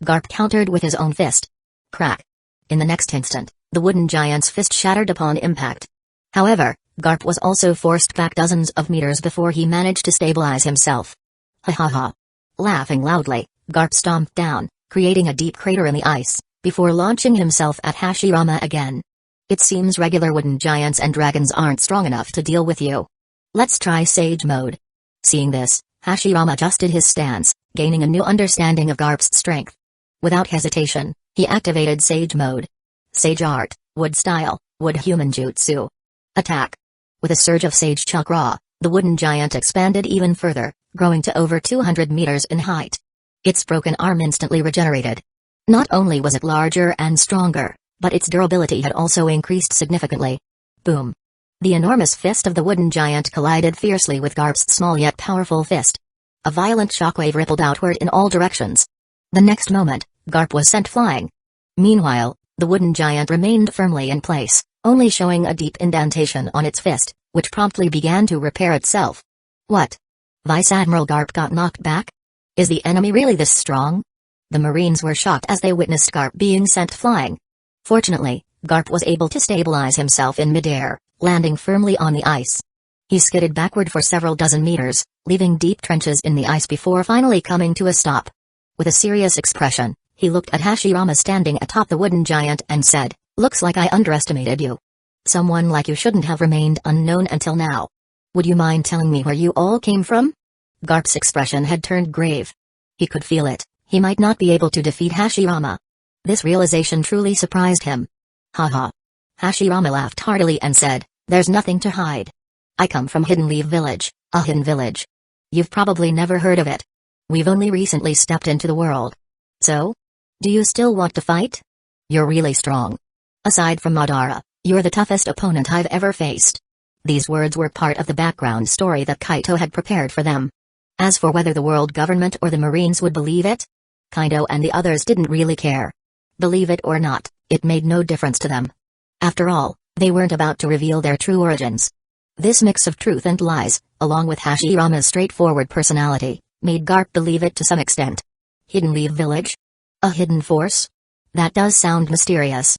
Garp countered with his own fist. Crack. In the next instant, the wooden giant's fist shattered upon impact. However, Garp was also forced back dozens of meters before he managed to stabilize himself. Ha ha ha. Laughing loudly, Garp stomped down, creating a deep crater in the ice, before launching himself at Hashirama again. It seems regular wooden giants and dragons aren't strong enough to deal with you. Let's try Sage Mode. Seeing this, Hashirama adjusted his stance, gaining a new understanding of Garp's strength. Without hesitation, he activated Sage Mode. Sage Art, Wood Style, Wood Human Jutsu. Attack. With a surge of Sage Chakra, the wooden giant expanded even further, growing to over 200 meters in height. Its broken arm instantly regenerated. Not only was it larger and stronger, but its durability had also increased significantly. Boom. The enormous fist of the wooden giant collided fiercely with Garp's small yet powerful fist. A violent shockwave rippled outward in all directions. The next moment, Garp was sent flying. Meanwhile, the wooden giant remained firmly in place, only showing a deep indentation on its fist, which promptly began to repair itself. What? Vice Admiral Garp got knocked back? Is the enemy really this strong? The Marines were shocked as they witnessed Garp being sent flying. Fortunately, Garp was able to stabilize himself in midair, landing firmly on the ice. He skidded backward for several dozen meters, leaving deep trenches in the ice before finally coming to a stop. With a serious expression, he looked at Hashirama standing atop the wooden giant and said, "Looks like I underestimated you. Someone like you shouldn't have remained unknown until now. Would you mind telling me where you all came from?" Garp's expression had turned grave. He could feel it, he might not be able to defeat Hashirama. This realization truly surprised him. "Haha." Hashirama laughed heartily and said, "There's nothing to hide. I come from Hidden Leaf Village, a hidden village. You've probably never heard of it. We've only recently stepped into the world. So? Do you still want to fight? You're really strong. Aside from Madara, you're the toughest opponent I've ever faced." These words were part of the background story that Kaito had prepared for them. As for whether the world government or the Marines would believe it, Kaito and the others didn't really care. Believe it or not, it made no difference to them. After all, they weren't about to reveal their true origins. This mix of truth and lies, along with Hashirama's straightforward personality, made Garp believe it to some extent. Hidden Leaf Village? A hidden force? That does sound mysterious.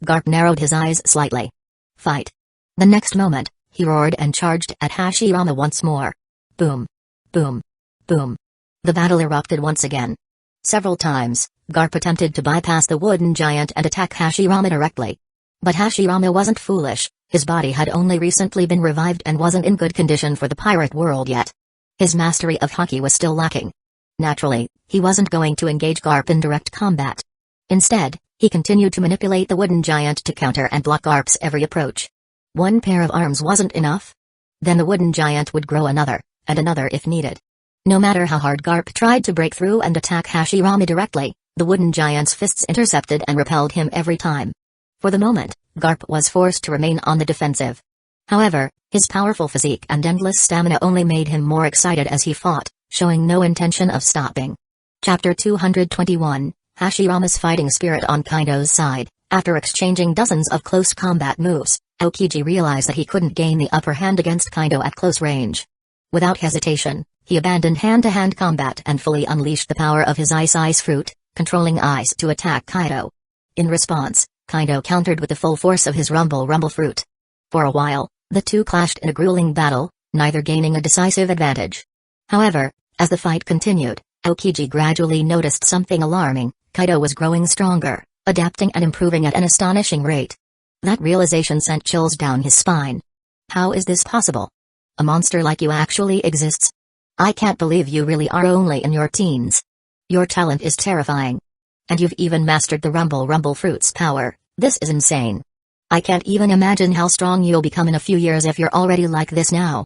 Garp narrowed his eyes slightly. "Fight." The next moment, he roared and charged at Hashirama once more. Boom. Boom. Boom. The battle erupted once again. Several times, Garp attempted to bypass the wooden giant and attack Hashirama directly. But Hashirama wasn't foolish, his body had only recently been revived and wasn't in good condition for the pirate world yet. His mastery of Haki was still lacking. Naturally, he wasn't going to engage Garp in direct combat. Instead, he continued to manipulate the wooden giant to counter and block Garp's every approach. One pair of arms wasn't enough? Then the wooden giant would grow another, and another if needed. No matter how hard Garp tried to break through and attack Hashirama directly, the wooden giant's fists intercepted and repelled him every time. For the moment, Garp was forced to remain on the defensive. However, his powerful physique and endless stamina only made him more excited as he fought, showing no intention of stopping. Chapter 221, Hashirama's fighting spirit on Kaito's side. After exchanging dozens of close combat moves, Aokiji realized that he couldn't gain the upper hand against Kaito at close range. Without hesitation, he abandoned hand-to-hand combat and fully unleashed the power of his Ice Fruit, controlling ice to attack Kaito. In response, Kaito countered with the full force of his Rumble Fruit. For a while, the two clashed in a grueling battle, neither gaining a decisive advantage. However, as the fight continued, Aokiji gradually noticed something alarming. Kaito was growing stronger, adapting and improving at an astonishing rate. That realization sent chills down his spine. How is this possible? A monster like you actually exists? I can't believe you really are only in your teens. Your talent is terrifying. And you've even mastered the Rumble Fruit's power. This is insane. I can't even imagine how strong you'll become in a few years if you're already like this now.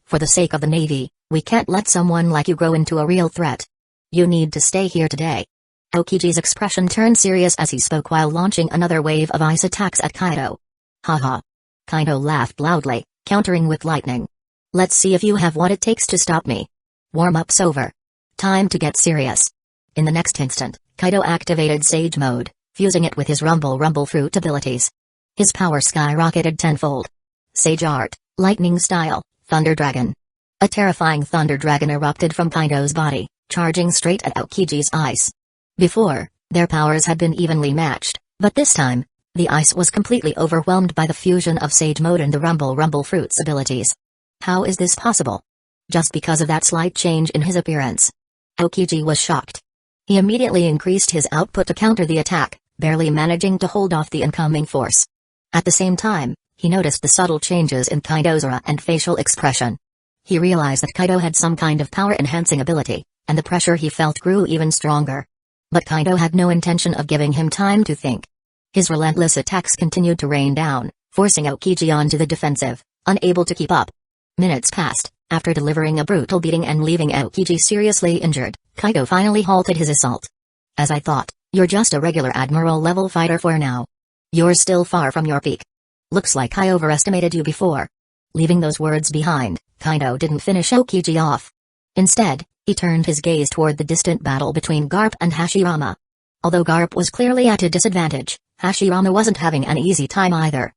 For the sake of the Navy, we can't let someone like you grow into a real threat. You need to stay here today. Aokiji's expression turned serious as he spoke while launching another wave of ice attacks at Kaito. Haha. Kaito laughed loudly, countering with lightning. Let's see if you have what it takes to stop me. Warm-up's over. Time to get serious. In the next instant, Kaito activated Sage Mode, fusing it with his Rumble Fruit abilities. His power skyrocketed tenfold. Sage Art, Lightning Style, Thunder Dragon. A terrifying Thunder Dragon erupted from Kaito's body, charging straight at Aokiji's ice. Before, their powers had been evenly matched, but this time, the ice was completely overwhelmed by the fusion of Sage Mode and the Rumble Fruit's abilities. How is this possible? Just because of that slight change in his appearance. Aokiji was shocked. He immediately increased his output to counter the attack, barely managing to hold off the incoming force. At the same time, he noticed the subtle changes in Kaito's aura and facial expression. He realized that Kaito had some kind of power-enhancing ability, and the pressure he felt grew even stronger. But Kaito had no intention of giving him time to think. His relentless attacks continued to rain down, forcing Aokiji onto the defensive, unable to keep up. Minutes passed. After delivering a brutal beating and leaving Aokiji seriously injured, Kaito finally halted his assault. As I thought, you're just a regular Admiral-level fighter for now. You're still far from your peak. Looks like I overestimated you before. Leaving those words behind, Kaito didn't finish Aokiji off. Instead, he turned his gaze toward the distant battle between Garp and Hashirama. Although Garp was clearly at a disadvantage, Hashirama wasn't having an easy time either.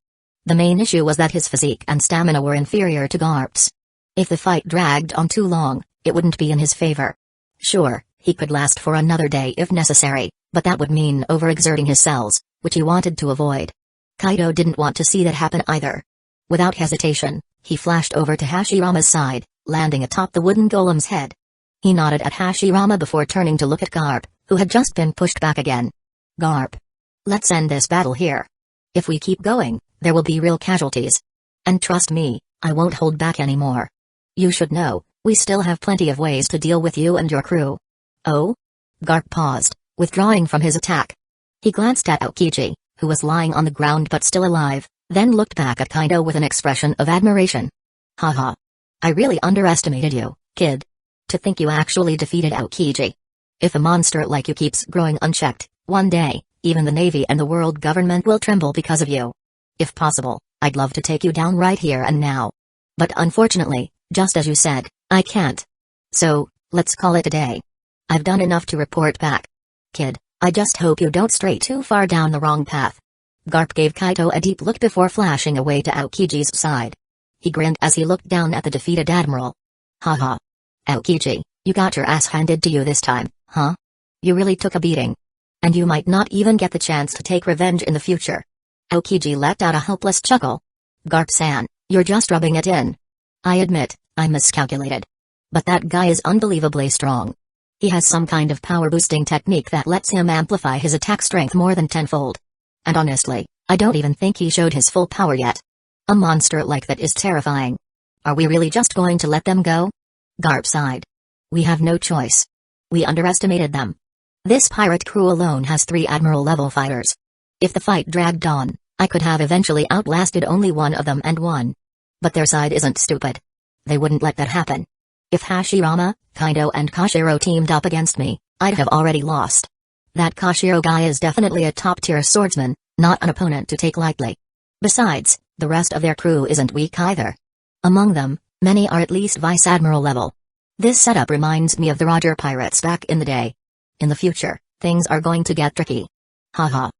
The main issue was that his physique and stamina were inferior to Garp's. If the fight dragged on too long, it wouldn't be in his favor. Sure, he could last for another day if necessary, but that would mean overexerting his cells, which he wanted to avoid. Kaito didn't want to see that happen either. Without hesitation, he flashed over to Hashirama's side, landing atop the wooden golem's head. He nodded at Hashirama before turning to look at Garp, who had just been pushed back again. Garp. Let's end this battle here. If we keep going, there will be real casualties. And trust me, I won't hold back anymore. You should know, we still have plenty of ways to deal with you and your crew. Oh? Garp paused, withdrawing from his attack. He glanced at Aokiji, who was lying on the ground but still alive, then looked back at Kaido with an expression of admiration. Haha. I really underestimated you, kid. To think you actually defeated Aokiji. If a monster like you keeps growing unchecked, one day, even the Navy and the world government will tremble because of you. If possible, I'd love to take you down right here and now. But unfortunately, just as you said, I can't. So, let's call it a day. I've done enough to report back. Kid, I just hope you don't stray too far down the wrong path. Garp gave Kaido a deep look before flashing away to Aokiji's side. He grinned as he looked down at the defeated admiral. Haha. Aokiji, you got your ass handed to you this time, huh? You really took a beating. And you might not even get the chance to take revenge in the future. Aokiji let out a helpless chuckle. Garp-san, you're just rubbing it in. I admit, I miscalculated. But that guy is unbelievably strong. He has some kind of power-boosting technique that lets him amplify his attack strength more than tenfold. And honestly, I don't even think he showed his full power yet. A monster like that is terrifying. Are we really just going to let them go? Garp sighed. We have no choice. We underestimated them. This pirate crew alone has 3 admiral-level fighters. If the fight dragged on, I could have eventually outlasted only one of them and won. But their side isn't stupid. They wouldn't let that happen. If Hashirama, Kaido and Koshiro teamed up against me, I'd have already lost. That Koshiro guy is definitely a top-tier swordsman, not an opponent to take lightly. Besides, the rest of their crew isn't weak either. Among them, many are at least vice-admiral level. This setup reminds me of the Roger pirates back in the day. In the future, things are going to get tricky. Haha.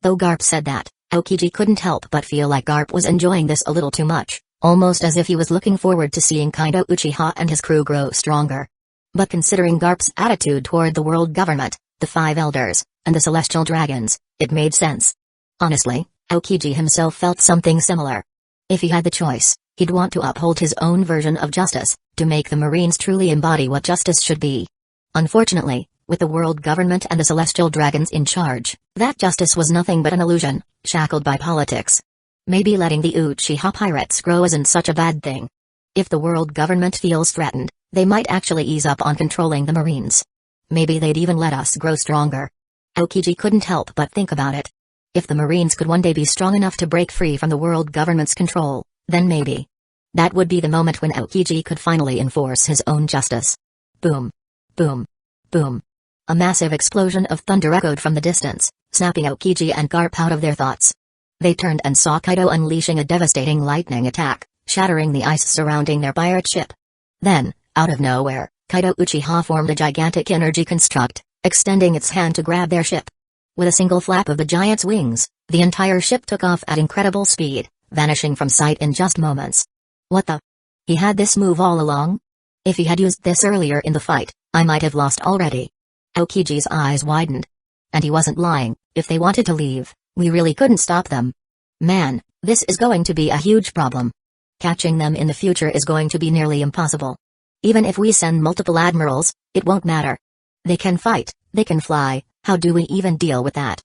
Though Garp said that, Aokiji couldn't help but feel like Garp was enjoying this a little too much, almost as if he was looking forward to seeing Kaido Uchiha and his crew grow stronger. But considering Garp's attitude toward the world government, the 5 elders, and the celestial dragons, it made sense. Honestly, Aokiji himself felt something similar. If he had the choice, he'd want to uphold his own version of justice, to make the Marines truly embody what justice should be. Unfortunately, with the world government and the celestial dragons in charge, that justice was nothing but an illusion, shackled by politics. Maybe letting the Uchiha pirates grow isn't such a bad thing. If the world government feels threatened, they might actually ease up on controlling the Marines. Maybe they'd even let us grow stronger. Aokiji couldn't help but think about it. If the Marines could one day be strong enough to break free from the world government's control, then maybe. That would be the moment when Aokiji could finally enforce his own justice. Boom. Boom. Boom. A massive explosion of thunder echoed from the distance, snapping Aokiji and Garp out of their thoughts. They turned and saw Kaido unleashing a devastating lightning attack, shattering the ice surrounding their pirate ship. Then, out of nowhere, Kaido Uchiha formed a gigantic energy construct, extending its hand to grab their ship. With a single flap of the giant's wings, the entire ship took off at incredible speed, vanishing from sight in just moments. What the? He had this move all along? If he had used this earlier in the fight, I might have lost already. Aokiji's eyes widened. And he wasn't lying, if they wanted to leave, we really couldn't stop them. Man, this is going to be a huge problem. Catching them in the future is going to be nearly impossible. Even if we send multiple admirals, it won't matter. They can fight, they can fly, how do we even deal with that?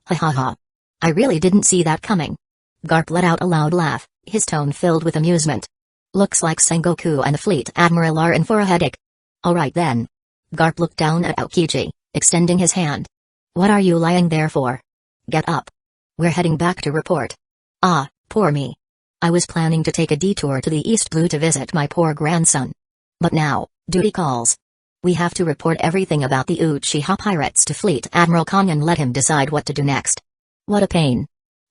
Ha ha ha. I really didn't see that coming. Garp let out a loud laugh, his tone filled with amusement. Looks like Sengoku and the fleet admiral are in for a headache. Alright then. Garp looked down at Aokiji, extending his hand. What are you lying there for? Get up. We're heading back to report. Ah, poor me. I was planning to take a detour to the East Blue to visit my poor grandson. But now, duty calls. We have to report everything about the Uchiha pirates to Fleet Admiral Kong and let him decide what to do next. What a pain.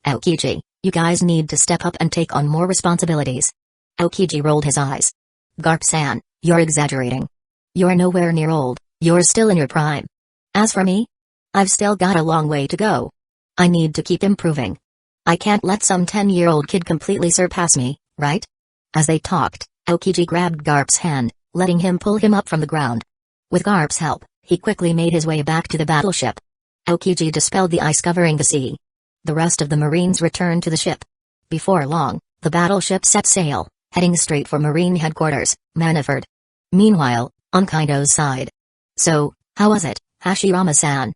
Aokiji, you guys need to step up and take on more responsibilities. Aokiji rolled his eyes. Garp-san, you're exaggerating. You're nowhere near old, you're still in your prime. As for me? I've still got a long way to go. I need to keep improving. I can't let some 10-year-old kid completely surpass me, right? As they talked, Aokiji grabbed Garp's hand, letting him pull him up from the ground. With Garp's help, he quickly made his way back to the battleship. Aokiji dispelled the ice covering the sea. The rest of the Marines returned to the ship. Before long, the battleship set sail, heading straight for Marine headquarters, Maniford. Meanwhile, on Kaido's side. So, how was it, Hashirama-san.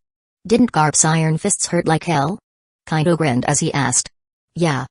Didn't Garp's iron fists hurt like hell? Kaido grinned as he asked. Yeah.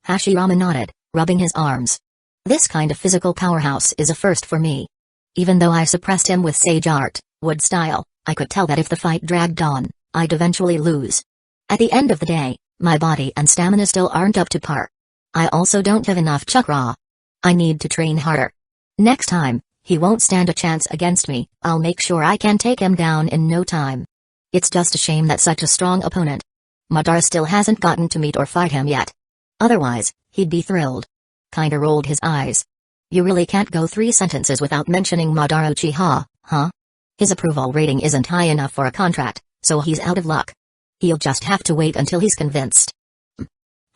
Hashirama nodded, rubbing his arms. This kind of physical powerhouse is a first for me. Even though I suppressed him with sage art, wood style, I could tell that if the fight dragged on, I'd eventually lose. At the end of the day, my body and stamina still aren't up to par. I also don't have enough chakra. I need to train harder. Next time, he won't stand a chance against me. I'll make sure I can take him down in no time. It's just a shame that such a strong opponent. Madara still hasn't gotten to meet or fight him yet. Otherwise, he'd be thrilled. Kinda rolled his eyes. You really can't go 3 sentences without mentioning Madara Uchiha, huh? His approval rating isn't high enough for a contract, so he's out of luck. He'll just have to wait until he's convinced.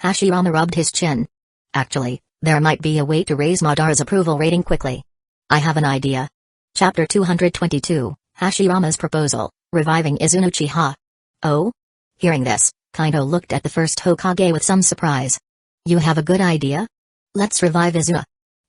Hashirama rubbed his chin. Actually, there might be a way to raise Madara's approval rating quickly. I have an idea. Chapter 222, Hashirama's Proposal, Reviving Izuna Uchiha. Oh? Hearing this, Kaido looked at the first Hokage with some surprise. You have a good idea? Let's revive Izuna.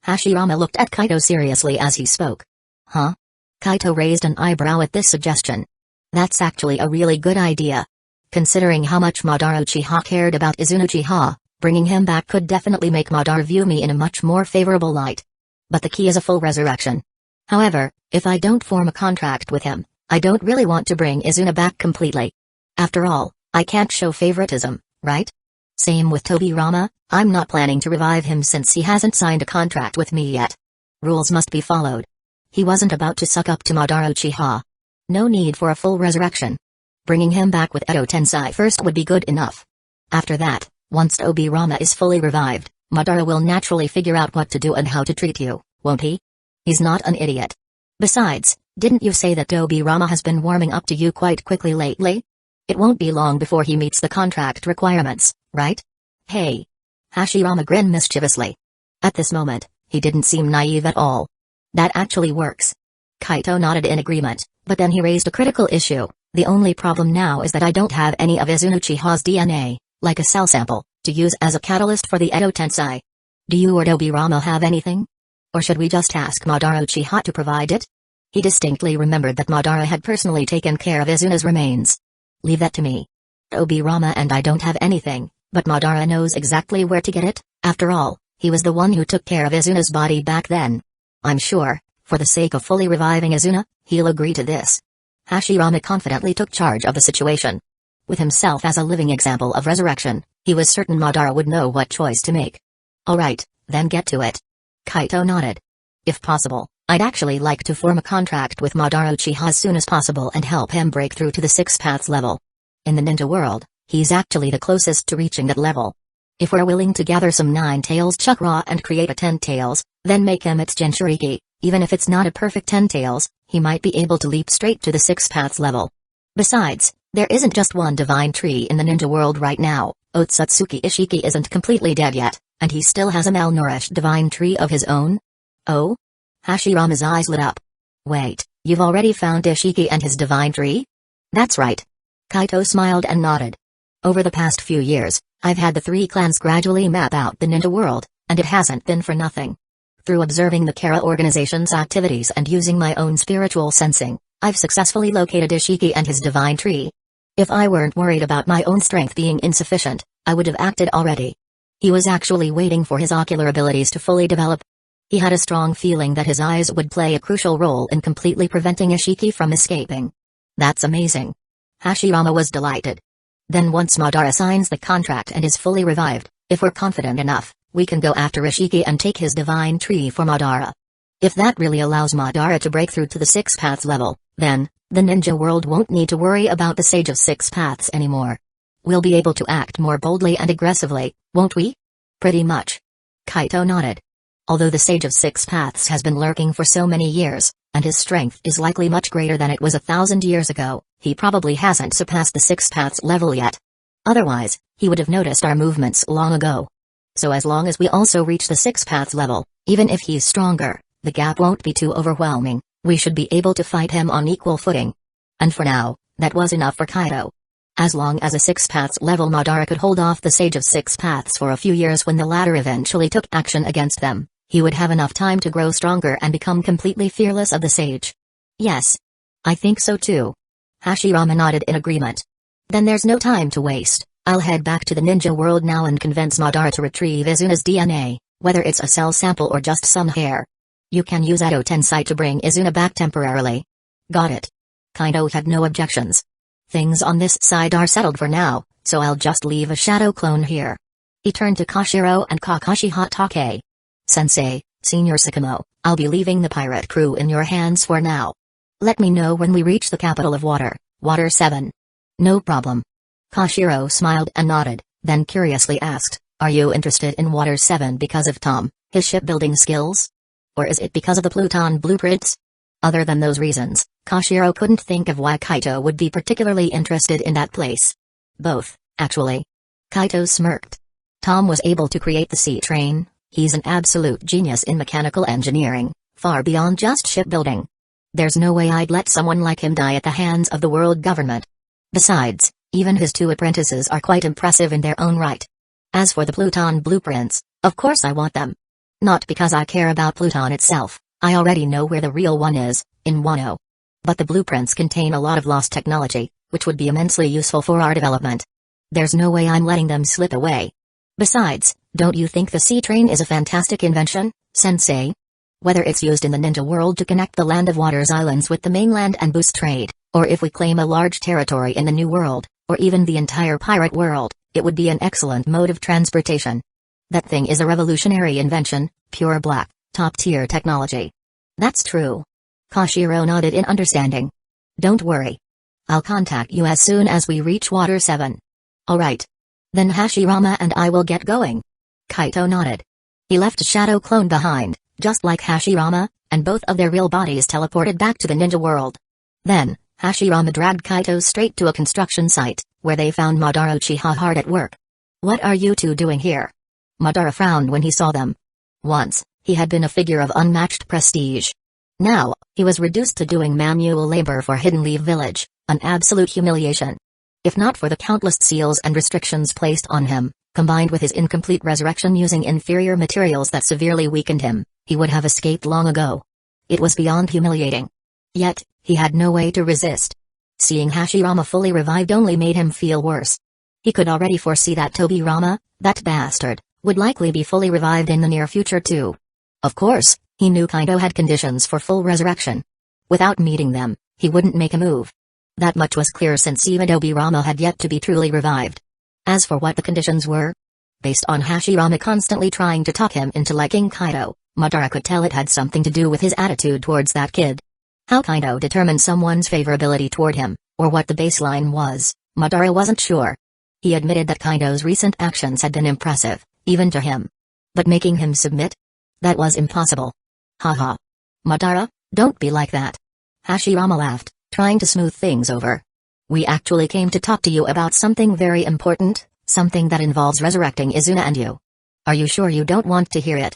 Hashirama looked at Kaido seriously as he spoke. Huh? Kaido raised an eyebrow at this suggestion. That's actually a really good idea. Considering how much Madara Uchiha cared about Izuna Uchiha, bringing him back could definitely make Madara view me in a much more favorable light. But the key is a full resurrection. However, if I don't form a contract with him, I don't really want to bring Izuna back completely. After all, I can't show favoritism, right? Same with Tobirama, I'm not planning to revive him since he hasn't signed a contract with me yet. Rules must be followed. He wasn't about to suck up to Madara Uchiha. No need for a full resurrection. Bringing him back with Edo Tensei first would be good enough. After that, once Tobirama is fully revived, Madara will naturally figure out what to do and how to treat you, won't he? He's not an idiot. Besides, didn't you say that Tobirama has been warming up to you quite quickly lately? It won't be long before he meets the contract requirements, right? Hey. Hashirama grinned mischievously. At this moment, he didn't seem naive at all. That actually works. Kaido nodded in agreement, but then he raised a critical issue. The only problem now is that I don't have any of Izuna Uchiha's DNA, like a cell sample, to use as a catalyst for the Edo Tensei. Do you or Tobirama have anything? Or should we just ask Madara Uchiha to provide it? He distinctly remembered that Madara had personally taken care of Izuna's remains. Leave that to me. Tobirama and I don't have anything, but Madara knows exactly where to get it. After all, he was the one who took care of Izuna's body back then. I'm sure, for the sake of fully reviving Izuna, he'll agree to this. Hashirama confidently took charge of the situation. With himself as a living example of resurrection, he was certain Madara would know what choice to make. Alright, then get to it. Kaido nodded. If possible, I'd actually like to form a contract with Madara Uchiha as soon as possible and help him break through to the 6 paths level. In the ninja world, he's actually the closest to reaching that level. If we're willing to gather some 9 tails chakra and create a 10 tails, then make him its Jinchuriki, even if it's not a perfect 10 tails, he might be able to leap straight to the 6 paths level. Besides, there isn't just one divine tree in the ninja world right now. Otsutsuki Ishiki isn't completely dead yet, and he still has a malnourished divine tree of his own. Oh? Hashirama's eyes lit up. Wait, you've already found Ishiki and his divine tree? That's right. Kaido smiled and nodded. Over the past few years, I've had the 3 clans gradually map out the ninja world, and it hasn't been for nothing. Through observing the Kara organization's activities and using my own spiritual sensing, I've successfully located Ishiki and his divine tree. If I weren't worried about my own strength being insufficient, I would have acted already. He was actually waiting for his ocular abilities to fully develop. He had a strong feeling that his eyes would play a crucial role in completely preventing Ishiki from escaping. That's amazing. Hashirama was delighted. Then once Madara signs the contract and is fully revived, if we're confident enough, we can go after Ishiki and take his divine tree for Madara. If that really allows Madara to break through to the 6 paths level, then, the ninja world won't need to worry about the Sage of 6 Paths anymore. We'll be able to act more boldly and aggressively, won't we? Pretty much. Kaido nodded. Although the Sage of 6 Paths has been lurking for so many years, and his strength is likely much greater than it was 1,000 years ago, he probably hasn't surpassed the 6 Paths level yet. Otherwise, he would have noticed our movements long ago. So as long as we also reach the 6 Paths level, even if he's stronger, the gap won't be too overwhelming. We should be able to fight him on equal footing. And for now, that was enough for Kaido. As long as a 6 Paths level Madara could hold off the Sage of 6 Paths for a few years when the latter eventually took action against them, he would have enough time to grow stronger and become completely fearless of the Sage. Yes. I think so too. Hashirama nodded in agreement. Then there's no time to waste. I'll head back to the ninja world now and convince Madara to retrieve Izuna's DNA, whether it's a cell sample or just some hair. You can use Edo Tensei to bring Izuna back temporarily. Got it. Kaido had no objections. Things on this side are settled for now, so I'll just leave a shadow clone here. He turned to Koshiro and Kakashi Hatake. Sensei, Senior Sakamo, I'll be leaving the pirate crew in your hands for now. Let me know when we reach the capital of Water, Water 7. No problem. Koshiro smiled and nodded, then curiously asked, are you interested in Water 7 because of Tom, his shipbuilding skills? Or is it because of the Pluton blueprints? Other than those reasons, Koshiro couldn't think of why Kaito would be particularly interested in that place. Both, actually. Kaito smirked. Tom was able to create the sea train. He's an absolute genius in mechanical engineering, far beyond just shipbuilding. There's no way I'd let someone like him die at the hands of the world government. Besides, even his 2 apprentices are quite impressive in their own right. As for the Pluton blueprints, of course I want them. Not because I care about Pluton itself, I already know where the real one is, in Wano. But the blueprints contain a lot of lost technology, which would be immensely useful for our development. There's no way I'm letting them slip away. Besides, don't you think the sea train is a fantastic invention, Sensei? Whether it's used in the ninja world to connect the Land of Water's islands with the mainland and boost trade, or if we claim a large territory in the New World, or even the entire pirate world, it would be an excellent mode of transportation. That thing is a revolutionary invention, pure black, top-tier technology. That's true. Koshiro nodded in understanding. Don't worry. I'll contact you as soon as we reach Water 7. Alright. Then Hashirama and I will get going. Kaito nodded. He left a shadow clone behind, just like Hashirama, and both of their real bodies teleported back to the ninja world. Then, Hashirama dragged Kaito straight to a construction site, where they found Madara Uchiha hard at work. What are you two doing here? Madara frowned when he saw them. Once, he had been a figure of unmatched prestige. Now, he was reduced to doing manual labor for Hidden Leaf Village, an absolute humiliation. If not for the countless seals and restrictions placed on him, combined with his incomplete resurrection using inferior materials that severely weakened him, he would have escaped long ago. It was beyond humiliating. Yet, he had no way to resist. Seeing Hashirama fully revived only made him feel worse. He could already foresee that Tobirama, that bastard, would likely be fully revived in the near future too. Of course, he knew Kaido had conditions for full resurrection. Without meeting them, he wouldn't make a move. That much was clear since even Tobirama had yet to be truly revived. As for what the conditions were, based on Hashirama constantly trying to talk him into liking Kaido, Madara could tell it had something to do with his attitude towards that kid. How Kaido determined someone's favorability toward him, or what the baseline was, Madara wasn't sure. He admitted that Kaido's recent actions had been impressive, even to him. But making him submit? That was impossible. Haha. Madara, don't be like that. Hashirama laughed, trying to smooth things over. We actually came to talk to you about something very important, something that involves resurrecting Izuna and you. Are you sure you don't want to hear it?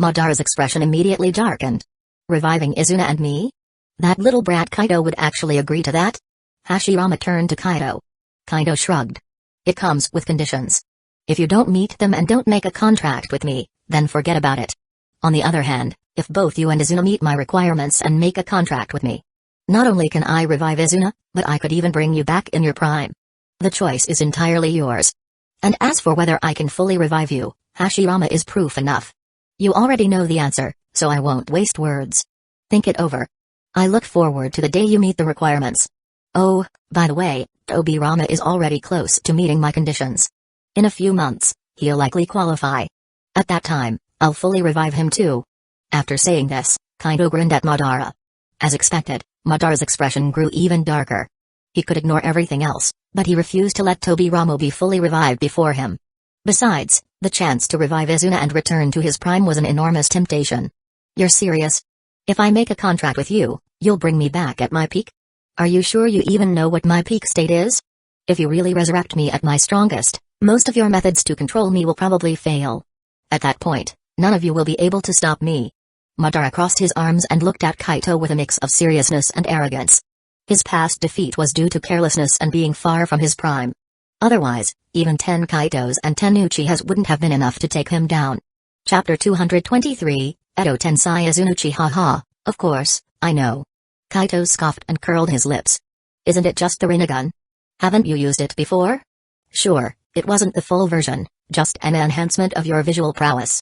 Madara's expression immediately darkened. Reviving Izuna and me? That little brat Kaido would actually agree to that? Hashirama turned to Kaido. Kaido shrugged. It comes with conditions. If you don't meet them and don't make a contract with me, then forget about it. On the other hand, if both you and Izuna meet my requirements and make a contract with me, not only can I revive Izuna, but I could even bring you back in your prime. The choice is entirely yours. And as for whether I can fully revive you, Hashirama is proof enough. You already know the answer, so I won't waste words. Think it over. I look forward to the day you meet the requirements. Oh, by the way, Tobirama is already close to meeting my conditions. In a few months, he'll likely qualify. At that time, I'll fully revive him too. After saying this, Kaido grinned at Madara. As expected, Madara's expression grew even darker. He could ignore everything else, but he refused to let Tobirama be fully revived before him. Besides, the chance to revive Izuna and return to his prime was an enormous temptation. You're serious? If I make a contract with you, you'll bring me back at my peak? Are you sure you even know what my peak state is? If you really resurrect me at my strongest, most of your methods to control me will probably fail. At that point, none of you will be able to stop me. Madara crossed his arms and looked at Kaito with a mix of seriousness and arrogance. His past defeat was due to carelessness and being far from his prime. Otherwise, even 10 Kaitos and 10 Uchihas wouldn't have been enough to take him down. Chapter 223, Edo Tensei Izuna Uchiha. Of course, I know. Kaito scoffed and curled his lips. Isn't it just the Rinnegan? Haven't you used it before? Sure, it wasn't the full version, just an enhancement of your visual prowess.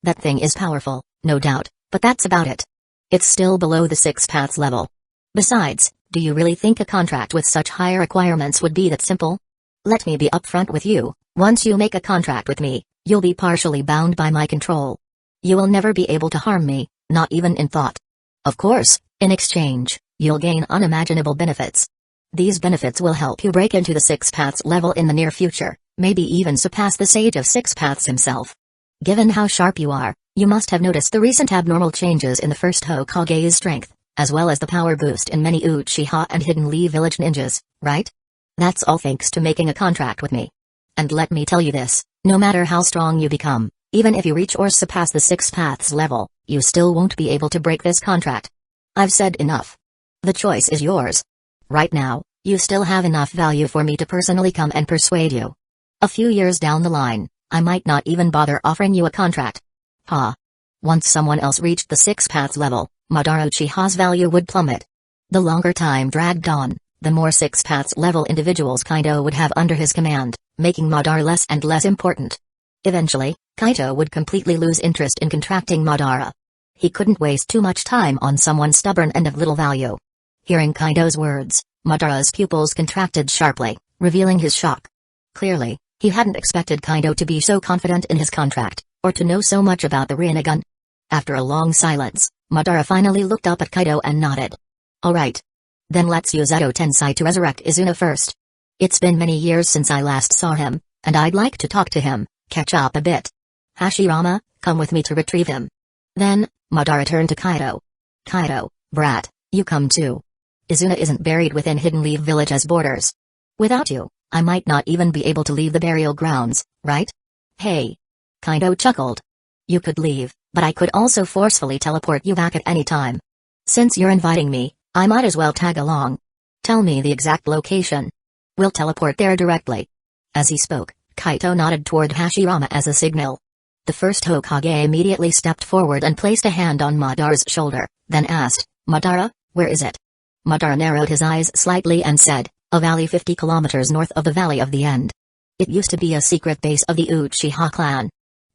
That thing is powerful, no doubt, but that's about it. It's still below the 6 paths level. Besides, do you really think a contract with such high requirements would be that simple? Let me be upfront with you, once you make a contract with me, you'll be partially bound by my control. You will never be able to harm me, not even in thought. Of course, in exchange, you'll gain unimaginable benefits. These benefits will help you break into the 6 paths level in the near future, maybe even surpass the Sage of 6 Paths himself. Given how sharp you are, you must have noticed the recent abnormal changes in the first Hokage's strength, as well as the power boost in many Uchiha and Hidden Leaf Village ninjas, right? That's all thanks to making a contract with me. And let me tell you this, no matter how strong you become, even if you reach or surpass the 6 Paths level, you still won't be able to break this contract. I've said enough. The choice is yours. Right now, you still have enough value for me to personally come and persuade you. A few years down the line, I might not even bother offering you a contract. Once someone else reached the 6 Paths level, Madara Uchiha's value would plummet. The longer time dragged on, the more 6 Paths level individuals Kaido would have under his command, making Madara less and less important. Eventually, Kaido would completely lose interest in contracting Madara. He couldn't waste too much time on someone stubborn and of little value. Hearing Kaido's words, Madara's pupils contracted sharply, revealing his shock. Clearly, he hadn't expected Kaido to be so confident in his contract, or to know so much about the Rinnegan. After a long silence, Madara finally looked up at Kaido and nodded. Alright. Then let's use Edo Tensei to resurrect Izuna first. It's been many years since I last saw him, and I'd like to talk to him, catch up a bit. Hashirama, come with me to retrieve him. Then, Madara turned to Kaido. Kaido, brat, you come too. Izuna isn't buried within Hidden Leaf Village's borders. Without you, I might not even be able to leave the burial grounds, right? Hey. Kaido chuckled. You could leave, but I could also forcefully teleport you back at any time. Since you're inviting me, I might as well tag along. Tell me the exact location. We'll teleport there directly. As he spoke, Kaido nodded toward Hashirama as a signal. The first Hokage immediately stepped forward and placed a hand on Madara's shoulder, then asked, Madara, where is it? Madara narrowed his eyes slightly and said, a valley 50 kilometers north of the Valley of the End. It used to be a secret base of the Uchiha clan.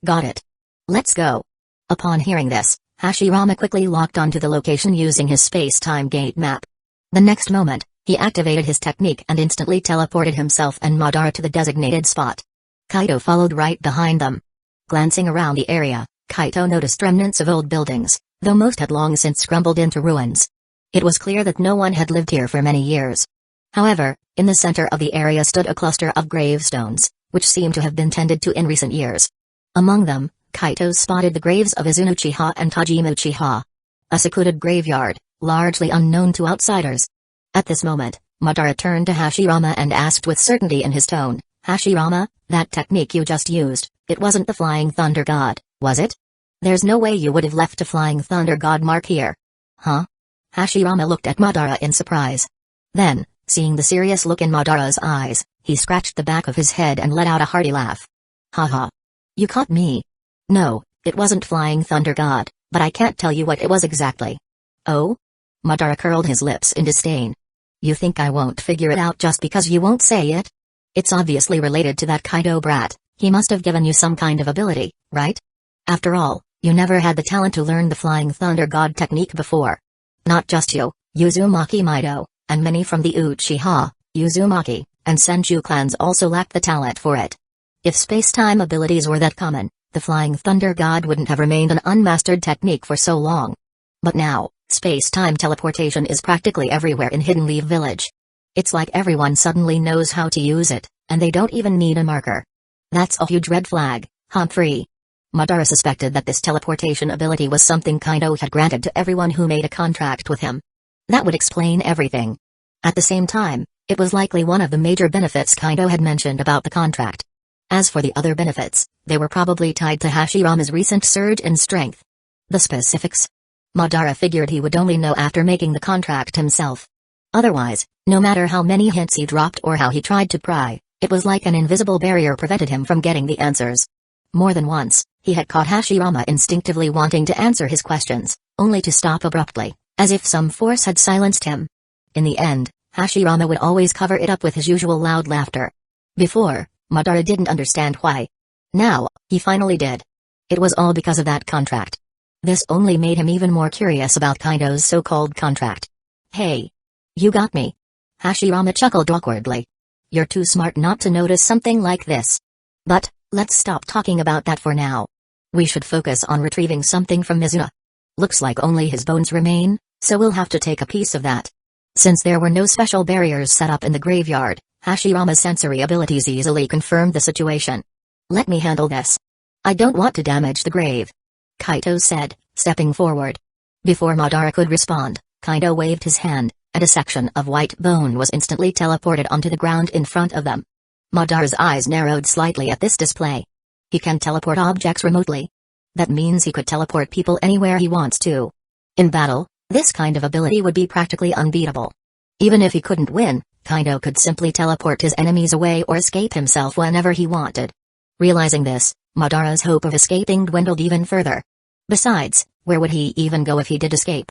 Got it. Let's go. Upon hearing this, Hashirama quickly locked onto the location using his space-time gate map. The next moment, he activated his technique and instantly teleported himself and Madara to the designated spot. Kaido followed right behind them. Glancing around the area, Kaido noticed remnants of old buildings, though most had long since crumbled into ruins. It was clear that no one had lived here for many years. However, in the center of the area stood a cluster of gravestones, which seemed to have been tended to in recent years. Among them, Kaido spotted the graves of Izuna Uchiha and Hajime Uchiha. A secluded graveyard, largely unknown to outsiders. At this moment, Madara turned to Hashirama and asked with certainty in his tone, Hashirama, that technique you just used, it wasn't the Flying Thunder God, was it? There's no way you would have left a Flying Thunder God mark here. Huh? Hashirama looked at Madara in surprise. Then, seeing the serious look in Madara's eyes, he scratched the back of his head and let out a hearty laugh. Haha. You caught me. No, it wasn't Flying Thunder God, but I can't tell you what it was exactly. Oh? Madara curled his lips in disdain. You think I won't figure it out just because you won't say it? It's obviously related to that Kaido brat, he must have given you some kind of ability, right? After all, you never had the talent to learn the Flying Thunder God technique before. Not just you, Uzumaki Mido, and many from the Uchiha, Uzumaki, and Senju clans also lacked the talent for it. If space-time abilities were that common, the Flying Thunder God wouldn't have remained an unmastered technique for so long. But now, space-time teleportation is practically everywhere in Hidden Leaf Village. It's like everyone suddenly knows how to use it, and they don't even need a marker. That's a huge red flag, Humphrey. Madara suspected that this teleportation ability was something Kaido had granted to everyone who made a contract with him. That would explain everything. At the same time, it was likely one of the major benefits Kaido had mentioned about the contract. As for the other benefits, they were probably tied to Hashirama's recent surge in strength. The specifics? Madara figured he would only know after making the contract himself. Otherwise, no matter how many hints he dropped or how he tried to pry, it was like an invisible barrier prevented him from getting the answers. More than once, he had caught Hashirama instinctively wanting to answer his questions, only to stop abruptly, as if some force had silenced him. In the end, Hashirama would always cover it up with his usual loud laughter. Before, Madara didn't understand why. Now, he finally did. It was all because of that contract. This only made him even more curious about Kaido's so-called contract. Hey. You got me. Hashirama chuckled awkwardly. You're too smart not to notice something like this. But, let's stop talking about that for now. We should focus on retrieving something from Mizuna. Looks like only his bones remain, so we'll have to take a piece of that. Since there were no special barriers set up in the graveyard, Hashirama's sensory abilities easily confirmed the situation. Let me handle this. I don't want to damage the grave. Kaito said, stepping forward. Before Madara could respond, Kaido waved his hand, and a section of white bone was instantly teleported onto the ground in front of them. Madara's eyes narrowed slightly at this display. He can teleport objects remotely. That means he could teleport people anywhere he wants to. In battle, this kind of ability would be practically unbeatable. Even if he couldn't win, Kaido could simply teleport his enemies away or escape himself whenever he wanted. Realizing this, Madara's hope of escaping dwindled even further. Besides, where would he even go if he did escape?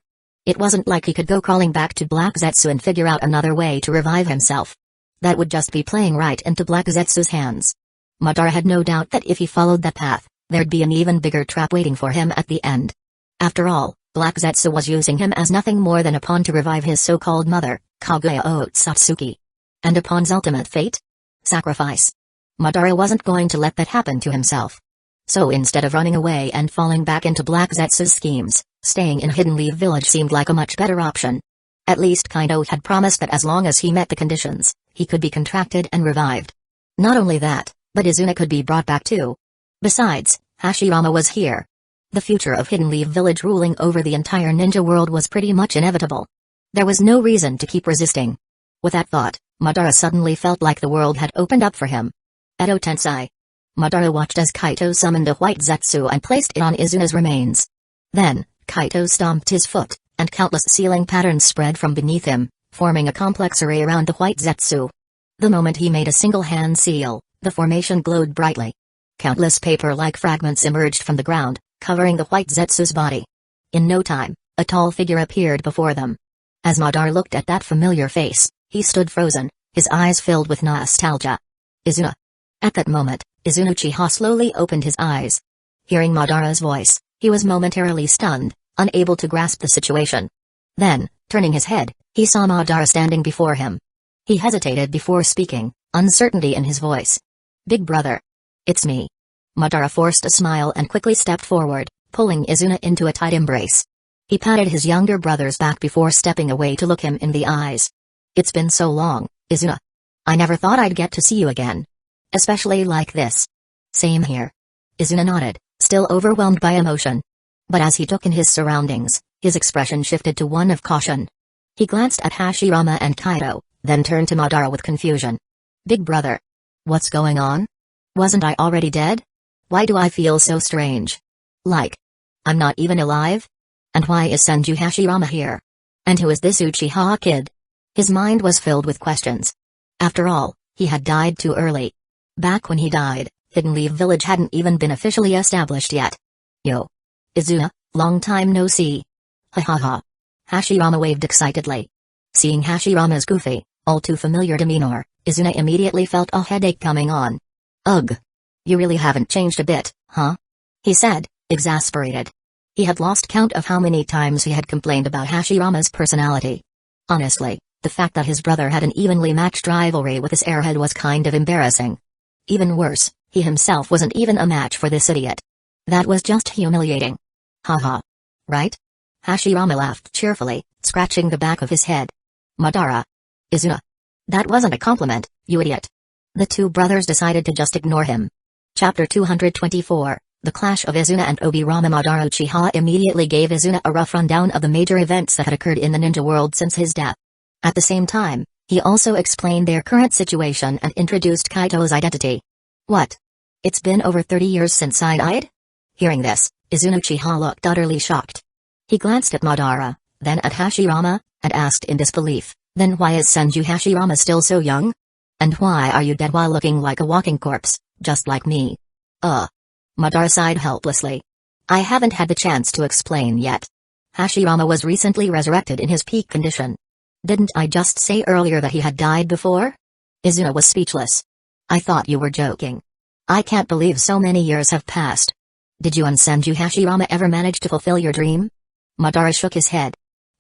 It wasn't like he could go crawling back to Black Zetsu and figure out another way to revive himself. That would just be playing right into Black Zetsu's hands. Madara had no doubt that if he followed that path, there'd be an even bigger trap waiting for him at the end. After all, Black Zetsu was using him as nothing more than a pawn to revive his so-called mother, Kaguya Otsutsuki. And a pawn's ultimate fate? Sacrifice. Madara wasn't going to let that happen to himself. So instead of running away and falling back into Black Zetsu's schemes, staying in Hidden Leaf Village seemed like a much better option. At least Kaido had promised that as long as he met the conditions, he could be contracted and revived. Not only that, but Izuna could be brought back too. Besides, Hashirama was here. The future of Hidden Leaf Village ruling over the entire ninja world was pretty much inevitable. There was no reason to keep resisting. With that thought, Madara suddenly felt like the world had opened up for him. Edo Tensei. Madara watched as Kaito summoned a white Zetsu and placed it on Izuna's remains. Then, Kaito stomped his foot, and countless sealing patterns spread from beneath him, forming a complex array around the white Zetsu. The moment he made a single hand seal, the formation glowed brightly. Countless paper-like fragments emerged from the ground, covering the white Zetsu's body. In no time, a tall figure appeared before them. As Madara looked at that familiar face, he stood frozen, his eyes filled with nostalgia. Izuna. At that moment, Izuna Uchiha slowly opened his eyes. Hearing Madara's voice, he was momentarily stunned, unable to grasp the situation. Then, turning his head, he saw Madara standing before him. He hesitated before speaking, uncertainty in his voice. Big brother. It's me. Madara forced a smile and quickly stepped forward, pulling Izuna into a tight embrace. He patted his younger brother's back before stepping away to look him in the eyes. It's been so long, Izuna. I never thought I'd get to see you again. Especially like this. Same here. Izuna nodded, still overwhelmed by emotion. But as he took in his surroundings, his expression shifted to one of caution. He glanced at Hashirama and Kaido, then turned to Madara with confusion. Big brother. What's going on? Wasn't I already dead? Why do I feel so strange? Like, I'm not even alive? And why is Senju Hashirama here? And who is this Uchiha kid? His mind was filled with questions. After all, he had died too early. Back when he died, Hidden Leaf Village hadn't even been officially established yet. Yo. Izuna, long time no see. Ha ha ha. Hashirama waved excitedly. Seeing Hashirama's goofy, all too familiar demeanor, Izuna immediately felt a headache coming on. Ugh. You really haven't changed a bit, huh? He said, exasperated. He had lost count of how many times he had complained about Hashirama's personality. Honestly, the fact that his brother had an evenly matched rivalry with this airhead was kind of embarrassing. Even worse, he himself wasn't even a match for this idiot. That was just humiliating. Haha. Right? Hashirama laughed cheerfully, scratching the back of his head. Madara. Izuna. That wasn't a compliment, you idiot. The two brothers decided to just ignore him. Chapter 224, The Clash of Izuna and Obirama. Madara Uchiha immediately gave Izuna a rough rundown of the major events that had occurred in the ninja world since his death. At the same time, he also explained their current situation and introduced Kaito's identity. What? It's been over 30 years since I died? Hearing this, Izuna Uchiha looked utterly shocked. He glanced at Madara, then at Hashirama, and asked in disbelief, then why is Senju Hashirama still so young? And why are you dead while looking like a walking corpse, just like me? Madara sighed helplessly. I haven't had the chance to explain yet. Hashirama was recently resurrected in his peak condition. Didn't I just say earlier that he had died before? Izuna was speechless. I thought you were joking. I can't believe so many years have passed. Did you and Senju Hashirama ever manage to fulfill your dream? Madara shook his head.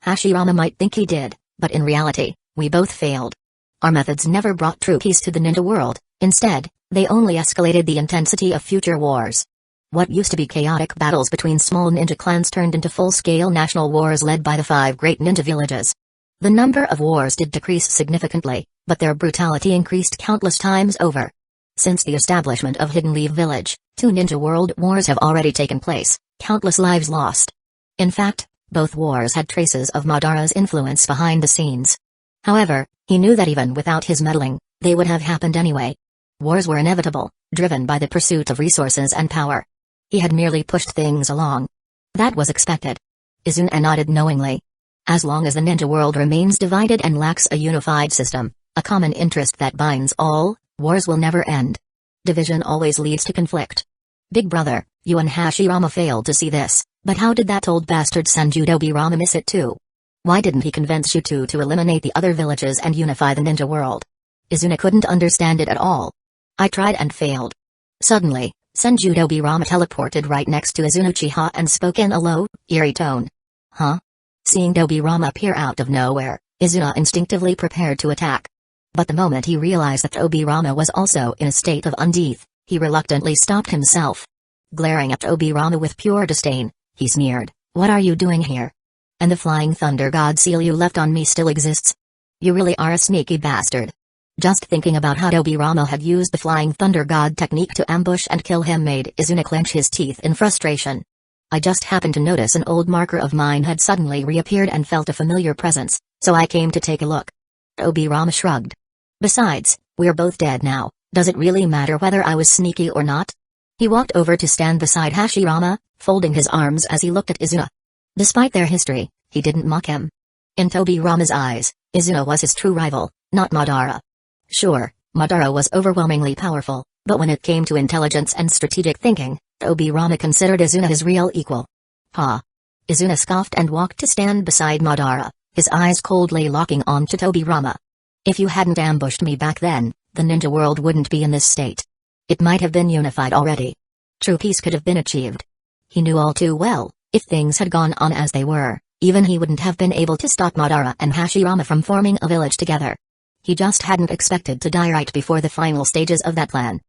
Hashirama might think he did, but in reality, we both failed. Our methods never brought true peace to the ninja world. Instead, they only escalated the intensity of future wars. What used to be chaotic battles between small ninja clans turned into full-scale national wars led by the 5 great ninja villages. The number of wars did decrease significantly, but their brutality increased countless times over. Since the establishment of Hidden Leaf Village, 2 ninja world wars have already taken place, countless lives lost. In fact, both wars had traces of Madara's influence behind the scenes. However, he knew that even without his meddling, they would have happened anyway. Wars were inevitable, driven by the pursuit of resources and power. He had merely pushed things along. That was expected. Izuna nodded knowingly. As long as the ninja world remains divided and lacks a unified system, a common interest that binds all, wars will never end. Division always leads to conflict. Big brother, you and Hashirama failed to see this, but how did that old bastard Senju Dobirama miss it too? Why didn't he convince you two to eliminate the other villages and unify the ninja world? Izuna couldn't understand it at all. I tried and failed. Suddenly, Senju Dobirama teleported right next to Izuna Uchiha and spoke in a low, eerie tone. Huh? Seeing Dobirama appear out of nowhere, Izuna instinctively prepared to attack. But the moment he realized that Dobirama was also in a state of undeath, he reluctantly stopped himself. Glaring at Dobirama with pure disdain, he sneered, "What are you doing here? And the Flying Thunder God seal you left on me still exists? You really are a sneaky bastard." Just thinking about how Dobirama had used the Flying Thunder God technique to ambush and kill him made Izuna clench his teeth in frustration. I just happened to notice an old marker of mine had suddenly reappeared and felt a familiar presence, so I came to take a look. Dobirama shrugged. Besides, we're both dead now, does it really matter whether I was sneaky or not? He walked over to stand beside Hashirama, folding his arms as he looked at Izuna. Despite their history, he didn't mock him. In Dobirama's eyes, Izuna was his true rival, not Madara. Sure, Madara was overwhelmingly powerful, but when it came to intelligence and strategic thinking, Dobirama considered Izuna his real equal. Ha! Izuna scoffed and walked to stand beside Madara, his eyes coldly locking on to Dobirama. If you hadn't ambushed me back then, the ninja world wouldn't be in this state. It might have been unified already. True peace could have been achieved. He knew all too well, if things had gone on as they were, even he wouldn't have been able to stop Madara and Hashirama from forming a village together. He just hadn't expected to die right before the final stages of that plan.